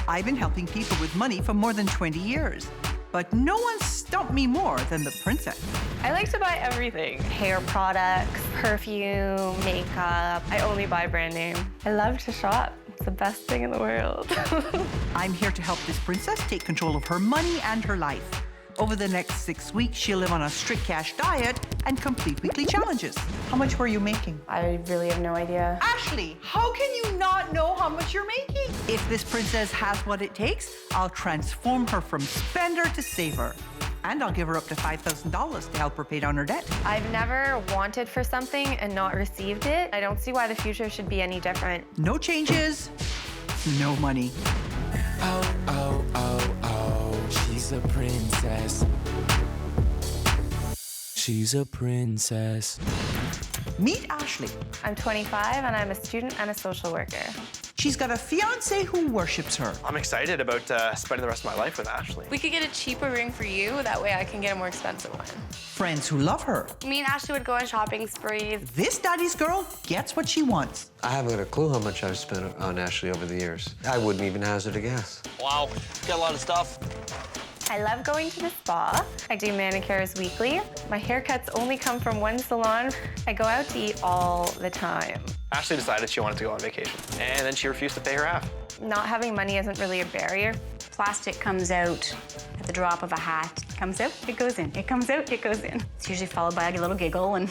I've been helping people with money for more than 20 years. But no one stumped me more than the princess. I like to buy everything. Hair products, perfume, makeup. I only buy brand name. I love to shop. It's the best thing in the world. I'm here to help this princess take control of her money and her life. Over the next 6 weeks, she'll live on a strict cash diet and complete weekly challenges. How much were you making? I really have no idea. Ashley, how can you not know how much you're making? If this princess has what it takes, I'll transform her from spender to saver. And I'll give her up to $5,000 to help her pay down her debt. I've never wanted for something and not received it. I don't see why the future should be any different. No changes, no money. Oh, oh, oh, oh, she's a princess. She's a princess. Meet Ashley. I'm 25 and I'm a student and a social worker. She's got a fiancé who worships her. I'm excited about spending the rest of my life with Ashley. We could get a cheaper ring for you. That way I can get a more expensive one. Friends who love her. Me and Ashley would go on shopping sprees. This daddy's girl gets what she wants. I haven't got a clue how much I've spent on Ashley over the years. I wouldn't even hazard a guess. Wow, got a lot of stuff. I love going to the spa. I do manicures weekly. My haircuts only come from one salon. I go out to eat all the time. Ashley decided she wanted to go on vacation, and then she refused to pay her half. Not having money isn't really a barrier. Plastic comes out at the drop of a hat. It comes out, it goes in. It comes out, it goes in. It's usually followed by a little giggle and...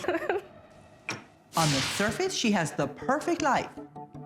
On the surface, she has the perfect life,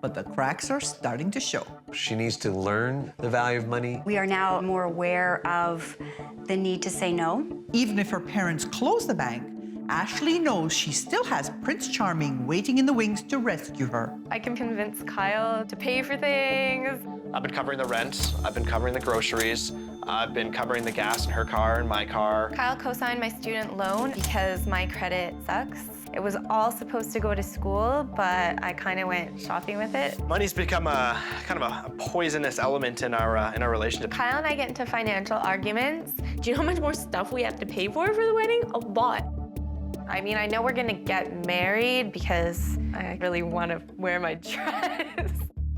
but the cracks are starting to show. She needs to learn the value of money. We are now more aware of the need to say no. Even if her parents close the bank, Ashley knows she still has Prince Charming waiting in the wings to rescue her. I can convince Kyle to pay for things. I've been covering the rent, I've been covering the groceries, I've been covering the gas in her car and my car. Kyle co-signed my student loan because my credit sucks. It was all supposed to go to school, but I kind of went shopping with it. Money's become a kind of a poisonous element in our relationship. Kyle and I get into financial arguments. Do you know how much more stuff we have to pay for the wedding? A lot. I mean, I know we're gonna get married because I really want to wear my dress.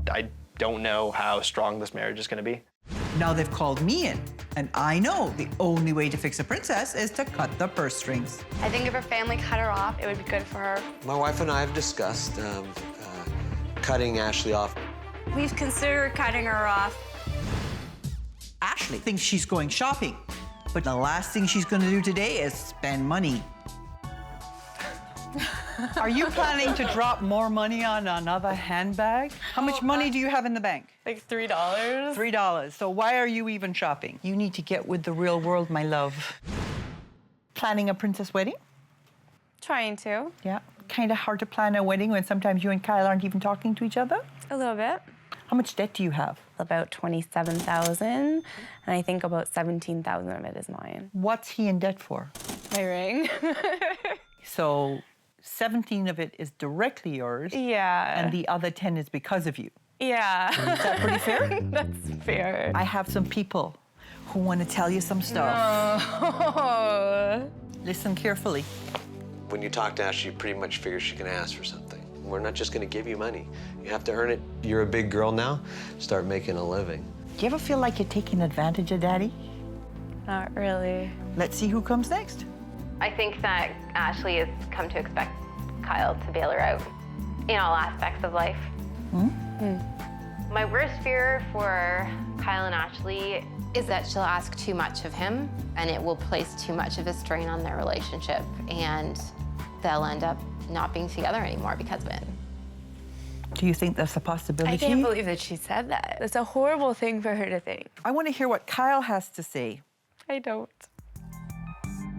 I don't know how strong this marriage is gonna be. Now they've called me in, and I know the only way to fix a princess is to cut the purse strings. I think if her family cut her off, it would be good for her. My wife and I have discussed cutting Ashley off. We've considered cutting her off. Ashley thinks she's going shopping, but the last thing she's going to do today is spend money. Are you planning to drop more money on another handbag? How much money do you have in the bank? Like $3. $3. So why are you even shopping? You need to get with the real world, my love. Planning a princess wedding? Trying to. Yeah. Kind of hard to plan a wedding when sometimes you and Kyle aren't even talking to each other? A little bit. How much debt do you have? About $27,000, and I think about $17,000 of it is mine. What's he in debt for? My ring. So 17 of it is directly yours. Yeah. And the other 10 is because of you. Yeah. Is that pretty fair? That's fair. I have some people who want to tell you some stuff. No. Listen carefully. When you talk to Ashley, you pretty much figure she can ask for something. We're not just going to give you money. You have to earn it. You're a big girl now. Start making a living. Do you ever feel like you're taking advantage of Daddy? Not really. Let's see who comes next. I think that Ashley has come to expect Kyle to bail her out in all aspects of life. My worst fear for Kyle and Ashley is that she'll ask too much of him, and it will place too much of a strain on their relationship, and they'll end up not being together anymore because of it. Do you think that's a possibility? I can't believe that she said that. It's a horrible thing for her to think. I want to hear what Kyle has to say. I don't.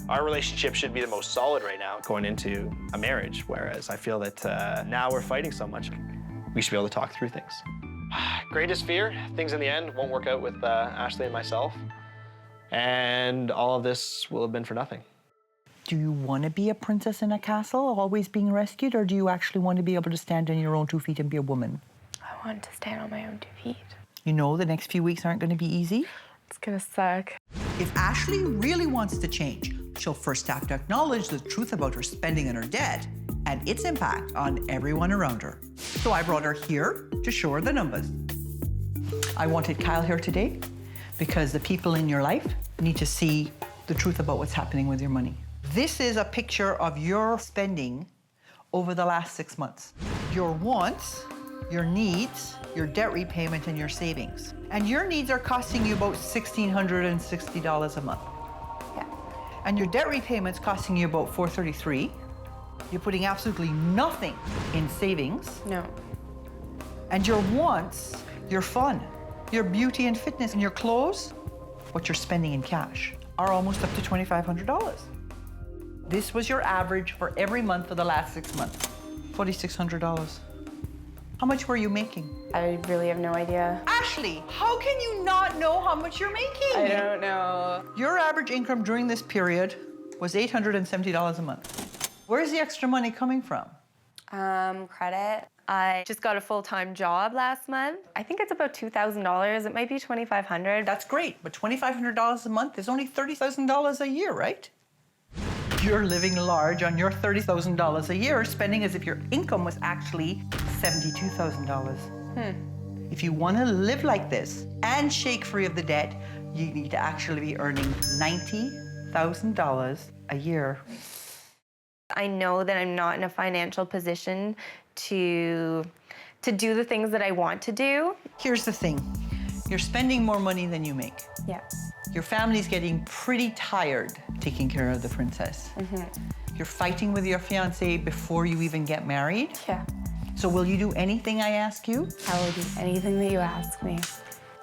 Our relationship should be the most solid right now going into a marriage, whereas I feel that now we're fighting so much. We should be able to talk through things. Greatest fear, things in the end won't work out with Ashley and myself, and all of this will have been for nothing. Do you want to be a princess in a castle, always being rescued, or do you actually want to be able to stand on your own 2 feet and be a woman? I want to stand on my own 2 feet. You know the next few weeks aren't going to be easy. It's gonna suck. If Ashley really wants to change, she'll first have to acknowledge the truth about her spending and her debt and its impact on everyone around her. So I brought her here to show her the numbers. I wanted Kyle here today because the people in your life need to see the truth about what's happening with your money. This is a picture of your spending over the last 6 months. Your wants, your needs, your debt repayment, and your savings. And your needs are costing you about $1,660 a month. Yeah. And your debt repayment's costing you about $433. You're putting absolutely nothing in savings. No. And your wants, your fun, your beauty and fitness, and your clothes, what you're spending in cash, are almost up to $2,500. This was your average for every month for the last 6 months, $4,600. How much were you making? I really have no idea. Ashley, how can you not know how much you're making? I don't know. Your average income during this period was $870 a month. Where's the extra money coming from? Credit. I just got a full-time job last month. I think it's about $2,000. It might be $2,500. That's great, but $2,500 a month is only $30,000 a year, right? You're living large on your $30,000 a year, spending as if your income was actually $72,000. If you want to live like this and shake free of the debt, you need to actually be earning $90,000 a year. I know that I'm not in a financial position to do the things that I want to do. Here's the thing. You're spending more money than you make. Yeah. Your family's getting pretty tired taking care of the princess. You're fighting with your fiancé before you even get married. Yeah. So will you do anything I ask you? I will do anything that you ask me.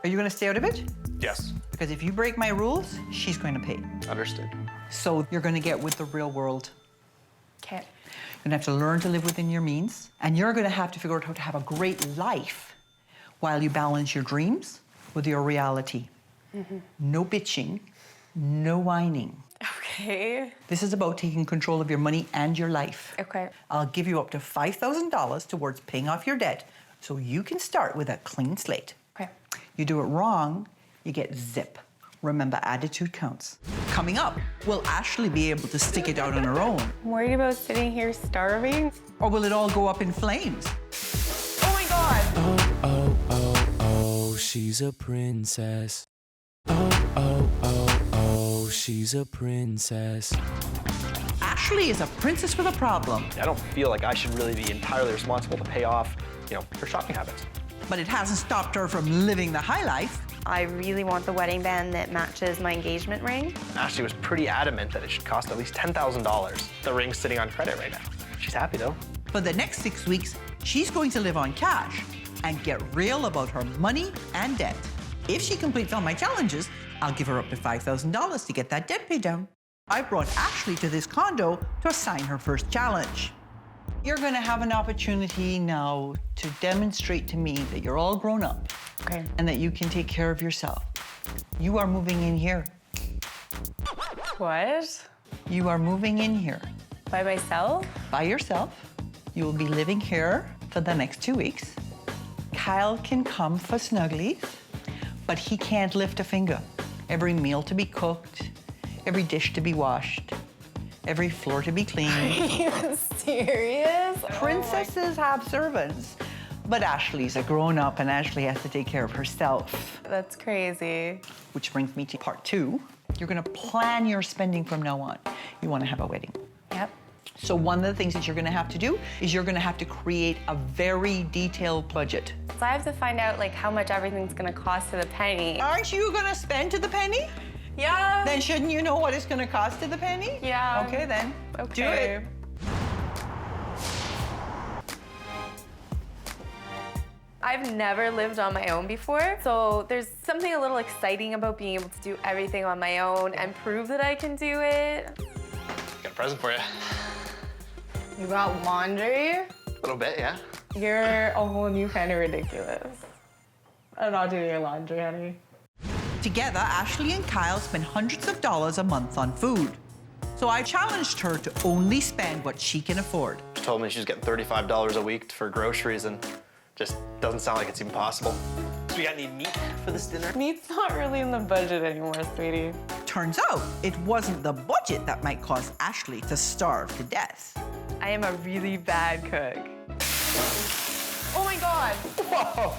Are you going to stay out of it? Yes. Because if you break my rules, she's going to pay. Understood. So you're going to get with the real world. Okay. You're going to have to learn to live within your means. And you're going to have to figure out how to have a great life while you balance your dreams with your reality. No bitching, no whining. Okay. This is about taking control of your money and your life. Okay. I'll give you up to $5,000 towards paying off your debt so you can start with a clean slate. Okay. You do it wrong, you get zip. Remember, attitude counts. Coming up, will Ashley be able to stick it out on her own? I'm worried about sitting here starving. Or will it all go up in flames? Oh my God. Oh, she's a princess. Oh, she's a princess. Ashley is a princess with a problem, I don't feel like I should really be entirely responsible to pay off, her shopping habits. but it hasn't stopped her from living the high life. I really want the wedding band that matches my engagement ring. Ashley was pretty adamant that it should cost at least $10,000. The ring's sitting on credit right now. She's happy though. For the next 6 weeks, she's going to live on cash and get real about her money and debt. If she completes all my challenges, I'll give her up to $5,000 to get that debt paid down. I brought Ashley to this condo to assign her first challenge. You're going to have an opportunity now to demonstrate to me that you're all grown up. Okay. And that you can take care of yourself. You are moving in here. What? You are moving in here. By myself? By yourself. You will be living here for the next 2 weeks. Kyle can come for snugglies, but he can't lift a finger. Every meal to be cooked, every dish to be washed, every floor to be cleaned. Are you serious? Princesses have servants, but Ashley's a grown-up and Ashley has to take care of herself. That's crazy. Which brings me to part 2. You're gonna plan your spending from now on. You wanna have a wedding. Yep. So one of the things that you're gonna have to do is you're gonna have to create a very detailed budget. So I have to find out like how much everything's gonna cost to the penny. Aren't you gonna spend to the penny? Yeah. Then shouldn't you know what it's gonna cost to the penny? Yeah. Okay then, Okay. do it. I've never lived on my own before, so there's something a little exciting about being able to do everything on my own and prove that I can do it. Got a present for you. You got laundry? A little bit, yeah. You're a whole new kind of ridiculous. I'm not doing your laundry, honey. Together, Ashley and Kyle spend hundreds of dollars a month on food. So I challenged her to only spend what she can afford. She told me she's getting $35 a week for groceries and just doesn't sound like it's even possible. So we got any meat for this dinner? Meat's not really in the budget anymore, sweetie. Turns out, it wasn't the budget that might cause Ashley to starve to death. I am a really bad cook. Oh my God. Whoa!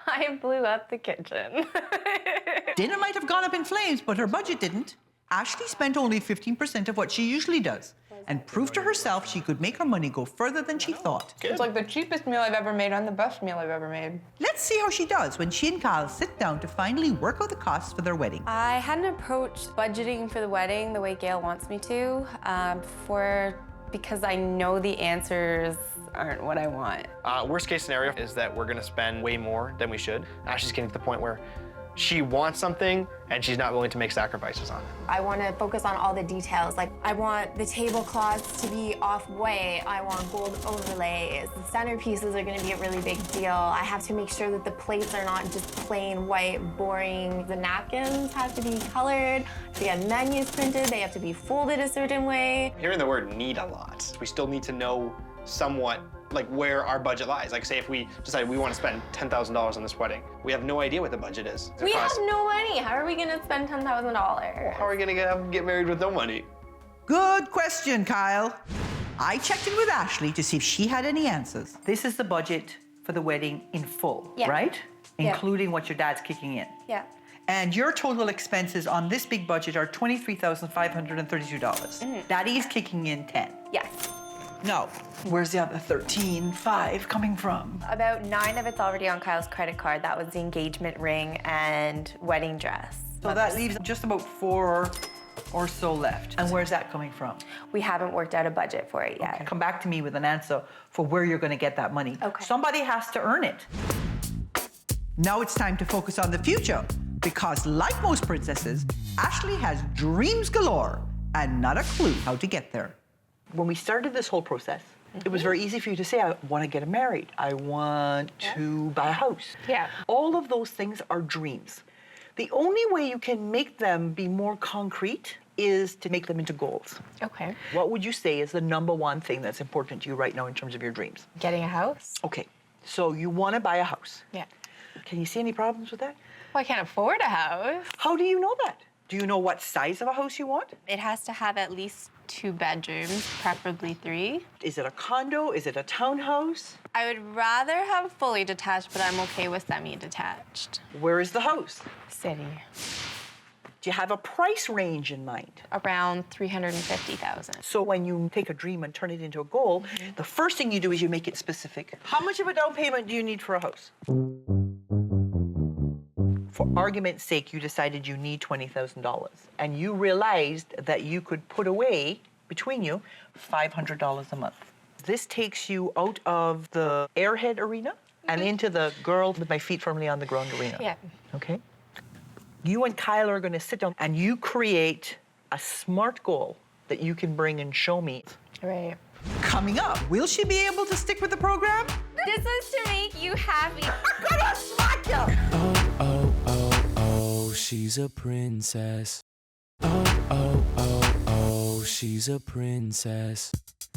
I blew up the kitchen. Dinner might have gone up in flames, but her budget didn't. Ashley spent only 15% of what she usually does and proved to herself she could make her money go further than she thought. It's like the cheapest meal I've ever made and the best meal I've ever made. Let's see how she does when she and Kyle sit down to finally work out the costs for their wedding. I hadn't approached budgeting for the wedding the way Gail wants me to because I know the answers aren't what I want. Worst case scenario is that we're gonna spend way more than we should. Ashley's getting to the point where she wants something and she's not willing to make sacrifices on it. I want to focus on all the details. Like, I want the tablecloths to be off-white. I want gold overlays. The centerpieces are going to be a really big deal. I have to make sure that the plates are not just plain white, boring. The napkins have to be colored. To get menus printed, they have to be folded a certain way. Hearing the word need a lot, we still need to know somewhat like where our budget lies. Like say if we decide we want to spend $10,000 on this wedding, we have no idea what the budget is. We have no money. How are we gonna spend $10,000? How are we gonna get married with no money? Good question, Kyle. I checked in with Ashley to see if she had any answers. This is the budget for the wedding in full, Yeah. right? Yeah. Including what your dad's kicking in. Yeah. And your total expenses on this big budget are $23,532. Daddy's kicking in 10. Yes. No. Where's the other 13,500 coming from? About 9 of it's already on Kyle's credit card. That was the engagement ring and wedding dress. So that leaves just about 4 or so left. And where's that coming from? We haven't worked out a budget for it yet. Okay. Come back to me with an answer for where you're going to get that money. Okay. Somebody has to earn it. Now it's time to focus on the future because, like most princesses, Ashley has dreams galore and not a clue how to get there. When we started this whole process, it was very easy for you to say, I want to get married. I want to buy a house. Yeah. All of those things are dreams. The only way you can make them be more concrete is to make them into goals. Okay. What would you say is the number one thing that's important to you right now in terms of your dreams? Getting a house? Okay, so you want to buy a house. Yeah. Can you see any problems with that? Well, I can't afford a house. How do you know that? Do you know what size of a house you want? It has to have at least 2 bedrooms, preferably 3. Is it a condo? Is it a townhouse? I would rather have fully detached, but I'm okay with semi-detached. Where is the house? City. Do you have a price range in mind? Around $350,000. So when you take a dream and turn it into a goal, the first thing you do is you make it specific. How much of a down payment do you need for a house? For argument's sake, you decided you need $20,000, and you realized that you could put away, between you, $500 a month. This takes you out of the airhead arena and into the girl with my feet firmly on the ground arena. Yeah. Okay? You and Kyle are going to sit down and you create a SMART goal that you can bring and show me. Right. Coming up, will she be able to stick with the program? This is to make you happy. I'm gonna smack you! Oh, she's a princess. Oh, she's a princess.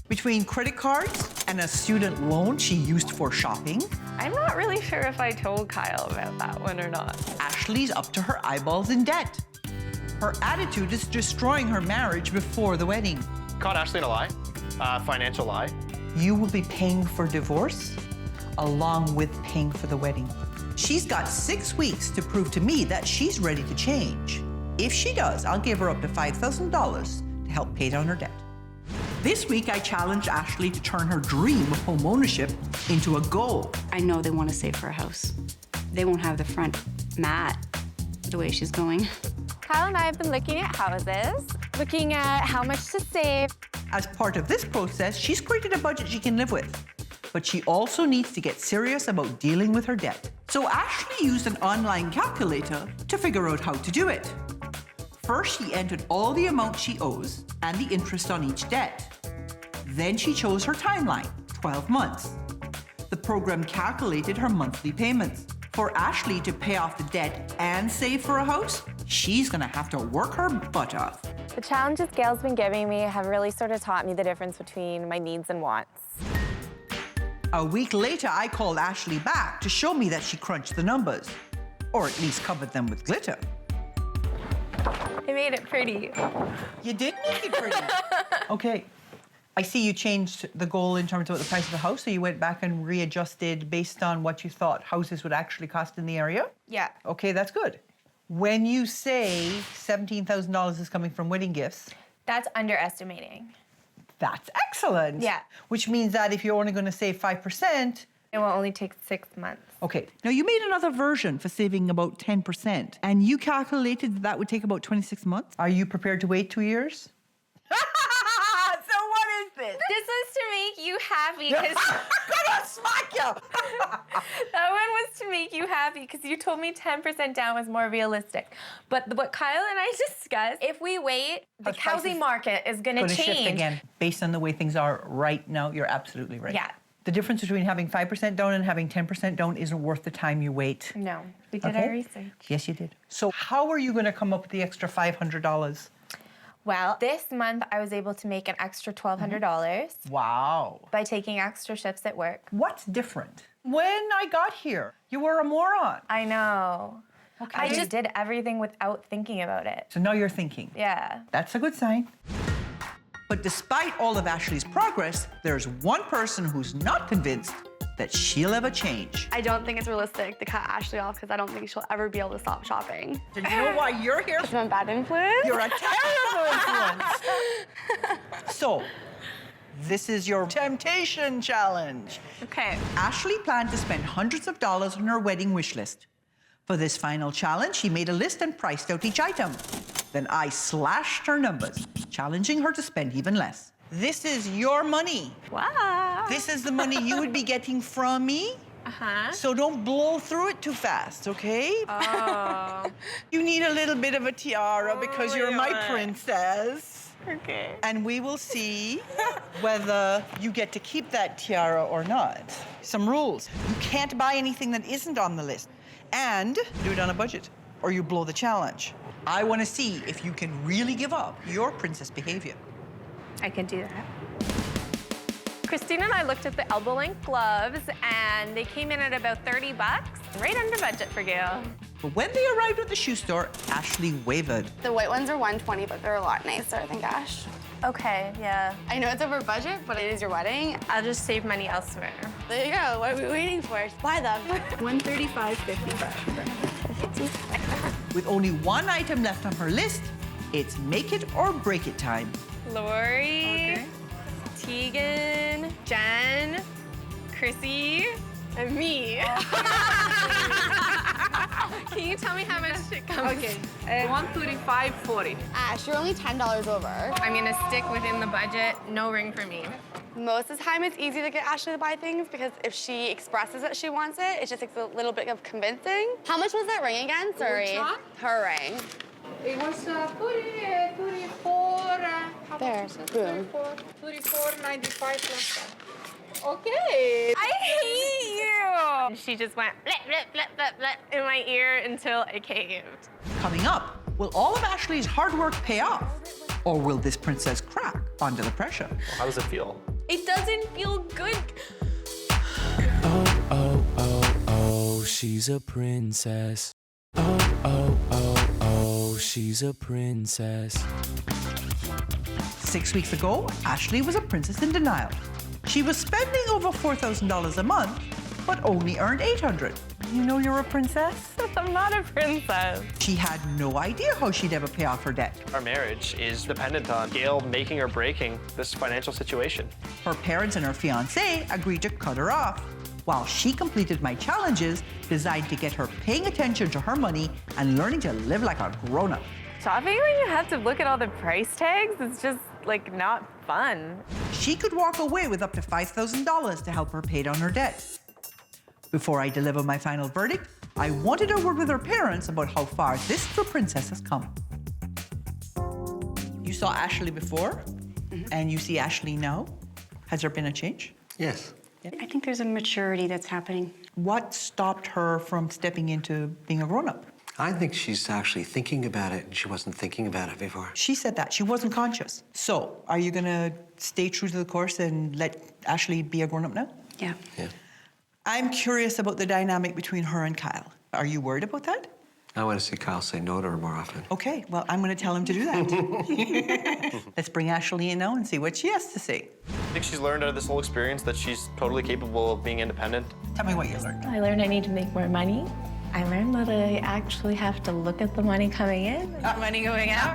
Between credit cards and a student loan she used for shopping, I'm not really sure if I told Kyle about that one or not. Ashley's up to her eyeballs in debt. Her attitude is destroying her marriage before the wedding. Caught Ashley in a lie, financial lie. You will be paying for divorce along with paying for the wedding. She's got 6 weeks to prove to me that she's ready to change. If she does, I'll give her up to $5,000 to help pay down her debt. This week, I challenged Ashley to turn her dream of home ownership into a goal. I know they want to save for a house. They won't have the front mat the way she's going. Kyle and I have been looking at houses, looking at how much to save. As part of this process, she's created a budget she can live with. But she also needs to get serious about dealing with her debt. So Ashley used an online calculator to figure out how to do it. First, she entered all the amount she owes and the interest on each debt. Then she chose her timeline, 12 months. The program calculated her monthly payments. For Ashley to pay off the debt and save for a house, she's gonna have to work her butt off. The challenges Gail's been giving me have really sort of taught me the difference between my needs and wants. A week later, I called Ashley back to show me that she crunched the numbers, or at least covered them with glitter. I made it pretty. You did make it pretty. Okay. I see you changed the goal in terms of the price of the house, so you went back and readjusted based on what you thought houses would actually cost in the area? Yeah. Okay, that's good. When you say $17,000 is coming from wedding gifts, That's underestimating. that's excellent. Yeah. Which means that if you're only going to save 5%, It will only take 6 months. okay. Now, you made another version for saving about 10%, and you calculated that would take about 26 months. Are you prepared to wait 2 years? So what is this? This was to make you happy because Gonna smack you! that one was to make you happy because you told me 10% down was more realistic. But what Kyle and I discussed, if we wait, the House housing prices market is going to Gonna change. shift again. Based on the way things are right now, you're absolutely right. Yeah. The difference between having 5% down and having 10% down isn't worth the time you wait. No, we did Okay. our research. Yes, you did. So how are you going to come up with the extra $500? Well, this month I was able to make an extra $1,200 Wow. by taking extra shifts at work. What's different? When I got here, you were a moron. I know. Okay. I just did everything without thinking about it. So now you're thinking. Yeah. That's a good sign. But despite all of Ashley's progress, there's one person who's not convinced that she'll ever change. I don't think it's realistic to cut Ashley off because I don't think she'll ever be able to stop shopping. Do you know why you're here? I'm a bad influence. You're a terrible influence. So, this is your temptation challenge. Okay. Ashley planned to spend hundreds of dollars on her wedding wish list. For this final challenge, she made a list and priced out each item. Then I slashed her numbers, challenging her to spend even less. This is your money. Wow. This is the money you would be getting from me. Uh-huh. So don't blow through it too fast, okay? Oh. You need a little bit of a tiara because you're my princess. Okay. And we will see whether you get to keep that tiara or not. Some rules. You can't buy anything that isn't on the list. And do it on a budget, or you blow the challenge. I want to see if you can really give up your princess behavior. I can do that. Christine and I looked at the elbow-length gloves, and they came in at about $30, right under budget for Gail. But when they arrived at the shoe store, Ashley wavered. The white ones are $120, but they're a lot nicer, I think, Ash. Okay, yeah. I know it's over budget, but it is your wedding. I'll just save money elsewhere. There you go. What are we waiting for? Buy them. $135.55. With only one item left on her list, it's make it or break it time. Lori, Tegan, Jen, Chrissy, and me. Can you tell me how much it comes? Okay, 135.40. Ash, you're only $10 over. I'm gonna stick within the budget. No ring for me. Most of the time, it's easy to get Ashley to buy things because if she expresses that she wants it, it just takes a little bit of convincing. How much was that ring again? Sorry. Which one? Her ring. It was 34. How There, much was it? boom. 34.95 plus that. Okay. I hate you! She just went blip, blip, blip, blip, blip in my ear until I caved. Coming up, will all of Ashley's hard work pay off? Or will this princess crack under the pressure? How does it feel? It doesn't feel good. Oh, oh, oh, oh, she's a princess. Oh, oh, oh, oh, she's a princess. 6 weeks ago, Ashley was a princess in denial. She was spending over $4,000 a month, but only earned $800. You know you're a princess? I'm not a princess. She had no idea how she'd ever pay off her debt. Our marriage is dependent on Gail making or breaking this financial situation. Her parents and her fiancé agreed to cut her off, while she completed my challenges designed to get her paying attention to her money and learning to live like a grown-up. Shopping when you have to look at all the price tags is just, like, not fun. She could walk away with up to $5,000 to help her pay down her debt. Before I deliver my final verdict, I wanted a word with her parents about how far this true princess has come. You saw Ashley before, and you see Ashley now. Has there been a change? Yes. I think there's a maturity that's happening. What stopped her from stepping into being a grown-up? I think she's actually thinking about it, and she wasn't thinking about it before. She said that. She wasn't conscious. So, are you gonna stay true to the course and let Ashley be a grown-up now? Yeah. Yeah. I'm curious about the dynamic between her and Kyle. Are you worried about that? I want to see Kyle say no to her more often. Okay, well, I'm going to tell him to do that. Let's bring Ashley in now and see what she has to say. I think she's learned out of this whole experience that she's totally capable of being independent. Tell me what you learned. I learned I need to make more money. I learned that I actually have to look at the money coming in and the money going out.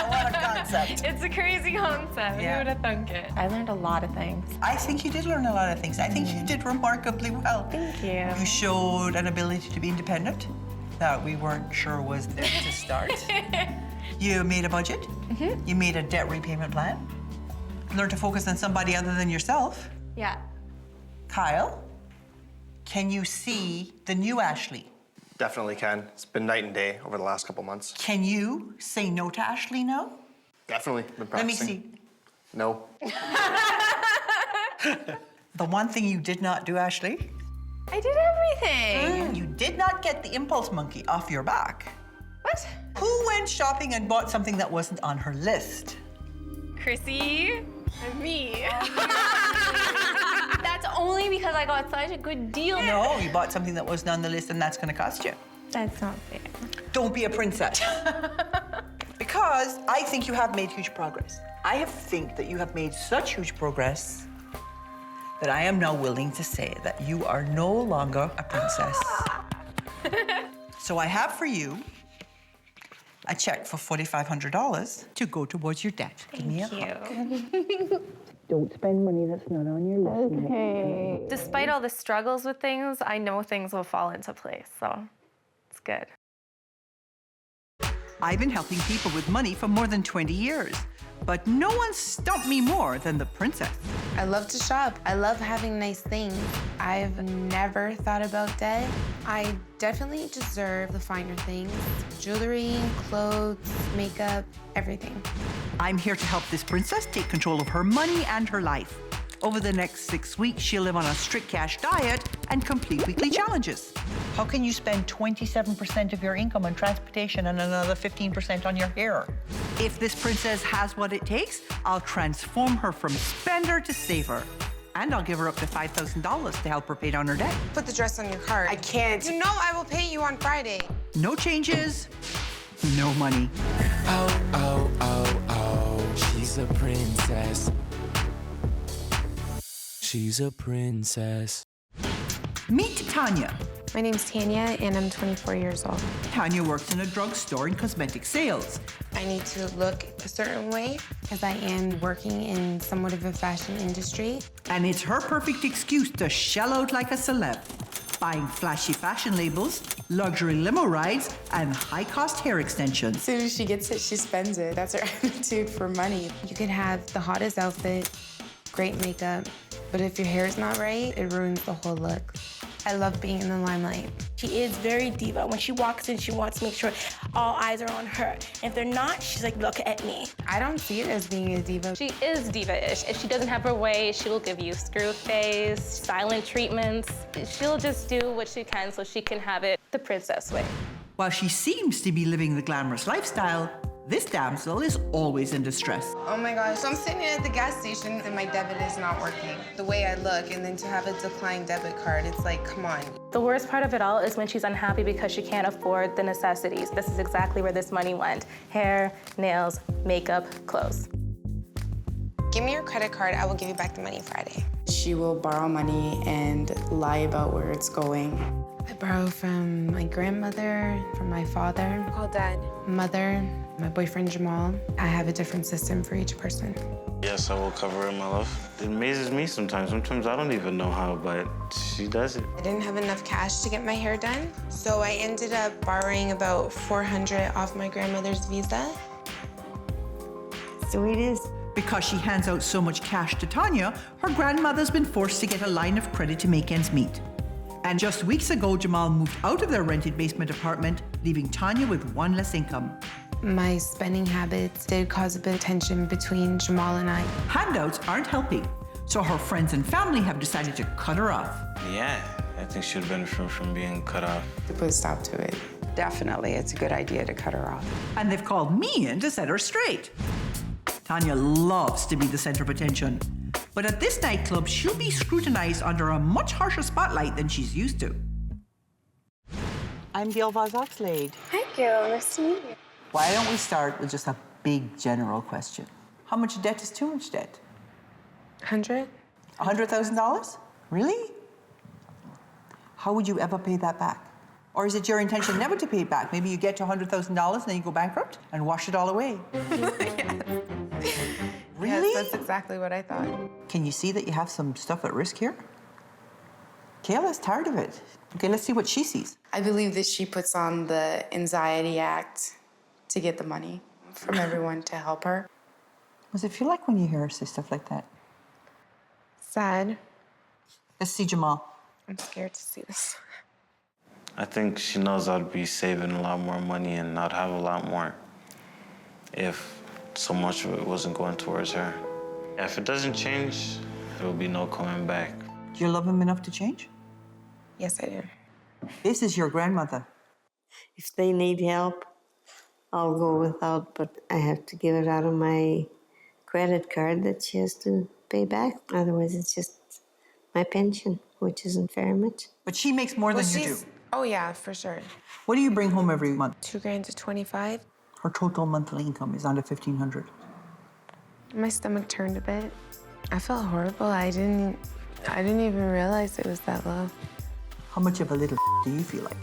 What a concept. It's a crazy concept. Yeah. Who would have thunk it? I learned a lot of things. I think you did learn a lot of things. I think you did remarkably well. Thank you. You showed an ability to be independent that we weren't sure was there to start. You made a budget. Mm-hmm. You made a debt repayment plan. Learned to focus on somebody other than yourself. Yeah. Kyle, can you see the new Ashley? Definitely can. It's been night and day over the last couple months. Can you say no to Ashley now? Definitely been Let me practicing. see. No. The one thing you did not do, Ashley, I did everything. you did not get the impulse monkey off your back. What? Who went shopping and bought something that wasn't on her list? Chrissy. Me. That's only because I got such a good deal. No, you bought something that wasn't on the list, and that's going to cost you. That's not fair. Don't be a princess. Because I think you have made huge progress. I think that you have made such huge progress that I am now willing to say that you are no longer a princess. So I have for you a check for $4,500 to go towards your debt. Give me a hug. Don't spend money that's not on your list. Okay. Despite all the struggles with things, I know things will fall into place, so it's good. I've been helping people with money for more than 20 years, but no one stumped me more than the princess. I love to shop. I love having nice things. I've never thought about debt. I definitely deserve the finer things. Jewelry, clothes, makeup, everything. I'm here to help this princess take control of her money and her life. Over the next 6 weeks, she'll live on a strict cash diet and complete weekly challenges. How can you spend 27% of your income on transportation and another 15% on your hair? If this princess has what it takes, I'll transform her from spender to saver. And I'll give her up to $5,000 to help her pay down her debt. Put the dress on your card. I can't. You know I will pay you on Friday. No changes, no money. Oh, oh, oh, oh, she's a princess. She's a princess. Meet Tanya. My name's Tanya, and I'm 24 years old. Tanya works in a drugstore in cosmetic sales. I need to look a certain way because I am working in somewhat of a fashion industry. And it's her perfect excuse to shell out like a celeb, buying flashy fashion labels, luxury limo rides, and high-cost hair extensions. As soon as she gets it, she spends it. That's her attitude for money. You could have the hottest outfit, great makeup, but if your hair is not right, it ruins the whole look. I love being in the limelight. She is very diva. When she walks in, she wants to make sure all eyes are on her. If they're not, she's like, look at me. I don't see it as being a diva. She is diva-ish. If she doesn't have her way, she will give you screw face, silent treatments. She'll just do what she can so she can have it the princess way. While she seems to be living the glamorous lifestyle, this damsel is always in distress. Oh my gosh, so I'm sitting at the gas station and my debit is not working. The way I look, and then to have a declined debit card, it's like, come on. The worst part of it all is when she's unhappy because she can't afford the necessities. This is exactly where this money went. Hair, nails, makeup, clothes. Give me your credit card, I will give you back the money Friday. She will borrow money and lie about where it's going. I borrow from my grandmother, from my father. Call Dad. Mother, my boyfriend Jamal. I have a different system for each person. Yes, I will cover her, my love. It amazes me sometimes. Sometimes I don't even know how, but she does it. I didn't have enough cash to get my hair done, so I ended up borrowing about $400 off my grandmother's Visa. So it is. Because she hands out so much cash to Tanya, her grandmother's been forced to get a line of credit to make ends meet. And just weeks ago, Jamal moved out of their rented basement apartment, leaving Tanya with one less income. My spending habits did cause a bit of tension between Jamal and I. Handouts aren't helping, so her friends and family have decided to cut her off. Yeah, I think she'd benefit from being cut off. To put a stop to it. Definitely, it's a good idea to cut her off. And they've called me in to set her straight. Tanya loves to be the center of attention. But at this nightclub, she'll be scrutinized under a much harsher spotlight than she's used to. I'm Gail Vaz-Oxlade. Hi, you. Nice to meet you. Why don't we start with just a big general question? How much debt is too much debt? 100? $100,000? Really? How would you ever pay that back? Or is it your intention never to pay it back? Maybe you get to $100,000 and then you go bankrupt and wash it all away. Really? Yes, that's exactly what I thought. Can you see that you have some stuff at risk here? Kayla's tired of it. Okay, let's see what she sees. I believe that she puts on the anxiety act to get the money from everyone to help her. What does it feel like when you hear her say stuff like that? Sad. Let's see Jamal. I'm scared to see this. I think she knows I'd be saving a lot more money and I'd have a lot more if so much of it wasn't going towards her. If it doesn't change, there will be no coming back. Do you love him enough to change? Yes, I do. This is your grandmother. If they need help, I'll go without, but I have to give it out of my credit card that she has to pay back. Otherwise, it's just my pension, which isn't very much. But she makes more than you do. Oh, yeah, for sure. What do you bring home every month? $2,000 to 25. Her total monthly income is under $1,500. My stomach turned a bit. I felt horrible. I didn't even realize it was that low. How much of a little do you feel like?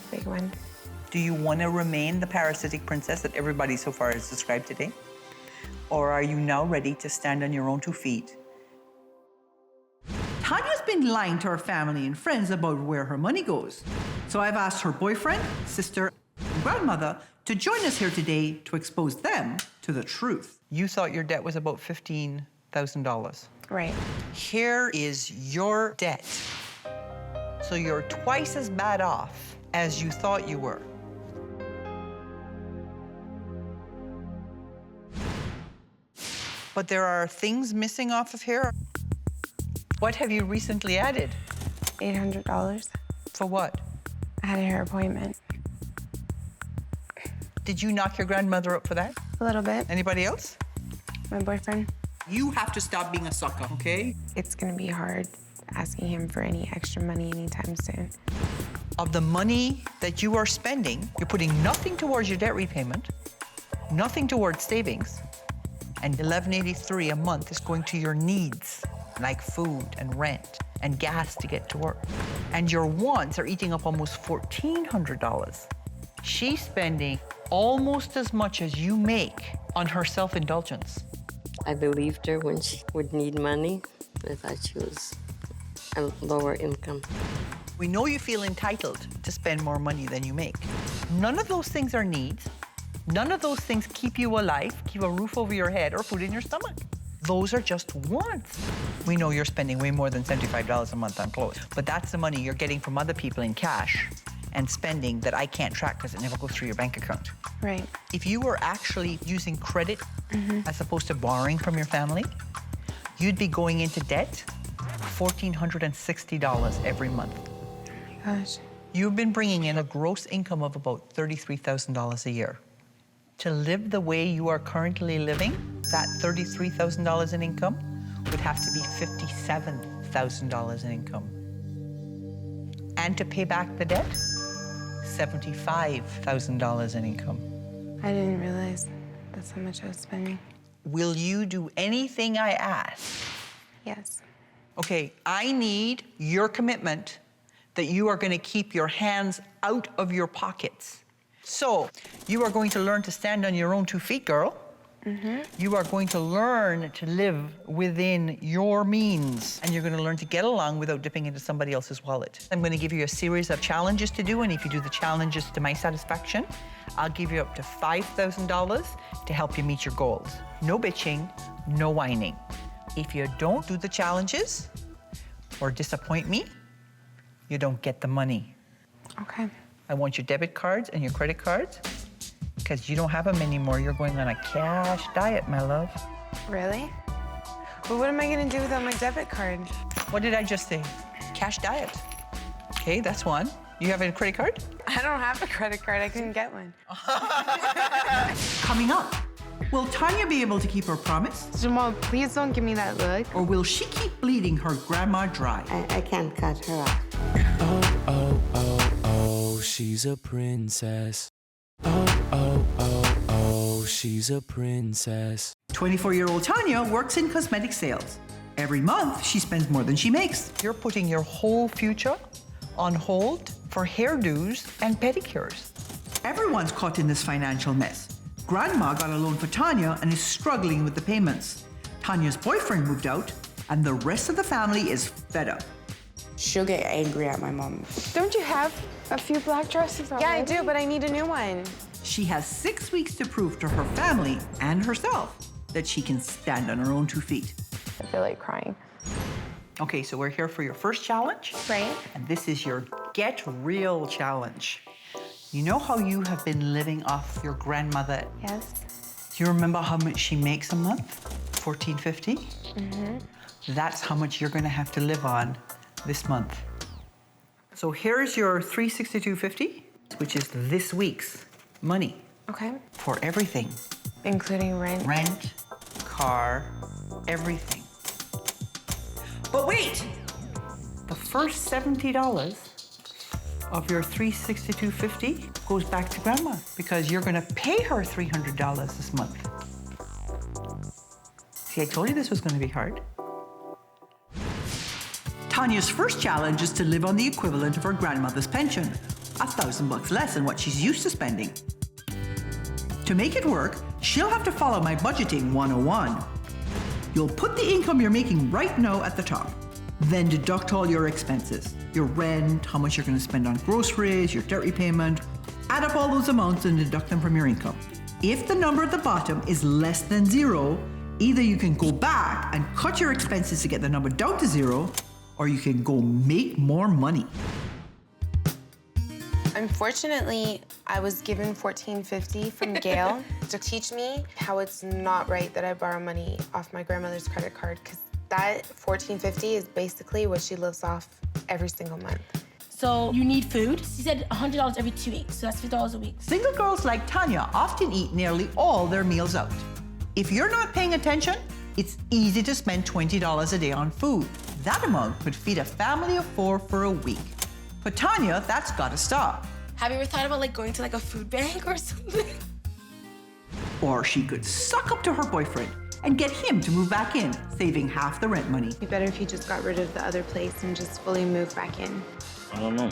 Big one. Do you want to remain the parasitic princess that everybody so far has described today? Or are you now ready to stand on your own 2 feet? Tanya's been lying to her family and friends about where her money goes. So I've asked her boyfriend, sister, and grandmother to join us here today to expose them to the truth. You thought your debt was about $15,000. Right. Here is your debt. So you're twice as bad off as you thought you were. But there are things missing off of here. What have you recently added? $800. For what? I had a hair appointment. Did you knock your grandmother up for that? A little bit. Anybody else? My boyfriend. You have to stop being a sucker, okay? It's gonna be hard asking him for any extra money anytime soon. Of the money that you are spending, you're putting nothing towards your debt repayment, nothing towards savings, and $1,183 a month is going to your needs, like food and rent and gas to get to work. And your wants are eating up almost $1,400. She's spending almost as much as you make on her self-indulgence. I believed her when she would need money. I thought she was a lower income. We know you feel entitled to spend more money than you make. None of those things are needs. None of those things keep you alive, keep a roof over your head or food in your stomach. Those are just wants. We know you're spending way more than $75 a month on clothes, but that's the money you're getting from other people in cash and spending that I can't track because it never goes through your bank account. Right. If you were actually using credit as opposed to borrowing from your family, you'd be going into debt $1,460 every month. Oh my gosh. You've been bringing in a gross income of about $33,000 a year. To live the way you are currently living, that $33,000 in income would have to be $57,000 in income. And to pay back the debt, $75,000 in income. I didn't realize that's how much I was spending. Will you do anything I ask? Yes. Okay, I need your commitment that you are going to keep your hands out of your pockets. So, you are going to learn to stand on your own 2 feet, girl. You are going to learn to live within your means, and you're going to learn to get along without dipping into somebody else's wallet. I'm going to give you a series of challenges to do, and if you do the challenges to my satisfaction, I'll give you up to $5,000 to help you meet your goals. No bitching, no whining. If you don't do the challenges or disappoint me, you don't get the money. Okay. I want your debit cards and your credit cards because you don't have them anymore. You're going on a cash diet, my love. Really? But what am I gonna do without my debit card? What did I just say? Cash diet. Okay, that's one. You have a credit card? I don't have a credit card. I couldn't get one. Coming up, will Tanya be able to keep her promise? Jamal, please don't give me that look. Or will she keep bleeding her grandma dry? I can't cut her off. Oh, oh, oh, oh, she's a princess. Oh, oh, oh, oh, she's a princess. 24-year-old Tanya works in cosmetic sales. Every month, she spends more than she makes. You're putting your whole future on hold for hairdos and pedicures. Everyone's caught in this financial mess. Grandma got a loan for Tanya and is struggling with the payments. Tanya's boyfriend moved out, and the rest of the family is fed up. She'll get angry at my mom. Don't you have a few black dresses already? Yeah, I do, but I need a new one. She has 6 weeks to prove to her family and herself that she can stand on her own 2 feet. I feel like crying. Okay, so we're here for your first challenge. Right. And this is your Get Real challenge. You know how you have been living off your grandmother? Yes. Do you remember how much she makes a month? $14.50? Mm-hmm. That's how much you're gonna have to live on this month. So here's your $362.50, which is this week's money. Okay. For everything. Including rent? Rent, car, everything. But wait! The first $70 of your $362.50 goes back to Grandma because you're gonna pay her $300 this month. See, I told you this was gonna be hard. Tanya's first challenge is to live on the equivalent of her grandmother's pension, $1,000 less than what she's used to spending. To make it work, she'll have to follow my budgeting 101. You'll put the income you're making right now at the top, then deduct all your expenses, your rent, how much you're going to spend on groceries, your debt repayment. Add up all those amounts and deduct them from your income. If the number at the bottom is less than 0, either you can go back and cut your expenses to get the number down to 0, or you can go make more money. Unfortunately, I was given $14.50 from Gail to teach me how it's not right that I borrow money off my grandmother's credit card, because that $14.50 is basically what she lives off every single month. So you need food. She said $100 every 2 weeks, so that's $50 a week. Single girls like Tanya often eat nearly all their meals out. If you're not paying attention, it's easy to spend $20 a day on food. That amount could feed a family of 4 for a week. For Tanya, that's gotta stop. Have you ever thought about going to a food bank or something? Or she could suck up to her boyfriend and get him to move back in, saving half the rent money. It'd be better if he just got rid of the other place and just fully moved back in. I don't know.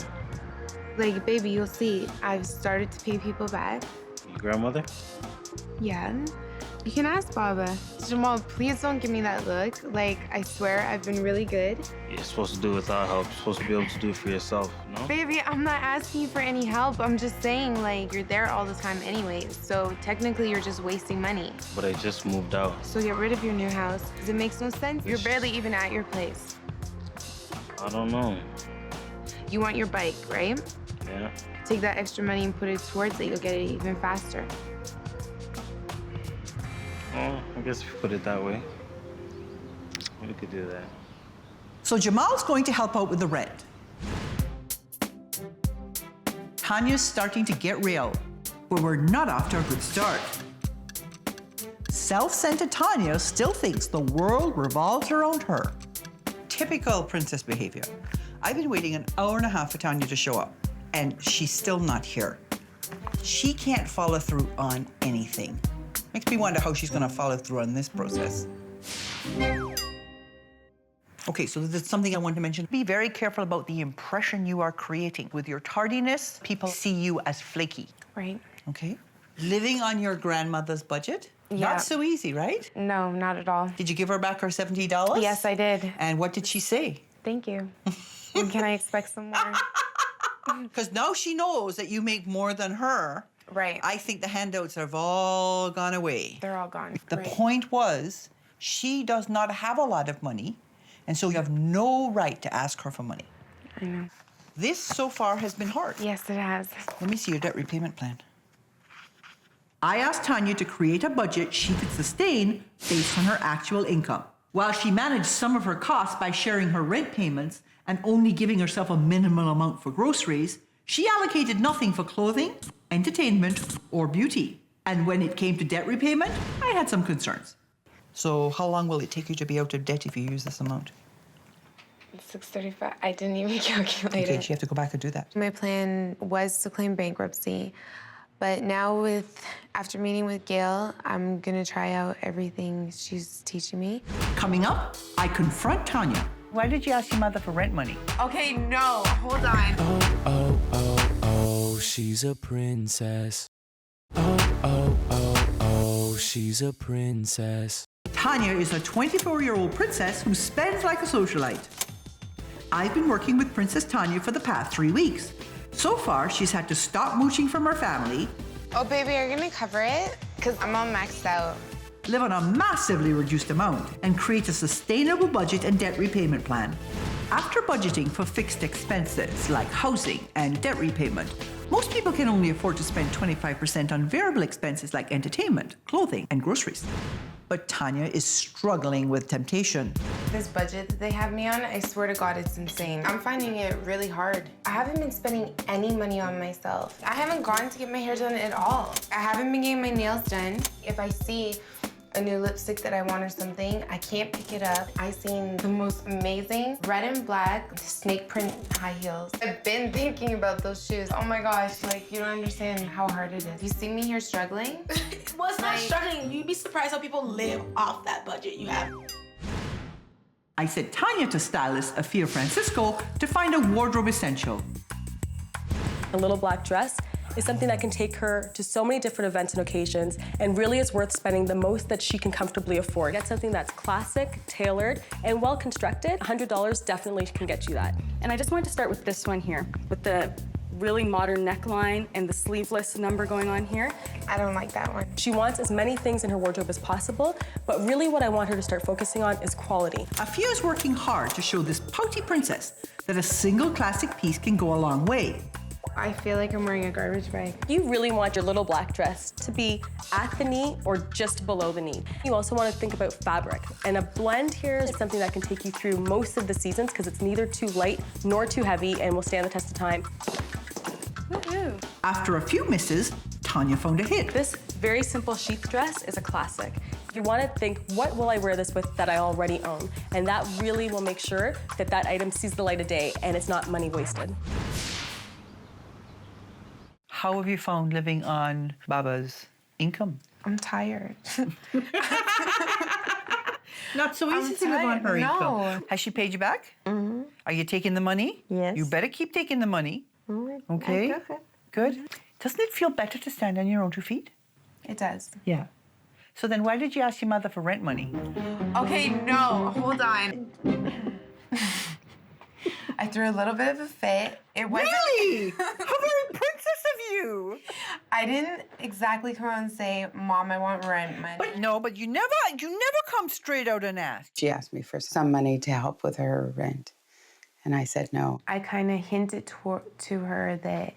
Baby, you'll see. I've started to pay people back. Your grandmother? Yeah. You can ask Baba. Jamal, please don't give me that look. I swear I've been really good. You're supposed to do it without help. You're supposed to be able to do it for yourself, no? Baby, I'm not asking you for any help. I'm just saying, you're there all the time anyways. So technically, you're just wasting money. But I just moved out. So get rid of your new house, because it makes no sense. You're barely even at your place. I don't know. You want your bike, right? Yeah. Take that extra money and put it towards it. You'll get it even faster. Well, I guess if you put it that way, we could do that. So Jamal's going to help out with the rent. Tanya's starting to get real, but we're not off to a good start. Self-centered Tanya still thinks the world revolves around her. Typical princess behavior. I've been waiting an hour and a half for Tanya to show up, and she's still not here. She can't follow through on anything. Makes me wonder how she's gonna follow through on this process. Okay, so there's something I want to mention. Be very careful about the impression you are creating. With your tardiness, people see you as flaky. Right. Okay? Living on your grandmother's budget? Yeah. Not so easy, right? No, not at all. Did you give her back her $70? Yes, I did. And what did she say? Thank you. And can I expect some more? Because now she knows that you make more than her. Right. I think the handouts have all gone away. They're all gone. The point was, she does not have a lot of money, and so you have no right to ask her for money. I know. This so far has been hard. Yes, it has. Let me see your debt repayment plan. I asked Tanya to create a budget she could sustain based on her actual income. While she managed some of her costs by sharing her rent payments and only giving herself a minimal amount for groceries, she allocated nothing for clothing, entertainment, or beauty. And when it came to debt repayment, I had some concerns. So how long will it take you to be out of debt if you use this amount? 635. I didn't even calculate Okay, it. so you have to go back and do that. My plan was to claim bankruptcy, but now after meeting with Gail, I'm gonna try out everything she's teaching me. Coming up, I confront Tanya. Why did you ask your mother for rent money? Okay, no, hold on. Oh, oh, oh, she's a princess. Oh, she's a princess. Tanya is a 24-year-old princess who spends like a socialite. I've been working with Princess Tanya for the past 3 weeks. So far, she's had to stop mooching from her family. Oh, baby, are you gonna cover it? Because I'm all maxed out. Live on a massively reduced amount, and create a sustainable budget and debt repayment plan. After budgeting for fixed expenses like housing and debt repayment, most people can only afford to spend 25% on variable expenses like entertainment, clothing, and groceries. But Tanya is struggling with temptation. This budget that they have me on, I swear to God, it's insane. I'm finding it really hard. I haven't been spending any money on myself. I haven't gone to get my hair done at all. I haven't been getting my nails done. If I see a new lipstick that I want or something, I can't pick it up. I've seen the most amazing red and black snake print high heels. I've been thinking about those shoes. Oh my gosh, like you don't understand how hard it is. You see me here struggling? Well, it's not struggling. You'd be surprised how people live off that budget you have. I sent Tanya to stylist Afia Francisco to find a wardrobe essential. A little black dress is something that can take her to so many different events and occasions, and really is worth spending the most that she can comfortably afford. Get something that's classic, tailored, and well constructed. $100 definitely can get you that. And I just wanted to start with this one here, with the really modern neckline and the sleeveless number going on here. I don't like that one. She wants as many things in her wardrobe as possible, but really what I want her to start focusing on is quality. Afia is working hard to show this pouty princess that a single classic piece can go a long way. I feel like I'm wearing a garbage bag. You really want your little black dress to be at the knee or just below the knee. You also want to think about fabric. And a blend here is something that can take you through most of the seasons because it's neither too light nor too heavy and will stand the test of time. Woohoo! After a few misses, Tanya found a hit. This very simple sheath dress is a classic. You want to think, what will I wear this with that I already own? And that really will make sure that that item sees the light of day and it's not money wasted. How have you found living on Baba's income? I'm tired. Not so easy to live on her income. Has she paid you back? Mm-hmm. Are you taking the money? Yes. You better keep taking the money. Mm-hmm. Okay? I took it. Good. Doesn't it feel better to stand on your own 2 feet? It does. Yeah. So then why did you ask your mother for rent money? Okay, no, hold on. I threw a little bit of a fit. It wasn't... Really? How very princess of you! I didn't exactly come out and say, Mom, I want rent money. But you never come straight out and ask. She asked me for some money to help with her rent, and I said no. I kind of hinted to her that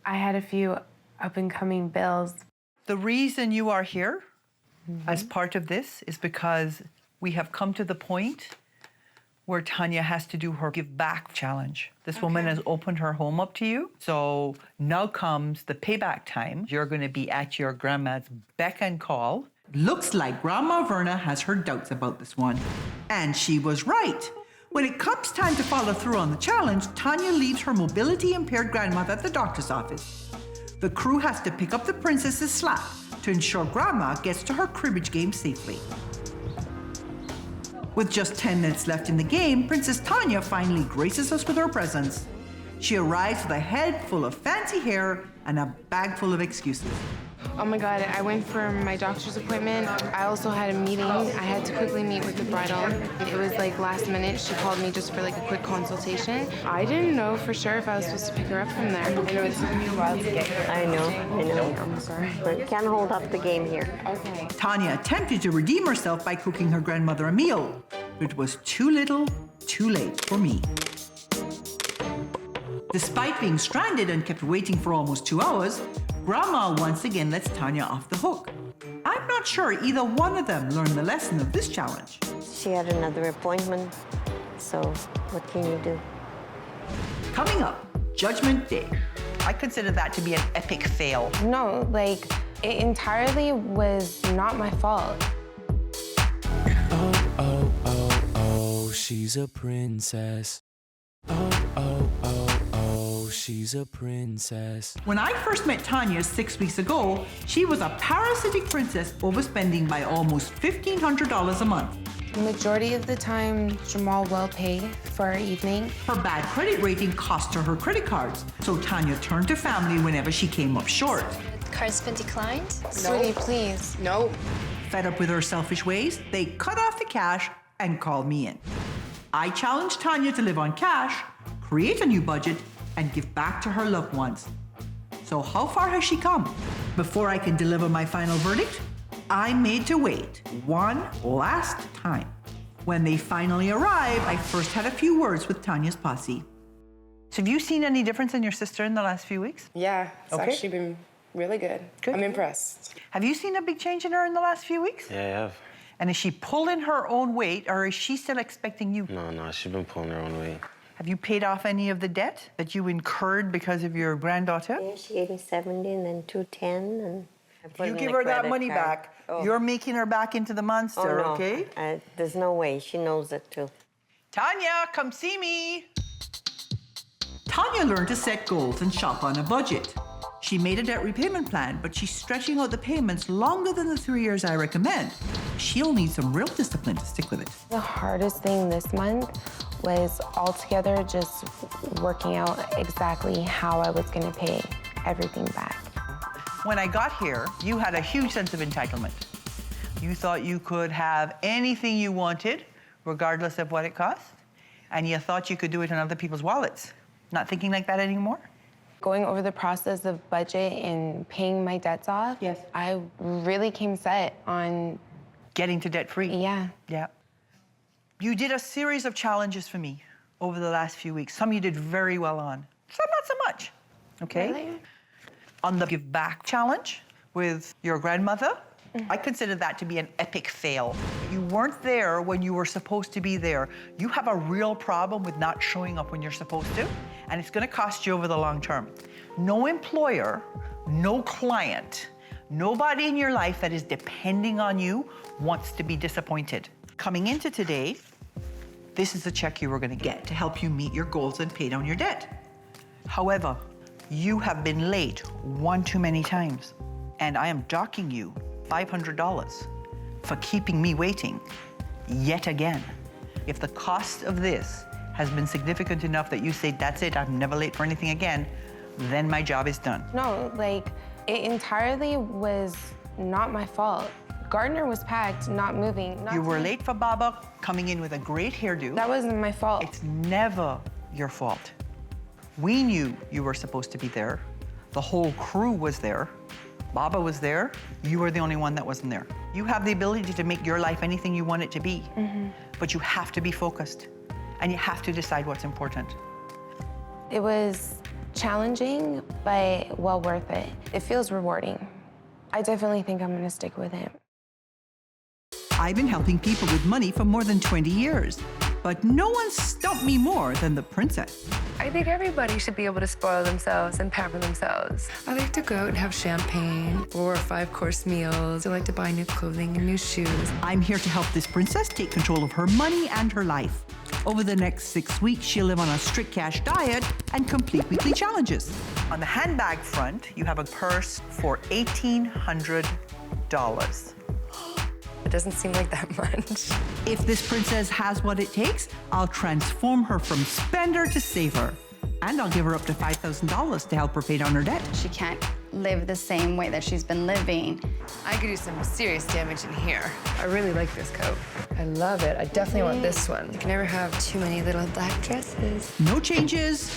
I had a few up-and-coming bills. The reason you are here as part of this is because we have come to the point where Tanya has to do her give back challenge. This woman has opened her home up to you. So now comes the payback time. You're going to be at your grandma's beck and call. Looks like Grandma Verna has her doubts about this one. And she was right. When it comes time to follow through on the challenge, Tanya leaves her mobility-impaired grandmother at the doctor's office. The crew has to pick up the princess's slack to ensure Grandma gets to her cribbage game safely. With just 10 minutes left in the game, Princess Tanya finally graces us with her presence. She arrives with a head full of fancy hair and a bag full of excuses. Oh my God, I went for my doctor's appointment. I also had a meeting. I had to quickly meet with the bridal. It was like last minute. She called me just for like a quick consultation. I didn't know for sure if I was supposed to pick her up from there. I know it took me a while to get here. I know. I'm sorry. But you can't hold up the game here. Okay. Tanya attempted to redeem herself by cooking her grandmother a meal. It was too little, too late for me. Despite being stranded and kept waiting for almost 2 hours, Grandma once again lets Tanya off the hook. I'm not sure either one of them learned the lesson of this challenge. She had another appointment, so what can you do? Coming up, Judgment Day. I consider that to be an epic fail. No, like, it entirely was not my fault. Oh, she's a princess. Oh, oh, oh, oh, she's a princess. When I first met Tanya 6 weeks ago, she was a parasitic princess overspending by almost $1,500 a month. The majority of the time, Jamal will pay for our evening. Her bad credit rating cost her credit cards, so Tanya turned to family whenever she came up short. Card's been declined? Sweetie, please. No. Fed up with her selfish ways, they cut off the cash and called me in. I challenged Tanya to live on cash, create a new budget, and give back to her loved ones. So how far has she come? Before I can deliver my final verdict, I'm made to wait one last time. When they finally arrive, I first had a few words with Tanya's posse. So have you seen any difference in your sister in the last few weeks? Yeah, it's actually been really good. I'm impressed. Have you seen a big change in her in the last few weeks? Yeah, I have. And is she pulling her own weight, or is she still expecting you? No, she's been pulling her own weight. Have you paid off any of the debt that you incurred because of your granddaughter? Yeah, she gave me 70 and then 210, and I put You it in give a her that credit money card. back. Oh. You're making her back into the monster, Oh, no. okay? There's no way. She knows it too. Tanya, come see me. Tanya learned to set goals and shop on a budget. She made a debt repayment plan, but she's stretching out the payments longer than the 3 years I recommend. She'll need some real discipline to stick with it. The hardest thing this month was altogether just working out exactly how I was going to pay everything back. When I got here, you had a huge sense of entitlement. You thought you could have anything you wanted, regardless of what it cost, and you thought you could do it in other people's wallets. Not thinking like that anymore? Going over the process of budget and paying my debts off, yes, I really came set on getting to debt free. Yeah. Yeah. You did a series of challenges for me over the last few weeks. Some you did very well on, some not so much. Okay? Really? On the Give Back challenge with your grandmother, I consider that to be an epic fail. You weren't there when you were supposed to be there. You have a real problem with not showing up when you're supposed to, and it's gonna cost you over the long term. No employer, no client, nobody in your life that is depending on you wants to be disappointed. Coming into today, this is the check you were gonna get to help you meet your goals and pay down your debt. However, you have been late one too many times, and I am docking you $500 for keeping me waiting yet again. If the cost of this has been significant enough that you say, that's it, I'm never late for anything again, then my job is done. No, like, it entirely was not my fault. Gardner was packed, not moving. You were late for Baba, coming in with a great hairdo. That wasn't my fault. It's never your fault. We knew you were supposed to be there. The whole crew was there. Baba was there. You were the only one that wasn't there. You have the ability to make your life anything you want it to be, but you have to be focused, and you have to decide what's important. It was challenging, but well worth it. It feels rewarding. I definitely think I'm gonna stick with it. I've been helping people with money for more than 20 years, but no one stumped me more than the princess. I think everybody should be able to spoil themselves and pamper themselves. I like to go out and have champagne, 4 or 5 course meals. I like to buy new clothing and new shoes. I'm here to help this princess take control of her money and her life. Over the next 6 weeks, she'll live on a strict cash diet and complete weekly challenges. On the handbag front, you have a purse for $1,800. It doesn't seem like that much. If this princess has what it takes, I'll transform her from spender to saver. And I'll give her up to $5,000 to help her pay down her debt. She can't live the same way that she's been living. I could do some serious damage in here. I really like this coat. I love it. I definitely want this one. You can never have too many little black dresses. No changes,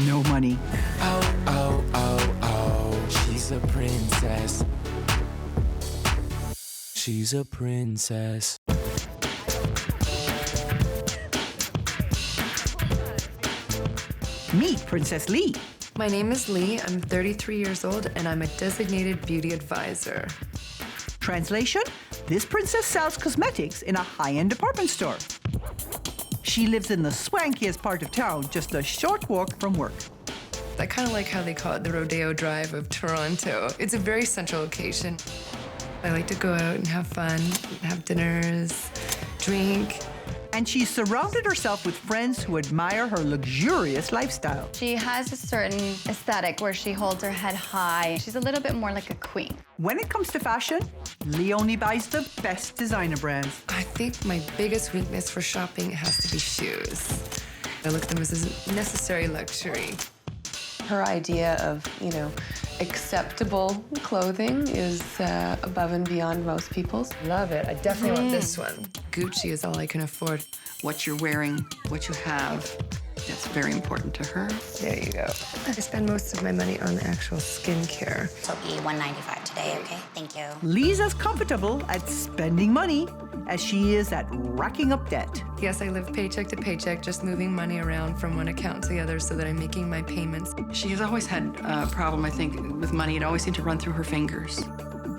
no money. Oh, oh, oh, oh, she's a princess. She's a princess. Meet Princess Lee. My name is Lee. I'm 33 years old, and I'm a designated beauty advisor. Translation, this princess sells cosmetics in a high-end department store. She lives in the swankiest part of town, just a short walk from work. I kind of like how they call it the Rodeo Drive of Toronto. It's a very central location. I like to go out and have fun, have dinners, drink. And she's surrounded herself with friends who admire her luxurious lifestyle. She has a certain aesthetic where she holds her head high. She's a little bit more like a queen. When it comes to fashion, Lee only buys the best designer brands. I think my biggest weakness for shopping has to be shoes. I look at them as a necessary luxury. Her idea of, acceptable clothing is above and beyond most people's. Love it. I definitely want this one. Gucci is all I can afford. What you're wearing, what you have, that's very important to her. There you go. I spend most of my money on actual skincare. So be $195 today, okay? Thank you. Lee's as comfortable at spending money as she is at racking up debt. Yes, I live paycheck to paycheck, just moving money around from one account to the other so that I'm making my payments. She has always had a problem, I think, with money. It always seemed to run through her fingers.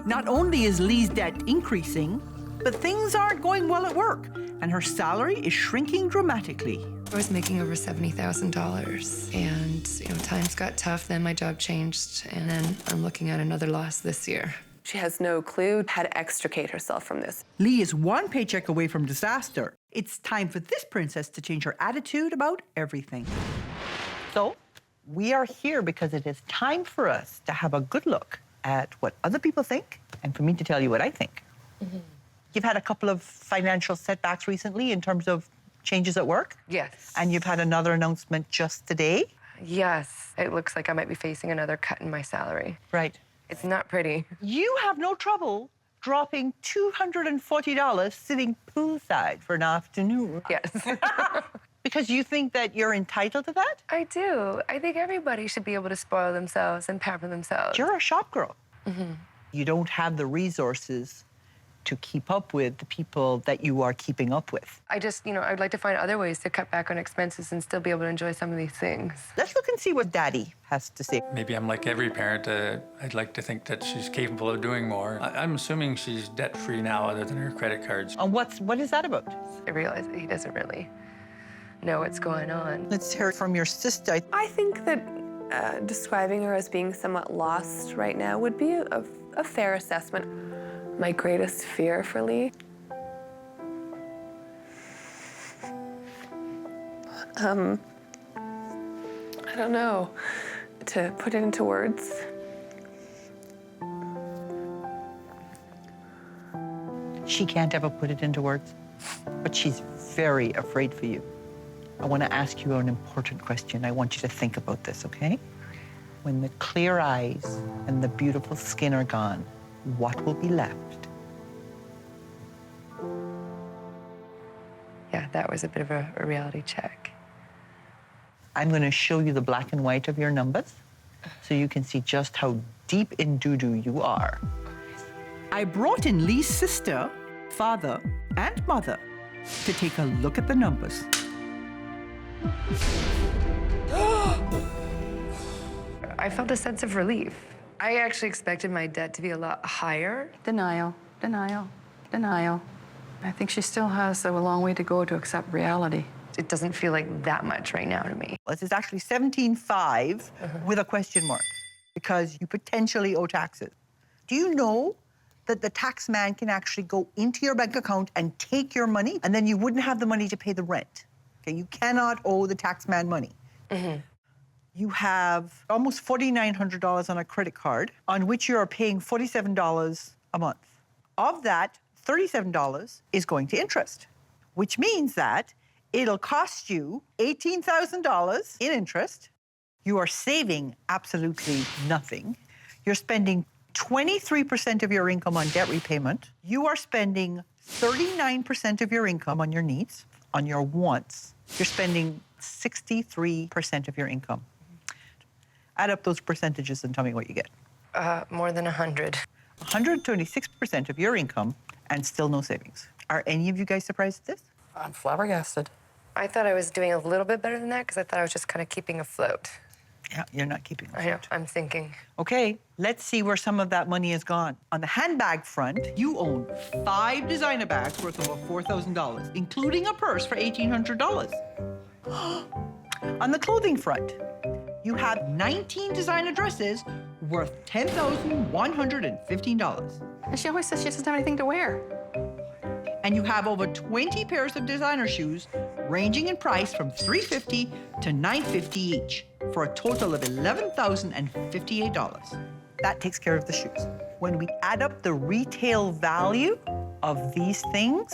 Not only is Lee's debt increasing, but things aren't going well at work, and her salary is shrinking dramatically. I was making over $70,000, and times got tough. Then my job changed, and then I'm looking at another loss this year. She has no clue how to extricate herself from this. Lee is one paycheck away from disaster. It's time for this princess to change her attitude about everything. So, we are here because it is time for us to have a good look at what other people think and for me to tell you what I think. Mm-hmm. You've had a couple of financial setbacks recently in terms of changes at work? Yes. And you've had another announcement just today? Yes. It looks like I might be facing another cut in my salary. Right. It's not pretty. You have no trouble dropping $240 sitting poolside for an afternoon. Yes. Because you think that you're entitled to that? I do. I think everybody should be able to spoil themselves and pamper themselves. You're a shop girl. Mm-hmm. You don't have the resources to keep up with the people that you are keeping up with. I just, I'd like to find other ways to cut back on expenses and still be able to enjoy some of these things. Let's look and see what Daddy has to say. Maybe I'm like every parent. I'd like to think that she's capable of doing more. I'm assuming she's debt-free now other than her credit cards. And what is that about? I realize that he doesn't really know what's going on. Let's hear it from your sister. I think that describing her as being somewhat lost right now would be a fair assessment. My greatest fear for Lee? I don't know. To put it into words. She can't ever put it into words, but she's very afraid for you. I want to ask you an important question. I want you to think about this, okay? When the clear eyes and the beautiful skin are gone, what will be left? Yeah, that was a bit of a reality check. I'm going to show you the black and white of your numbers so you can see just how deep in doo-doo you are. I brought in Lee's sister, father, and mother to take a look at the numbers. I felt a sense of relief. I actually expected my debt to be a lot higher. Denial, denial, denial. I think she still has a long way to go to accept reality. It doesn't feel like that much right now to me. This is actually $17,500 with a question mark because you potentially owe taxes. Do you know that the tax man can actually go into your bank account and take your money, and then you wouldn't have the money to pay the rent? Okay, you cannot owe the tax man money. Mm-hmm. You have almost $4,900 on a credit card on which you are paying $47 a month. Of that, $37 is going to interest, which means that it'll cost you $18,000 in interest. You are saving absolutely nothing. You're spending 23% of your income on debt repayment. You are spending 39% of your income on your needs, on your wants. You're spending 63% of your income. Add up those percentages and tell me what you get. More than 100. 126% of your income and still no savings. Are any of you guys surprised at this? I'm flabbergasted. I thought I was doing a little bit better than that because I thought I was just kind of keeping afloat. Yeah, you're not keeping afloat. I know, I'm thinking. Okay, let's see where some of that money is gone. On the handbag front, you own 5 designer bags worth over $4,000, including a purse for $1,800. On the clothing front, you have 19 designer dresses worth $10,115. And she always says she doesn't have anything to wear. and you have over 20 pairs of designer shoes ranging in price from $350 to $950 each for a total of $11,058. That takes care of the shoes. When we add up the retail value of these things,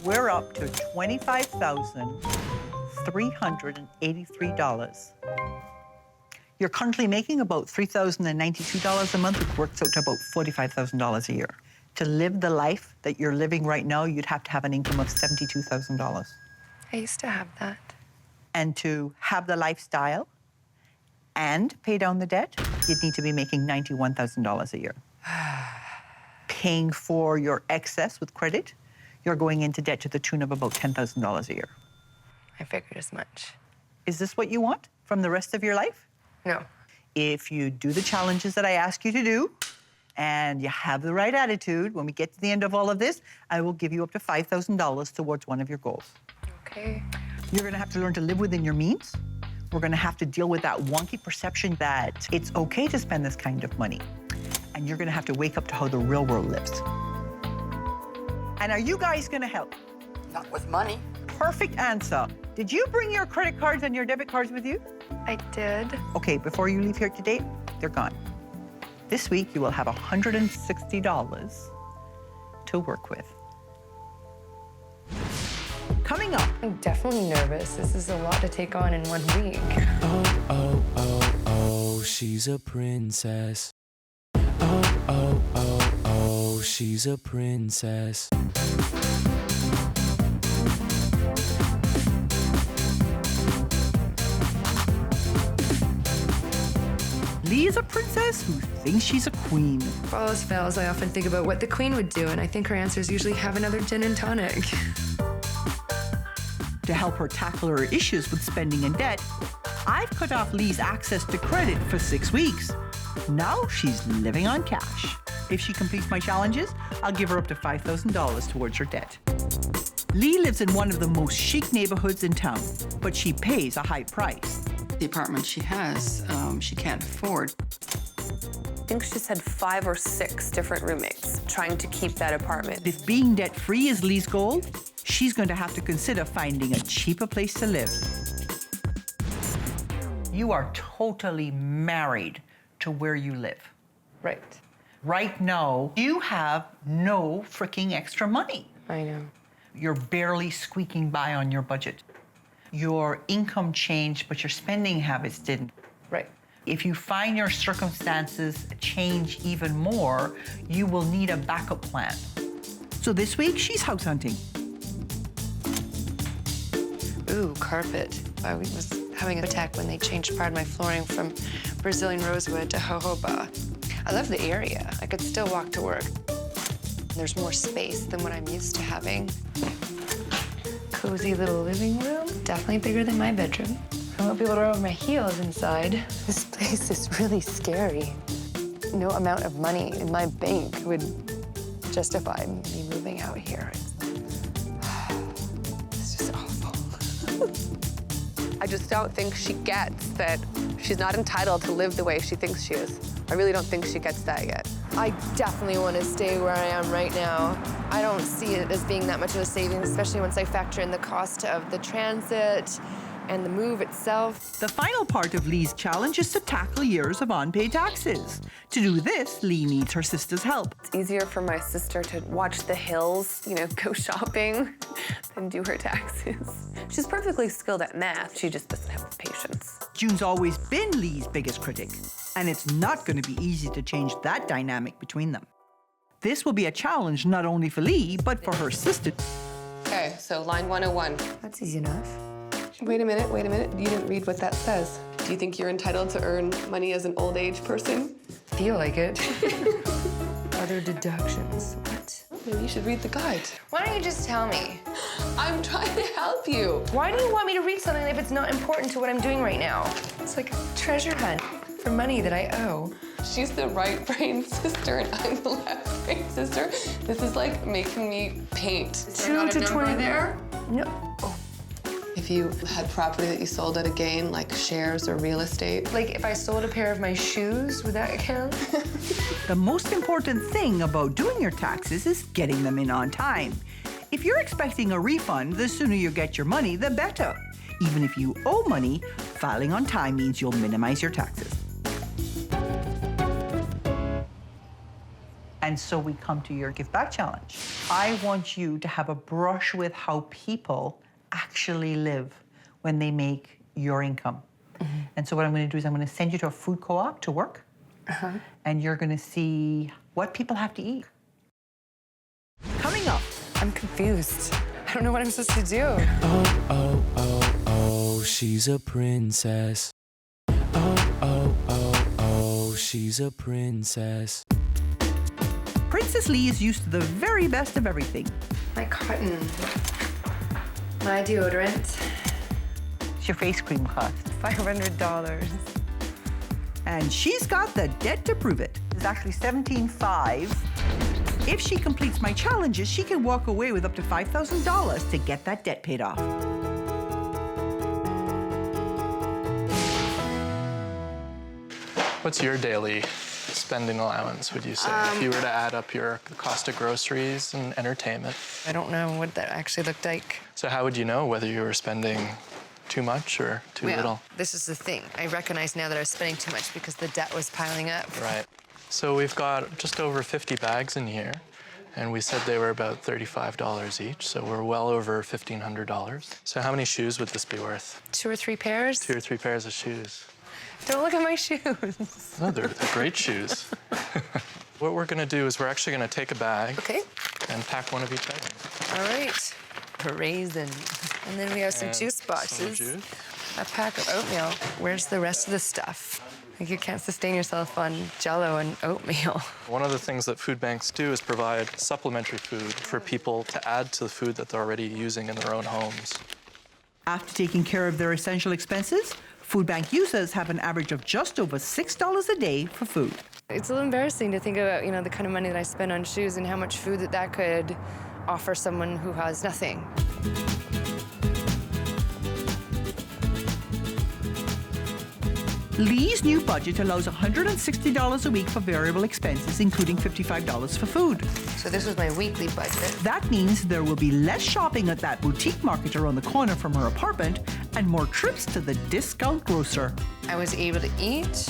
we're up to $25,383. You're currently making about $3,092 a month, which works out to about $45,000 a year. To live the life that you're living right now, you'd have to have an income of $72,000. I used to have that. And to have the lifestyle and pay down the debt, you'd need to be making $91,000 a year. Paying for your excess with credit, you're going into debt to the tune of about $10,000 a year. I figured as much. Is this what you want from the rest of your life? No. If you do the challenges that I ask you to do, and you have the right attitude, when we get to the end of all of this, I will give you up to $5,000 towards one of your goals. Okay. You're gonna have to learn to live within your means. We're gonna have to deal with that wonky perception that it's okay to spend this kind of money. And you're gonna have to wake up to how the real world lives. And are you guys gonna help? Not with money. Perfect answer. Did you bring your credit cards and your debit cards with you? I did. Okay, before you leave here today, they're gone. This week, you will have $160 to work with. Coming up. I'm definitely nervous. This is a lot to take on in 1 week. Oh, oh, oh, oh, she's a princess. Oh, oh, oh, oh, she's a princess. Lee is a princess who thinks she's a queen. For all else fails, I often think about what the queen would do, and I think her answers usually have another gin and tonic. To help her tackle her issues with spending and debt, I've cut off Lee's access to credit for 6 weeks. Now she's living on cash. If she completes my challenges, I'll give her up to $5,000 towards her debt. Lee lives in one of the most chic neighborhoods in town, but she pays a high price. The apartment she has, she can't afford. I think she's had 5 or 6 different roommates trying to keep that apartment. If being debt-free is Lee's goal, she's going to have to consider finding a cheaper place to live. You are totally married to where you live. Right. Right now, you have no freaking extra money. I know. You're barely squeaking by on your budget. Your income changed, but your spending habits didn't. Right. If you find your circumstances change even more, you will need a backup plan. So this week, she's house hunting. Ooh, carpet. I was having an attack when they changed part of my flooring from Brazilian rosewood to jojoba. I love the area. I could still walk to work. There's more space than what I'm used to having. Cozy little living room. Definitely bigger than my bedroom. I won't be able to rub my heels inside. This place is really scary. No amount of money in my bank would justify me moving out here. It's just awful. I just don't think she gets that she's not entitled to live the way she thinks she is. I really don't think she gets that yet. I definitely want to stay where I am right now. I don't see it as being that much of a savings, especially once I factor in the cost of the transit and the move itself. The final part of Lee's challenge is to tackle years of unpaid taxes. To do this, Lee needs her sister's help. It's easier for my sister to watch the hills, go shopping, than do her taxes. She's perfectly skilled at math. She just doesn't have the patience. June's always been Lee's biggest critic, and it's not going to be easy to change that dynamic between them. This will be a challenge not only for Lee, but for her sister. Okay, so line 101. That's easy enough. Wait a minute. You didn't read what that says. Do you think you're entitled to earn money as an old age person? Feel like it. Other deductions. What? Maybe you should read the guide. Why don't you just tell me? I'm trying to help you. Why do you want me to read something if it's not important to what I'm doing right now? It's like a treasure hunt for money that I owe. She's the right-brain sister and I'm the left-brain sister. This is like making me paint. Is there not a number there? No. Oh. If you had property that you sold at a gain, like shares or real estate. Like if I sold a pair of my shoes, would that count? The most important thing about doing your taxes is getting them in on time. If you're expecting a refund, the sooner you get your money, the better. Even if you owe money, filing on time means you'll minimize your taxes. And so we come to your Give Back Challenge. I want you to have a brush with how people actually live when they make your income. And so what I'm going to do is I'm going to send you to a food co-op to work. And you're going to see what people have to eat. Coming up. I'm confused. I don't know what I'm supposed to do. Oh, oh, oh, oh, she's a princess. Oh, oh, oh, oh, she's a princess. Princess Lee is used to the very best of everything. My cotton. My deodorant. What's your face cream cost? $500. And she's got the debt to prove it. It's actually $17,500. If she completes my challenges, she can walk away with up to $5,000 to get that debt paid off. What's your daily spending allowance, would you say, if you were to add up your cost of groceries and entertainment? I don't know what that actually looked like. So how would you know whether you were spending too much or too little? This is the thing. I recognize now that I was spending too much because the debt was piling up. Right. So we've got just over 50 bags in here, and we said they were about $35 each, so we're well over $1,500. So how many shoes would this be worth? 2 or 3 pairs? 2 or 3 pairs of shoes. Don't look at my shoes. No, they're great shoes. What we're gonna do is we're actually gonna take a bag and pack one of each item. All right. A raisin. And then we have some juice boxes. Some juice. A pack of oatmeal. Where's the rest of the stuff? Like, you can't sustain yourself on Jell-O and oatmeal. One of the things that food banks do is provide supplementary food for people to add to the food that they're already using in their own homes. After taking care of their essential expenses, food bank users have an average of just over $6 a day for food. It's a little embarrassing to think about, the kind of money that I spend on shoes and how much food that could offer someone who has nothing. Lee's new budget allows $160 a week for variable expenses, including $55 for food. So this was my weekly budget. That means there will be less shopping at that boutique market around the corner from her apartment and more trips to the discount grocer. I was able to eat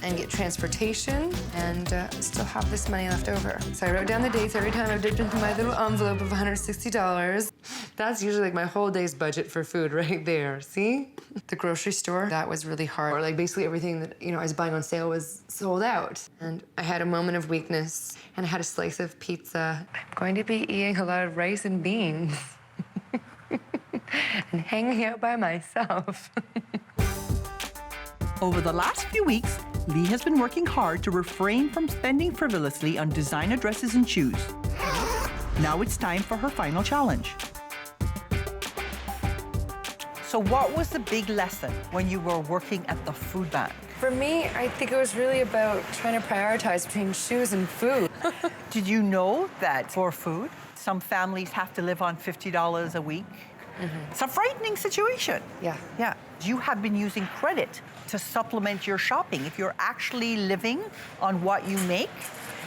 and get transportation and still have this money left over. So I wrote down the dates every time I dipped into my little envelope of $160. That's usually like my whole day's budget for food right there, see? The grocery store, that was really hard. Like basically everything that, I was buying on sale was sold out. And I had a moment of weakness and I had a slice of pizza. I'm going to be eating a lot of rice and beans and hanging out by myself. Over the last few weeks, Lee has been working hard to refrain from spending frivolously on designer dresses and shoes. Now it's time for her final challenge. So what was the big lesson when you were working at the food bank? For me, I think it was really about trying to prioritize between shoes and food. Did you know that for food, some families have to live on $50 a week? It's a frightening situation. Yeah. You have been using credit to supplement your shopping. If you're actually living on what you make,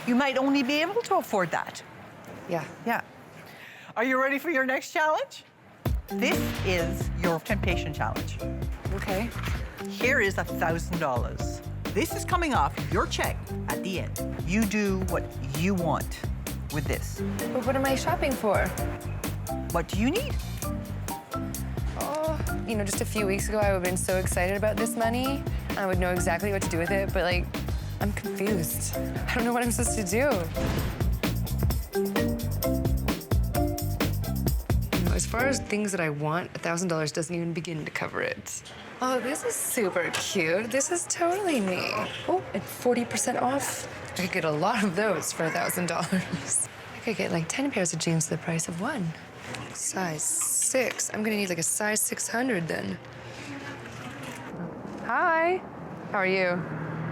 you might only be able to afford that. Yeah. Are you ready for your next challenge? This is your temptation challenge. Okay. Here is $1,000. This is coming off your check at the end. You do what you want with this. But what am I shopping for? What do you need? Oh, just a few weeks ago, I would have been so excited about this money. I would know exactly what to do with it, but I'm confused. I don't know what I'm supposed to do. As far as things that I want, $1,000 doesn't even begin to cover it. Oh, this is super cute. This is totally me. Oh, and 40% off. I could get a lot of those for $1,000. I could get like 10 pairs of jeans for the price of one. Size 6. I'm gonna need like a size 600 then. Hi. How are you?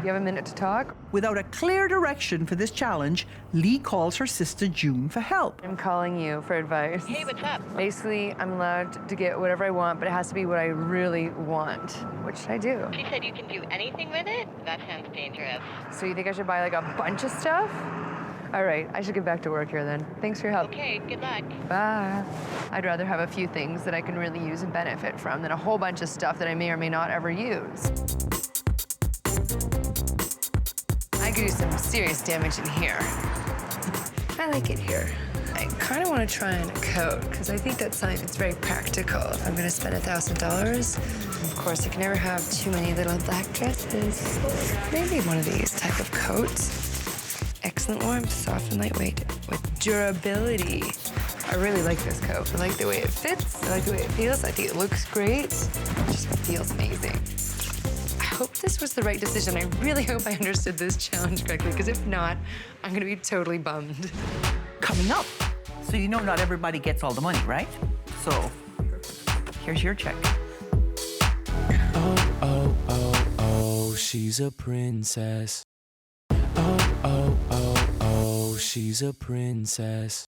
You have a minute to talk? Without a clear direction for this challenge, Lee calls her sister June for help. I'm calling you for advice. Hey, what's up? Basically, I'm allowed to get whatever I want, but it has to be what I really want. What should I do? She said you can do anything with it? That sounds dangerous. So you think I should buy like a bunch of stuff? All right, I should get back to work here then. Thanks for your help. Okay, good luck. Bye. I'd rather have a few things that I can really use and benefit from than a whole bunch of stuff that I may or may not ever use. I could do some serious damage in here. I like it here. I kind of want to try on a coat because I think that's something that's very practical if I'm going to spend $1,000. Of course, I can never have too many little black dresses. Maybe one of these type of coats. Excellent warmth, soft and lightweight, with durability. I really like this coat. I like the way it fits. I like the way it feels. I think it looks great. It just feels amazing. I hope this was the right decision. I really hope I understood this challenge correctly, because if not, I'm going to be totally bummed. Coming up. So you know not everybody gets all the money, right? So here's your check. Oh, oh, oh, oh, she's a princess. Oh, oh, oh, oh, she's a princess.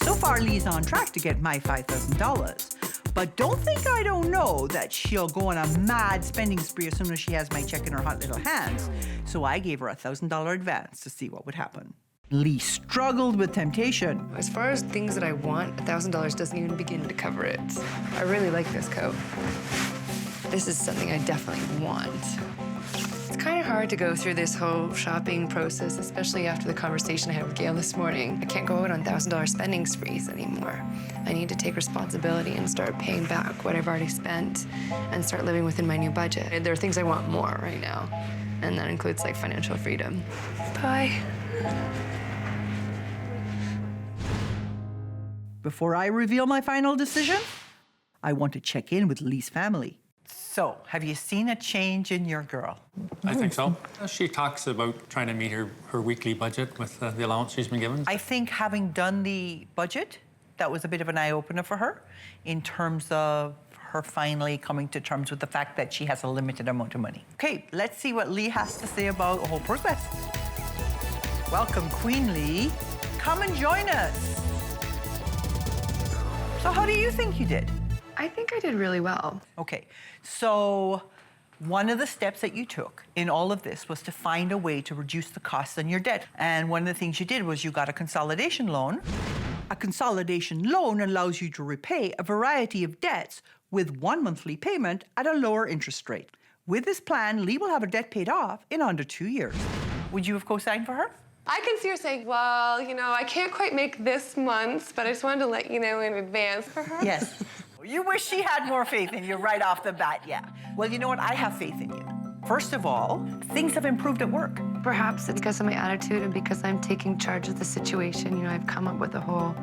So far, Lee's on track to get my $5,000. But don't think I don't know that she'll go on a mad spending spree as soon as she has my check in her hot little hands. So I gave her a $1,000 advance to see what would happen. Lee struggled with temptation. As far as things that I want, $1,000 doesn't even begin to cover it. I really like this coat. This is something I definitely want. It's kind of hard to go through this whole shopping process, especially after the conversation I had with Gail this morning. I can't go out on $1,000 spending sprees anymore. I need to take responsibility and start paying back what I've already spent and start living within my new budget. There are things I want more right now, and that includes like financial freedom. Bye. Before I reveal my final decision, I want to check in with Lee's family. So, have you seen a change in your girl? I think so. She talks about trying to meet her weekly budget with the allowance she's been given. I think having done the budget, that was a bit of an eye-opener for her in terms of her finally coming to terms with the fact that she has a limited amount of money. Okay, let's see what Lee has to say about the whole progress. Welcome, Queen Lee. Come and join us. So how do you think you did? I think I did really well. Okay, so one of the steps that you took in all of this was to find a way to reduce the costs on your debt. And one of the things you did was you got a consolidation loan. A consolidation loan allows you to repay a variety of debts with one monthly payment at a lower interest rate. With this plan, Lee will have her debt paid off in under 2 years. Would you have co-signed for her? I can see her saying, well, you know, I can't quite make this month, but I just wanted to let you know in advance for her. Yes. You wish she had more faith in you right off the bat, yeah. Well, you know what? I have faith in you. First of all, things have improved at work. Perhaps it's because of my attitude and because I'm taking charge of the situation. You know, I've come up with a whole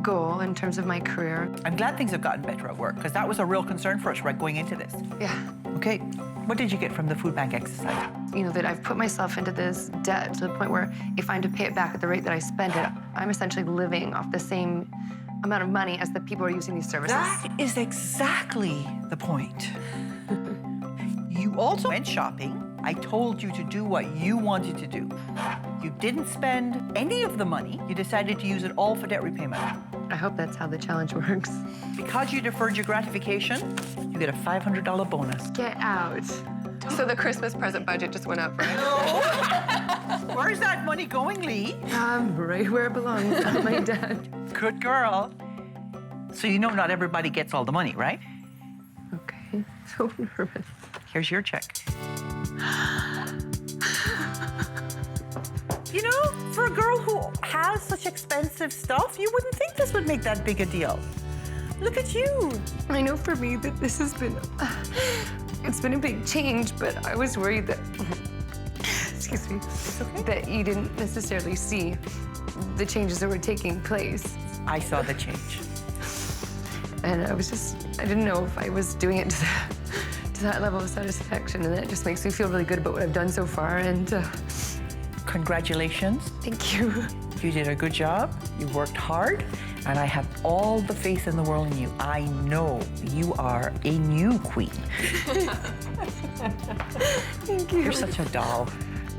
goal in terms of my career. I'm glad things have gotten better at work, because that was a real concern for us right going into this. Yeah. Okay, what did you get from the food bank exercise? You know, that I've put myself into this debt to the point where if I'm to pay it back at the rate that I spend it, I'm essentially living off the same amount of money as the people who are using these services. That is exactly the point. You also went shopping. I told you to do what you wanted to do. You didn't spend any of the money. You decided to use it all for debt repayment. I hope that's how the challenge works. Because you deferred your gratification, you get a $500 bonus. Get out. So the Christmas present budget just went up, right? No. Where's that money going, Lee? Right where it belongs, on my debt. Good girl. So you know not everybody gets all the money, right? Okay, so nervous. Here's your check. You know, for a girl who has such expensive stuff, you wouldn't think this would make that big a deal. Look at you. I know for me that this has been, it's been a big change, but I was worried that, excuse me, that you didn't necessarily see the changes that were taking place. I saw the change. And I didn't know if I was doing it to that level of satisfaction, and that just makes me feel really good about what I've done so far, and congratulations. Thank you. You did a good job, you worked hard, and I have all the faith in the world in you. I know you are a new queen. Thank you. You're such a doll.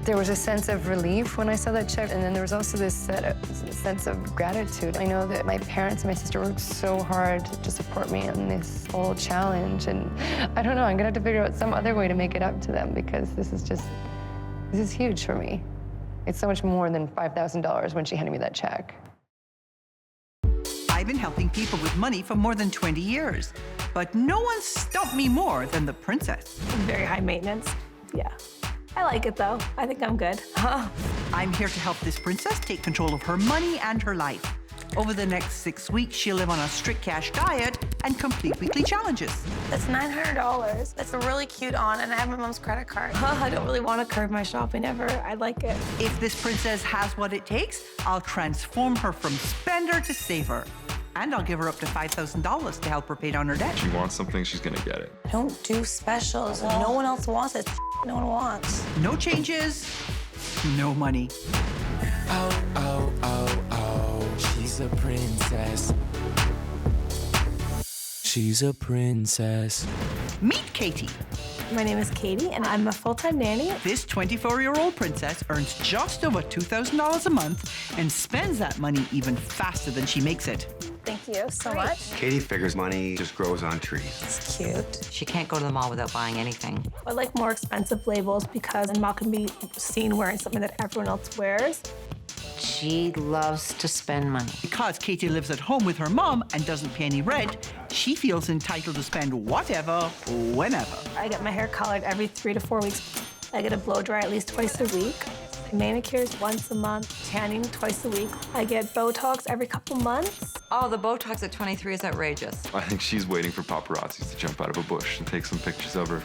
There was a sense of relief when I saw that check, and then there was also this sense of gratitude. I know that my parents and my sister worked so hard to support me in this whole challenge, and I don't know, I'm gonna have to figure out some other way to make it up to them, because this is just This is huge for me. It's so much more than $5,000 when she handed me that check. I've been helping people with money for more than 20 years, but no one stumped me more than the princess. Very high maintenance. Yeah. I like it though. I think I'm good. I'm here to help this princess take control of her money and her life. Over the next 6 weeks, she'll live on a strict cash diet and complete weekly challenges. That's $900. That's a really cute on, and I have my mom's credit card. I don't really want to curb my shopping ever. I like it. If this princess has what it takes, I'll transform her from spender to saver. And I'll give her up to $5,000 to help her pay down her debt. She wants something, she's gonna get it. Don't do specials. No one else wants it. No one wants. No changes, no money. Oh, oh, oh, oh, she's a princess. She's a princess. Meet Katie. My name is Katie, and I'm a full-time nanny. This 24-year-old princess earns just over $2,000 a month and spends that money even faster than she makes it. Thank you so much. Katie figures money just grows on trees. It's cute. She can't go to the mall without buying anything. I like more expensive labels because Mom can be seen wearing something that everyone else wears. She loves to spend money. Because Katie lives at home with her mom and doesn't pay any rent, she feels entitled to spend whatever, whenever. I get my hair colored every 3 to 4 weeks. I get a blow dry at least twice a week. Manicures once a month, tanning twice a week. I get Botox every couple months. Oh, the Botox at 23 is outrageous. I think she's waiting for paparazzis to jump out of a bush and take some pictures of her.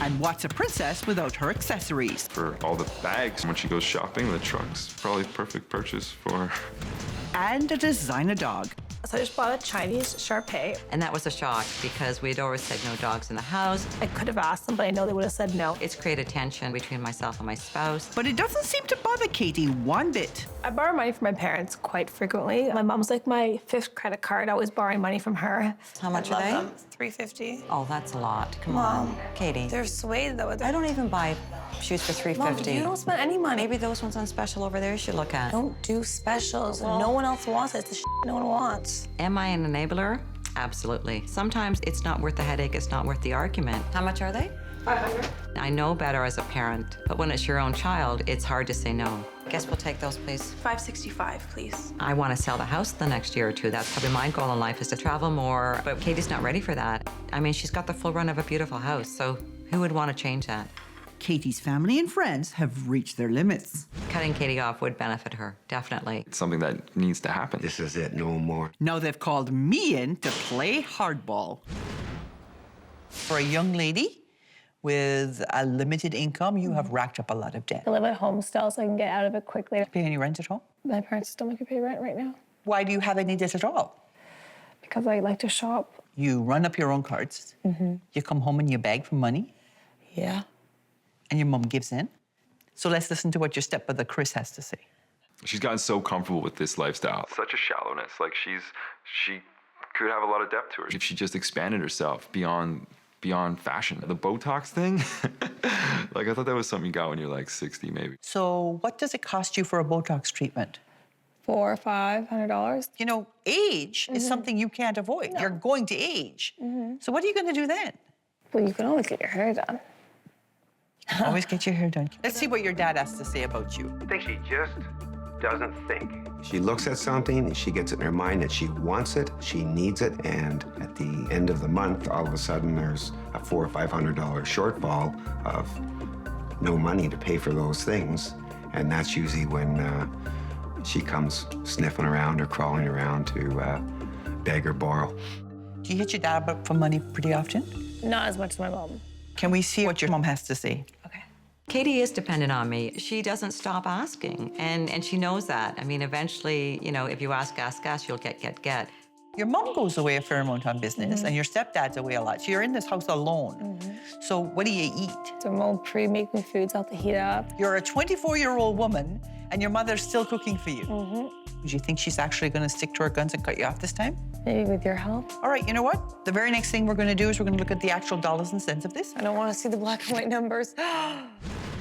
And what's a princess without her accessories? For all the bags, when she goes shopping, the trunk's probably the perfect purchase for her. And a designer dog. So I just bought a Chinese Shar-Pei. And that was a shock because we'd always said no dogs in the house. I could have asked them, but I know they would have said no. It's created tension between myself and my spouse. But it doesn't seem to bother Katie one bit. I borrow money from my parents quite frequently. My mom's like my 5th credit card, always borrowing money from her. How much are they? $350. Oh, that's a lot. Come Mom, on, Katie. They're suede though. I don't even buy shoes for $350. Mom, you don't spend any money. Maybe those ones on special over there you should look at. Don't do specials. No one else wants it. It's the no one wants. Am I an enabler? Absolutely. Sometimes it's not worth the headache, it's not worth the argument. How much are they? $500. I know better as a parent, but when it's your own child, it's hard to say no. Guess we'll take those, please. $565, please. I want to sell the house the next year or two. That's probably my goal in life, is to travel more. But Katie's not ready for that. I mean, she's got the full run of a beautiful house, so who would want to change that? Katie's family and friends have reached their limits. Cutting Katie off would benefit her, definitely. It's something that needs to happen. This is it, no more. Now they've called me in to play hardball. For a young lady with a limited income, you have racked up a lot of debt. I live at home still, so I can get out of it quickly. Pay any rent at home? My parents still make me pay rent right now. Why do you have any debt at all? Because I like to shop. You run up your own cards. You come home and you beg for money. Yeah. And your mom gives in. So let's listen to what your stepmother Chris has to say. She's gotten so comfortable with this lifestyle. Such a shallowness. Like she could have a lot of depth to her if she just expanded herself beyond fashion. The Botox thing, like I thought that was something you got when you're like 60 maybe. So what does it cost you for a Botox treatment? $400 or $500. You know, age is something you can't avoid. No. You're going to age. So what are you going to do then? Well, you can always get your hair done. Always get your hair done. Let's see what your dad has to say about you. I think she just doesn't think. She looks at something and she gets it in her mind that she wants it, she needs it, and at the end of the month, all of a sudden there's a $400 or $500 shortfall of no money to pay for those things. And that's usually when she comes sniffing around or crawling around to beg or borrow. Do you hit your dad up for money pretty often? Not as much as my mom. Can we see what your mom has to say? Okay. Katie is dependent on me. She doesn't stop asking, and she knows that. I mean, eventually, you know, if you ask, you'll get. Your mom goes away a fair amount on business, and your stepdad's away a lot. So you're in this house alone. So what do you eat? So mom pre-make me foods out the heat up. You're a 24-year-old woman, and your mother's still cooking for you. Do you think she's actually going to stick to her guns and cut you off this time? Maybe with your help. All right, you know what? The very next thing we're going to do is we're going to look at the actual dollars and cents of this. I don't want to see the black and white numbers.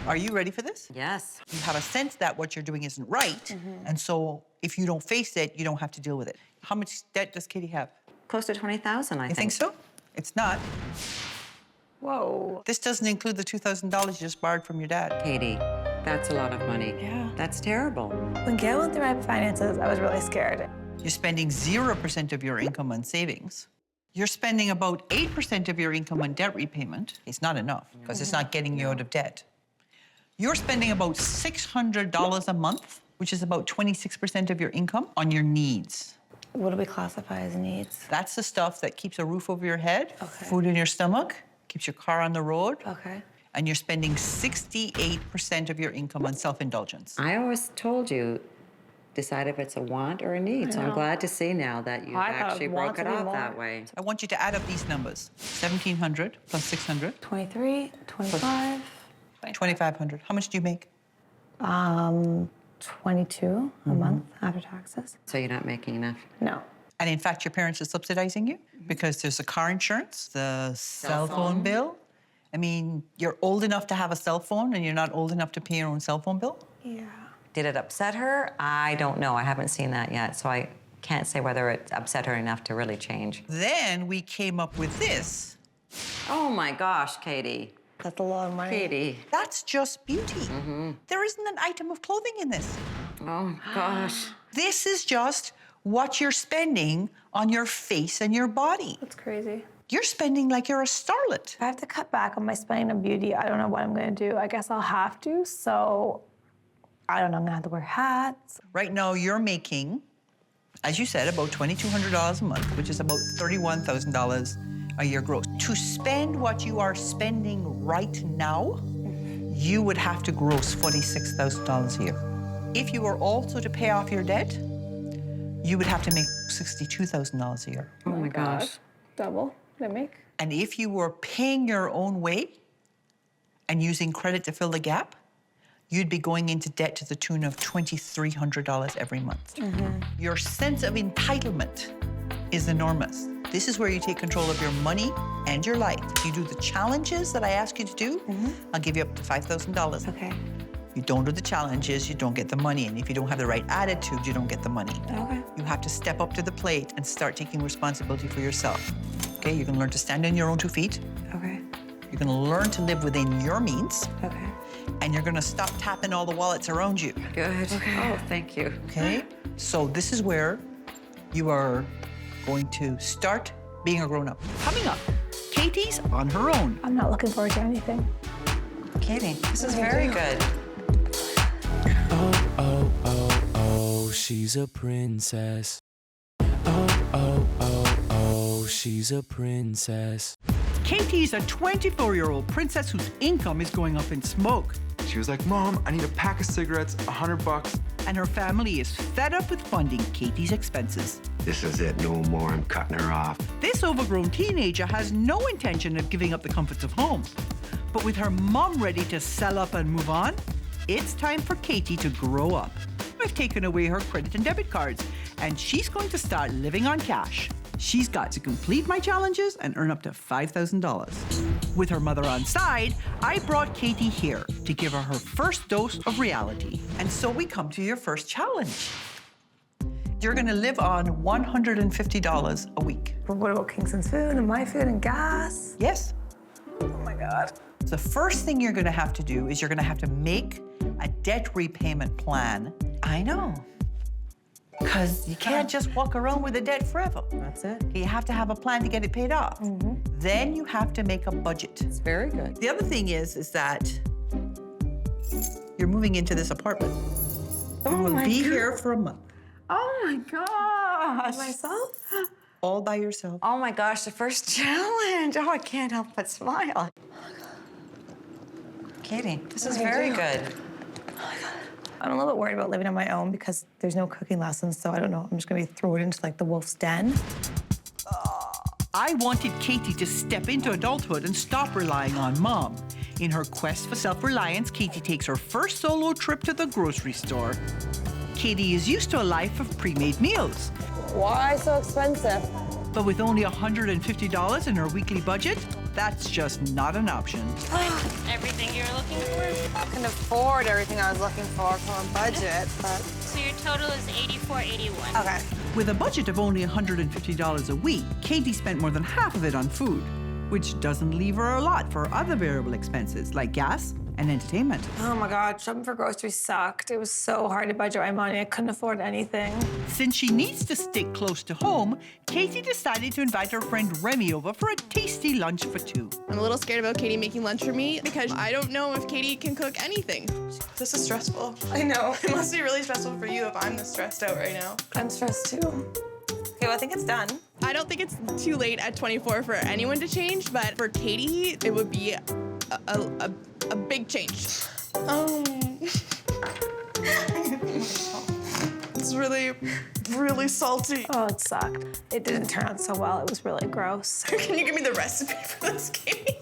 Are you ready for this? Yes. You have a sense that what you're doing isn't right, and so if you don't face it, you don't have to deal with it. How much debt does Katie have? Close to $20,000, I think. You think so? It's not. Whoa. This doesn't include the $2,000 you just borrowed from your dad. Katie, That's a lot of money. Yeah. That's terrible. When Gail went through my finances, I was really scared. You're spending 0% of your income on savings. You're spending about 8% of your income on debt repayment. It's not enough because it's not getting you out of debt. You're spending about $600 a month, which is about 26% of your income, on your needs. What do we classify as needs? That's the stuff that keeps a roof over your head, food in your stomach, keeps your car on the road. Okay. And you're spending 68% of your income on self-indulgence. I always told you, decide if it's a want or a need. So I'm glad to see now that you actually broke it off that way. I want you to add up these numbers. 1,700 plus 600. 23, 25. 2,500. How much do you make? 22 a month after taxes. So you're not making enough? No. And in fact, your parents are subsidizing you because there's the car insurance, the cell phone bill. I mean, you're old enough to have a cell phone and you're not old enough to pay your own cell phone bill? Yeah. Did it upset her? I don't know. I haven't seen that yet, so I can't say whether it upset her enough to really change. Then we came up with this. Oh my gosh, Katie. That's a lot of money. Katie. That's just beauty. There isn't an item of clothing in this. Oh gosh. This is just what you're spending on your face and your body. That's crazy. You're spending like you're a starlet. If I have to cut back on my spending on beauty, I don't know what I'm going to do. I guess I'll have to, so I don't know. I'm going to have to wear hats. Right now, you're making, as you said, about $2,200 a month, which is about $31,000 a year gross. To spend what you are spending right now, you would have to gross $46,000 a year. If you were also to pay off your debt, you would have to make $62,000 a year. Oh my gosh. Double what I make. And if you were paying your own way and using credit to fill the gap, you'd be going into debt to the tune of $2,300 every month. Your sense of entitlement is enormous. This is where you take control of your money and your life. If you do the challenges that I ask you to do, I'll give you up to $5,000. Okay. You don't do the challenges, you don't get the money. And if you don't have the right attitude, you don't get the money. Okay. You have to step up to the plate and start taking responsibility for yourself. Okay, you're gonna learn to stand on your own 2 feet. Okay. You're gonna learn to live within your means. Okay. And you're gonna stop tapping all the wallets around you. Good. Okay. Oh, thank you. Okay? So this is where you are going to start being a grown-up. Coming up, Katie's on her own. I'm not looking forward to anything. Katie, this is very good. Oh, oh, oh, oh, she's a princess. Oh, oh, oh, oh, she's a princess. Katie's a 24-year-old princess whose income is going up in smoke. She was like, Mom, I need a pack of cigarettes, $100. And her family is fed up with funding Katie's expenses. This is it, no more, I'm cutting her off. This overgrown teenager has no intention of giving up the comforts of home. But with her mom ready to sell up and move on, it's time for Katie to grow up. I've taken away her credit and debit cards, and she's going to start living on cash. She's got to complete my challenges and earn up to $5,000. With her mother on side, I brought Katie here to give her first dose of reality. And so we come to your first challenge. You're gonna live on $150 a week. But what about Kingston's food and my food and gas? Yes. Oh my God. The first thing you're gonna have to do is you're gonna have to make a debt repayment plan. I know. Because you can't just walk around with a debt forever. That's it. You have to have a plan to get it paid off. Then you have to make a budget. It's very good. The other thing is that you're moving into this apartment. You will be here for a month. Oh my gosh. Myself? All by yourself. Oh my gosh, the first challenge. Oh, I can't help but smile. Katie, this is very good. I'm a little bit worried about living on my own because there's no cooking lessons, so I don't know. I'm just gonna be thrown into like the wolf's den. I wanted Katie to step into adulthood and stop relying on Mom. In her quest for self-reliance, Katie takes her first solo trip to the grocery store. Katie is used to a life of pre-made meals. Why so expensive? But with only $150 in her weekly budget, that's just not an option. Everything you're looking for? I can afford everything I was looking for from a budget, but... So your total is $84.81. Okay. With a budget of only $150 a week, Katie spent more than half of it on food, which doesn't leave her a lot for other variable expenses like gas and entertainment. Oh my God, shopping for groceries sucked. It was so hard to budget my money. I couldn't afford anything. Since she needs to stick close to home, Katie decided to invite her friend Remy over for a tasty lunch for two. I'm a little scared about Katie making lunch for me because I don't know if Katie can cook anything. This is stressful. I know. It must be really stressful for you if I'm this stressed out right now. I'm stressed too. Okay, well, I think it's done. I don't think it's too late at 24 for anyone to change, but for Katie, it would be a big change. It's really, really salty. Oh, it sucked. It didn't turn out so well. It was really gross. Can you give me the recipe for this, Katie?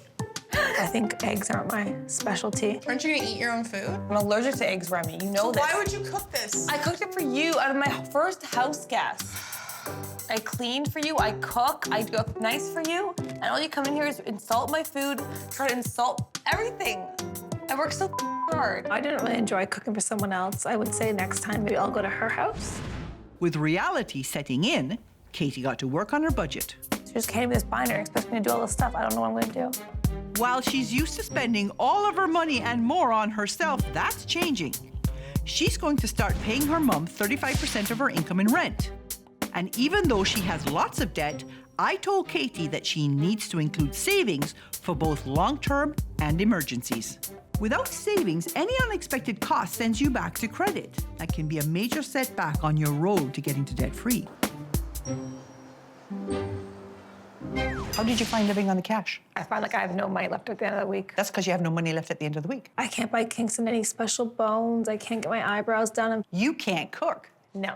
I think eggs aren't my specialty. Aren't you gonna eat your own food? I'm allergic to eggs, Remy. You know So this. why would you cook this? I cooked it for you out of my first house guest. I cleaned for you, I cook, I cook nice for you, and all you come in here is insult my food, try to insult everything. I work so hard. I didn't really enjoy cooking for someone else. I would say next time maybe I'll go to her house. With reality setting in, Katie got to work on her budget. She just handed me this binder, expects me to do all this stuff. I don't know what I'm gonna do. While she's used to spending all of her money and more on herself, that's changing. She's going to start paying her mom 35% of her income in rent. And even though she has lots of debt, I told Katie that she needs to include savings for both long-term and emergencies. Without savings, any unexpected cost sends you back to credit. That can be a major setback on your road to getting to debt-free. How did you find living on the cash? I find like I have no money left at the end of the week. That's because you have no money left at the end of the week. I can't buy Kingston any special bones. I can't get my eyebrows done. You can't cook. No.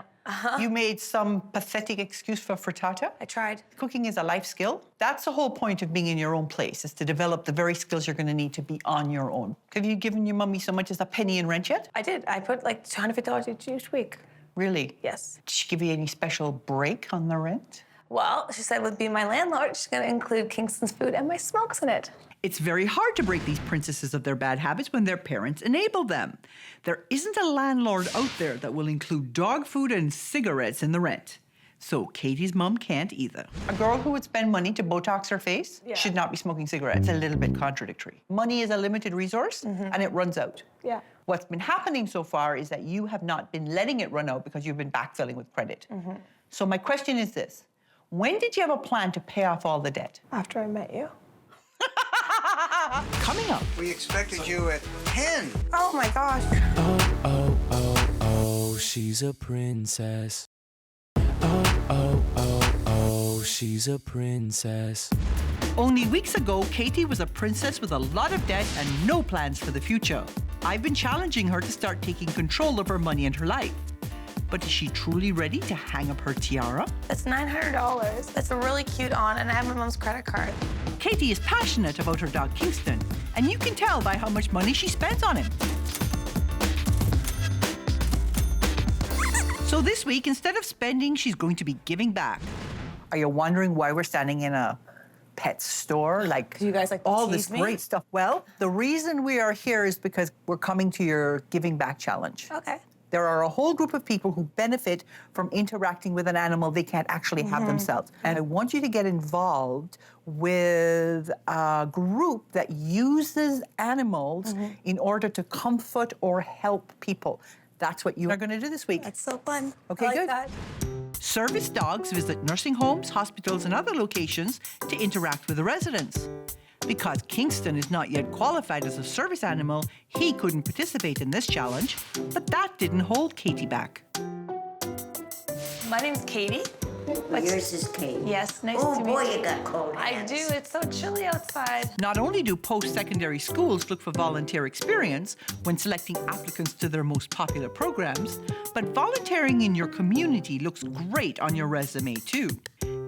You made some pathetic excuse for frittata? I tried. Cooking is a life skill. That's the whole point of being in your own place, is to develop the very skills you're going to need to be on your own. Have you given your mummy so much as a penny in rent yet? I did. I put like $250 each week. Really? Yes. Did she give you any special break on the rent? Well, she said with being my landlord, she's going to include Kingston's food and my smokes in it. It's very hard to break these princesses of their bad habits when their parents enable them. There isn't a landlord out there that will include dog food and cigarettes in the rent. So Katie's mom can't either. A girl who would spend money to Botox her face should not be smoking cigarettes. It's a little bit contradictory. Money is a limited resource and it runs out. Yeah. What's been happening so far is that you have not been letting it run out because you've been backfilling with credit. So my question is this. When did you have a plan to pay off all the debt? After I met you. Coming up. We expected you at 10. Oh my gosh. Oh, oh, oh, oh, she's a princess. Oh, oh, oh, oh, she's a princess. Only weeks ago, Katie was a princess with a lot of debt and no plans for the future. I've been challenging her to start taking control of her money and her life. But is she truly ready to hang up her tiara? It's $900. It's a really cute on, and I have my mom's credit card. Katie is passionate about her dog Kingston, and you can tell by how much money she spends on him. So this week, instead of spending, she's going to be giving back. Are you wondering why we're standing in a pet store? Like, you guys like all tease this me? great stuff. Well, the reason we are here is because we're coming to your giving back challenge. Okay. There are a whole group of people who benefit from interacting with an animal they can't actually have themselves. And I want you to get involved with a group that uses animals in order to comfort or help people. That's what you are going to do this week. That's so fun. Okay, I like good. that. Service dogs visit nursing homes, hospitals, and other locations to interact with the residents. Because Kingston is not yet qualified as a service animal, he couldn't participate in this challenge, but that didn't hold Katie back. My name's Katie. Yours is Katie. Yes, nice Oh to meet boy, you. you got cold I hands. do. It's so chilly outside. Not only do post-secondary schools look for volunteer experience when selecting applicants to their most popular programs, but volunteering in your community looks great on your resume too.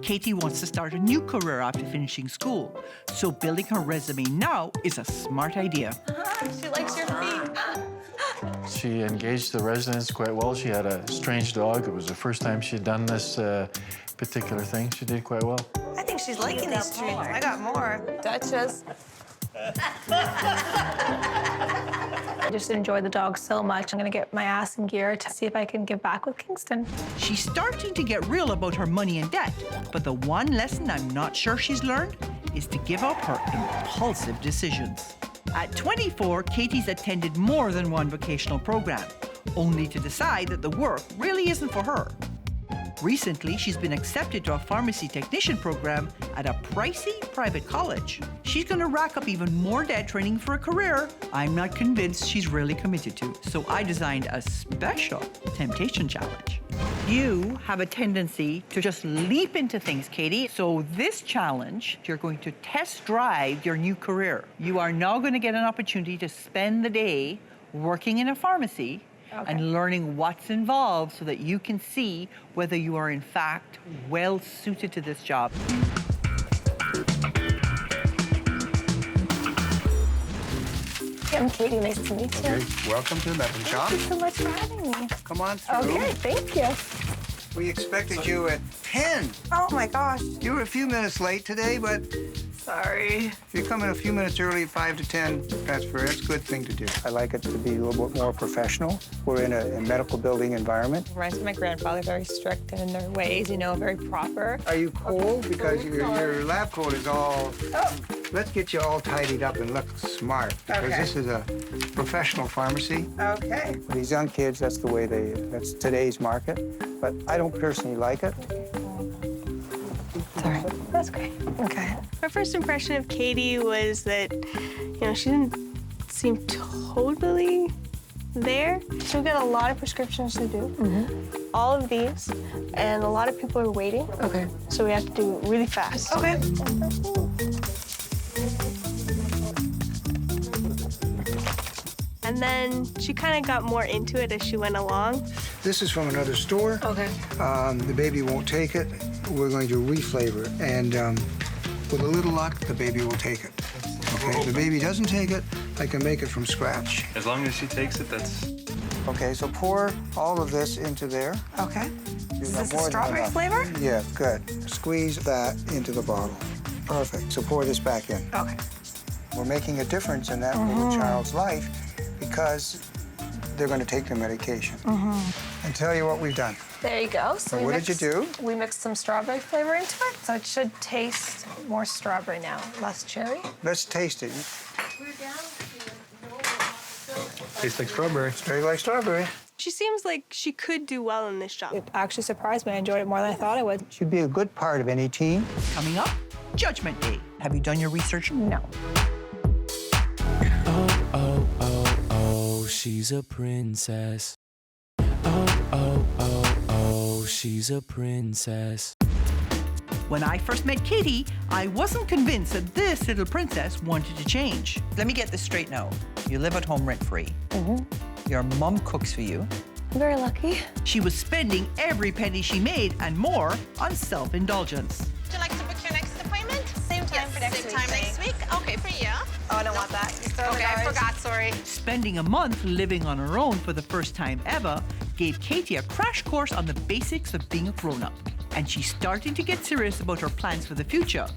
Katie wants to start a new career after finishing school, so building her resume now is a smart idea. She likes your feet. She engaged the residents quite well. She had a strange dog. It was the first time she'd done this particular thing. She did quite well. I think she's liking these treats. I got more. Duchess. I just enjoy the dog so much. I'm gonna get my ass in gear to see if I can give back with Kingston. She's starting to get real about her money and debt, but the one lesson I'm not sure she's learned is to give up her impulsive decisions. At 24, Katie's attended more than one vocational program, only to decide that the work really isn't for her. Recently, she's been accepted to a pharmacy technician program at a pricey private college. She's going to rack up even more debt training for a career I'm not convinced she's really committed to. So I designed a special temptation challenge. You have a tendency to just leap into things, Katie. So this challenge, you're going to test drive your new career. You are now going to get an opportunity to spend the day working in a pharmacy and learning what's involved so that you can see whether you are in fact well suited to this job. I'm Katie, nice to meet you. Okay, welcome to Lemon Shop. Thank you so much for having me. Come on through. Okay, thank you. We expected you at 10. Oh my gosh. You were a few minutes late today, but Sorry. if you come in a few minutes early, 5 to 10, that's a good thing to do. I like it to be a little bit more professional. We're in a medical building environment. Reminds me of my grandfather, very strict in their ways, you know, very proper. Are you cold? Because your lab coat is all... Oh. Let's get you all tidied up and look smart, because this is a professional pharmacy. Okay. For these young kids, that's the way that's today's market. But I don't personally like it. Sorry. That's great. Okay. My first impression of Katie was that, you know, she didn't seem totally there. So we got a lot of prescriptions to do. All of these, and a lot of people are waiting. Okay. So we have to do it really fast. Okay. And then she kind of got more into it as she went along. This is from another store. Okay. The baby won't take it. We're going to reflavor, and with a little luck, the baby will take it. Okay, if the baby doesn't take it, I can make it from scratch. As long as she takes it, that's... Okay, so pour all of this into there. Okay. Is this the strawberry flavor? Yeah, good. Squeeze that into the bottle. Perfect. So pour this back in. Okay. We're making a difference in that little child's life because they're going to take their medication. And tell you what we've done. There you go. So what did you do? We mixed some strawberry flavor into it, so it should taste more strawberry now, less cherry. Let's taste it. Tastes like strawberry. Tastes like strawberry. She seems like she could do well in this job. It actually surprised me. I enjoyed it more than I thought I would. Should be a good part of any team. Coming up, Judgment Day. Have you done your research? No. Oh, oh, oh, oh, she's a princess. Oh, oh, oh, oh, she's a princess. When I first met Katie, I wasn't convinced that this little princess wanted to change. Let me get this straight now. You live at home rent-free. Your mom cooks for you. I'm very lucky. She was spending every penny she made and more on self-indulgence. Would you like to book your next appointment? Same time for next week. Same time next week? Okay, for you. Oh, I don't want that. Okay, I forgot, sorry. Spending a month living on her own for the first time ever gave Katie a crash course on the basics of being a grown-up. And she's starting to get serious about her plans for the future,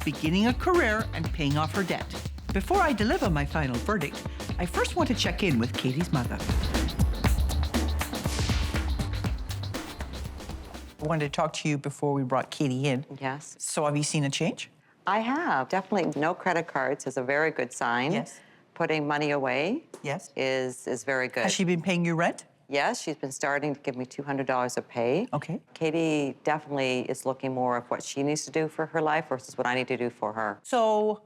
beginning a career and paying off her debt. Before I deliver my final verdict, I first want to check in with Katie's mother. I wanted to talk to you before we brought Katie in. Yes. So have you seen a change? I have. Definitely no credit cards is a very good sign. Yes. Putting money away Yes. is very good. Has she been paying you rent? Yes, she's been starting to give me $200 a pay. Okay. Katie definitely is looking more of what she needs to do for her life versus what I need to do for her. So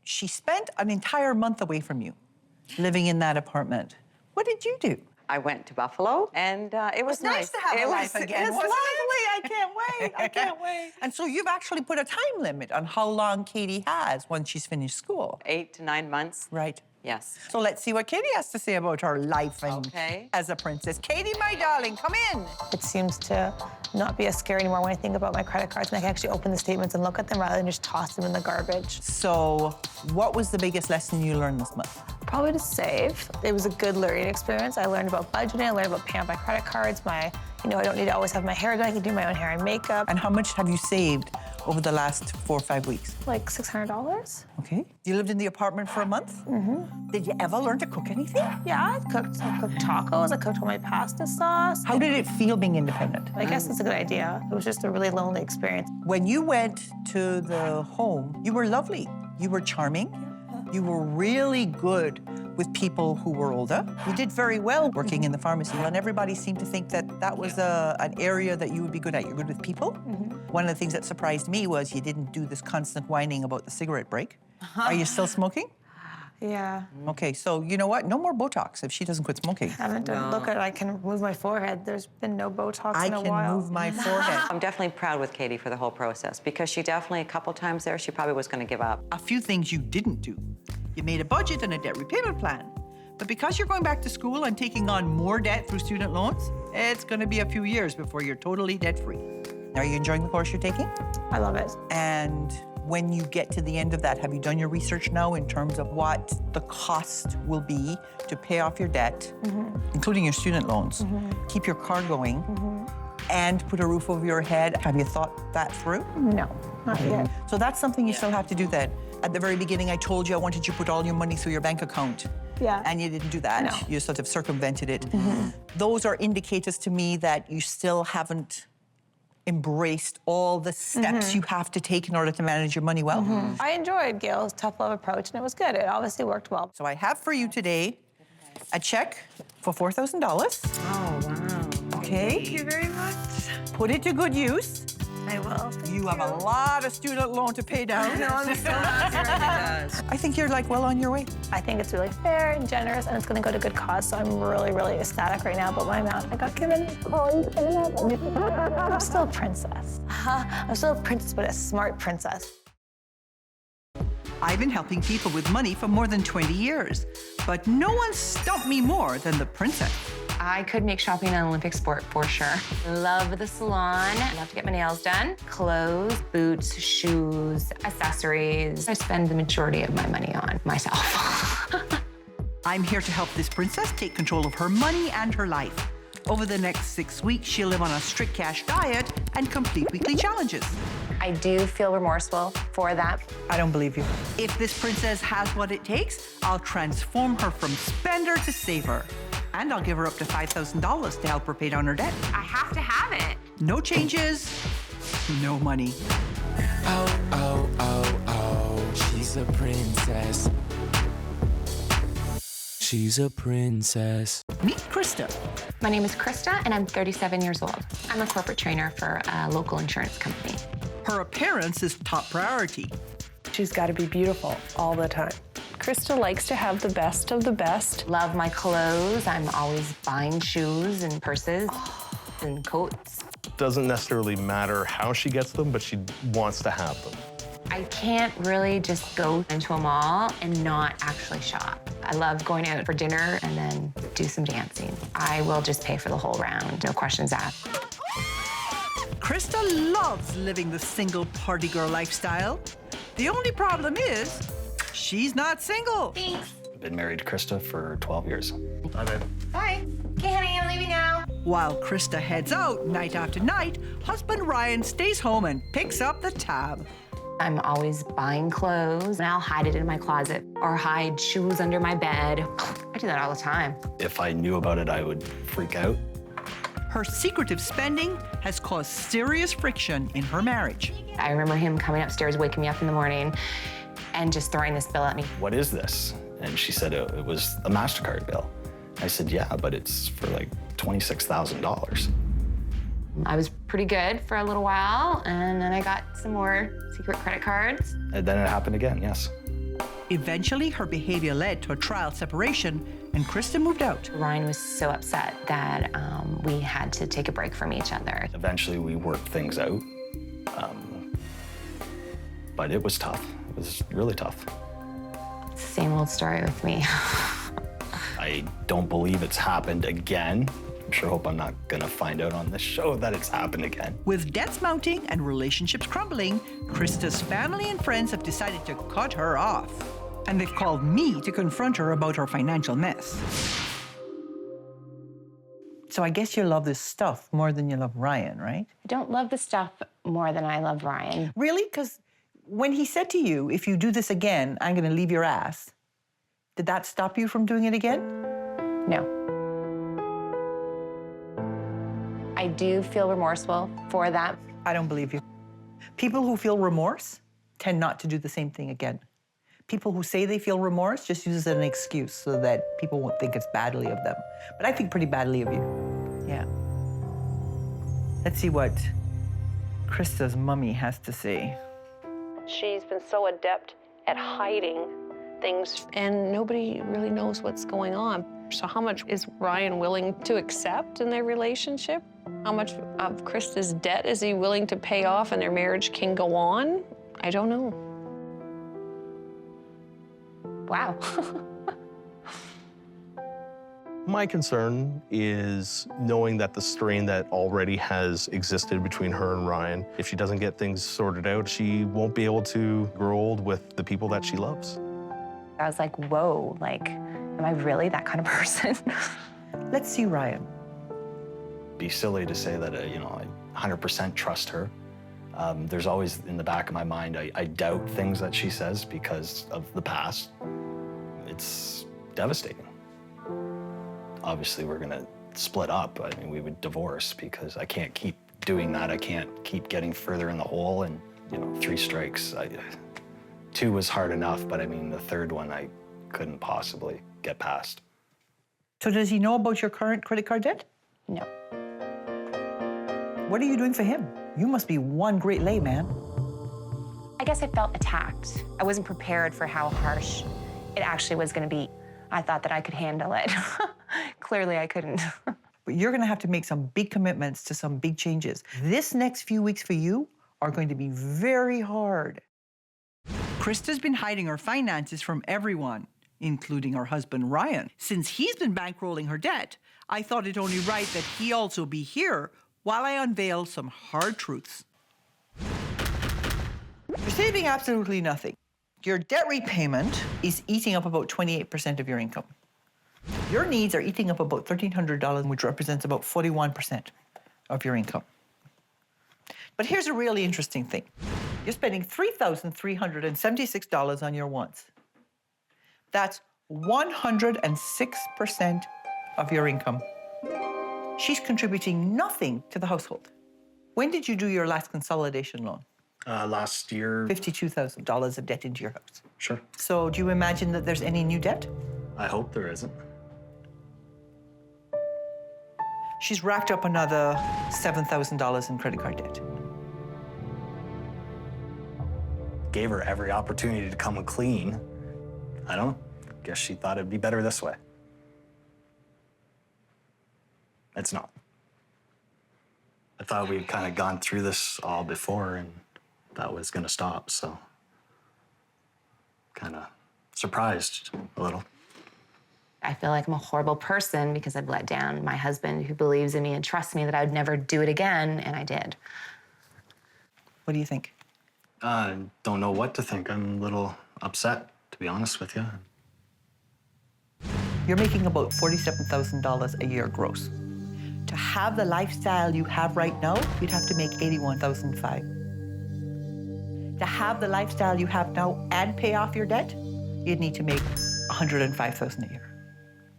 she spent an entire month away from you, living in that apartment. What did you do? I went to Buffalo, and it was nice to have it a was, life again, It was wasn't lovely. I can't wait. I can't wait. And so you've actually put a time limit on how long Katie has once she's finished school. 8 to 9 months. Right. Yes. So let's see what Katie has to say about her life and Okay. as a princess. Katie, my darling, come in. It seems to not be as scary anymore when I think about my credit cards, and I can actually open the statements and look at them rather than just toss them in the garbage. So what was the biggest lesson you learned this month? Probably to save. It was a good learning experience. I learned about budgeting. I learned about paying off my credit cards. I don't need to always have my hair done. I can do my own hair and makeup. And how much have you saved over the last 4 or 5 weeks? Like $600. Okay. You lived in the apartment for a month? Did you ever learn to cook anything? Yeah, I cooked tacos. I cooked all my pasta sauce. How did it feel being independent? I guess it's a good idea. It was just a really lonely experience. When you went to the home, you were lovely. You were charming. You were really good with people who were older. You did very well working in the pharmacy, and everybody seemed to think that that was an area that you would be good at. You're good with people. One of the things that surprised me was you didn't do this constant whining about the cigarette break. Are you still smoking? Yeah. Okay, so you know what? No more Botox if she doesn't quit smoking. I haven't done. Look at. I can move my forehead. There's been no Botox in a while. I can move my forehead. I'm definitely proud with Katie for the whole process because she definitely, a couple times there, she probably was going to give up. A few things you didn't do. You made a budget and a debt repayment plan. But because you're going back to school and taking on more debt through student loans, it's going to be a few years before you're totally debt-free. Are you enjoying the course you're taking? I love it. And when you get to the end of that, have you done your research now in terms of what the cost will be to pay off your debt, including your student loans, keep your car going, and put a roof over your head? Have you thought that through? No, not yet. So that's something you still have to do then. At the very beginning, I told you I wanted you to put all your money through your bank account. Yeah. And you didn't do that. No. You sort of circumvented it. Those are indicators to me that you still haven't embraced all the steps you have to take in order to manage your money well. I enjoyed Gail's tough love approach, and it was good. It obviously worked well. So I have for you today a check for $4,000. Oh, wow. Okay. Thank you very much. Put it to good use. I will. You have a lot of student loan to pay down. I know, I'm so happy. I think you're like well on your way. I think it's really fair and generous, and it's going to go to good cause. So I'm really, really ecstatic right now about my amount I got given. I'm still a princess. I'm still a princess, but a smart princess. I've been helping people with money for more than 20 years, but no one stumped me more than the princess. I could make shopping an Olympic sport for sure. Love the salon. Love to get my nails done. Clothes, boots, shoes, accessories. I spend the majority of my money on myself. I'm here to help this princess take control of her money and her life. Over the next 6 weeks, she'll live on a strict cash diet and complete weekly challenges. I do feel remorseful for that. I don't believe you. If this princess has what it takes, I'll transform her from spender to saver. And I'll give her up to $5,000 to help her pay down her debt. I have to have it. No changes, no money. Oh, oh, oh, oh, she's a princess. She's a princess. Meet Christa. My name is Christa, and I'm 37 years old. I'm a corporate trainer for a local insurance company. Her appearance is top priority. She's got to be beautiful all the time. Christa likes to have the best of the best. Love my clothes. I'm always buying shoes and purses and coats. Doesn't necessarily matter how she gets them, but she wants to have them. I can't really just go into a mall and not actually shop. I love going out for dinner and then do some dancing. I will just pay for the whole round, no questions asked. Christa loves living the single party girl lifestyle. The only problem is, she's not single. Thanks. I've been married to Christa for 12 years. Bye, babe. Bye. Okay, honey, I'm leaving now. While Christa heads out night after night, husband Ryan stays home and picks up the tab. I'm always buying clothes, and I'll hide it in my closet or hide shoes under my bed. I do that all the time. If I knew about it, I would freak out. Her secretive spending has caused serious friction in her marriage. I remember him coming upstairs, waking me up in the morning, and just throwing this bill at me. What is this? And she said it was a MasterCard bill. I said, yeah, but it's for like $26,000. I was pretty good for a little while, and then I got some more secret credit cards. And then it happened again, yes. Eventually, her behavior led to a trial separation, and Christa moved out. Ryan was so upset that we had to take a break from each other. Eventually, we worked things out, but it was tough. It was really tough. Same old story with me. I don't believe it's happened again. I sure hope I'm not gonna find out on this show that it's happened again. With debts mounting and relationships crumbling, Christa's family and friends have decided to cut her off. And they've called me to confront her about her financial mess. So I guess you love this stuff more than you love Ryan, right? I don't love the stuff more than I love Ryan. Really? Because when he said to you, if you do this again, I'm gonna leave your ass, did that stop you from doing it again? No. I do feel remorseful for that. I don't believe you. People who feel remorse tend not to do the same thing again People who say they feel remorse just use it as an excuse so that people won't think it's badly of them. But I think pretty badly of you. Yeah. Let's see what Christa's mummy has to say. She's been so adept at hiding things, and nobody really knows what's going on. So how much is Ryan willing to accept in their relationship? How much of Christa's debt is he willing to pay off and their marriage can go on? I don't know. Wow. My concern is knowing that the strain that already has existed between her and Ryan, if she doesn't get things sorted out, she won't be able to grow old with the people that she loves. I was like, whoa, like, am I really that kind of person? Let's see Ryan. Be silly to say that, I 100% trust her. There's always in the back of my mind, I doubt things that she says because of the past. It's devastating. Obviously, we're gonna split up. I mean, we would divorce because I can't keep doing that. I can't keep getting further in the hole. And, 3 strikes. 2 was hard enough, but I mean, the 3rd one I couldn't possibly get past. So does he know about your current credit card debt? No. What are you doing for him? You must be one great layman. I guess I felt attacked. I wasn't prepared for how harsh it actually was going to be. I thought that I could handle it. Clearly, I couldn't. But you're going to have to make some big commitments to some big changes. This next few weeks for you are going to be very hard. Christa's been hiding her finances from everyone, including her husband, Ryan. Since he's been bankrolling her debt, I thought it only right that he also be here while I unveil some hard truths. You're saving absolutely nothing. Your debt repayment is eating up about 28% of your income. Your needs are eating up about $1,300, which represents about 41% of your income. But here's a really interesting thing. You're spending $3,376 on your wants. That's 106% of your income. She's contributing nothing to the household. When did you do your last consolidation loan? Last year. $52,000 of debt into your house. Sure. So do you imagine that there's any new debt? I hope there isn't. She's racked up another $7,000 in credit card debt. Gave her every opportunity to come clean. I don't know. Guess she thought it'd be better this way. It's not. I thought we'd kind of gone through this all before and that was gonna stop, so kind of surprised a little. I feel like I'm a horrible person because I've let down my husband who believes in me and trusts me that I would never do it again, and I did. What do you think? I don't know what to think. I'm a little upset, to be honest with you. You're making about $47,000 a year gross. To have the lifestyle you have right now, you'd have to make $81,500. To have the lifestyle you have now and pay off your debt, you'd need to make $105,000 a year.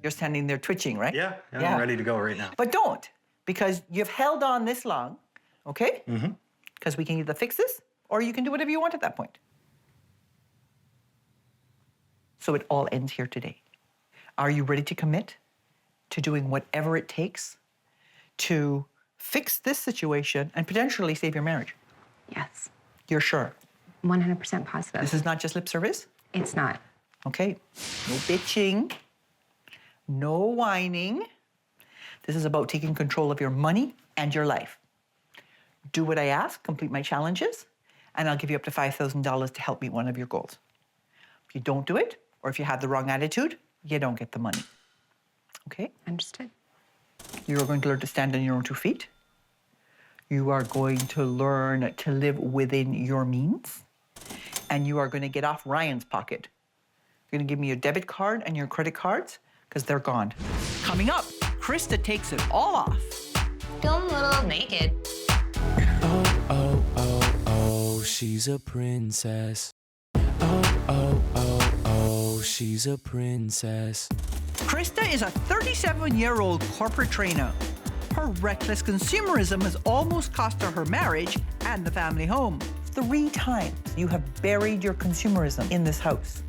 You're standing there twitching, right? Yeah, I'm ready to go right now. But don't, because you've held on this long, okay? Mm-hmm. Because we can either fix this or you can do whatever you want at that point. So it all ends here today. Are you ready to commit to doing whatever it takes to fix this situation and potentially save your marriage? Yes. You're sure? 100% positive. This is not just lip service? It's not. Okay. No bitching. No whining. This is about taking control of your money and your life. Do what I ask, complete my challenges, and I'll give you up to $5,000 to help meet one of your goals. If you don't do it, or if you have the wrong attitude, you don't get the money. Okay? Understood. You are going to learn to stand on your own 2 feet. You are going to learn to live within your means. And you are going to get off Ryan's pocket. You're going to give me your debit card and your credit cards, because they're gone. Coming up, Christa takes it all off. Feeling a little naked. Oh, oh, oh, oh, she's a princess. Oh, oh, oh, oh, she's a princess. Christa is a 37-year-old corporate trainer. Her reckless consumerism has almost cost her marriage and the family home. 3 times you have buried your consumerism in this house.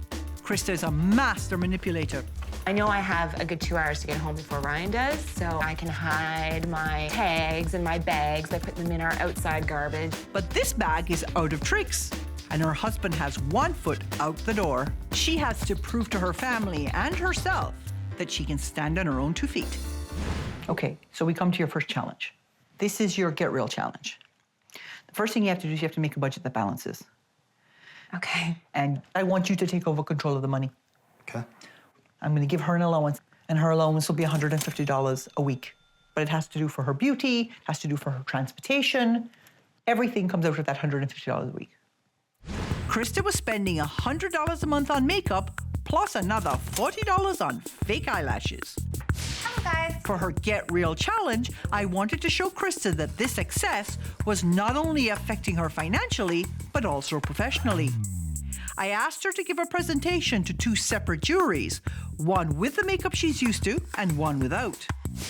Christa is a master manipulator. I know I have a good 2 hours to get home before Ryan does, so I can hide my tags and my bags by putting them in our outside garbage. But this bag is out of tricks, and her husband has 1 foot out the door. She has to prove to her family and herself that she can stand on her own 2 feet. Okay, so we come to your first challenge. This is your Get Real challenge. The first thing you have to do is you have to make a budget that balances. Okay. And I want you to take over control of the money. Okay. I'm going to give her an allowance, and her allowance will be $150 a week. But it has to do for her beauty, it has to do for her transportation. Everything comes out of that $150 a week. Christa was spending $100 a month on makeup, plus another $40 on fake eyelashes. Hello, guys. For her Get Real challenge, I wanted to show Christa that this excess was not only affecting her financially, but also professionally. I asked her to give a presentation to 2 separate juries, one with the makeup she's used to and one without.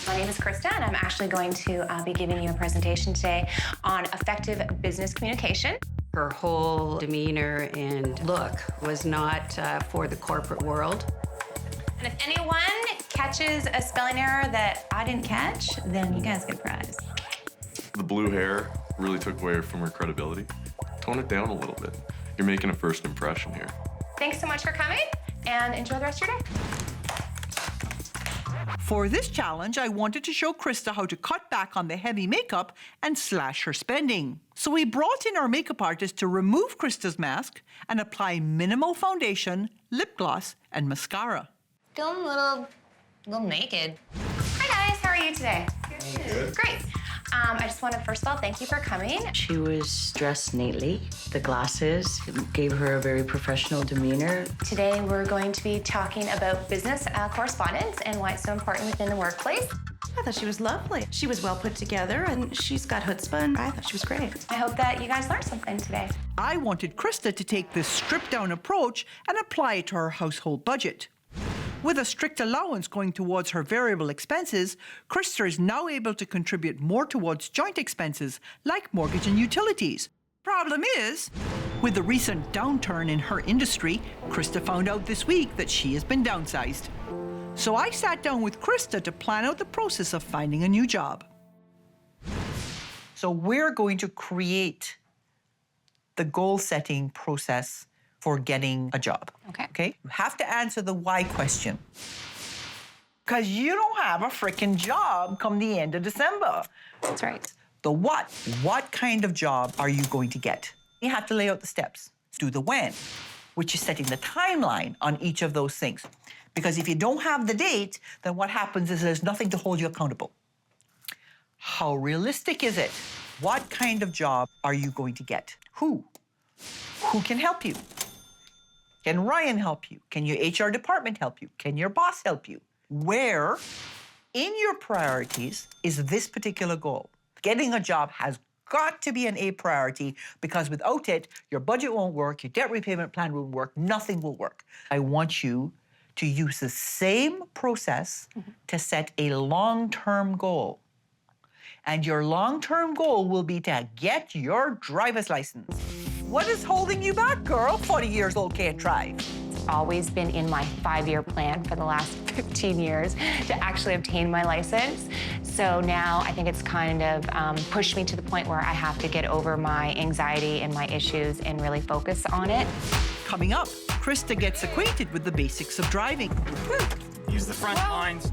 My name is Christa, and I'm actually going to be giving you a presentation today on effective business communication. Her whole demeanor and look was not for the corporate world. And if anyone catches a spelling error that I didn't catch, then you guys get a prize. The blue hair really took away from her credibility. Tone it down a little bit. You're making a first impression here. Thanks so much for coming, and enjoy the rest of your day. For this challenge, I wanted to show Christa how to cut back on the heavy makeup and slash her spending. So we brought in our makeup artist to remove Christa's mask and apply minimal foundation, lip gloss, and mascara. Feeling a little naked. Hi guys, how are you today? Good. Great. I just want to first of all thank you for coming. She was dressed neatly. The glasses gave her a very professional demeanor. Today we're going to be talking about business correspondence and why it's so important within the workplace. I thought she was lovely. She was well put together, and she's got chutzpah, and I thought she was great. I hope that you guys learned something today. I wanted Christa to take this stripped-down approach and apply it to her household budget. With a strict allowance going towards her variable expenses, Christa is now able to contribute more towards joint expenses like mortgage and utilities. Problem is, with the recent downturn in her industry, Christa found out this week that she has been downsized. So I sat down with Christa to plan out the process of finding a new job. So we're going to create the goal-setting process for getting a job. Okay? You have to answer the why question. Because you don't have a freaking job come the end of December. That's right. The what. What kind of job are you going to get? You have to lay out the steps. Do the when, which is setting the timeline on each of those things. Because if you don't have the date, then what happens is there's nothing to hold you accountable. How realistic is it? What kind of job are you going to get? Who? Who can help you? Can Ryan help you? Can your HR department help you? Can your boss help you? Where in your priorities is this particular goal? Getting a job has got to be an A priority because without it, your budget won't work, your debt repayment plan won't work, nothing will work. I want you to use the same process to set a long-term goal. And your long-term goal will be to get your driver's license. What is holding you back, girl? 40 years old can't drive. It's always been in my 5-year plan for the last 15 years to actually obtain my license. So now I think it's kind of pushed me to the point where I have to get over my anxiety and my issues and really focus on it. Coming up, Christa gets acquainted with the basics of driving. Use the front lines.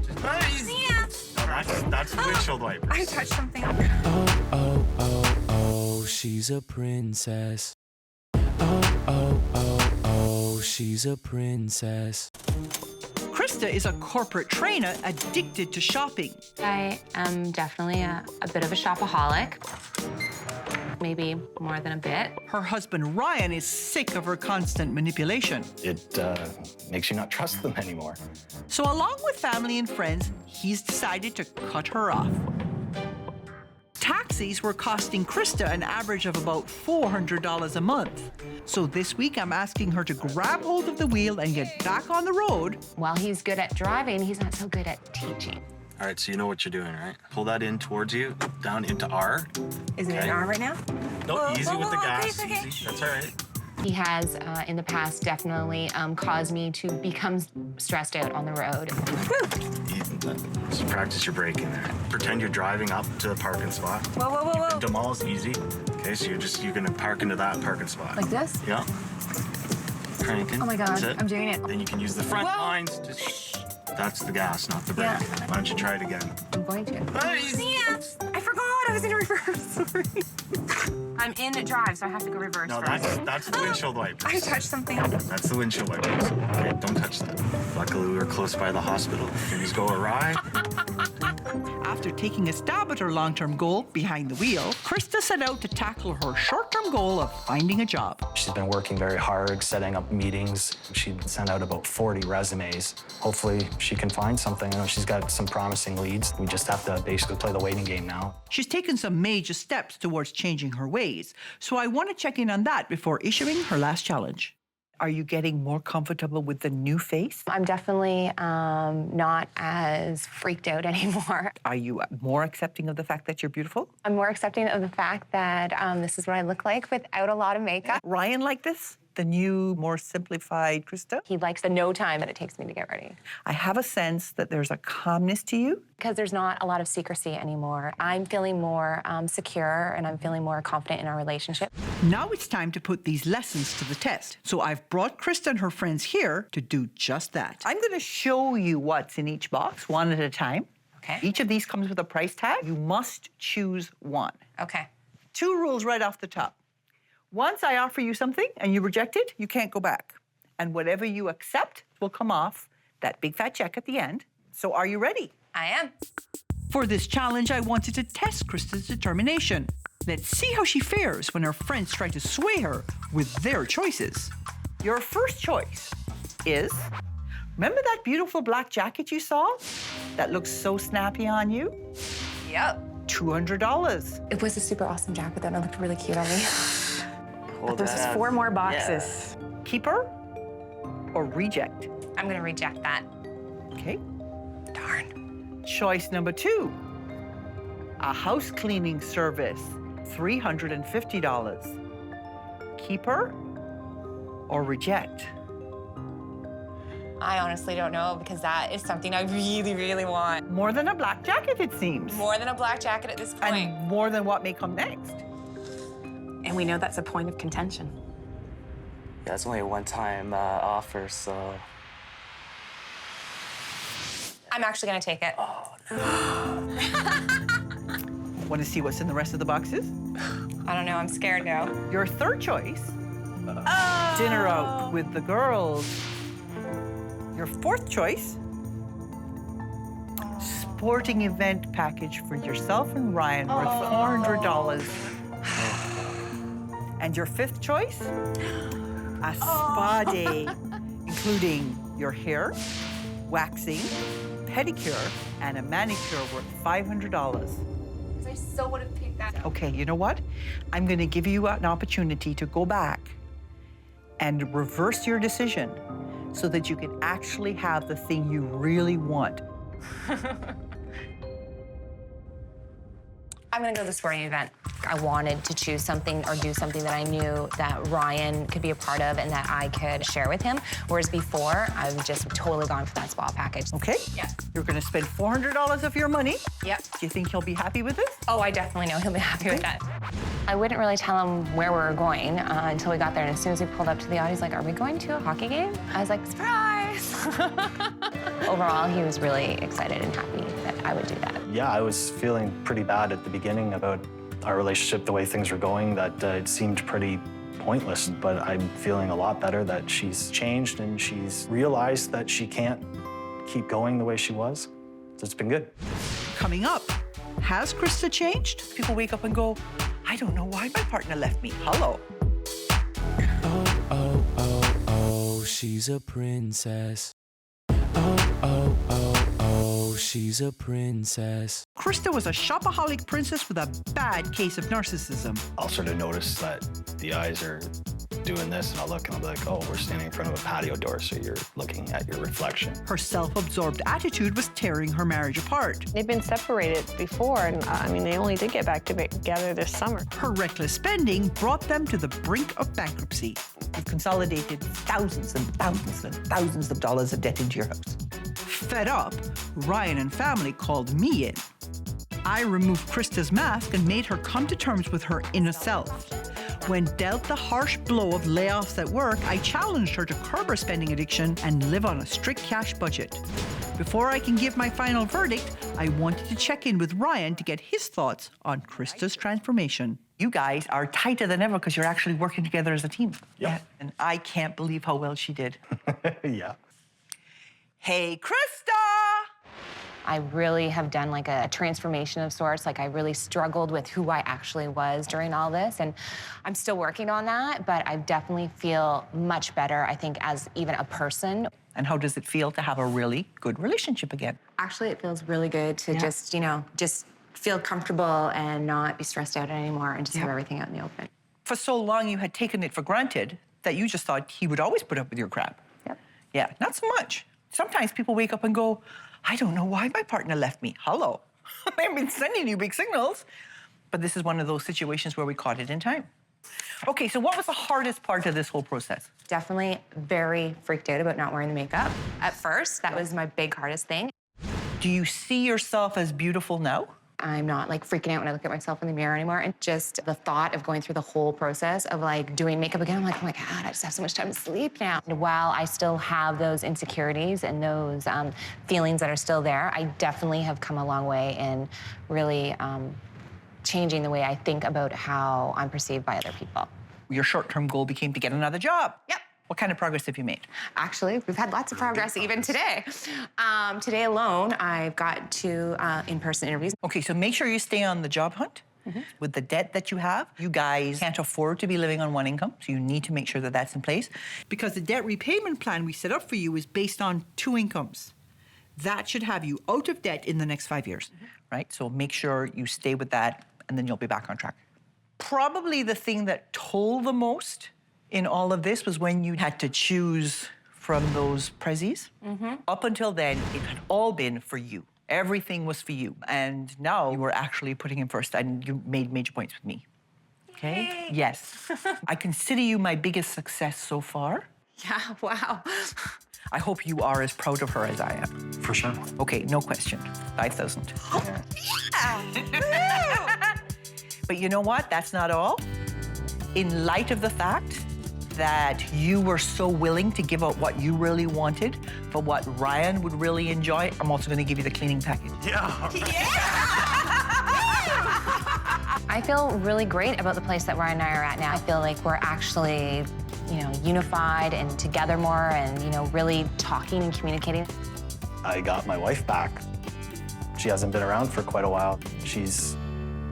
That's the windshield wiper. I touched something. Oh, oh, oh, oh, she's a princess. Oh, oh, oh, oh, she's a princess. Christa is a corporate trainer addicted to shopping. I am definitely a bit of a shopaholic. Maybe more than a bit. Her husband, Ryan, is sick of her constant manipulation. It makes you not trust them anymore. So along with family and friends, he's decided to cut her off. Taxis were costing Christa an average of about $400 a month. So this week, I'm asking her to grab hold of the wheel and get back on the road. While he's good at driving, he's not so good at teaching. All right, so you know what you're doing, right? Pull that in towards you, down into R. Is it an R right now? No, easy with the gas. Okay. Easy. That's all right. He has, in the past, definitely caused me to become stressed out on the road. Just practice your braking there. Pretend you're driving up to the parking spot. Whoa, whoa, whoa, whoa. Demol's easy. Okay, so you're gonna park into that parking spot. Like this? Yeah. Cranking. Oh my God, That's it. I'm doing it. Then you can use the front lines to... That's the gas, not the brake. Yeah. Why don't you try it again? I'm going to. I forgot I was in reverse. Sorry. I'm in drive, so I have to go reverse No, first. that's the windshield wipers. I touched something. That's the windshield wipers. Okay, don't touch that. Luckily, we were close by the hospital. Things go awry. After taking a stab at her long-term goal behind the wheel, Christa set out to tackle her short-term goal of finding a job. She's been working very hard, setting up meetings. She sent out about 40 resumes. Hopefully, she can find something. I know she's got some promising leads. We just have to basically play the waiting game now. She's taken some major steps towards changing her ways, so I want to check in on that before issuing her last challenge. Are you getting more comfortable with the new face? I'm definitely not as freaked out anymore. Are you more accepting of the fact that you're beautiful? I'm more accepting of the fact that this is what I look like without a lot of makeup. Ryan like this? The new, more simplified Christa? He likes the no time that it takes me to get ready. I have a sense that there's a calmness to you. Because there's not a lot of secrecy anymore. I'm feeling more secure and I'm feeling more confident in our relationship. Now it's time to put these lessons to the test. So I've brought Christa and her friends here to do just that. I'm going to show you what's in each box, one at a time. Okay. Each of these comes with a price tag. You must choose one. Okay. 2 rules right off the top. Once I offer you something and you reject it, you can't go back. And whatever you accept will come off that big fat check at the end. So are you ready? I am. For this challenge, I wanted to test Christa's determination. Let's see how she fares when her friends try to sway her with their choices. Your first choice is, remember that beautiful black jacket you saw? That looks so snappy on you? Yep. $200. It was a super awesome jacket though, and it looked really cute on me. But there's 4 more boxes. Yeah. Keeper or reject? I'm gonna reject that. Okay. Darn. Choice number 2, a house cleaning service, $350. Keeper or reject? I honestly don't know because that is something I really, really want. More than a black jacket, it seems. More than a black jacket at this point. And more than what may come next. And we know that's a point of contention. Yeah, it's only a one-time offer, so... I'm actually gonna take it. Oh, Want to see what's in the rest of the boxes? I don't know, I'm scared now. Your third choice, dinner out with the girls. Your fourth choice, sporting event package for yourself and Ryan worth $400. And your fifth choice, a spa day, including your hair, waxing, pedicure, and a manicure worth $500. I so would have picked that. Okay, you know what? I'm going to give you an opportunity to go back and reverse your decision so that you can actually have the thing you really want. I'm gonna go to the sporting event. I wanted to choose something or do something that I knew that Ryan could be a part of and that I could share with him. Whereas before, I've just totally gone for that spa package. Okay? Yeah. You're gonna spend $400 of your money. Yep. Do you think he'll be happy with this? Oh, I definitely know he'll be happy with that. I wouldn't really tell him where we were going until we got there. And as soon as we pulled up to the Audi, he's like, "Are we going to a hockey game?" I was like, "Surprise!" Overall, he was really excited and happy that I would do that. Yeah, I was feeling pretty bad at the beginning about our relationship, the way things were going, that it seemed pretty pointless. But I'm feeling a lot better that she's changed and she's realized that she can't keep going the way she was. So it's been good. Coming up, has Christa changed? People wake up and go, I don't know why my partner left me. Hello. Oh, oh, oh, oh, she's a princess. Oh, oh, oh, oh, she's a princess. Christa was a shopaholic princess with a bad case of narcissism. I'll sort of notice that the eyes are doing this, and I'll look and I'll be like, oh, we're standing in front of a patio door, so you're looking at your reflection. Her self-absorbed attitude was tearing her marriage apart. They've been separated before, and I mean, they only did get back together this summer. Her reckless spending brought them to the brink of bankruptcy. You've consolidated thousands and thousands and thousands of dollars of debt into your house. Fed up, Ryan and family called me in. I removed Christa's mask and made her come to terms with her inner self. When dealt the harsh blow of layoffs at work, I challenged her to curb her spending addiction and live on a strict cash budget. Before I can give my final verdict, I wanted to check in with Ryan to get his thoughts on Christa's transformation. You guys are tighter than ever because you're actually working together as a team. Yeah. And I can't believe how well she did. Yeah. Hey, Christa! I really have done like a transformation of sorts. Like I really struggled with who I actually was during all this. And I'm still working on that, but I definitely feel much better, I think, as even a person. And how does it feel to have a really good relationship again? Actually, it feels really good to just, you know, just feel comfortable and not be stressed out anymore and just have everything out in the open. For so long, you had taken it for granted that you just thought he would always put up with your crap. Yep. Yeah, not so much. Sometimes people wake up and go, I don't know why my partner left me. Hello. I've been sending you big signals. But this is one of those situations where we caught it in time. Okay, so what was the hardest part of this whole process? Definitely very freaked out about not wearing the makeup. At first, that was my big hardest thing. Do you see yourself as beautiful now? I'm not like freaking out when I look at myself in the mirror anymore. And just the thought of going through the whole process of like doing makeup again, I'm like, oh my God, I just have so much time to sleep now. And while I still have those insecurities and those feelings that are still there, I definitely have come a long way in really changing the way I think about how I'm perceived by other people. Your short-term goal became to get another job. Yep. What kind of progress have you made? Actually, we've had lots of progress even today. Today alone, I've got 2 in-person interviews. Okay, so make sure you stay on the job hunt. With the debt that you have, you guys can't afford to be living on one income, so you need to make sure that that's in place. Because the debt repayment plan we set up for you is based on 2 incomes. That should have you out of debt in the next 5 years, right? So make sure you stay with that, and then you'll be back on track. Probably the thing that told the most in all of this was when you had to choose from those prezzies. Up until then, it had all been for you. Everything was for you. And now you were actually putting him first, and you made major points with me. Okay? Yay. Yes. I consider you my biggest success so far. Yeah, wow. I hope you are as proud of her as I am. For sure. Okay, no question. 5,000. But you know what? That's not all. In light of the fact that you were so willing to give out what you really wanted for what Ryan would really enjoy, I'm also going to give you the cleaning package. I feel really great about the place that Ryan and I are at now. I feel like we're actually, you know, unified and together more and, you know, really talking and communicating. I got my wife back. She hasn't been around for quite a while. She's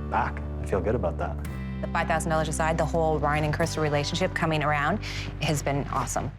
back. I feel good about that. The $5,000 aside, the whole Ryan and Christa relationship coming around has been awesome.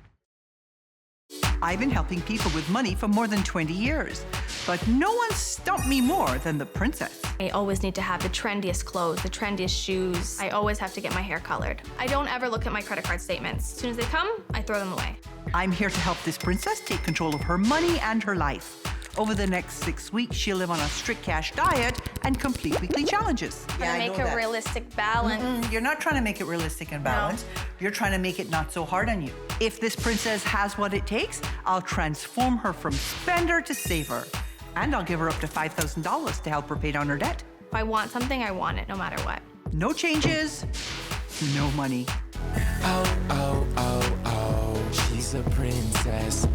I've been helping people with money for more than 20 years, but no one stumped me more than the princess. I always need to have the trendiest clothes, the trendiest shoes. I always have to get my hair colored. I don't ever look at my credit card statements. As soon as they come, I throw them away. I'm here to help this princess take control of her money and her life. Over the next 6 weeks, she'll live on a strict cash diet and complete weekly challenges. Yeah, make a realistic balance. You're not trying to make it realistic and balanced. No. You're trying to make it not so hard on you. If this princess has what it takes, I'll transform her from spender to saver. And I'll give her up to $5,000 to help her pay down her debt. If I want something, I want it no matter what. No changes, no money. Oh, oh, oh, oh, she's a princess.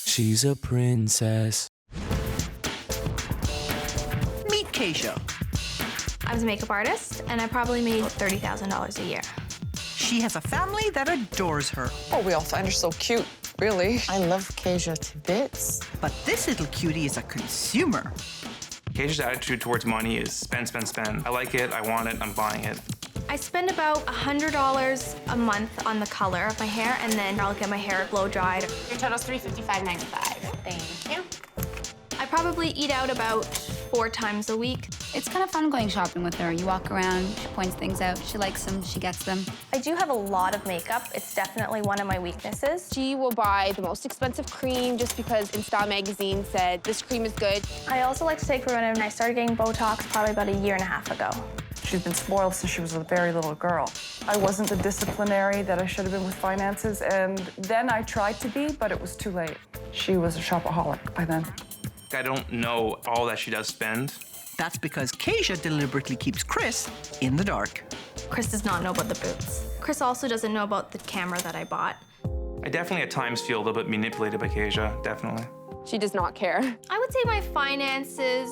She's a princess. Meet Keisha. I was a makeup artist, and I probably made $30,000 a year. She has a family that adores her. Oh, we all find her so cute, really. I love Keisha to bits. But this little cutie is a consumer. Keisha's attitude towards money is spend, spend, spend. I like it, I want it, I'm buying it. I spend about $100 a month on the color of my hair, and then I'll get my hair blow dried. Your total's $355.95. Thank you. I probably eat out about 4 times a week. It's kind of fun going shopping with her. You walk around, she points things out. She likes them, she gets them. I do have a lot of makeup. It's definitely one of my weaknesses. She will buy the most expensive cream just because In Style magazine said this cream is good. I also like to take her in, and I started getting Botox probably about 1.5 years ago. She's been spoiled since she was a very little girl. I wasn't the disciplinary that I should have been with finances, and then I tried to be, but it was too late. She was a shopaholic by then. I don't know all that she does spend. That's because Kasia deliberately keeps Chris in the dark. Chris does not know about the boots. Chris also doesn't know about the camera that I bought. I definitely at times feel a little bit manipulated by Kasia, definitely. She does not care. I would say my finances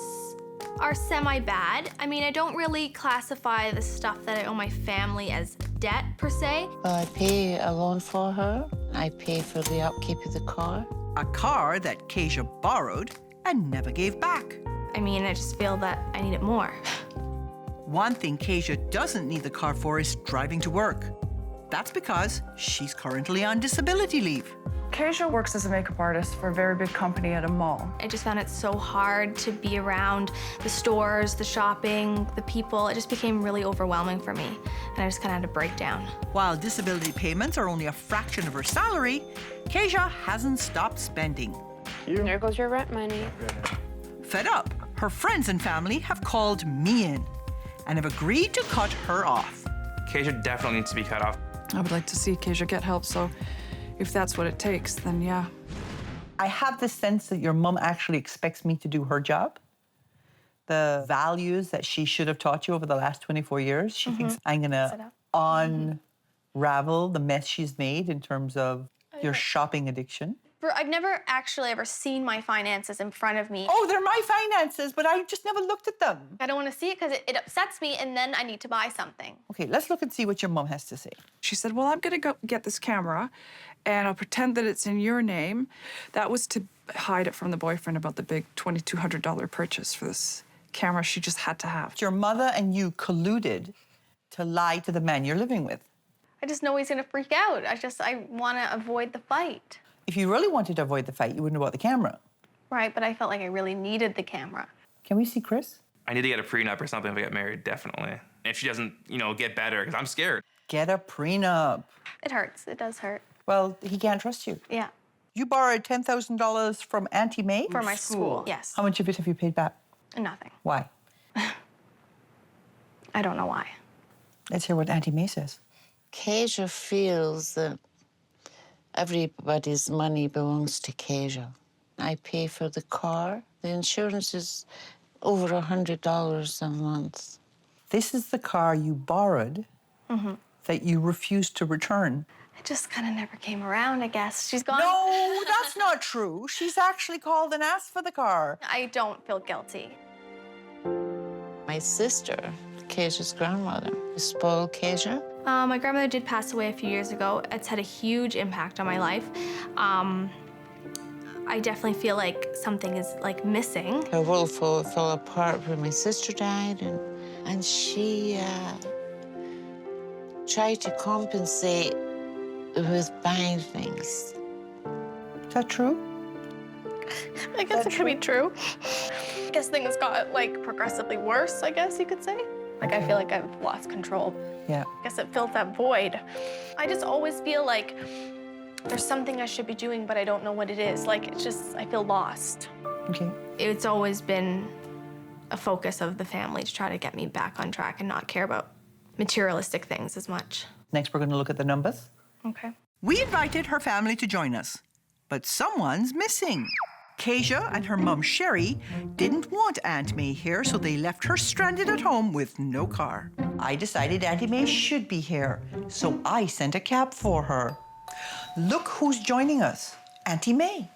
are semi-bad. I mean, I don't really classify the stuff that I owe my family as debt, per se. Well, I pay a loan for her. I pay for the upkeep of the car. A car that Kasia borrowed and never gave back. I mean, I just feel that I need it more. One thing Kasia doesn't need the car for is driving to work. That's because she's currently on disability leave. Kasia works as a makeup artist for a very big company at a mall. I just found it so hard to be around the stores, the shopping, the people. It just became really overwhelming for me, and I just kind of had to break down. While disability payments are only a fraction of her salary, Kasia hasn't stopped spending. There goes your rent money. Fed up, her friends and family have called me in and have agreed to cut her off. Kasia definitely needs to be cut off. I would like to see Kasia get help, so if that's what it takes, then yeah. I have the sense that your mum actually expects me to do her job. The values that she should have taught you over the last 24 years, she thinks I'm gonna unravel the mess she's made in terms of your shopping addiction. I've never actually ever seen my finances in front of me. Oh, they're my finances, but I just never looked at them. I don't want to see it because it upsets me, and then I need to buy something. Okay, let's look and see what your mum has to say. She said, well, I'm gonna go get this camera and I'll pretend that it's in your name. That was to hide it from the boyfriend about the big $2,200 purchase for this camera she just had to have. Your mother and you colluded to lie to the man you're living with. I just know he's gonna freak out. I want to avoid the fight. If you really wanted to avoid the fight, you wouldn't have bought the camera. Right, but I felt like I really needed the camera. Can we see Chris? I need to get a prenup or something if I get married, definitely. If she doesn't, get better, because I'm scared. Get a prenup. It hurts. It does hurt. Well, he can't trust you. Yeah. You borrowed $10,000 from Auntie May? For my school, yes. How much of it have you paid back? Nothing. Why? I don't know why. Let's hear what Auntie May says. Kasia feels that everybody's money belongs to Kasia. I pay for the car. The insurance is over $100 a month. This is the car you borrowed that you refused to return. It just kind of never came around, I guess. She's gone. No, that's not true. She's actually called and asked for the car. I don't feel guilty. My sister, Kasia's grandmother, spoiled Kasia. My grandmother did pass away a few years ago. It's had a huge impact on my life. I definitely feel like something is missing. Her world fell apart when my sister died, and she tried to compensate with buying things. Is that true? I guess it could be true. I guess things got progressively worse, I guess you could say. I feel like I've lost control. Yeah. I guess it filled that void. I just always feel like there's something I should be doing, but I don't know what it is. It's just, I feel lost. Okay. It's always been a focus of the family to try to get me back on track and not care about materialistic things as much. Next, we're going to look at the numbers. Okay. We invited her family to join us, but someone's missing. Kasia and her mum, Sherry, didn't want Aunt May here, so they left her stranded at home with no car. I decided Auntie May should be here, so I sent a cab for her. Look who's joining us, Auntie May.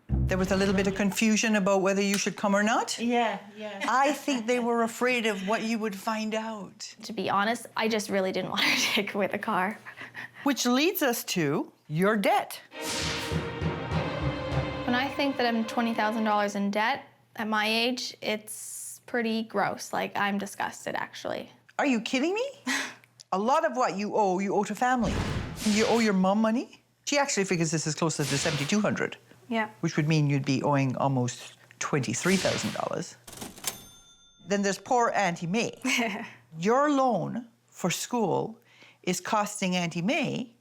There was a little bit of confusion about whether you should come or not. Yeah. I think they were afraid of what you would find out. To be honest, I just really didn't want her to take away the car. Which leads us to your debt. When I think that I'm $20,000 in debt at my age, it's pretty gross. I'm disgusted, actually. Are you kidding me? A lot of what you owe to family. You owe your mom money? She actually figures this is closer to $7,200. Yeah. which would mean you'd be owing almost $23,000. Then there's poor Auntie May. Your loan for school is costing Auntie May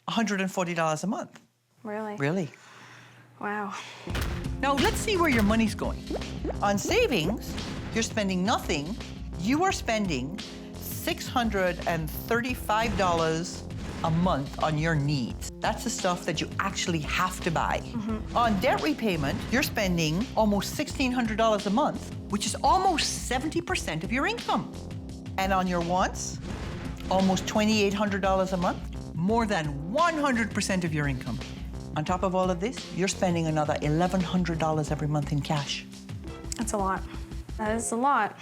$140 a month. Really? Really? Wow. Now, let's see where your money's going. On savings, you're spending nothing. You are spending $635 a month on your needs. That's the stuff that you actually have to buy. On debt repayment, you're spending almost $1,600 a month, which is almost 70% of your income. And on your wants, almost $2,800 a month, more than 100% of your income. On top of all of this, you're spending another $1,100 every month in cash. That's a lot. That is a lot.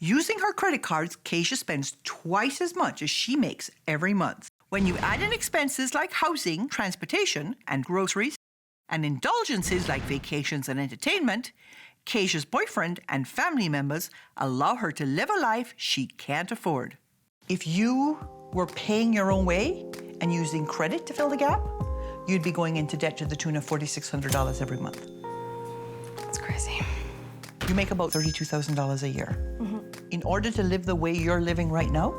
Using her credit cards, Keisha spends twice as much as she makes every month. When you add in expenses like housing, transportation, and groceries, and indulgences like vacations and entertainment, Keisha's boyfriend and family members allow her to live a life she can't afford. If you were paying your own way and using credit to fill the gap, you'd be going into debt to the tune of $4,600 every month. That's crazy. You make about $32,000 a year. In order to live the way you're living right now,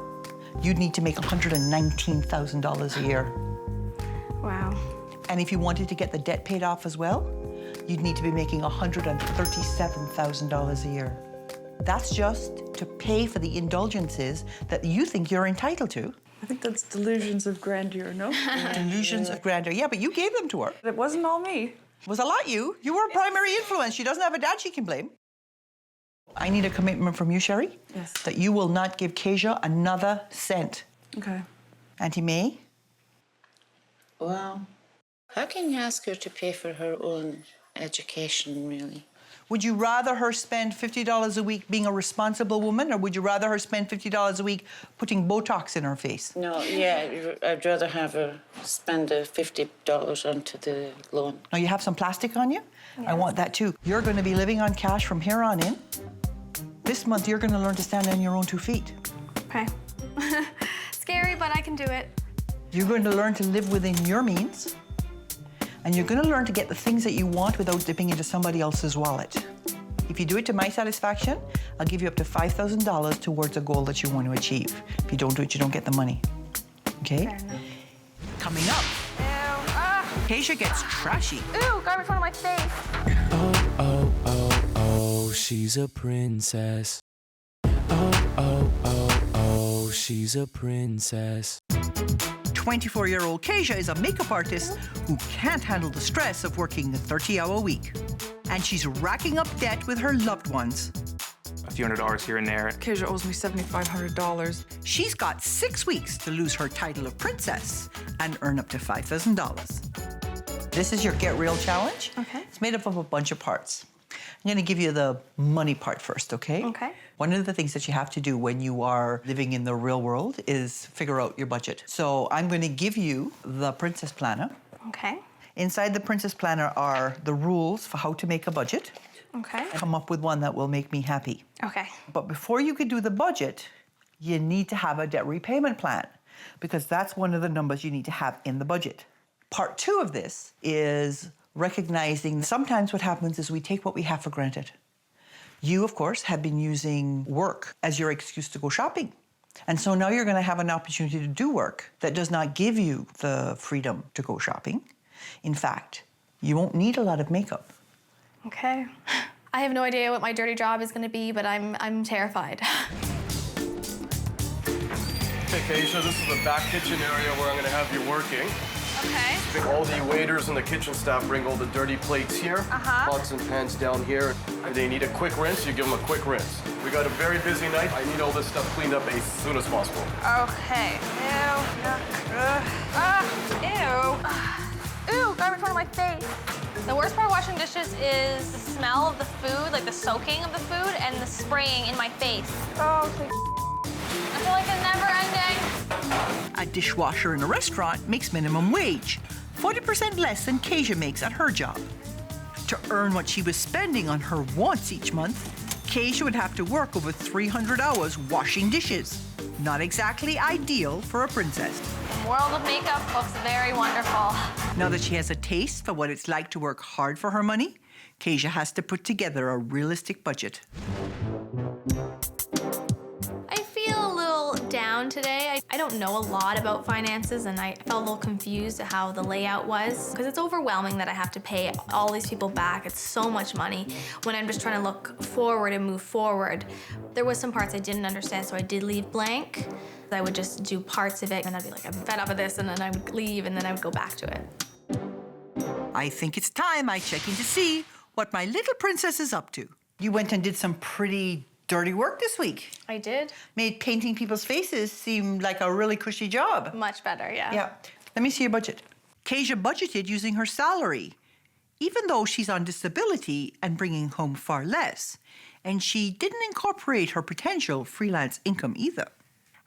you'd need to make $119,000 a year. Wow. And if you wanted to get the debt paid off as well, you'd need to be making $137,000 a year. That's just to pay for the indulgences that you think you're entitled to. I think that's delusions of grandeur, no? Delusions of grandeur. Yeah, but you gave them to her. It wasn't all me. It was a lot you. You were a primary influence. She doesn't have a dad she can blame. I need a commitment from you, Sherry. Yes. That you will not give Keisha another cent. Okay. Auntie May? Well, how can you ask her to pay for her own education, really? Would you rather her spend $50 a week being a responsible woman, or would you rather her spend $50 a week putting Botox in her face? No, yeah, I'd rather have her spend the $50 onto the loan. Now, you have some plastic on you? Yes. I want that too. You're going to be living on cash from here on in. This month, you're going to learn to stand on your own 2 feet. Okay. Scary, but I can do it. You're going to learn to live within your means. And you're going to learn to get the things that you want without dipping into somebody else's wallet. If you do it to my satisfaction, I'll give you up to $5,000 towards a goal that you want to achieve. If you don't do it, you don't get the money. Okay? Fair enough. Coming up, Keisha gets trashy. Ooh, garbage on my face. Oh, oh, oh, oh, she's a princess. Oh, oh, oh, oh, she's a princess. 24-year-old Keisha is a makeup artist who can't handle the stress of working a 30-hour week. And she's racking up debt with her loved ones. A few $100s here and there. Keisha owes me $7,500. She's got 6 weeks to lose her title of princess and earn up to $5,000. This is your Get Real challenge. Okay. It's made up of a bunch of parts. I'm going to give you the money part first, okay? Okay. One of the things that you have to do when you are living in the real world is figure out your budget. So I'm going to give you the Princess Planner. Okay. Inside the Princess Planner are the rules for how to make a budget. Okay. Come up with one that will make me happy. Okay. But before you can do the budget, you need to have a debt repayment plan, because that's one of the numbers you need to have in the budget. Part 2 of this is recognizing sometimes what happens is we take what we have for granted. You, of course, have been using work as your excuse to go shopping. And so now you're going to have an opportunity to do work that does not give you the freedom to go shopping. In fact, you won't need a lot of makeup. Okay. I have no idea what my dirty job is going to be, but I'm terrified. Okay, Keisha, this is the back kitchen area where I'm going to have you working. Okay. All the waiters and the kitchen staff bring all the dirty plates here. Pots and pans down here. If they need a quick rinse, you give them a quick rinse. We got a very busy night. I need all this stuff cleaned up as soon as possible. Okay. Ew. Ooh, garbage on my face. The worst part of washing dishes is the smell of the food, like the soaking of the food, and the spraying in my face. Oh, I feel like it's never ending. A dishwasher in a restaurant makes minimum wage, 40% less than Keisha makes at her job. To earn what she was spending on her wants each month, Keisha would have to work over 300 hours washing dishes. Not exactly ideal for a princess. The world of makeup looks very wonderful. Now that she has a taste for what it's like to work hard for her money, Kasia has to put together a realistic budget. I feel a little down today. I don't know a lot about finances, and I felt a little confused at how the layout was, because it's overwhelming that I have to pay all these people back. It's so much money when I'm just trying to look forward and move forward. There was some parts I didn't understand, so I did leave blank. I would just do parts of it, and I'd be like, I'm fed up of this, and then I would leave, and then I would go back to it. I think it's time I check in to see what my little princess is up to. You went and did some pretty dirty work this week. I did. Made painting people's faces seem like a really cushy job. Much better, yeah. Yeah. Let me see your budget. Kasia budgeted using her salary, even though she's on disability and bringing home far less. And she didn't incorporate her potential freelance income either.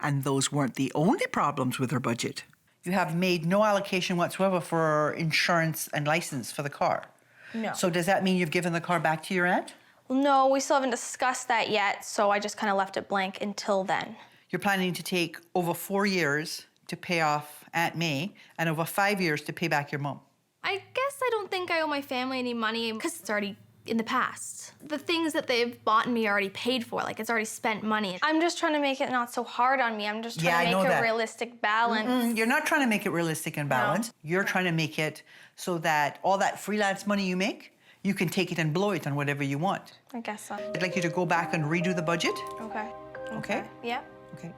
And those weren't the only problems with her budget. You have made no allocation whatsoever for insurance and license for the car. No. So does that mean you've given the car back to your aunt? Well, no, we still haven't discussed that yet, so I just kind of left it blank until then. You're planning to take over 4 years to pay off Aunt May and over 5 years to pay back your mom. I guess I don't think I owe my family any money because it's already in the past. The things that they've bought me are already paid for, like it's already spent money. I'm just trying to make it not so hard on me. I'm just trying to make a realistic balance. You're not trying to make it realistic and balanced. No. You're trying to make it so that all that freelance money you make, you can take it and blow it on whatever you want. I guess so. I'd like you to go back and redo the budget. Okay. Okay? Yeah. Okay.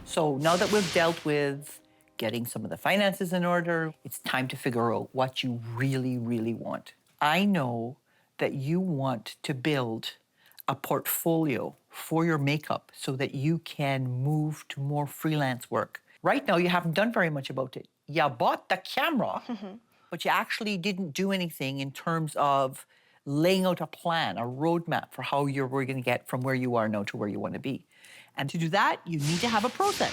So now that we've dealt with getting some of the finances in order, it's time to figure out what you really, really want. I know that you want to build a portfolio for your makeup so that you can move to more freelance work. Right now, you haven't done very much about it. You bought the camera, but you actually didn't do anything in terms of laying out a plan, a roadmap for how you're going to get from where you are now to where you want to be. And to do that, you need to have a process.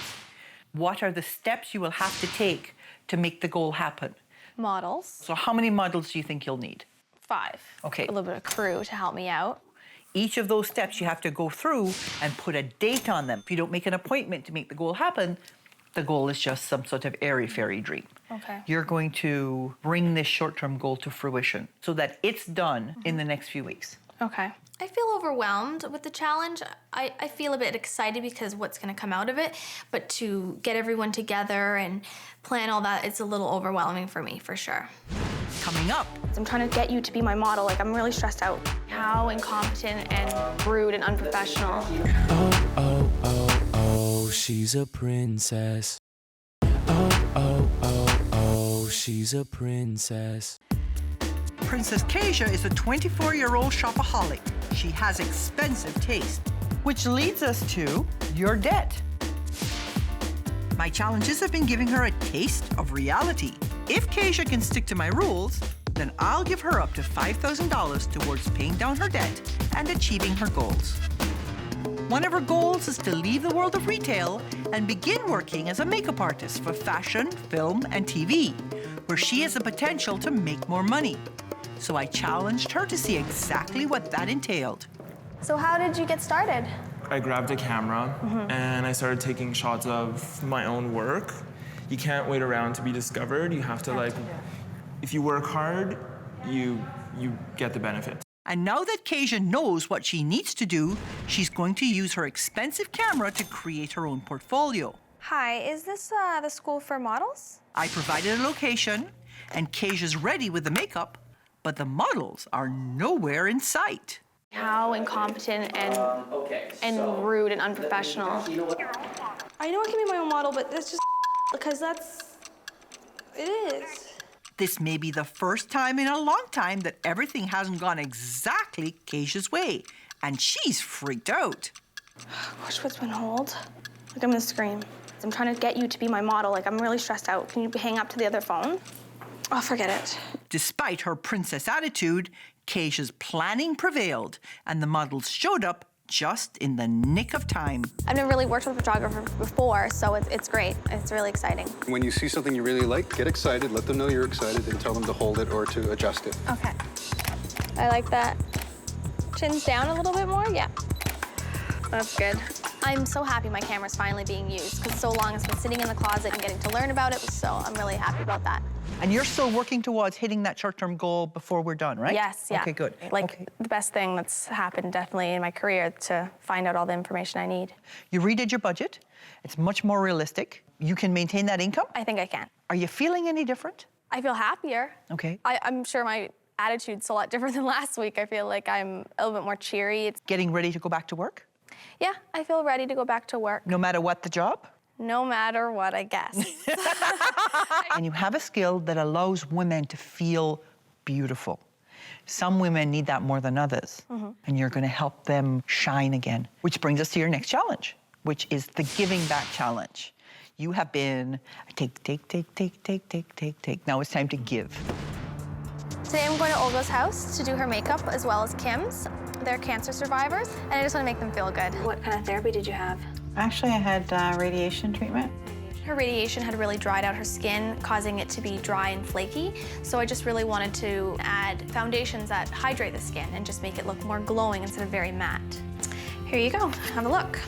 What are the steps you will have to take to make the goal happen? Models. So how many models do you think you'll need? 5. Okay. A little bit of crew to help me out. Each of those steps you have to go through and put a date on them. If you don't make an appointment to make the goal happen, the goal is just some sort of airy-fairy dream. Okay. You're going to bring this short-term goal to fruition so that it's done in the next few weeks. Okay. I feel overwhelmed with the challenge. I feel a bit excited because what's going to come out of it, but to get everyone together and plan all that, it's a little overwhelming for me, for sure. Coming up. I'm trying to get you to be my model. Like, I'm really stressed out. How incompetent and rude and unprofessional. Oh, oh, oh, oh, she's a princess. Oh, oh, oh, oh, she's a princess. Princess Kasia is a 24-year-old shopaholic. She has expensive taste, which leads us to your debt. My challenges have been giving her a taste of reality. If Kasia can stick to my rules, then I'll give her up to $5,000 towards paying down her debt and achieving her goals. One of her goals is to leave the world of retail and begin working as a makeup artist for fashion, film, and TV, where she has the potential to make more money. So I challenged her to see exactly what that entailed. So how did you get started? I grabbed a camera and I started taking shots of my own work. You can't wait around to be discovered. You have to if you work hard, you get the benefit. And now that Kasia knows what she needs to do, she's going to use her expensive camera to create her own portfolio. Hi, is this the school for models? I provided a location, and Kasia's ready with the makeup, but the models are nowhere in sight. How incompetent and rude and unprofessional. I know I can be my own model, but that's just because it is. This may be the first time in a long time that everything hasn't gone exactly Kasia's way, and she's freaked out. Push what's been hold. Like, I'm gonna scream. I'm trying to get you to be my model. Like, I'm really stressed out. Can you hang up to the other phone? Oh, forget it. Despite her princess attitude, Kasia's planning prevailed, and the models showed up just in the nick of time. I've never really worked with a photographer before, so it's great. It's really exciting. When you see something you really like, get excited, let them know you're excited, and tell them to hold it or to adjust it. Okay. I like that. Chin's down a little bit more? Yeah. That's good. I'm so happy my camera's finally being used, because so long it's been sitting in the closet and getting to learn about it, so I'm really happy about that. And you're still working towards hitting that short-term goal before we're done, right? Yes, yeah. Okay, good. Like, the best thing that's happened definitely in my career to find out all the information I need. You redid your budget. It's much more realistic. You can maintain that income? I think I can. Are you feeling any different? I feel happier. Okay. I'm sure my attitude's a lot different than last week. I feel like I'm a little bit more cheery. Getting ready to go back to work? Yeah, I feel ready to go back to work. No matter what the job? No matter what, I guess. And you have a skill that allows women to feel beautiful. Some women need that more than others. And you're going to help them shine again. Which brings us to your next challenge, which is the Giving Back Challenge. You have been take. Now it's time to give. Today I'm going to Olga's house to do her makeup as well as Kim's. They're cancer survivors, and I just want to make them feel good. What kind of therapy did you have? Actually, I had radiation treatment. Her radiation had really dried out her skin, causing it to be dry and flaky. So I just really wanted to add foundations that hydrate the skin and just make it look more glowing instead of very matte. Here you go, have a look.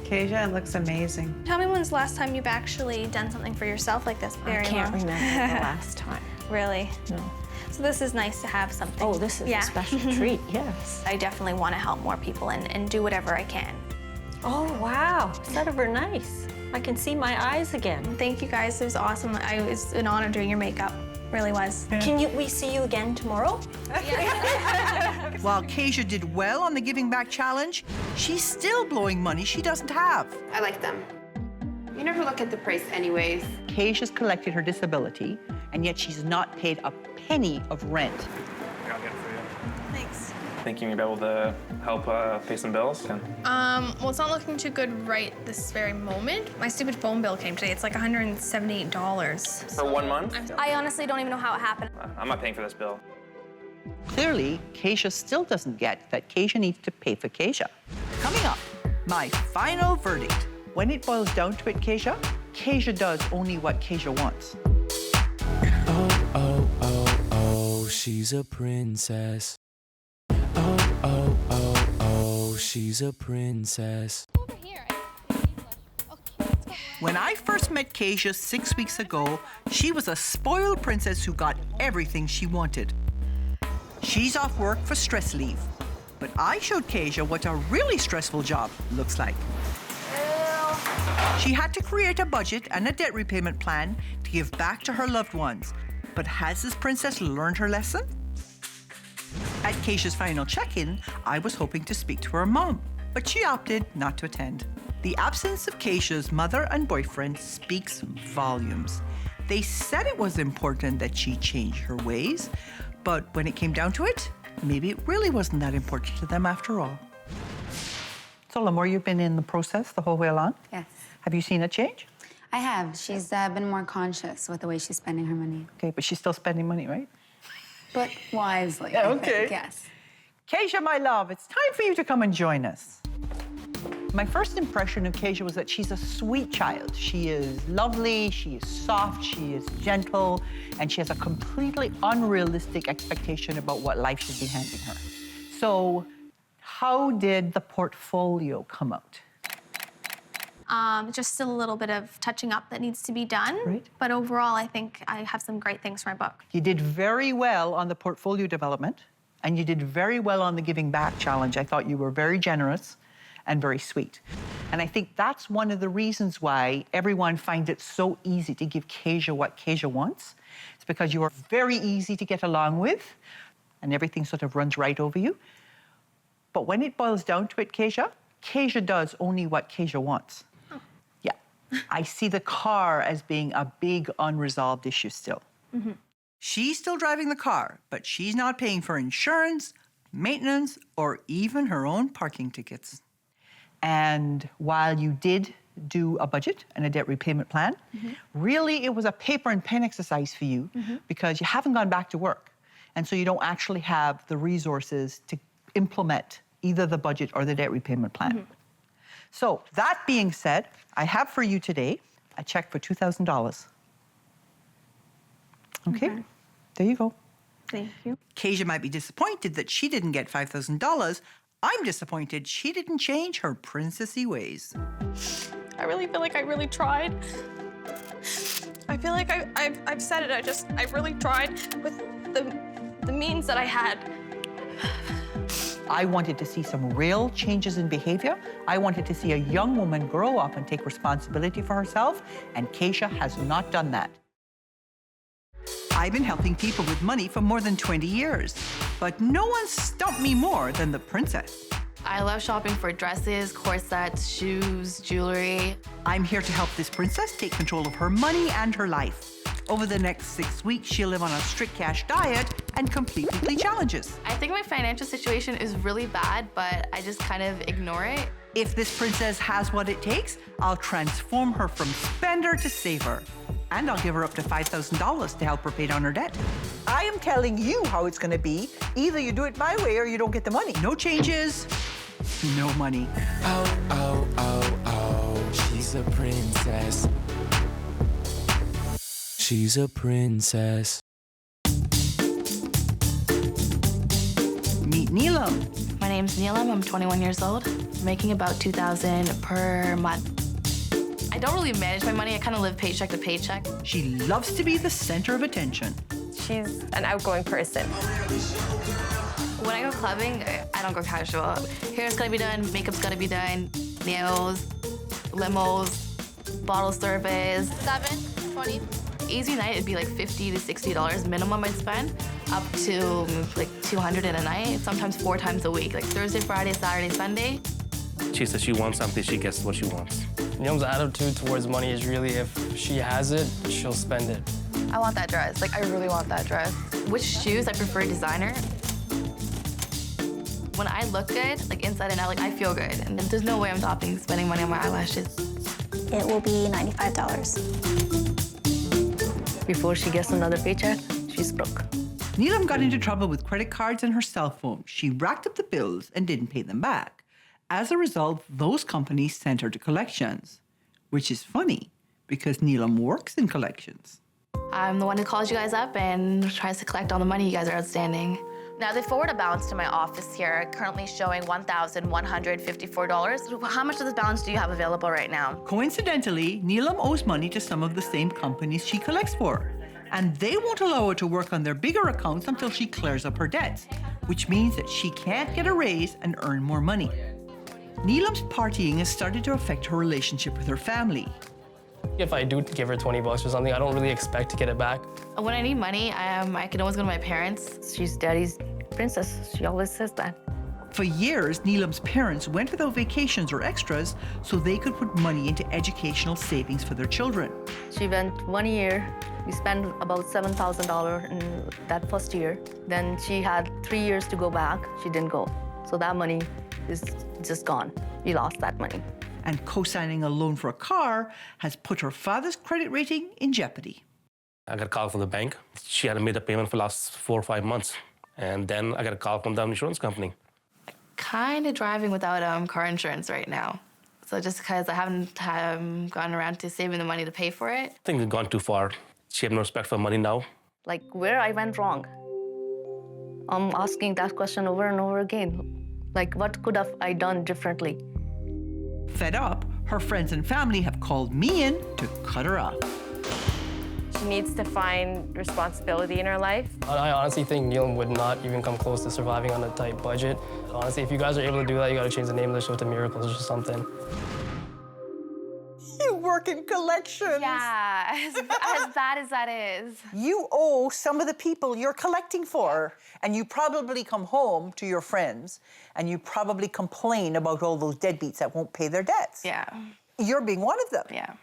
Kasia, it looks amazing. Tell me when's the last time you've actually done something for yourself like this? I can't remember the last time. Really? No. So this is nice to have something. Oh, this is a special treat, yes. I definitely want to help more people and do whatever I can. Oh, wow. Is that ever nice? I can see my eyes again. Thank you guys, it was awesome. It was an honor doing your makeup, really was. Can we see you again tomorrow? While Kasia did well on the Giving Back Challenge, she's still blowing money she doesn't have. I like them. You never look at the price anyways. Kasia's collected her disability, and yet she's not paid a penny of rent. I'll get it for you. Thanks. Think you'll be able to help pay some bills? Well, it's not looking too good right this very moment. My stupid phone bill came today. It's like $178. For 1 month? I honestly don't even know how it happened. I'm not paying for this bill. Clearly, Kasia still doesn't get that Kasia needs to pay for Kasia. Coming up, my final verdict. When it boils down to it, Kasia does only what Kasia wants. Oh, she's a princess. Oh, she's a princess. When I first met Kasia 6 weeks ago, she was a spoiled princess who got everything she wanted. She's off work for stress leave. But I showed Kasia what a really stressful job looks like. She had to create a budget and a debt repayment plan to give back to her loved ones. But has this princess learned her lesson? At Kasia's final check-in, I was hoping to speak to her mom, but she opted not to attend. The absence of Kasia's mother and boyfriend speaks volumes. They said it was important that she change her ways, but when it came down to it, maybe it really wasn't that important to them after all. So, Lamore, you've been in the process the whole way along? Yes. Have you seen a change? I have. She's been more conscious with the way she's spending her money. Okay, but she's still spending money, right? But wisely, Yeah, I okay. think, yes. Kasia, my love, it's time for you to come and join us. My first impression of Kasia was that she's a sweet child. She is lovely, she is soft, she is gentle, and she has a completely unrealistic expectation about what life should be handing her. So, how did the portfolio come out? Just still a little bit of touching up that needs to be done. Right. But overall, I think I have some great things for my book. You did very well on the portfolio development, and you did very well on the Giving Back Challenge. I thought you were very generous and very sweet. And I think that's one of the reasons why everyone finds it so easy to give Kasia what Kasia wants. It's because you are very easy to get along with, and everything sort of runs right over you. But when it boils down to it, Kasia does only what Kasia wants. Yeah. I see the car as being a big unresolved issue still. Mm-hmm. She's still driving the car, but she's not paying for insurance, maintenance, or even her own parking tickets. And while you did do a budget and a debt repayment plan, really it was a paper and pen exercise for you because you haven't gone back to work. And so you don't actually have the resources to implement either the budget or the debt repayment plan. So that being said, I have for you today a check for $2,000. Okay, there you go. Thank you. Kasia might be disappointed that she didn't get $5,000. I'm disappointed she didn't change her princessy ways. I really feel like I really tried. I feel like I've said it. I really tried with the means that I had. I wanted to see some real changes in behavior. I wanted to see a young woman grow up and take responsibility for herself, and Keisha has not done that. I've been helping people with money for more than 20 years, but no one stumped me more than the princess. I love shopping for dresses, corsets, shoes, jewelry. I'm here to help this princess take control of her money and her life. Over the next 6 weeks, she'll live on a strict cash diet and complete weekly challenges. I think my financial situation is really bad, but I just kind of ignore it. If this princess has what it takes, I'll transform her from spender to saver. And I'll give her up to $5,000 to help her pay down her debt. I am telling you how it's gonna be. Either you do it my way or you don't get the money. No changes, no money. Oh, oh, oh, oh, she's a princess. She's a princess. Meet Neelam. My name's Neelam. I'm 21 years old, making about $2,000 per month. I don't really manage my money. I kind of live paycheck to paycheck. She loves to be the center of attention. She's an outgoing person. When I go clubbing, I don't go casual. Hair's gotta be done, makeup's gotta be done, nails, limos, bottle service. 7, 20. Easy night, it'd be like $50 to $60 minimum I'd spend, up to like $200 in a night, sometimes 4 times a week, like Thursday, Friday, Saturday, Sunday. She says she wants something, she gets what she wants. Neelam's attitude towards money is really if she has it, she'll spend it. I want that dress, like I really want that dress. Which shoes? I prefer designer. When I look good, like inside and out, like I feel good. And there's no way I'm stopping spending money on my eyelashes. It will be $95. Before she gets another paycheck, she's broke. Neelam got into trouble with credit cards and her cell phone. She racked up the bills and didn't pay them back. As a result, those companies sent her to collections, which is funny because Neelam works in collections. I'm the one who calls you guys up and tries to collect all the money you guys are outstanding. Now, they forward a balance to my office here, currently showing $1,154. How much of this balance do you have available right now? Coincidentally, Neelam owes money to some of the same companies she collects for, and they won't allow her to work on their bigger accounts until she clears up her debts, which means that she can't get a raise and earn more money. Neelam's partying has started to affect her relationship with her family. If I do give her $20 or something, I don't really expect to get it back. When I need money, I can always go to my parents. She's daddy's princess. She always says that. For years, Neelam's parents went without vacations or extras so they could put money into educational savings for their children. She went 1 year. We spent about $7,000 in that first year. Then she had 3 years to go back. She didn't go. So that money is just gone. We lost that money. And co-signing a loan for a car has put her father's credit rating in jeopardy. I got a call from the bank. She hadn't made a payment for the last 4 or 5 months. And then I got a call from the insurance company. Kind of driving without car insurance right now. So just because I haven't gone around to saving the money to pay for it. Things have gone too far. She has no respect for money now. Like where I went wrong. I'm asking that question over and over again. Like what could have I done differently? Fed up, her friends and family have called me in to cut her off. She needs to find responsibility in her life. I honestly think Neelam would not even come close to surviving on a tight budget. Honestly, if you guys are able to do that, you gotta change the name of the show to Miracles or something. You work in collections. Yeah, as bad as that is. You owe some of the people you're collecting for, and you probably come home to your friends and you probably complain about all those deadbeats that won't pay their debts. Yeah. You're being one of them. Yeah.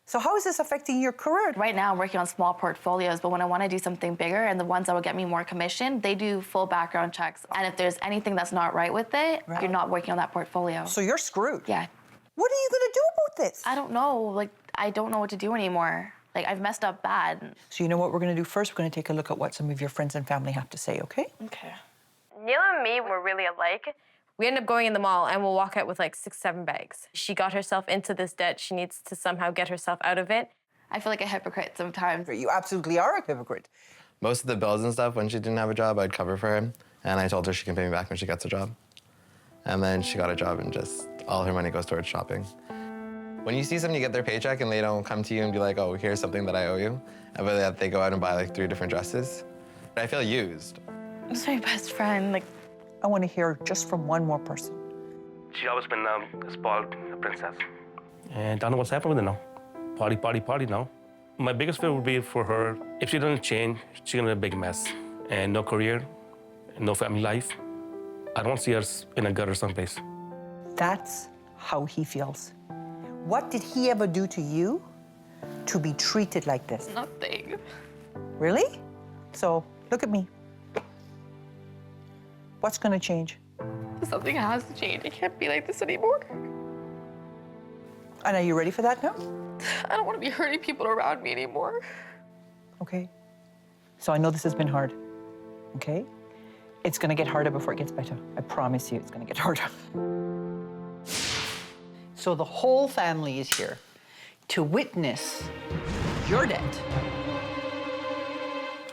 So how is this affecting your career? Right now, I'm working on small portfolios, but when I want to do something bigger and the ones that will get me more commission, they do full background checks. And if there's anything that's not right with it, you're not working on that portfolio. So you're screwed. Yeah. What are you going to do about this? I don't know. Like, I don't know what to do anymore. Like, I've messed up bad. So you know what we're going to do first? We're going to take a look at what some of your friends and family have to say, okay? Okay. Neelam and me were really alike. We end up going in the mall and we'll walk out with like 6, 7 bags. She got herself into this debt. She needs to somehow get herself out of it. I feel like a hypocrite sometimes. You absolutely are a hypocrite. Most of the bills and stuff, when she didn't have a job, I'd cover for her. And I told her she can pay me back when she gets a job. And then she got a job and just all her money goes towards shopping. When you see somebody get their paycheck and they don't come to you and be like, oh, here's something that I owe you, but that they go out and buy like 3 different dresses, I feel used. It's my best friend. Like, I want to hear just from one more person. She's always been a spoiled princess. And I don't know what's happened with her now. Party, party, party now. My biggest fear would be for her, if she doesn't change, she's gonna be a big mess. And no career, no family life. I don't see her in a gutter someplace. That's how he feels. What did he ever do to you to be treated like this? Nothing. Really? So, look at me. What's gonna change? Something has to change. I can't be like this anymore. And are you ready for that now? I don't want to be hurting people around me anymore. Okay. So I know this has been hard, okay? It's gonna get harder before it gets better. I promise you it's gonna get harder. So the whole family is here to witness your debt.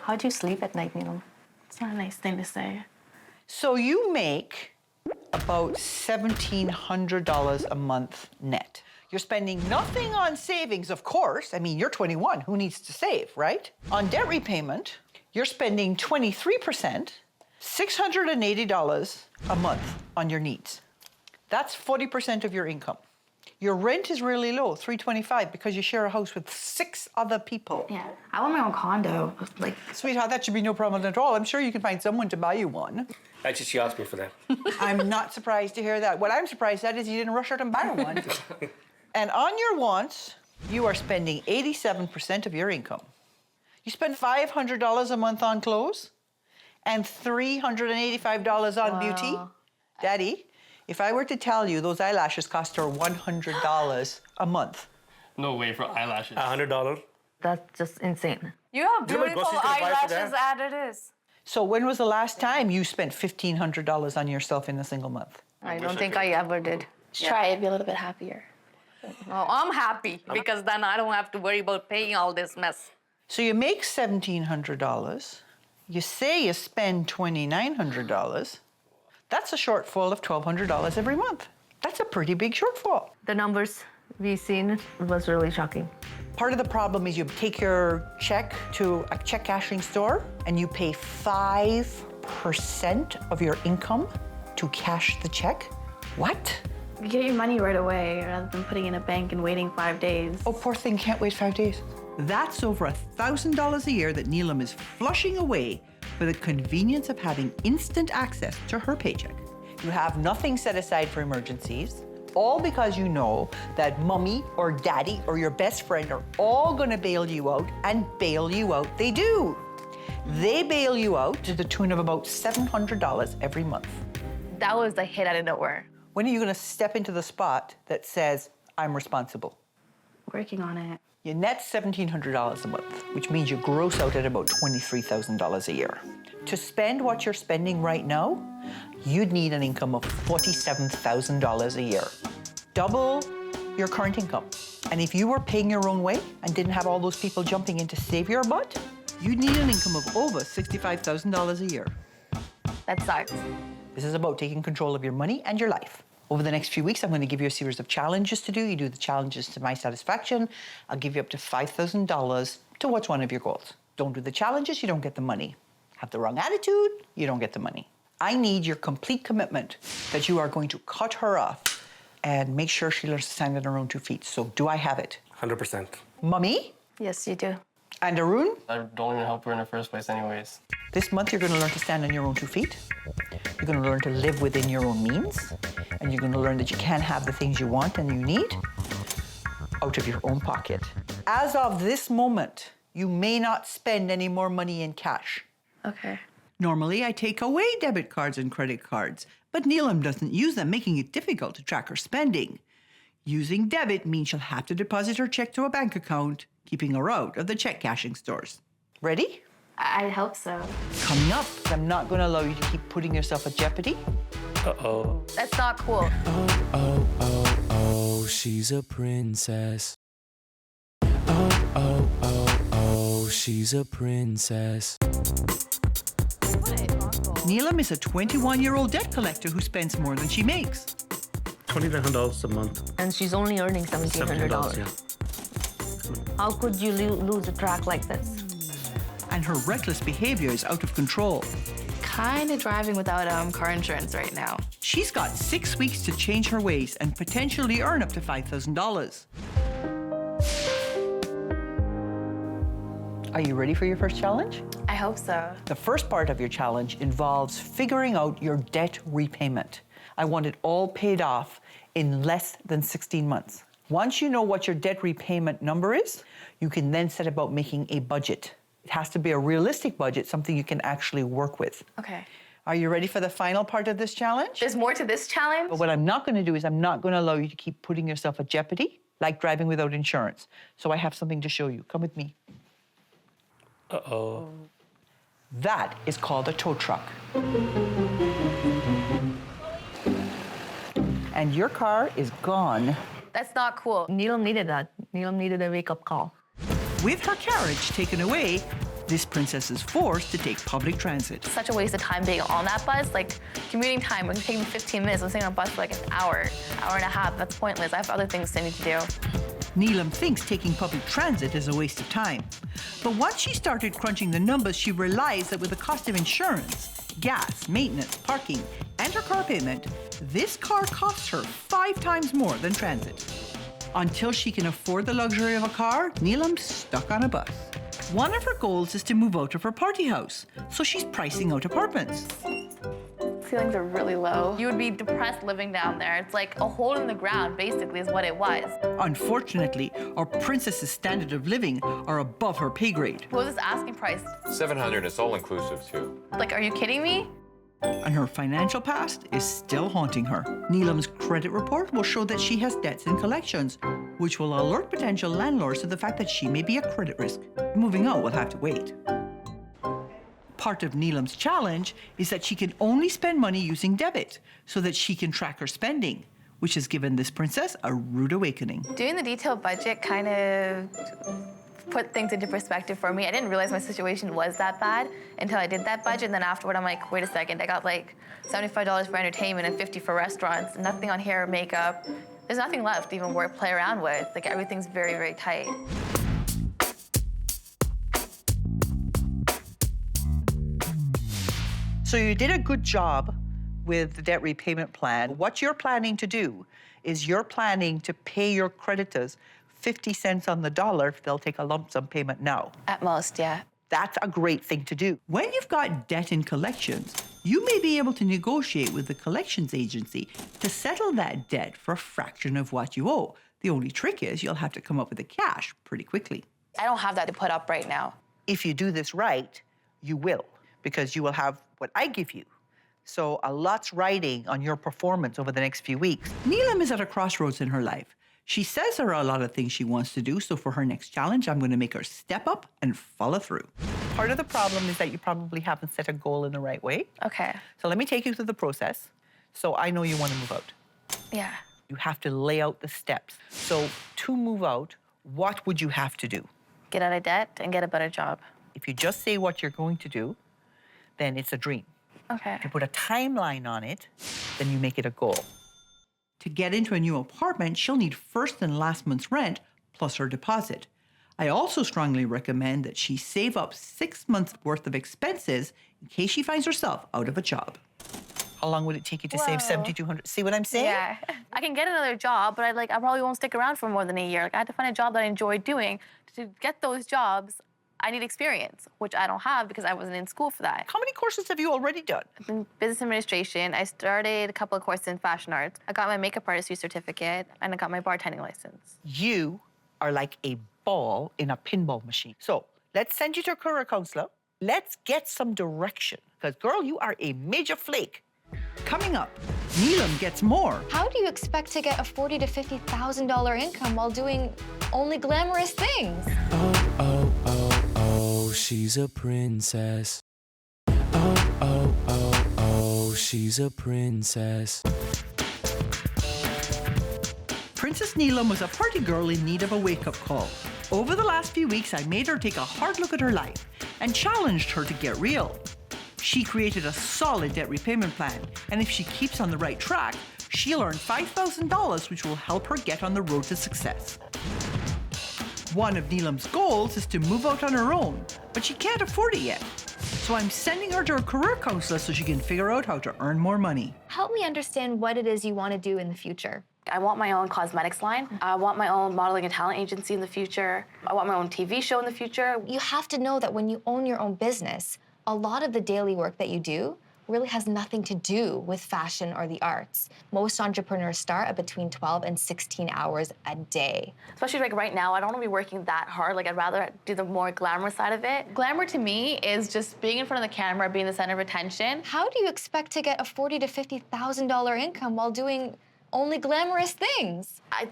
how'd you sleep at night, Neelam? It's not a nice thing to say. So you make about $1,700 a month net. You're spending nothing on savings, of course. I mean, you're 21. Who needs to save, right? On debt repayment, you're spending 23%, $680 a month on your needs. That's 40% of your income. Your rent is really low, $325, because you share a house with 6 other people. Yeah, I want my own condo. Like, sweetheart, that should be no problem at all. I'm sure you can find someone to buy you one. Actually, she asked me for that. I'm not surprised to hear that. What I'm surprised at is you didn't rush out and buy one. And on your wants, you are spending 87% of your income. You spend $500 a month on clothes and $385 on beauty. Daddy, if I were to tell you those eyelashes cost her $100 a month. No way for eyelashes. $100. that's just insane. You have beautiful eyelashes as it is. So when was the last time you spent $1,500 on yourself in a single month? I don't think I ever did. Just try it, be a little bit happier. Oh, I'm happy because then I don't have to worry about paying all this mess. So you make $1,700. You say you spend $2,900. That's a shortfall of $1,200 every month. That's a pretty big shortfall. The numbers we've seen was really shocking. Part of the problem is you take your check to a check cashing store and you pay 5% of your income to cash the check. What? You get your money right away rather than putting in a bank and waiting 5 days. Oh, poor thing can't wait 5 days. That's over $1,000 a year that Neelam is flushing away for the convenience of having instant access to her paycheck. You have nothing set aside for emergencies, all because you know that mommy or daddy or your best friend are all gonna bail you out, and bail you out they do. They bail you out to the tune of about $700 every month. That was the hit out of nowhere. When are you gonna step into the spot that says, I'm responsible? Working on it. You net $1,700 a month, which means you gross out at about $23,000 a year. To spend what you're spending right now, you'd need an income of $47,000 a year. Double your current income. And if you were paying your own way and didn't have all those people jumping in to save your butt, you'd need an income of over $65,000 a year. That sucks. This is about taking control of your money and your life. Over the next few weeks, I'm going to give you a series of challenges to do. You do the challenges to my satisfaction. I'll give you up to $5,000 towards one of your goals. Don't do the challenges, you don't get the money. Have the wrong attitude, you don't get the money. I need your complete commitment that you are going to cut her off and make sure she learns to stand on her own 2 feet. So do I have it? 100%. Mummy? Yes, you do. And Arun? I don't even help her in the first place anyways. This month, you're going to learn to stand on your own 2 feet. You're going to learn to live within your own means. And you're going to learn that you can have the things you want and you need out of your own pocket. As of this moment, you may not spend any more money in cash. Okay. Normally, I take away debit cards and credit cards, but Neelam doesn't use them, making it difficult to track her spending. Using debit means she'll have to deposit her check to a bank account, keeping her out of the check cashing stores. Ready? I hope so. Coming up, I'm not going to allow you to keep putting yourself at jeopardy. Uh-oh. That's not cool. Oh, she's a princess. Oh, she's a princess. Neelam is a 21-year-old debt collector who spends more than she makes. $2,900 a month. And she's only earning $1,700. Yeah. How could you lose a track like this? And her reckless behavior is out of control. Kind of driving without car insurance right now. She's got 6 weeks to change her ways and potentially earn up to $5,000. Are you ready for your first challenge? I hope so. The first part of your challenge involves figuring out your debt repayment. I want it all paid off in less than 16 months. Once you know what your debt repayment number is, you can then set about making a budget. It has to be a realistic budget, something you can actually work with. Okay. Are you ready for the final part of this challenge? There's more to this challenge? But what I'm not going to do is I'm not going to allow you to keep putting yourself at jeopardy, like driving without insurance. So I have something to show you. Come with me. Uh-oh. That is called a tow truck. And your car is gone. That's not cool. Neelam needed that. Neelam needed a wake-up call. With her carriage taken away, this princess is forced to take public transit. Such a waste of time being on that bus. Like, commuting time would take me 15 minutes. I'm sitting on a bus for like an hour and a half. That's pointless. I have other things I need to do. Neelam thinks taking public transit is a waste of time. But once she started crunching the numbers, she realized that with the cost of insurance, gas, maintenance, parking, and her car payment, this car costs her 5 times more than transit. Until she can afford the luxury of a car, Neelam's stuck on a bus. One of her goals is to move out of her party house, so she's pricing out apartments. Ceilings are really low. You would be depressed living down there. It's like a hole in the ground, basically, is what it was. Unfortunately, our princess's standard of living are above her pay grade. What was this asking price? $700, it's all inclusive too. Like, are you kidding me? And her financial past is still haunting her. Neelam's credit report will show that she has debts and collections, which will alert potential landlords to the fact that she may be a credit risk. Moving out will have to wait. Part of Neelam's challenge is that she can only spend money using debit so that she can track her spending, which has given this princess a rude awakening. Doing the detailed budget kind of put things into perspective for me. I didn't realize my situation was that bad until I did that budget. And then afterward, I'm like, wait a second, I got like $75 for entertainment and $50 for restaurants, nothing on hair or makeup. There's nothing left to even play around with. Like, everything's very, very tight. So you did a good job with the debt repayment plan. What you're planning to do is you're planning to pay your creditors 50 cents on the dollar if they'll take a lump sum payment now. At most, yeah. That's a great thing to do. When you've got debt in collections, you may be able to negotiate with the collections agency to settle that debt for a fraction of what you owe. The only trick is you'll have to come up with the cash pretty quickly. I don't have that to put up right now. If you do this right, you will, because you will have what I give you. So a lot's riding on your performance over the next few weeks. Neelam is at a crossroads in her life. She says there are a lot of things she wants to do, so for her next challenge, I'm going to make her step up and follow through. Part of the problem is that you probably haven't set a goal in the right way. Okay. So let me take you through the process. So I know you want to move out. Yeah. You have to lay out the steps. So to move out, what would you have to do? Get out of debt and get a better job. If you just say what you're going to do, then it's a dream. Okay. If you put a timeline on it, then you make it a goal. To get into a new apartment, she'll need first and last month's rent plus her deposit. I also strongly recommend that she save up 6 months' worth of expenses in case she finds herself out of a job. How long would it take you to save $7,200? See what I'm saying? Yeah. I can get another job, but I probably won't stick around for more than a year. Like, I had to find a job that I enjoy doing. To get those jobs, I need experience, which I don't have because I wasn't in school for that. How many courses have you already done? In business administration. I started a couple of courses in fashion arts. I got my makeup artistry certificate, and I got my bartending license. You are like a ball in a pinball machine. So let's send you to a career counselor. Let's get some direction. Because, girl, you are a major flake. Coming up, Neelam gets more. How do you expect to get a $40,000 to $50,000 income while doing only glamorous things? Oh, oh, oh, oh, she's a princess. Oh, oh, oh, oh, she's a princess. Princess Neelam was a party girl in need of a wake-up call. Over the last few weeks, I made her take a hard look at her life and challenged her to get real. She created a solid debt repayment plan, and if she keeps on the right track, she'll earn $5,000, which will help her get on the road to success. One of Neelam's goals is to move out on her own, but she can't afford it yet. So I'm sending her to a career counselor so she can figure out how to earn more money. Help me understand what it is you want to do in the future. I want my own cosmetics line. I want my own modeling and talent agency in the future. I want my own TV show in the future. You have to know that when you own your own business, a lot of the daily work that you do really has nothing to do with fashion or the arts. Most entrepreneurs start at between 12 and 16 hours a day. Especially like right now, I don't want to be working that hard. Like I'd rather do the more glamorous side of it. Glamour to me is just being in front of the camera, being the center of attention. How do you expect to get a $40,000 to $50,000 income while doing only glamorous things? I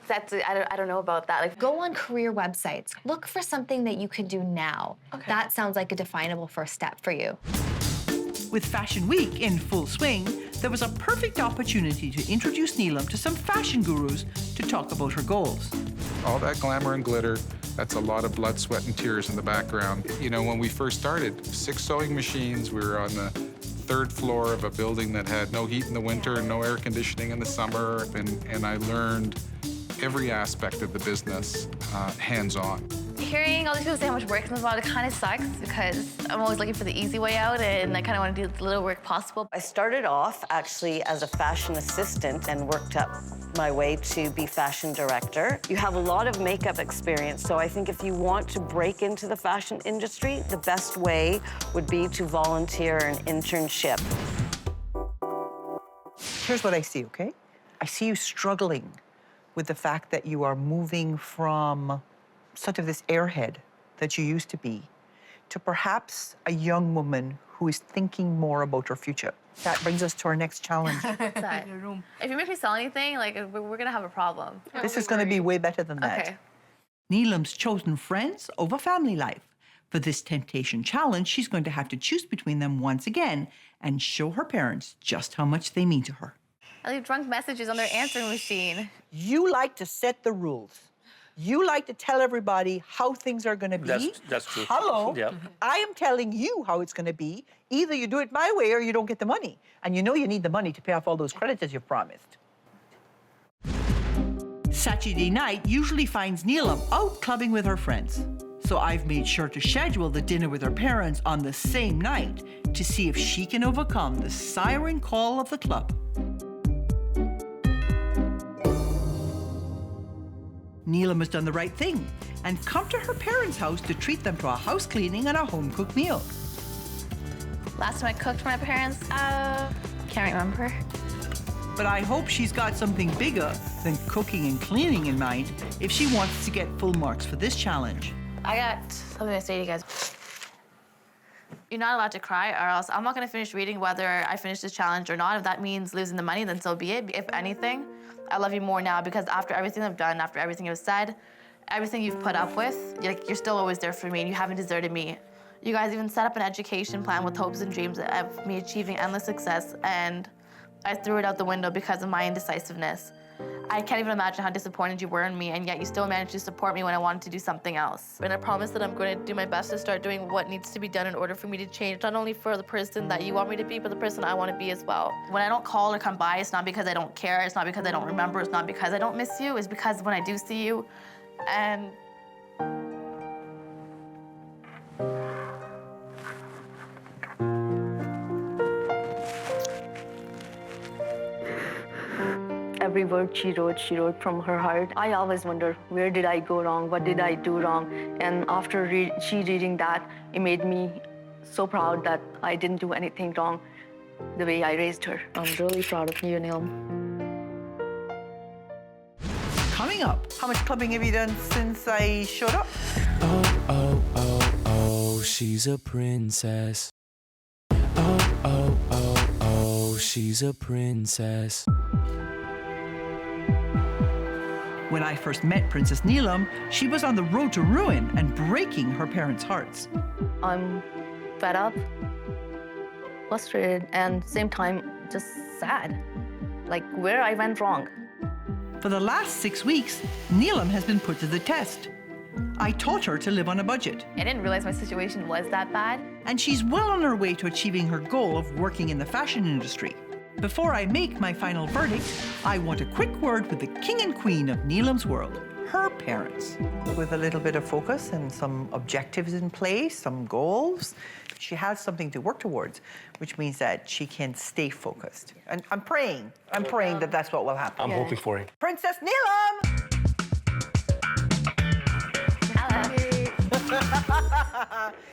don't know about that. Like, go on career websites. Look for something that you could do now. Okay. That sounds like a definable first step for you. With Fashion Week in full swing, there was a perfect opportunity to introduce Neelam to some fashion gurus to talk about her goals. All that glamour and glitter, that's a lot of blood, sweat, and tears in the background. You know, when we first started, 6 sewing machines, we were on the 3rd floor of a building that had no heat in the winter and no air conditioning in the summer, and I learned every aspect of the business hands-on. Hearing all these people say how much work is involved, it kind of sucks because I'm always looking for the easy way out and I kind of want to do the little work possible. I started off actually as a fashion assistant and worked up my way to be fashion director. You have a lot of makeup experience, so I think if you want to break into the fashion industry, the best way would be to volunteer an internship. Here's what I see, okay? I see you struggling with the fact that you are moving from sort of this airhead that you used to be to perhaps a young woman who is thinking more about her future. That brings us to our next challenge. If you make me sell anything, like we're gonna have a problem. This is gonna be way better than that. Okay. Neelam's chosen friends over family life. For this temptation challenge, she's going to have to choose between them once again and show her parents just how much they mean to her. I leave drunk messages on their answering machine. You like to set the rules. You like to tell everybody how things are going to be. That's true. Hello. Yeah. I am telling you how it's going to be. Either you do it my way or you don't get the money. And you know you need the money to pay off all those credits as you've promised. Saturday night usually finds Neelam out clubbing with her friends. So I've made sure to schedule the dinner with her parents on the same night to see if she can overcome the siren call of the club. Neelam has done the right thing and come to her parents' house to treat them to a house cleaning and a home-cooked meal. Last time I cooked for my parents, can't remember. But I hope she's got something bigger than cooking and cleaning in mind if she wants to get full marks for this challenge. I got something to say to you guys. You're not allowed to cry or else I'm not gonna finish reading whether I finish this challenge or not. If that means losing the money, then so be it. If anything, I love you more now because after everything I've done, after everything you've said, everything you've put up with, you're still always there for me and you haven't deserted me. You guys even set up an education plan with hopes and dreams of me achieving endless success, and I threw it out the window because of my indecisiveness. I can't even imagine how disappointed you were in me, and yet you still managed to support me when I wanted to do something else. And I promise that I'm going to do my best to start doing what needs to be done in order for me to change, not only for the person that you want me to be, but the person I want to be as well. When I don't call or come by, it's not because I don't care, it's not because I don't remember, it's not because I don't miss you, it's because when I do see you, and every word she wrote from her heart. I always wonder, where did I go wrong? What did I do wrong? And after she reading that, it made me so proud that I didn't do anything wrong the way I raised her. I'm really proud of you, Neil. Coming up, how much clubbing have you done since I showed up? Oh, oh, oh, oh, she's a princess. Oh, oh, oh, oh, she's a princess. When I first met Princess Neelam, she was on the road to ruin and breaking her parents' hearts. I'm fed up, frustrated, and at the same time, just sad. Like, where I went wrong. For the last 6 weeks, Neelam has been put to the test. I taught her to live on a budget. I didn't realize my situation was that bad. And she's well on her way to achieving her goal of working in the fashion industry. Before I make my final verdict, I want a quick word with the king and queen of Neelam's world, her parents. With a little bit of focus and some objectives in place, some goals, she has something to work towards, which means that she can stay focused. And I'm praying that that's what will happen. I'm hoping for it. Princess Neelam!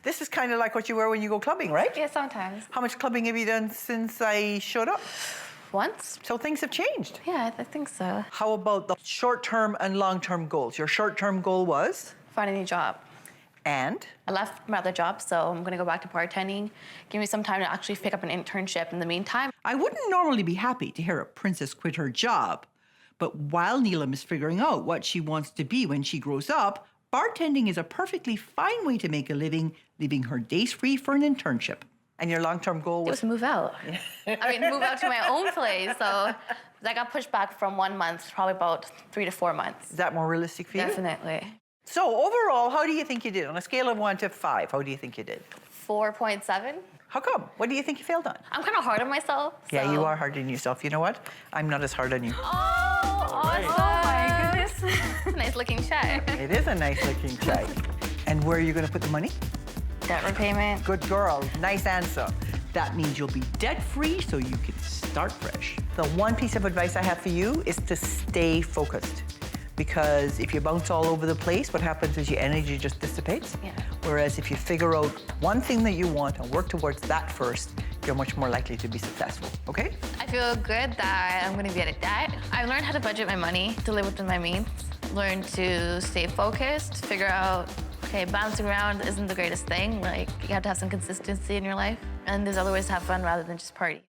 This is kind of like what you wear when you go clubbing, right? Yeah, sometimes. How much clubbing have you done since I showed up? Once. So things have changed. Yeah, I think so. How about the short-term and long-term goals? Your short-term goal was? Find a new job. And? I left my other job, so I'm gonna go back to bartending. Give me some time to actually pick up an internship in the meantime. I wouldn't normally be happy to hear a princess quit her job, but while Neelam is figuring out what she wants to be when she grows up, bartending is a perfectly fine way to make a living, leaving her days free for an internship. And your long-term goal was? It was to move out. I mean, move out to my own place. So that got pushed back from 1 month, probably about 3 to 4 months. Is that more realistic for you? Definitely. So overall, how do you think you did? On a scale of 1 to 5, how do you think you did? 4.7. How come? What do you think you failed on? I'm kind of hard on myself. Yeah, you are hard on yourself. You know what? I'm not as hard on you. Oh, awesome. Oh my goodness. Nice looking check. It is a nice looking check. And where are you going to put the money? Debt repayment. Good girl. Nice answer. That means you'll be debt-free so you can start fresh. The one piece of advice I have for you is to stay focused. Because if you bounce all over the place, what happens is your energy just dissipates. Yeah. Whereas if you figure out one thing that you want and work towards that first, you're much more likely to be successful, okay? I feel good that I'm gonna be out of debt. I've learned how to budget my money, to live within my means. Learn to stay focused, figure out, okay, bouncing around isn't the greatest thing. Like, you have to have some consistency in your life. And there's other ways to have fun rather than just party.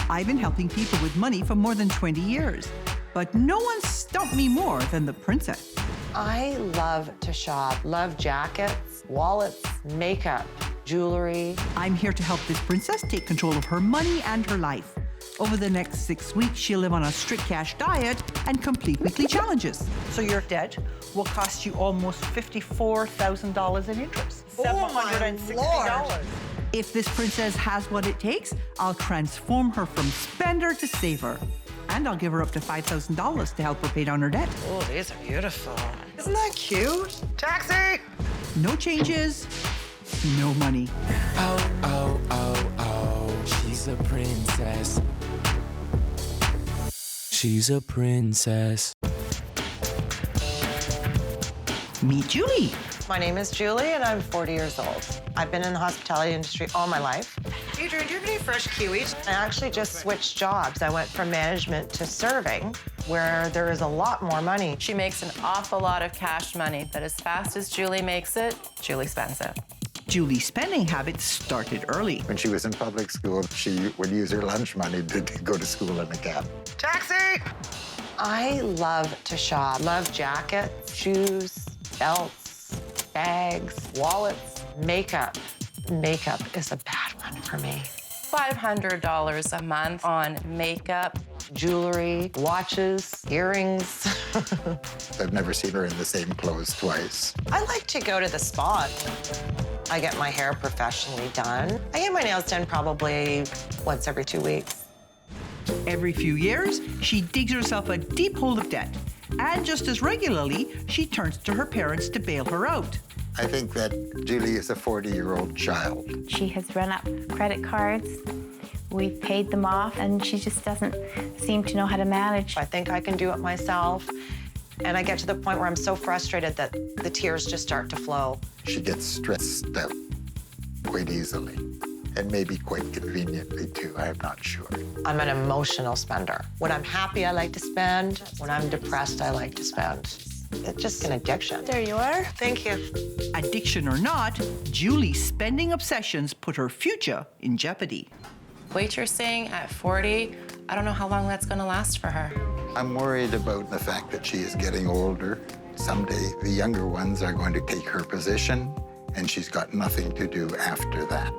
I've been helping people with money for more than 20 years, but no one stumped me more than the princess. I love to shop, love jackets, wallets, makeup, jewelry. I'm here to help this princess take control of her money and her life. Over the next 6 weeks, she'll live on a strict cash diet and complete weekly challenges. So your debt will cost you almost $54,000 in interest. $760. If this princess has what it takes, I'll transform her from spender to saver. And I'll give her up to $5,000 to help her pay down her debt. Oh, these are beautiful. Isn't that cute? Taxi! No changes, no money. Oh, oh, oh, oh, she's a princess. She's a princess. Meet Julie. My name is Julie, and I'm 40 years old. I've been in the hospitality industry all my life. Adrian, do you have any fresh kiwis? I actually just switched jobs. I went from management to serving, where there is a lot more money. She makes an awful lot of cash money, but as fast as Julie makes it, Julie spends it. Julie's spending habits started early. When she was in public school, she would use her lunch money to go to school in a cab. Taxi! I love to shop. Love jackets, shoes, belts, bags, wallets, makeup. Makeup is a bad one for me. $500 a month on makeup, jewelry, watches, earrings. I've never seen her in the same clothes twice. I like to go to the spa. I get my hair professionally done. I get my nails done probably once every 2 weeks. Every few years, she digs herself a deep hole of debt. And just as regularly, she turns to her parents to bail her out. I think that Julie is a 40-year-old child. She has run up credit cards. We've paid them off, and she just doesn't seem to know how to manage. I think I can do it myself. And I get to the point where I'm so frustrated that the tears just start to flow. She gets stressed out quite easily, and maybe quite conveniently, too. I am not sure. I'm an emotional spender. When I'm happy, I like to spend. When I'm depressed, I like to spend. It's just an addiction. There you are. Thank you. Addiction or not, Julie's spending obsessions put her future in jeopardy. Waitressing at 40, I don't know how long that's gonna last for her. I'm worried about the fact that she is getting older. Someday, the younger ones are going to take her position, and she's got nothing to do after that.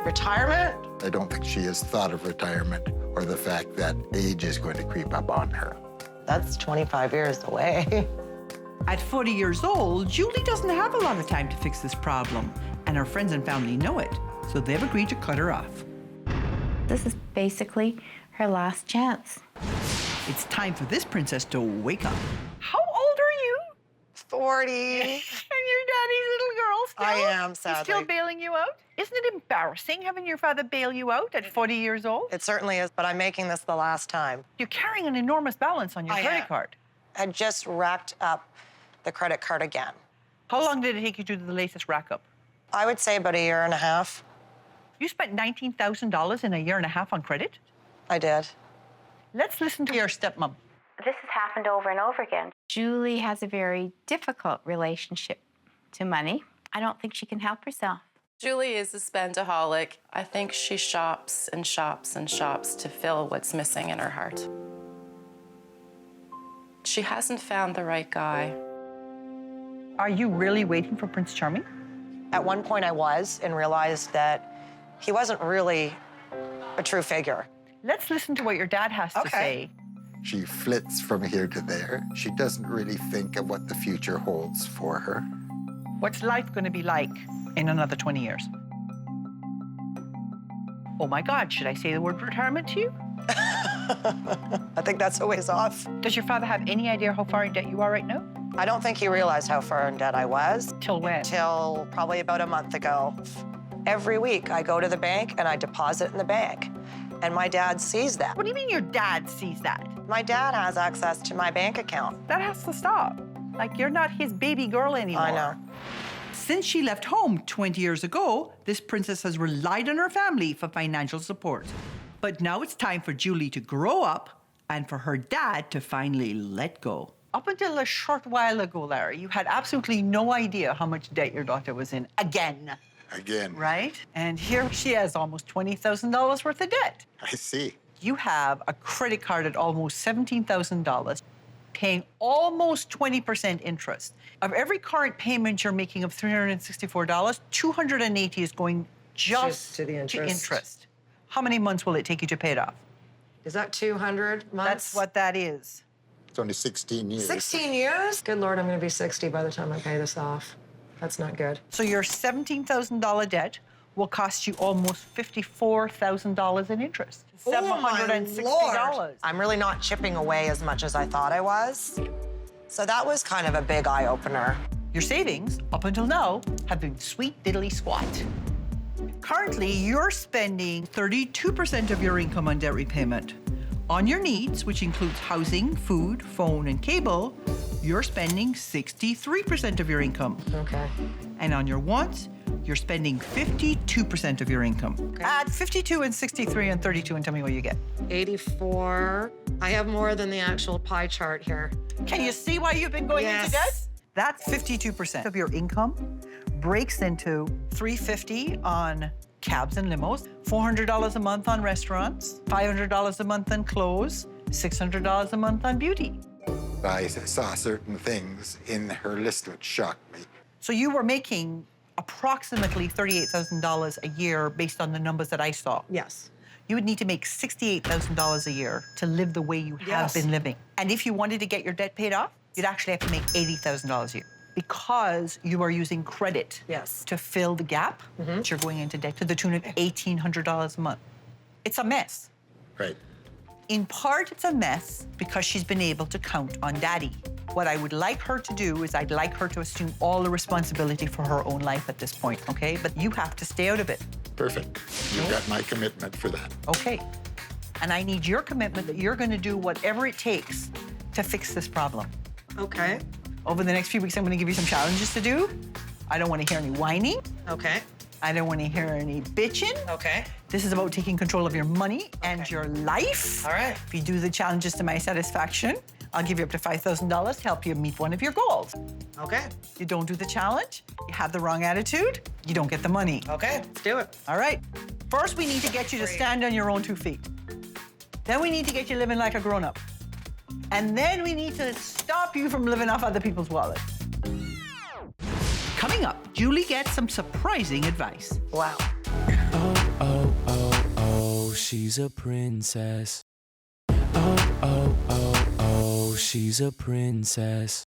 Retirement? I don't think she has thought of retirement or the fact that age is going to creep up on her. That's 25 years away. At 40 years old, Julie doesn't have a lot of time to fix this problem, and her friends and family know it, so they've agreed to cut her off. This is basically her last chance. It's time for this princess to wake up. How old are you? 40. And your daddy's little girl still? I am, sadly. He's still bailing you out? Isn't it embarrassing having your father bail you out at 40 years old? It certainly is, but I'm making this the last time. You're carrying an enormous balance on your credit card. I just racked up the credit card again. How long did it take you to do the latest rack up? I would say about a year and a half. You spent $19,000 in a year and a half on credit? I did. Let's listen to your stepmom. This has happened over and over again. Julie has a very difficult relationship to money. I don't think she can help herself. Julie is a spendaholic. I think she shops and shops and shops to fill what's missing in her heart. She hasn't found the right guy. Are you really waiting for Prince Charming? At one point I was, and realized that he wasn't really a true figure. Let's listen to what your dad has to say. She flits from here to there. She doesn't really think of what the future holds for her. What's life going to be like in another 20 years? Oh my God, should I say the word retirement to you? I think that's a ways off. Does your father have any idea how far in debt you are right now? I don't think he realized how far in debt I was. Till when? Till probably about a month ago. Every week I go to the bank and I deposit in the bank. And my dad sees that. What do you mean your dad sees that? My dad has access to my bank account. That has to stop. Like, you're not his baby girl anymore. I know. Since she left home 20 years ago, this princess has relied on her family for financial support. But now it's time for Julie to grow up and for her dad to finally let go. Up until a short while ago, Larry, you had absolutely no idea how much debt your daughter was in again. Again. Right? And here she has almost $20,000 worth of debt. I see. You have a credit card at almost $17,000, paying almost 20% interest. Of every current payment you're making of $364, $280 is going just to the interest. How many months will it take you to pay it off? Is that 200 months? That's what that is. It's only 16 years. 16 years? Good Lord, I'm gonna be 60 by the time I pay this off. That's not good. So your $17,000 debt will cost you almost $54,000 in interest. $760. Lord. I'm really not chipping away as much as I thought I was. So that was kind of a big eye-opener. Your savings, up until now, have been sweet diddly squat. Currently, you're spending 32% of your income on debt repayment. On your needs, which includes housing, food, phone, and cable, you're spending 63% of your income. Okay. And on your wants, you're spending 52% of your income. Okay. Add 52 and 63 and 32 and tell me what you get. 84. I have more than the actual pie chart here. Can you see why you've been going into debt? That's 52% of your income breaks into $350 on cabs and limos, $400 a month on restaurants, $500 a month on clothes, $600 a month on beauty. I saw certain things in her list which shocked me. So you were making approximately $38,000 a year based on the numbers that I saw. Yes. You would need to make $68,000 a year to live the way you have been living. And if you wanted to get your debt paid off, you'd actually have to make $80,000 a year because you are using credit to fill the gap. You're going into debt to the tune of $1,800 a month. It's a mess. Right. In part, it's a mess because she's been able to count on Daddy. What I would like her to do is I'd like her to assume all the responsibility for her own life at this point, okay? But you have to stay out of it. Perfect. You've got my commitment for that. Okay. And I need your commitment that you're going to do whatever it takes to fix this problem. Okay. Over the next few weeks, I'm going to give you some challenges to do. I don't want to hear any whining. Okay. I don't want to hear any bitching. Okay. This is about taking control of your money and your life. All right. If you do the challenges to my satisfaction, I'll give you up to $5,000 to help you meet one of your goals. Okay. You don't do the challenge, you have the wrong attitude, you don't get the money. Okay, let's do it. All right. First, we need to get you to stand on your own 2 feet. Then we need to get you living like a grown-up. And then we need to stop you from living off other people's wallets. Coming up, Julie gets some surprising advice. Wow. Oh, oh, oh, oh, she's a princess. Oh, oh, oh, oh, she's a princess.